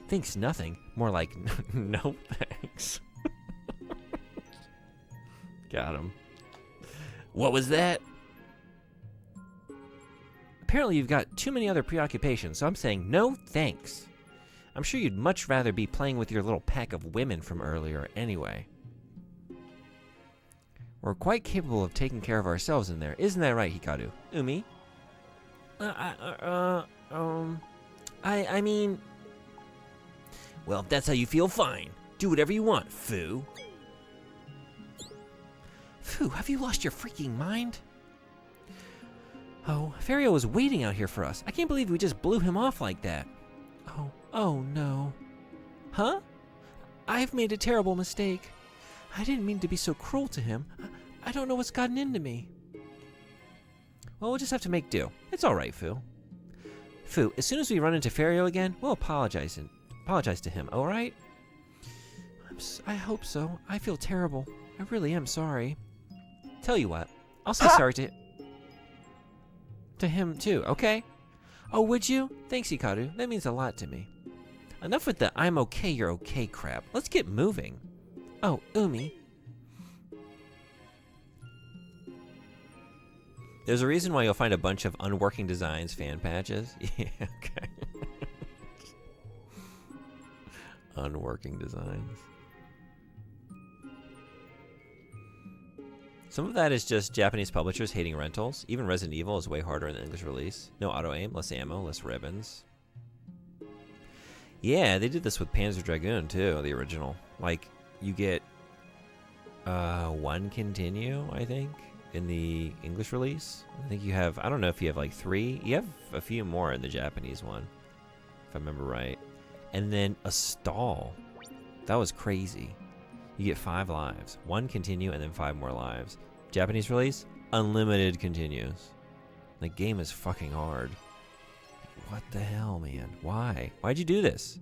Thanks nothing. More like, no thanks. Got him. What was that? Apparently you've got too many other preoccupations, so I'm saying no thanks. I'm sure you'd much rather be playing with your little pack of women from earlier anyway. We're quite capable of taking care of ourselves in there. Isn't that right, Hikaru? Umi? I mean... Well, if that's how you feel, fine. Do whatever you want, Fu. Fu, have you lost your freaking mind? Oh, Fario was waiting out here for us. I can't believe we just blew him off like that. Oh no. Huh? I've made a terrible mistake. I didn't mean to be so cruel to him. I don't know what's gotten into me. Well, we'll just have to make do. It's all right, Fu. Fu, as soon as we run into Fario again, we'll apologize to him, all right? I hope so. I feel terrible. I really am sorry. Tell you what, I'll say sorry to him too, okay? Oh, would you? Thanks, Hikaru. That means a lot to me. Enough with the I'm okay, you're okay crap. Let's get moving. Oh, Umi. There's a reason why you'll find a bunch of unworking designs fan patches. Yeah, okay. Unworking designs. Some of that is just Japanese publishers hating rentals. Even Resident Evil is way harder in the English release. No auto-aim, less ammo, less ribbons. Yeah, they did this with Panzer Dragoon too, the original. Like, you get one continue, I think, in the English release. I think you have, I don't know if you have like 3. You have a few more in the Japanese one, if I remember right. And then a stall. That was crazy. You get 5 lives. 1 continue and then 5 more lives. Japanese release, unlimited continues. The game is fucking hard. What the hell, man? Why? Why'd you do this?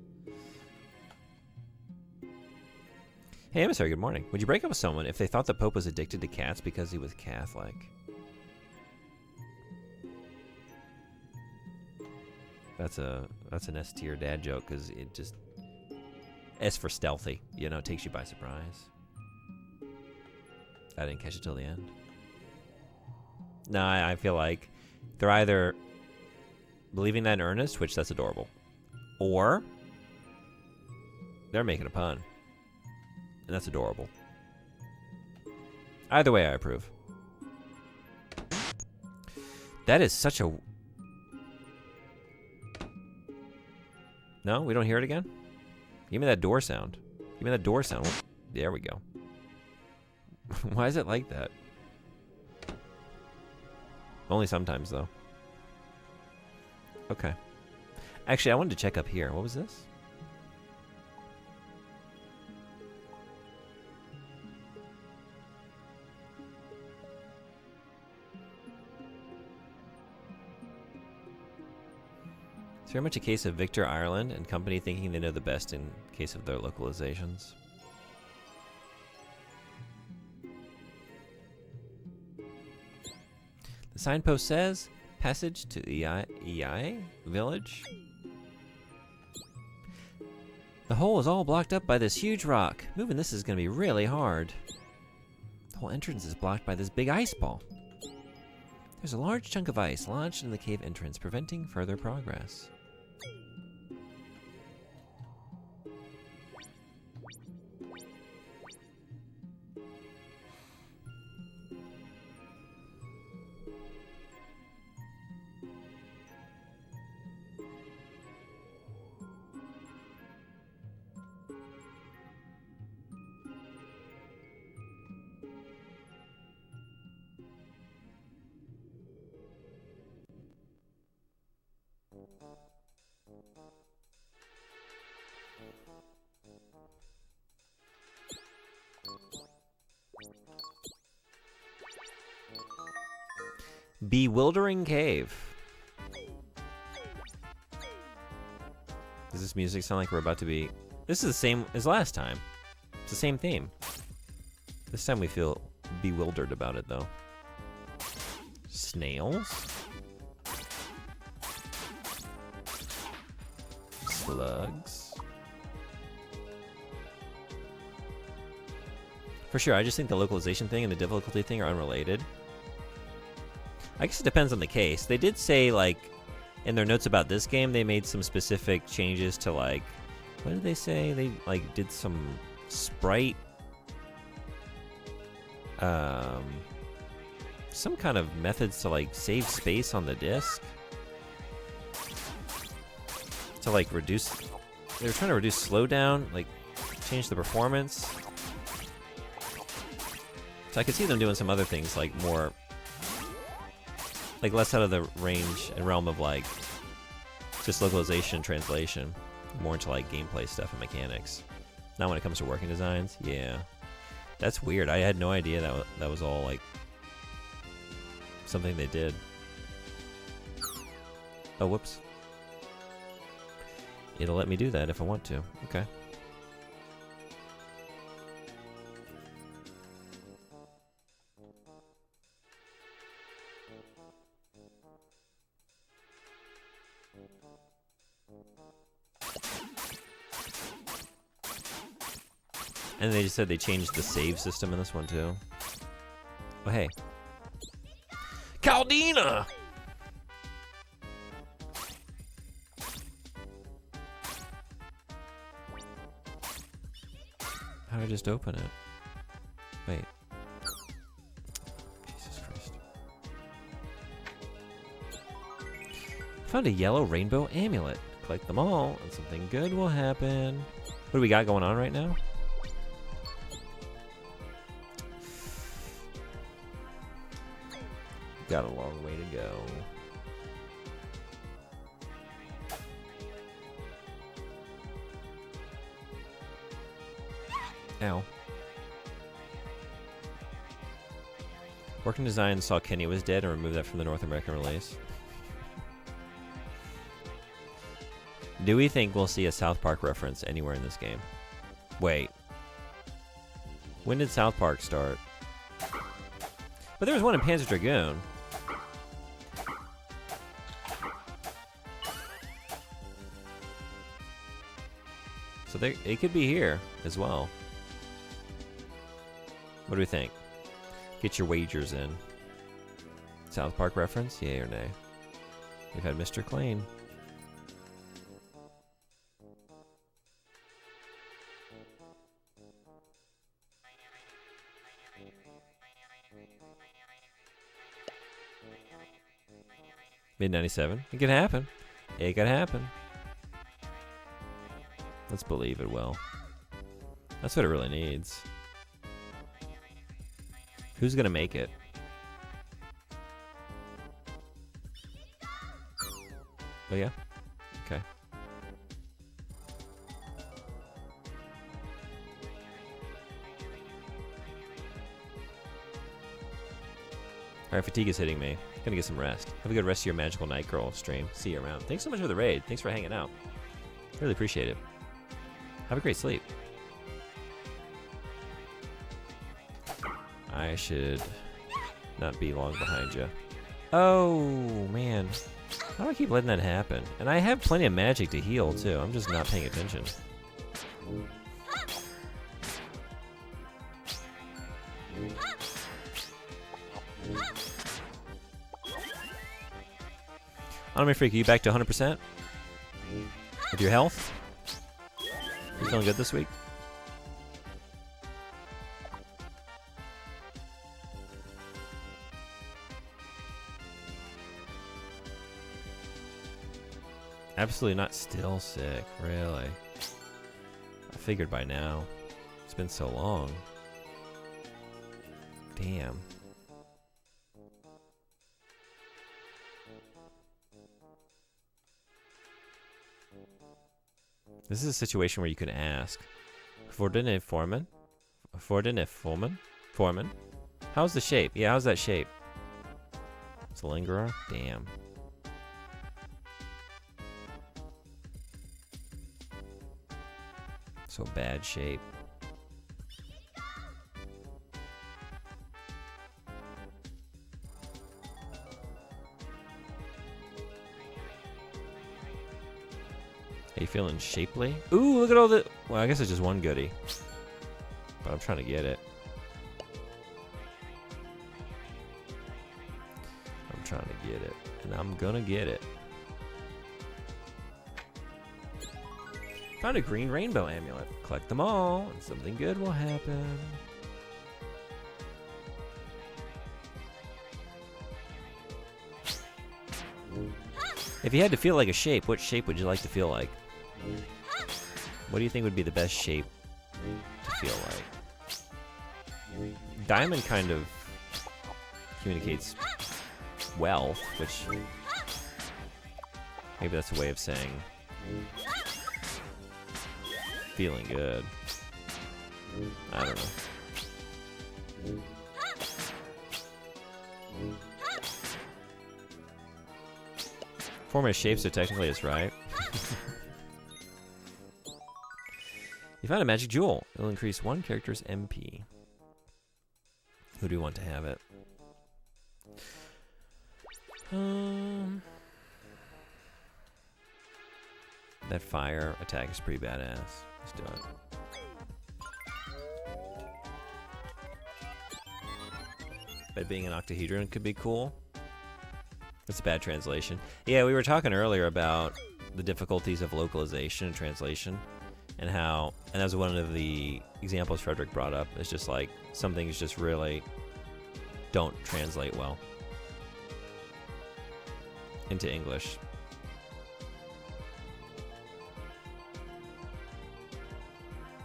Hey, Emissary, good morning. Would you break up with someone if they thought the Pope was addicted to cats because he was Catholic? That's an S tier dad joke because it just S for stealthy. You know, it takes you by surprise. I didn't catch it till the end. No, I feel like they're either believing that in earnest, which that's adorable, or they're making a pun, and that's adorable. Either way, I approve. That is such a... No, we don't hear it again? Give me that door sound. Give me that door sound. There we go. Why is it like that? Only sometimes, though. Okay. Actually, I wanted to check up here. What was this? It's very much a case of Victor Ireland and company thinking they know the best in case of their localizations. The signpost says, passage to EI village. The hole is all blocked up by this huge rock. Moving this is going to be really hard. The whole entrance is blocked by this big ice ball. There's a large chunk of ice lodged in the cave entrance, preventing further progress. Bewildering Cave. Does this music sound like we're about to be... This is the same as last time. It's the same theme. This time we feel bewildered about it, though. Snails? Slugs? For sure, I just think the localization thing and the difficulty thing are unrelated. I guess it depends on the case. They did say, like, in their notes about this game, they made some specific changes to, like, what did they say? They, like, did some sprite, some kind of methods to, like, save space on the disc. To, like, reduce, they were trying to reduce slowdown, like, change the performance. So I could see them doing some other things, like, more... like less out of the range and realm of like just localization and translation, more into like gameplay stuff and mechanics. Not when it comes to working designs. Yeah, that's weird. I had no idea that was all like something they did. Oh, whoops. It'll let me do that if I want to. Okay. And they just said they changed the save system in this one too. Oh, hey. Caldina! How did I just open it? Wait. Jesus Christ. Found a yellow rainbow amulet. Collect them all, and something good will happen. What do we got going on right now? Got a long way to go. Ow. Working design saw Kenny was dead and removed that from the North American release. Do we think we'll see a South Park reference anywhere in this game? Wait. When did South Park start? But there was one in Panzer Dragoon. So it could be here as well. What do we think? Get your wagers in. South Park reference? Yay or nay? We've had Mr. Clean. Mid-97. It could happen. It could happen. Let's believe it will. That's what it really needs. Who's gonna make it? Oh yeah? Okay. Alright, fatigue is hitting me. Gonna get some rest. Have a good rest of your Magical Night Girl stream. See you around. Thanks so much for the raid. Thanks for hanging out. Really appreciate it. Have a great sleep. I should not be long behind you. Oh, man. How do I keep letting that happen? And I have plenty of magic to heal, too. I'm just not paying attention. Anime Freak, are you back to 100%? With your health? You feeling good this week? Absolutely not still sick, really. I figured by now. It's been so long. Damn. This is a situation where you could ask, Fordine Foreman? Foreman? How's the shape? Yeah, how's that shape? It's a lingerer? Damn. So bad shape. Are you feeling shapely? Ooh, look at all the... Well, I guess it's just one goodie. But I'm trying to get it. I'm trying to get it. And I'm gonna get it. Found a green rainbow amulet. Collect them all, and something good will happen. If you had to feel like a shape, what shape would you like to feel like? What do you think would be the best shape to feel like? Diamond kind of communicates wealth, which maybe that's a way of saying feeling good. I don't know. Form as shapes, so technically it's right. You found a magic jewel. It'll increase one character's MP. Who do we want to have it? That fire attack is pretty badass. Let's do it. But being an octahedron could be cool. That's a bad translation. Yeah, we were talking earlier about the difficulties of localization and translation, and how, and that was one of the examples Frederick brought up. It's just like some things just really don't translate well into English.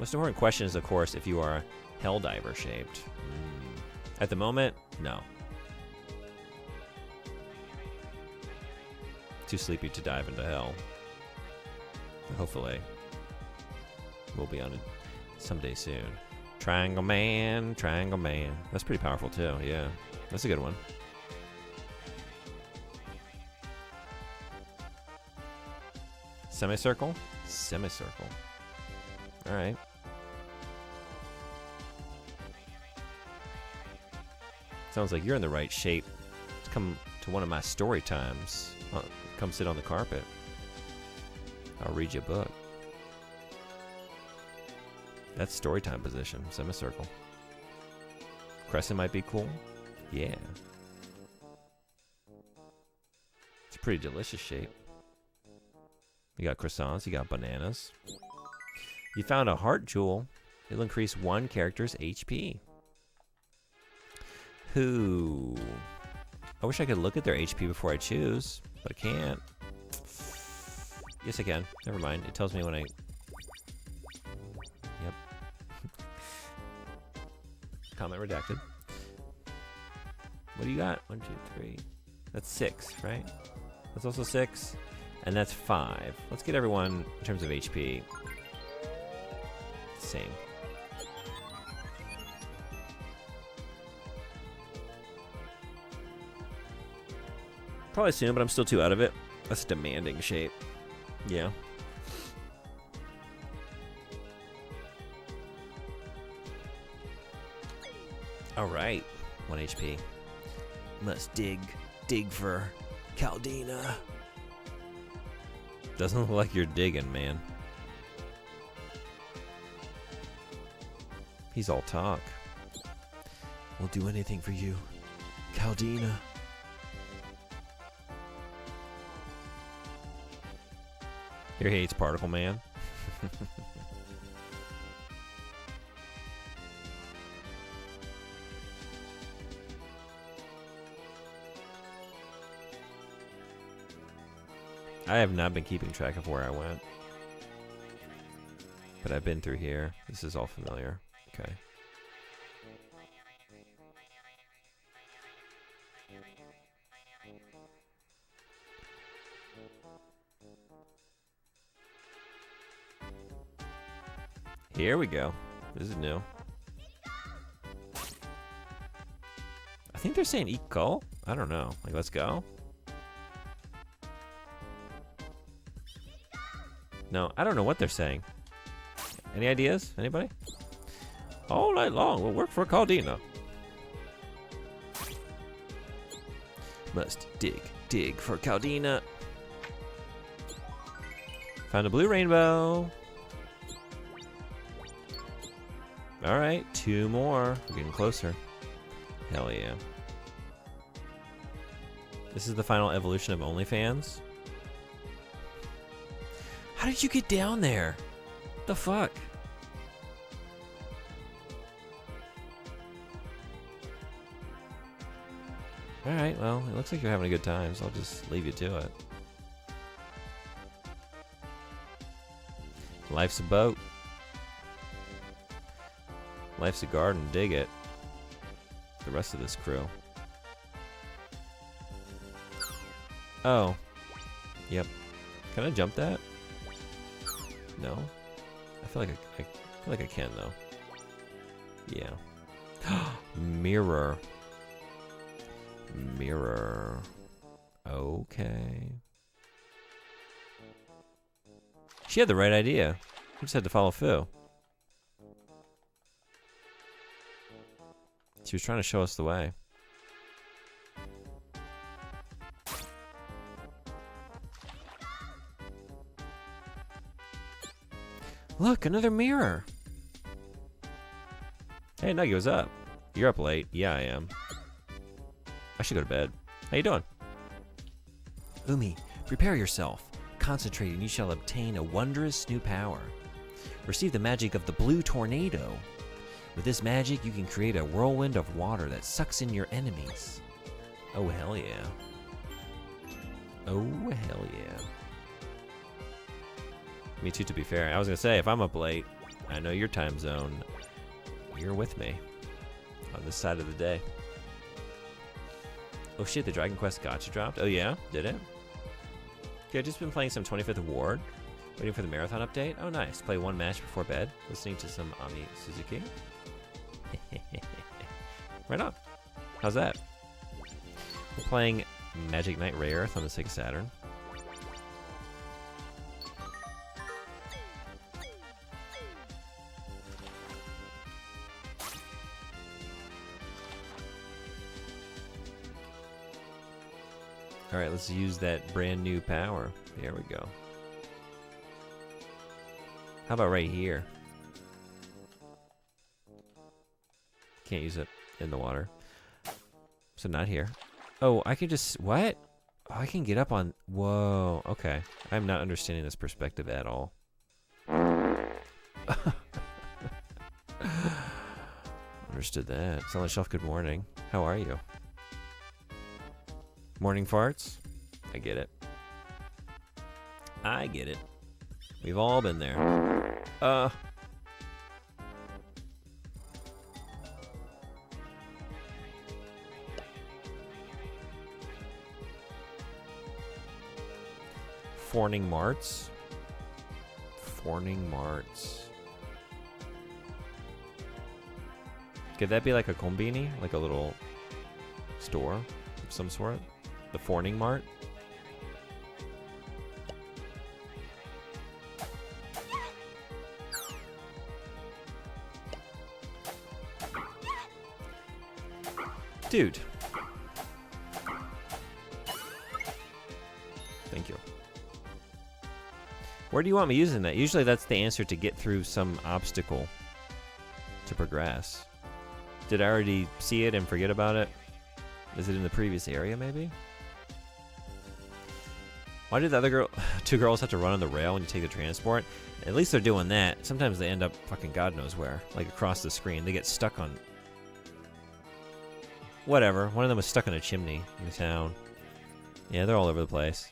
Most important question is, of course, if you are Helldiver shaped. At the moment, no. Too sleepy to dive into hell. Hopefully, we'll be on it someday soon. Triangle Man, Triangle Man. That's pretty powerful too. Yeah, that's a good one. Semicircle? Semicircle. All right. Sounds like you're in the right shape to come to one of my story times. Come sit on the carpet. I'll read you a book. That's story time position. Semicircle. Crescent might be cool. Yeah. It's a pretty delicious shape. You got croissants, you got bananas. You found a heart jewel. It'll increase one character's HP. Who? I wish I could look at their HP before I choose, but I can't. Yes, I can. Never mind. It tells me when I... Yep. Comment redacted. What do you got? 1, 2, 3. That's 6, right? That's also 6. And that's 5. Let's get everyone, in terms of HP, same. Probably soon, but I'm still too out of it. That's a demanding shape. Yeah. Alright. 1 HP. Must dig for Caldina. Doesn't look like you're digging, man. He's all talk. We'll do anything for you, Caldina. Here he hates Particle Man. I have not been keeping track of where I went. But I've been through here. This is all familiar. Okay. Here we go. This is new. I think they're saying eat go. I don't know. Like, let's go. No, I don't know what they're saying. Any ideas? Anybody? All night long, we'll work for Caldina. Must dig for Caldina. Found a blue rainbow. Alright, 2 more. We're getting closer. Hell yeah. This is the final evolution of OnlyFans. How did you get down there? What the fuck? Alright, well, it looks like you're having a good time, so I'll just leave you to it. Life's a boat. Life's a garden, dig it. The rest of this crew. Oh. Yep. Can I jump that? No. I feel like I can though. Yeah. Mirror. Mirror. Okay. She had the right idea. We just had to follow Fu. She was trying to show us the way. Look, another mirror. Hey, Nuggy, what's up? You're up late. Yeah, I am. I should go to bed. How you doing? Umi, prepare yourself. Concentrate and you shall obtain a wondrous new power. Receive the magic of the blue tornado. With this magic, you can create a whirlwind of water that sucks in your enemies. Oh, hell yeah. Oh, hell yeah. Me too, to be fair. I was going to say, if I'm up late, I know your time zone. You're with me on this side of the day. Oh shit, the Dragon Quest Gacha dropped. Oh yeah, did it? Okay, I've just been playing some 25th Award, waiting for the marathon update. Oh nice, play one match before bed, listening to some Ami Suzuki. Right on. How's that? We're playing Magic Knight Rayearth on the Sega Saturn. Alright, let's use that brand new power. There we go. How about right here? Can't use it in the water. So not here. Oh, I can just... What? Oh, I can get up on... Whoa. Okay. I'm not understanding this perspective at all. Understood that. Silent Shelf, good morning. How are you? Morning farts? I get it. I get it. We've all been there. Forning Marts? Forning Marts. Could that be like a kombini? Like a little store of some sort? The Forning Mart? Dude. Thank you. Where do you want me using that? Usually that's the answer to get through some obstacle to progress. Did I already see it and forget about it? Is it in the previous area, maybe? Why did the other two girls have to run on the rail when you take the transport? At least they're doing that. Sometimes they end up fucking God knows where. Like across the screen. They get stuck on... Whatever. One of them was stuck on a chimney in the town. Yeah, they're all over the place.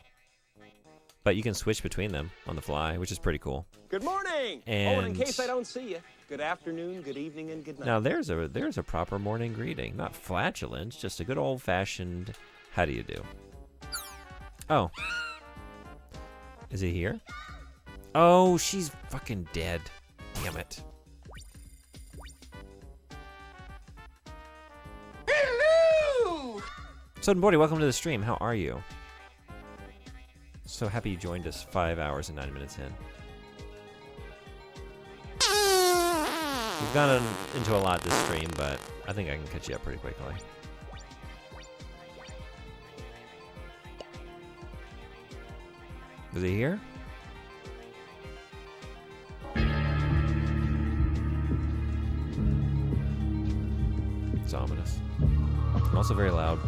But you can switch between them on the fly, which is pretty cool. Good morning! And oh, and in case I don't see you, good afternoon, good evening, and good night. Now there's a proper morning greeting. Not flatulence, just a good old-fashioned how do you do. Oh. Is he here? Oh, she's fucking dead. Damn it. Hello! Soden Bordy, welcome to the stream. How are you? So happy you joined us 5 hours and 9 minutes in. We've gone into a lot this stream, but I think I can catch you up pretty quickly. Is he here? It's ominous. Also very loud.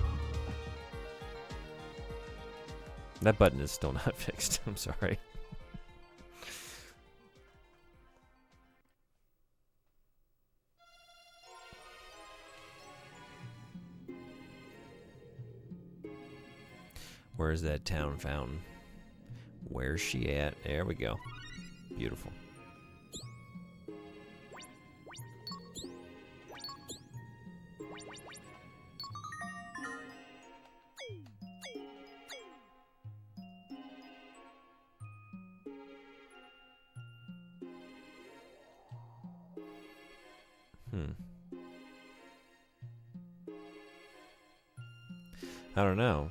That button is still not fixed. I'm sorry. Where's that town fountain? Where's she at? There we go. Beautiful. I don't know.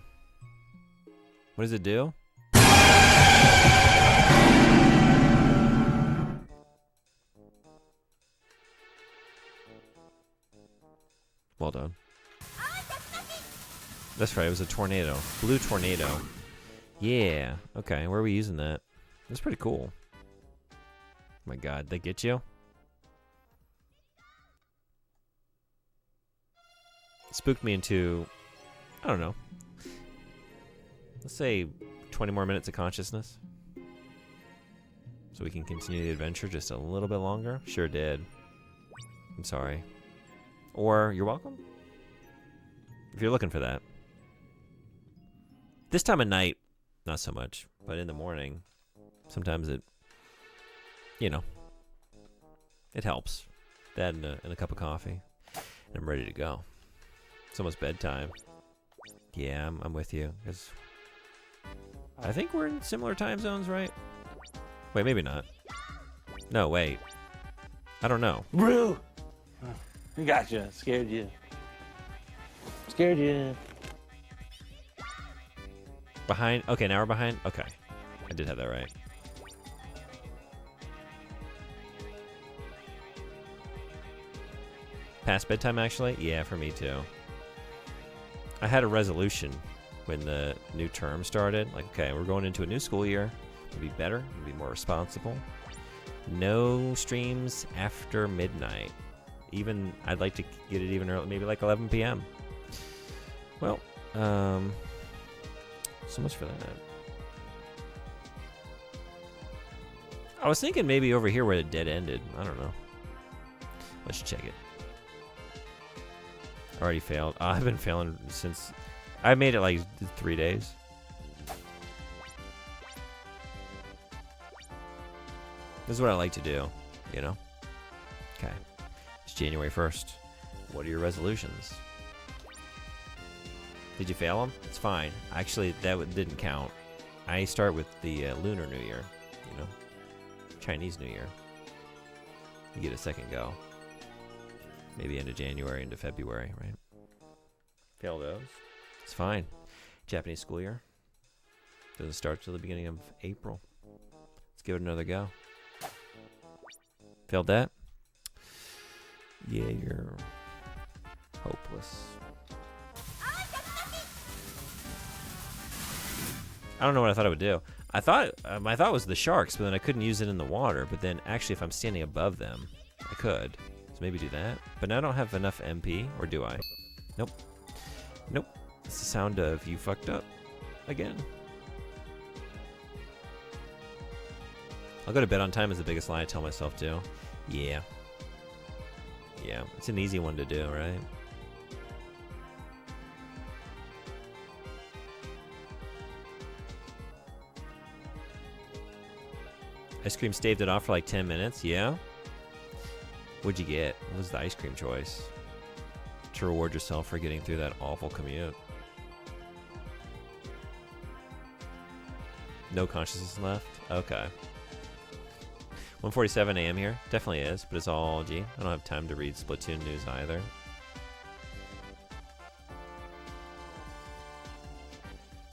What does it do? Well done. That's right, it was a tornado. Blue tornado. Yeah. Okay, where are we using that? That's pretty cool. Oh my god, they get you? Spooked me into... I don't know. Let's say 20 more minutes of consciousness. So we can continue the adventure just a little bit longer. Sure did. I'm sorry. Or you're welcome. If you're looking for that. This time of night, not so much. But in the morning, sometimes it, you know, It helps. That and a cup of coffee, and I'm ready to go. It's almost bedtime. Yeah, I'm with you. 'Cause I think we're in similar time zones, right? Wait, maybe not. No, wait. I don't know. Brew! Gotcha. Scared you. Scared you. Behind? Okay, now we're behind? Okay. I did have that right. Past bedtime, actually? Yeah, for me too. I had a resolution when the new term started. Like, okay, we're going into a new school year. We'll be better. We'll be more responsible. No streams after midnight. Even, I'd like to get it even early, maybe like 11 p.m. Well, so much for that. I was thinking maybe over here where the dead ended. I don't know. Let's check it. Already failed. I've been failing since... I made it like 3 days. This is what I like to do, you know? Okay. It's January 1st. What are your resolutions? Did you fail them? It's fine. Actually, that didn't count. I start with the Lunar New Year, you know? Chinese New Year. You get a second go. Maybe into January, into February, right? Fail those. It's fine. Japanese school year doesn't start till the beginning of April. Let's give it another go. Failed that? Yeah, you're hopeless. I don't know what I thought it would do. I thought it was the sharks, but then I couldn't use it in the water. But then actually, if I'm standing above them, I could. So maybe do that. But now I don't have enough MP, or do I? Nope. Nope. It's the sound of you fucked up again. I'll go to bed on time is the biggest lie I tell myself to. Yeah. Yeah, it's an easy one to do, right? Ice cream staved it off for like 10 minutes, yeah? What'd you get? What was the ice cream choice? To reward yourself for getting through that awful commute. No consciousness left? Okay. 1:47 a.m. here. Definitely is, but it's all G. I don't have time to read Splatoon news either.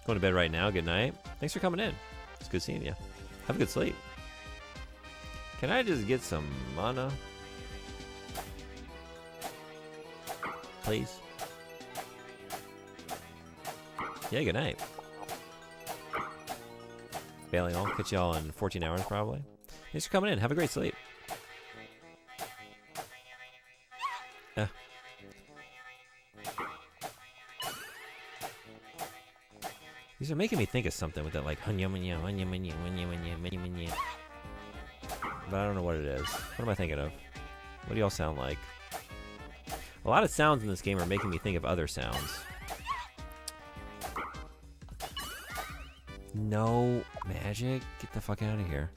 Going to bed right now. Good night. Thanks for coming in. It's good seeing you. Have a good sleep. Can I just get some mana? Please. Yeah, good night. Bailing all. Catch y'all in 14 hours probably. Thanks for coming in. Have a great sleep. These are making me think of something with that, like, but I don't know what it is. What am I thinking of? What do y'all sound like? A lot of sounds in this game are making me think of other sounds. No magic? Get the fuck out of here.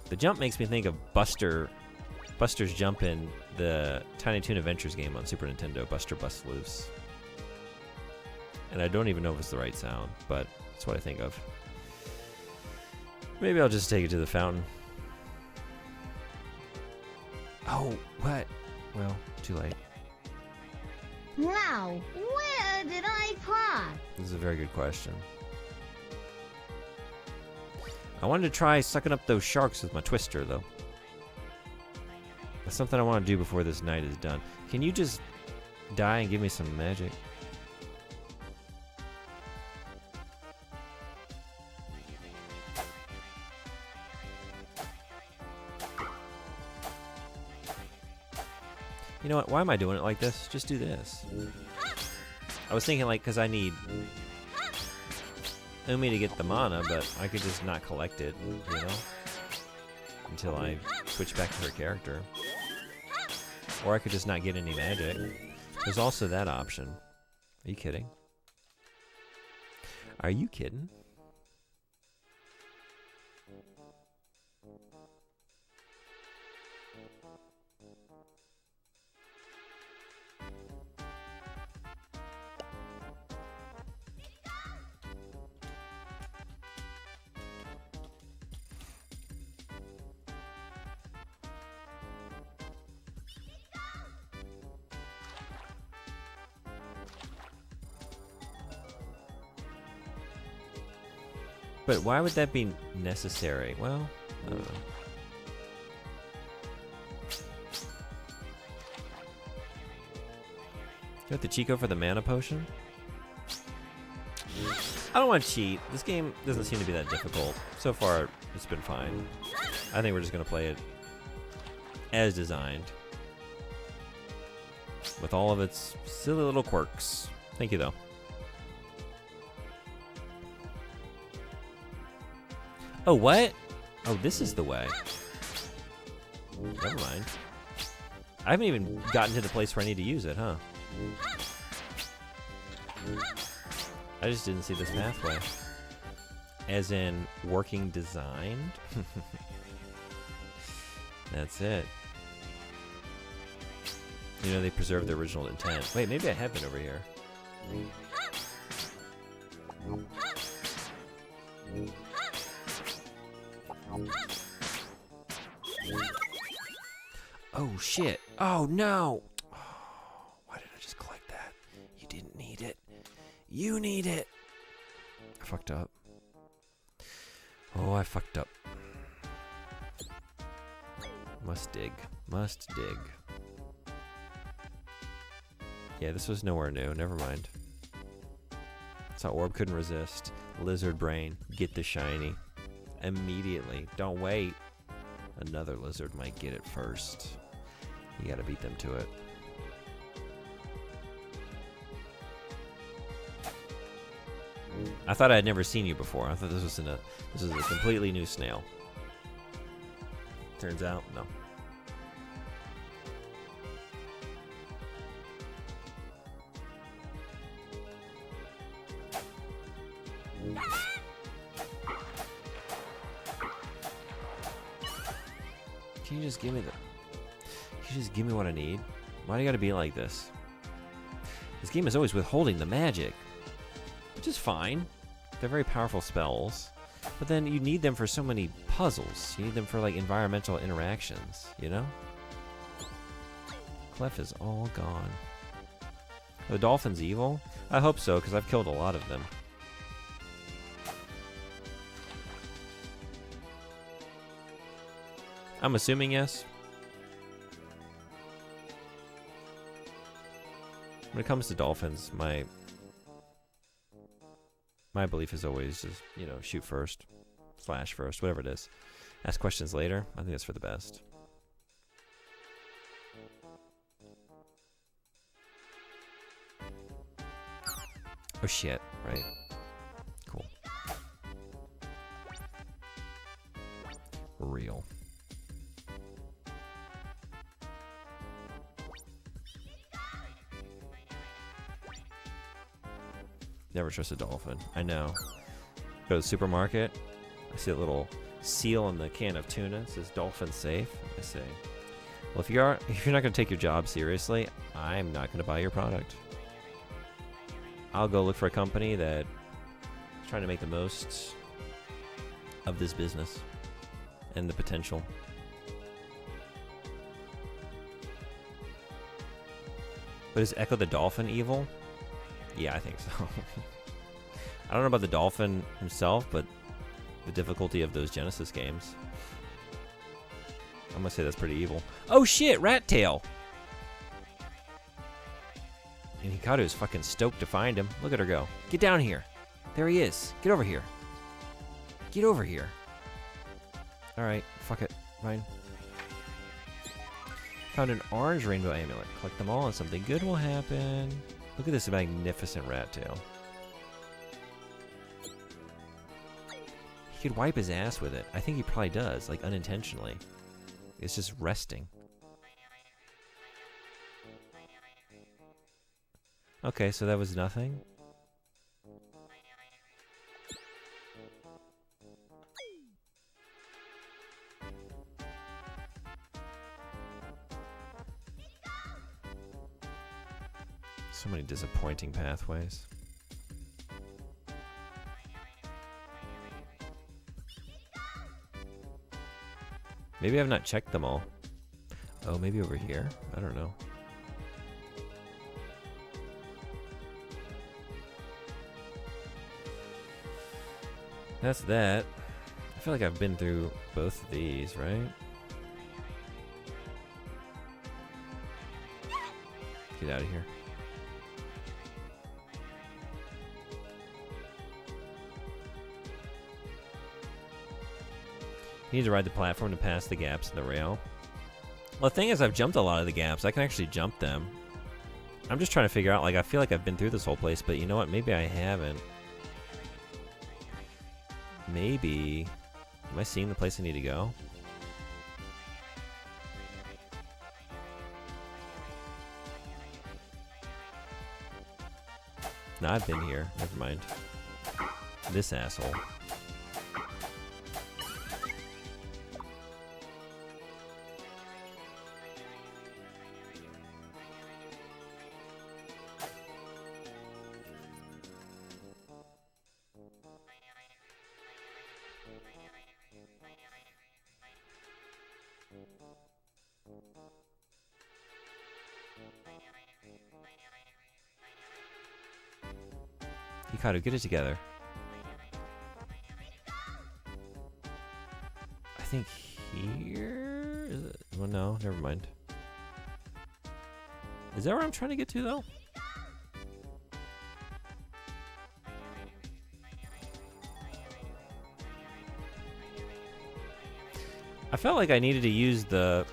The jump makes me think of Buster's jump in the Tiny Toon Adventures game on Super Nintendo, Buster Busts Loose. And I don't even know if it's the right sound, but that's what I think of. Maybe I'll just take it to the fountain. Oh, what? Well, too late. Now, where did I park? This is a very good question. I wanted to try sucking up those sharks with my twister, though. That's something I want to do before this night is done. Can you just die and give me some magic? You know what? Why am I doing it like this? Just do this. I was thinking, like, because I need Umi to get the mana, but I could just not collect it, you know? Until I switch back to her character. Or I could just not get any magic. There's also that option. Are you kidding? Are you kidding? But why would that be necessary? Well, I don't know. You got the Chico for the mana potion? I don't want to cheat. This game doesn't seem to be that difficult. So far, it's been fine. I think we're just going to play it as designed. With all of its silly little quirks. Thank you, though. Oh, what? Oh, this is the way. Never mind. I haven't even gotten to the place where I need to use it, huh? I just didn't see this pathway. As in, working designed? That's it. You know, they preserved the original intent. Wait, maybe I have been over here. Oh, shit. Oh, no. Oh, why did I just collect that? You didn't need it. You need it. I fucked up. Oh, I fucked up. Must dig. Must dig. Yeah, this was nowhere new. Never mind. So orb couldn't resist. Lizard brain. Get the shiny. Immediately. Don't wait. Another lizard might get it first. You gotta beat them to it. I thought I had never seen you before. I thought this was a completely new snail. Turns out, no. Can you just give me the... Can you just give me what I need? Why do you gotta be like this? This game is always withholding the magic. Which is fine. They're very powerful spells. But then you need them for so many puzzles. You need them for like environmental interactions, you know? Clef is all gone. Are the dolphins evil? I hope so, because I've killed a lot of them. I'm assuming yes. When it comes to dolphins, my belief is always just, you know, shoot first, slash first, whatever it is. Ask questions later. I think that's for the best. Oh shit, right. Cool. Real. Never trust a dolphin. I know. Go to the supermarket. I see a little seal on the can of tuna. It says dolphin safe. I say, well, if you're not going to take your job seriously, I'm not going to buy your product. I'll go look for a company that is trying to make the most of this business and the potential. But is Echo the Dolphin evil? Yeah, I think so. I don't know about the dolphin himself, but the difficulty of those Genesis games. I'm gonna say that's pretty evil. Oh shit, Rat Tail! And Hikaru is fucking stoked to find him. Look at her go. Get down here. There he is. Get over here. Get over here. Alright, fuck it. Fine. Found an orange rainbow amulet. Collect them all and something good will happen. Look at this magnificent rat tail. He could wipe his ass with it. I think he probably does, like unintentionally. It's just resting. Okay, so that was nothing. So many disappointing pathways. Maybe I've not checked them all. Oh, maybe over here? I don't know. That's that. I feel like I've been through both of these, right? Get out of here. You need to ride the platform to pass the gaps in the rail. Well, the thing is, I've jumped a lot of the gaps. I can actually jump them. I'm just trying to figure out, like, I feel like I've been through this whole place, but you know what? Maybe I haven't. Maybe. Am I seeing the place I need to go? No, I've been here. Never mind. This asshole. Hikaru, get it together. I think here? Is it? Well, no, never mind. Is that where I'm trying to get to, though? I felt like I needed to use the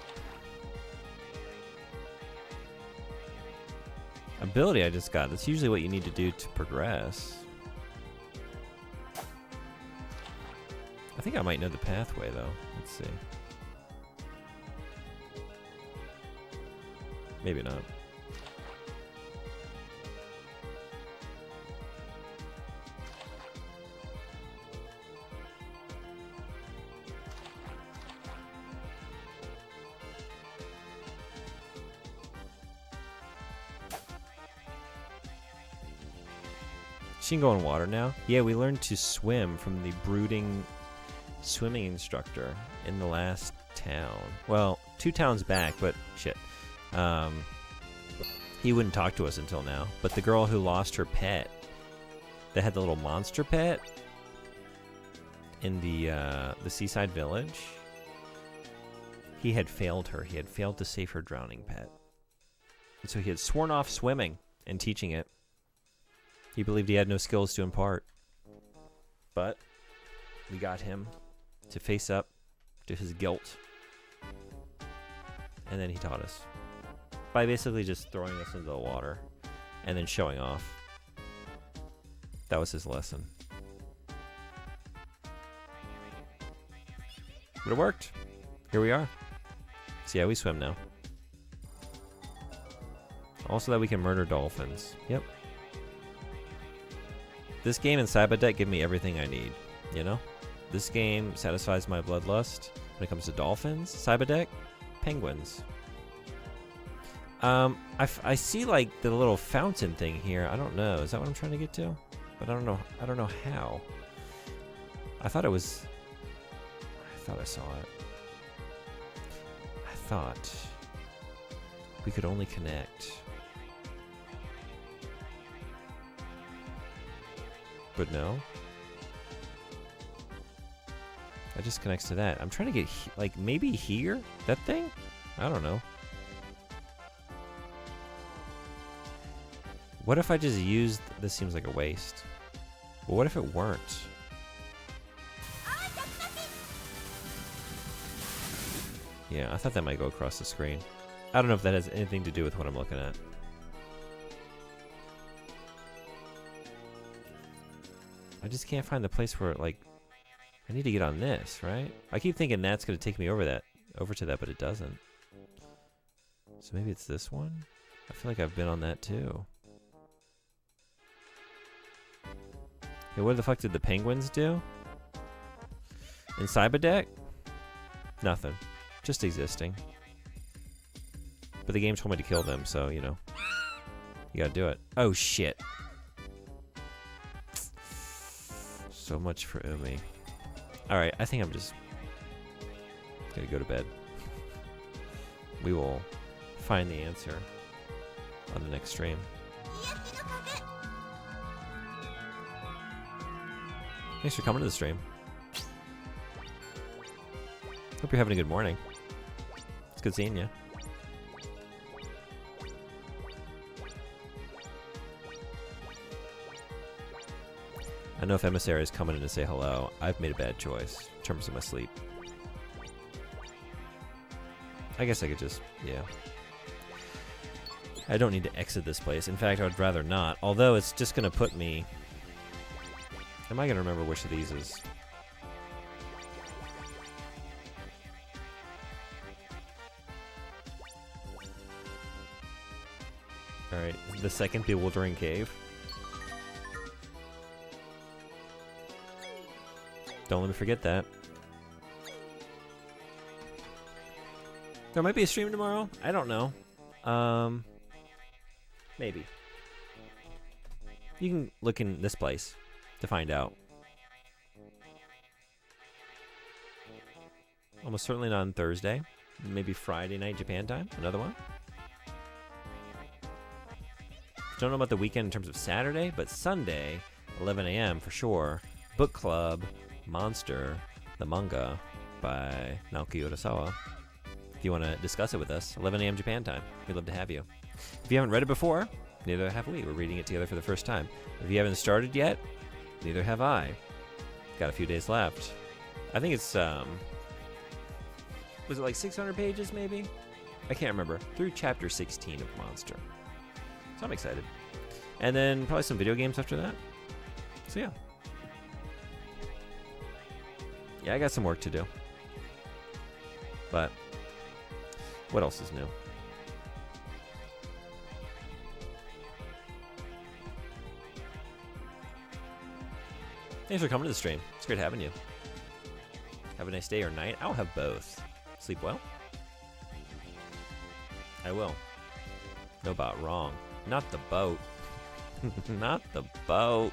ability I just got. That's usually what you need to do to progress. I think I might know the pathway, though. Let's see. Maybe not. She can go in water now? Yeah, we learned to swim from the brooding swimming instructor in the last town. Well, 2 towns back, but shit. He wouldn't talk to us until now. But the girl who lost her pet, that had the little monster pet in the seaside village, he had failed her. He had failed to save her drowning pet. And so he had sworn off swimming and teaching it. He believed he had no skills to impart. But we got him to face up to his guilt. And then he taught us. By basically just throwing us into the water and then showing off. That was his lesson. But it worked. Here we are. See how we swim now. Also that we can murder dolphins. Yep. This game and Cyberdeck give me everything I need, you know? This game satisfies my bloodlust when it comes to dolphins. Cyberdeck, penguins. I see like the little fountain thing here. I don't know. Is that what I'm trying to get to? But I don't know. I don't know how. I thought I saw it. I thought we could only connect. But no. That just connects to that. I'm trying to get, like, maybe here? That thing? I don't know. What if I just used... This seems like a waste. But what if it weren't? Yeah, I thought that might go across the screen. I don't know if that has anything to do with what I'm looking at. I just can't find the place where, like, I need to get on this, right? I keep thinking that's going to take me over to that, but it doesn't. So maybe it's this one? I feel like I've been on that too. Hey, what the fuck did the penguins do? In Cyberdeck? Nothing. Just existing. But the game told me to kill them, so, you know. You gotta do it. Oh, shit. So much for Umi. Alright, I think I'm just gonna go to bed. We will find the answer on the next stream. Thanks for coming to the stream. Hope you're having a good morning. It's good seeing you. I know if Emissary is coming in to say hello, I've made a bad choice in terms of my sleep. I guess I could just, yeah. I don't need to exit this place. In fact, I would rather not. Although it's just going to put me... Am I going to remember which of these is... Alright, the second Bewildering Cave. Don't let me forget that. There might be a stream tomorrow. I don't know. Maybe. You can look in this place to find out. Almost certainly not on Thursday. Maybe Friday night Japan time. Another one. Don't know about the weekend in terms of Saturday, but Sunday, 11 a.m. for sure. Book Club, Monster, the manga by Naoki Urasawa. If you want to discuss it with us, 11 a.m. Japan time. We'd love to have you. If you haven't read it before, neither have we. We're reading it together for the first time. If you haven't started yet, neither have I. Got a few days left. I think it's, was it like 600 pages maybe? I can't remember. Through chapter 16 of Monster. So I'm excited. And then probably some video games after that. So yeah. Yeah, I got some work to do. But what else is new? Thanks for coming to the stream. It's great having you. Have a nice day or night. I'll have both. Sleep well? I will. No bot wrong. Not the boat. Not the boat.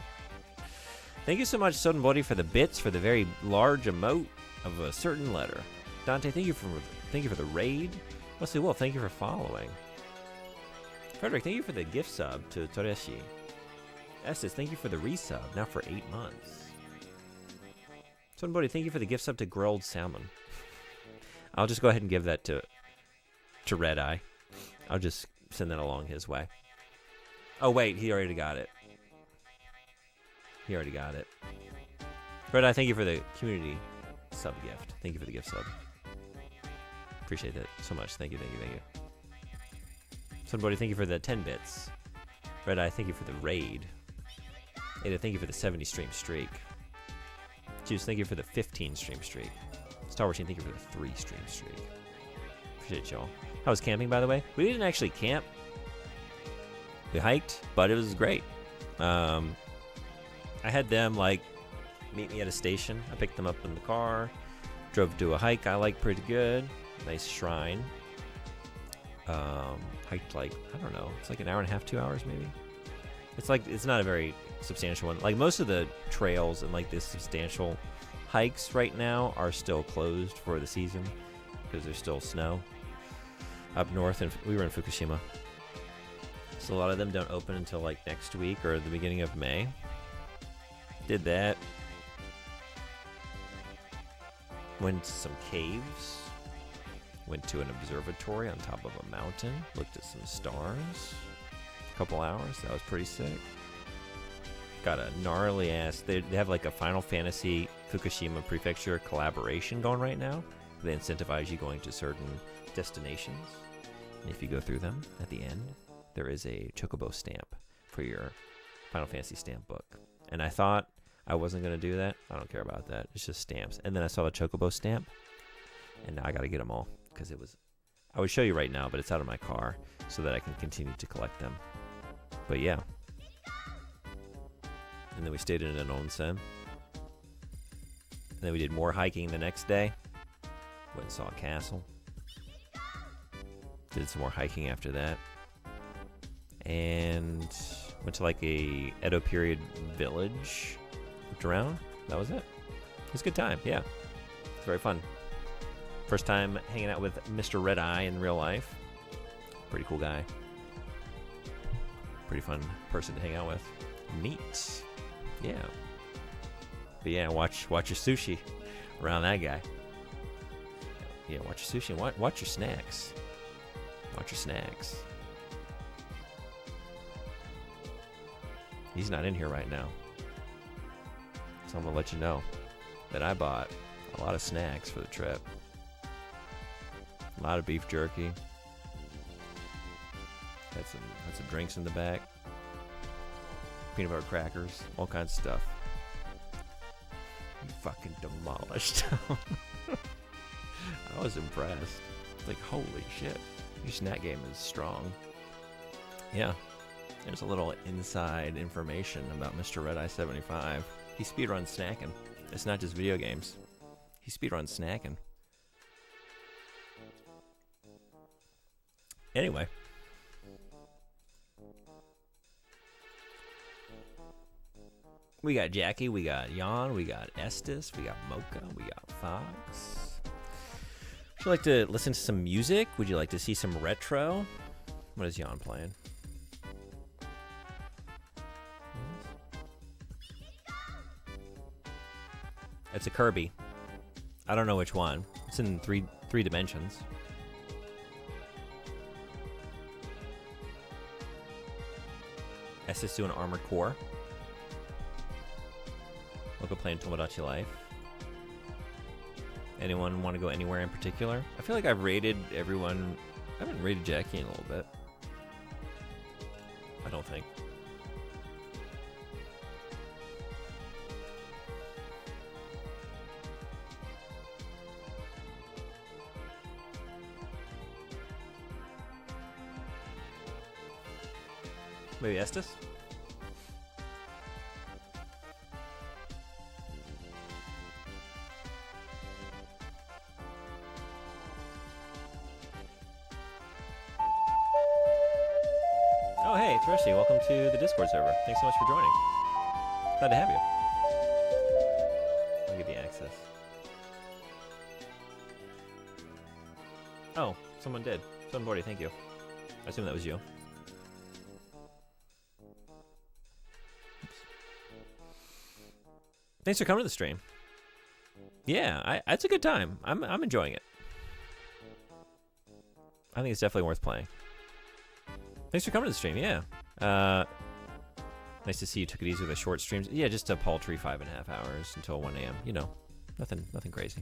Thank you so much, Sodenbody, for the bits for the very large emote of a certain letter. Dante, thank you for the raid. Wesley Wolf, thank you for following. Frederick, thank you for the gift sub to Toreshi. Estes, thank you for the resub, now for 8 months. Sodenbody, thank you for the gift sub to Grilled Salmon. I'll just go ahead and give that to Red Eye. I'll just send that along his way. Oh wait, he already got it. He already got it. Red Eye, thank you for the community sub gift. Thank you for the gift sub. Appreciate that so much. Thank you, thank you, thank you. Somebody, thank you for the 10 bits. Red Eye, thank you for the raid. Ada, thank you for the 70 stream streak. Juice, thank you for the 15 stream streak. Star Wars Team, thank you for the 3 stream streak. Appreciate y'all. How was camping, by the way? We didn't actually camp. We hiked, but it was great. I had them, like, meet me at a station. I picked them up in the car. Drove to a hike I liked pretty good. Nice shrine. Hiked, like, I don't know. It's like an hour and a half, 2 hours, maybe. It's not a very substantial one. Like, most of the trails and, like, the substantial hikes right now are still closed for the season because there's still snow up north, and we were in Fukushima. So a lot of them don't open until, like, next week or the beginning of May. Did that. Went to some caves. Went to an observatory on top of a mountain. Looked at some stars. A couple hours. That was pretty sick. Got a gnarly ass. They have like a Final Fantasy Fukushima Prefecture collaboration going right now. They incentivize you going to certain destinations. And if you go through them, at the end, there is a Chocobo stamp for your Final Fantasy stamp book. And I thought I wasn't going to do that. I don't care about that. It's just stamps. And then I saw the Chocobo stamp. And now I got to get them all. Because it was... I would show you right now, but it's out of my car. So that I can continue to collect them. But yeah. And then we stayed in an onsen. And then we did more hiking the next day. Went and saw a castle. Did some more hiking after that. and went to like a Edo period village. Looked around. That was it. It was a good time. Yeah, it's very fun. First time hanging out with Mr. Red Eye in real life. Pretty cool guy. Pretty fun person to hang out with. Neat. Yeah. But yeah, watch your sushi around that guy. Yeah, watch your sushi and watch your snacks. Watch your snacks. He's not in here right now. So I'm gonna let you know that I bought a lot of snacks for the trip. A lot of beef jerky. Had some drinks in the back. Peanut butter crackers, all kinds of stuff. You fucking demolished. I was impressed. Like, holy shit. Your snack game is strong. Yeah. There's a little inside information about Mr. Red Eye 75. He speedruns snacking. It's not just video games. He speedruns snacking. Anyway. We got Jackie, we got Jan, we got Estes, we got Mocha, we got Fox. Would you like to listen to some music? Would you like to see some retro? What is Jan playing? It's a Kirby. I don't know which one. It's in three dimensions. Estes doing Armored Core. Mocha playing Tomodachi Life. Anyone want to go anywhere in particular? I feel like I've rated everyone. I haven't rated Jackie in a little bit. I don't think. Maybe Estes? Oh, hey, Threshy, welcome to the Discord server. Thanks so much for joining. Glad to have you. I'll give you access. Oh, someone did. Someone already, thank you. I assume that was you. Thanks for coming to the stream. Yeah, it's a good time. I'm enjoying it. I think it's definitely worth playing. Thanks for coming to the stream. Yeah. Nice to see you took it easy with the short streams. Yeah, just a paltry 5.5 hours until 1 a.m. You know, nothing crazy.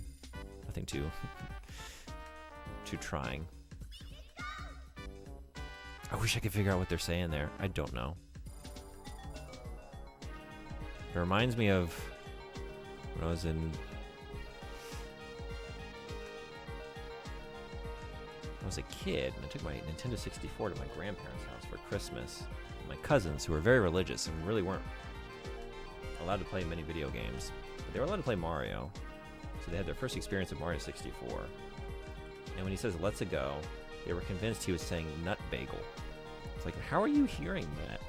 Nothing too trying. I wish I could figure out what they're saying there. I don't know. It reminds me of when I was a kid and I took my Nintendo 64 to my grandparents' house for Christmas. My cousins, who were very religious and really weren't allowed to play many video games, but they were allowed to play Mario. So they had their first experience of Mario 64. And when he says "let's go," they were convinced he was saying "nut bagel." It's like, how are you hearing that?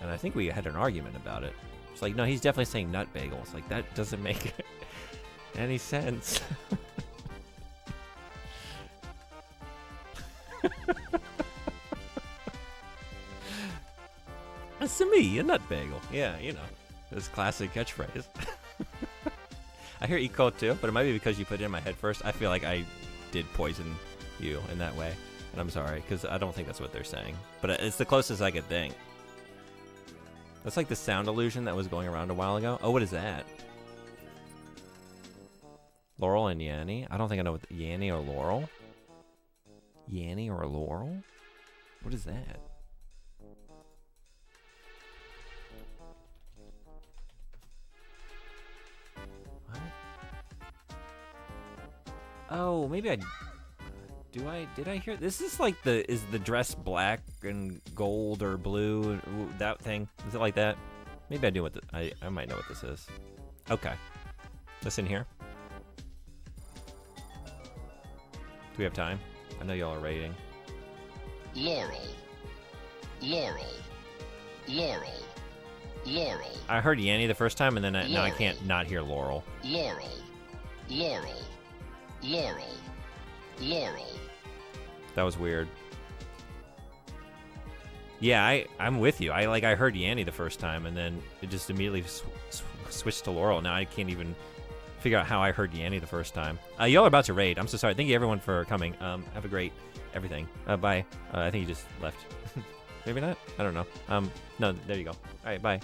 And I think we had an argument about it. It's like, no, he's definitely saying nut bagel. It's like, that doesn't make any sense. That's to me, a nut bagel. Yeah, you know, this classic catchphrase. I hear eco too, but it might be because you put it in my head first. I feel like I did poison you in that way. And I'm sorry, because I don't think that's what they're saying. But it's the closest I could think. That's like the sound illusion that was going around a while ago. Oh, what is that? Laurel and Yanny? I don't think I know what Yanny or Laurel. Yanny or Laurel? What is that? What? Oh, maybe did I hear this? Is like is the dress black and gold or blue? That thing? Is it like that? Maybe I do what I might know what this is. Okay. Listen here. Do we have time? I know y'all are rating. Laurel. Laurel, Laurel, Laurel, I heard Yanny the first time, and then now I can't not hear Laurel. Laurel, Laurel, Laurel, Laurel. That was weird. Yeah, I'm with you. I heard Yanny the first time, and then it just immediately switched to Laurel. Now I can't even figure out how I heard Yanny the first time. Y'all are about to raid. I'm so sorry. Thank you everyone for coming. Have a great everything. Bye. I think you just left. Maybe not. I don't know. No, there you go. All right, bye.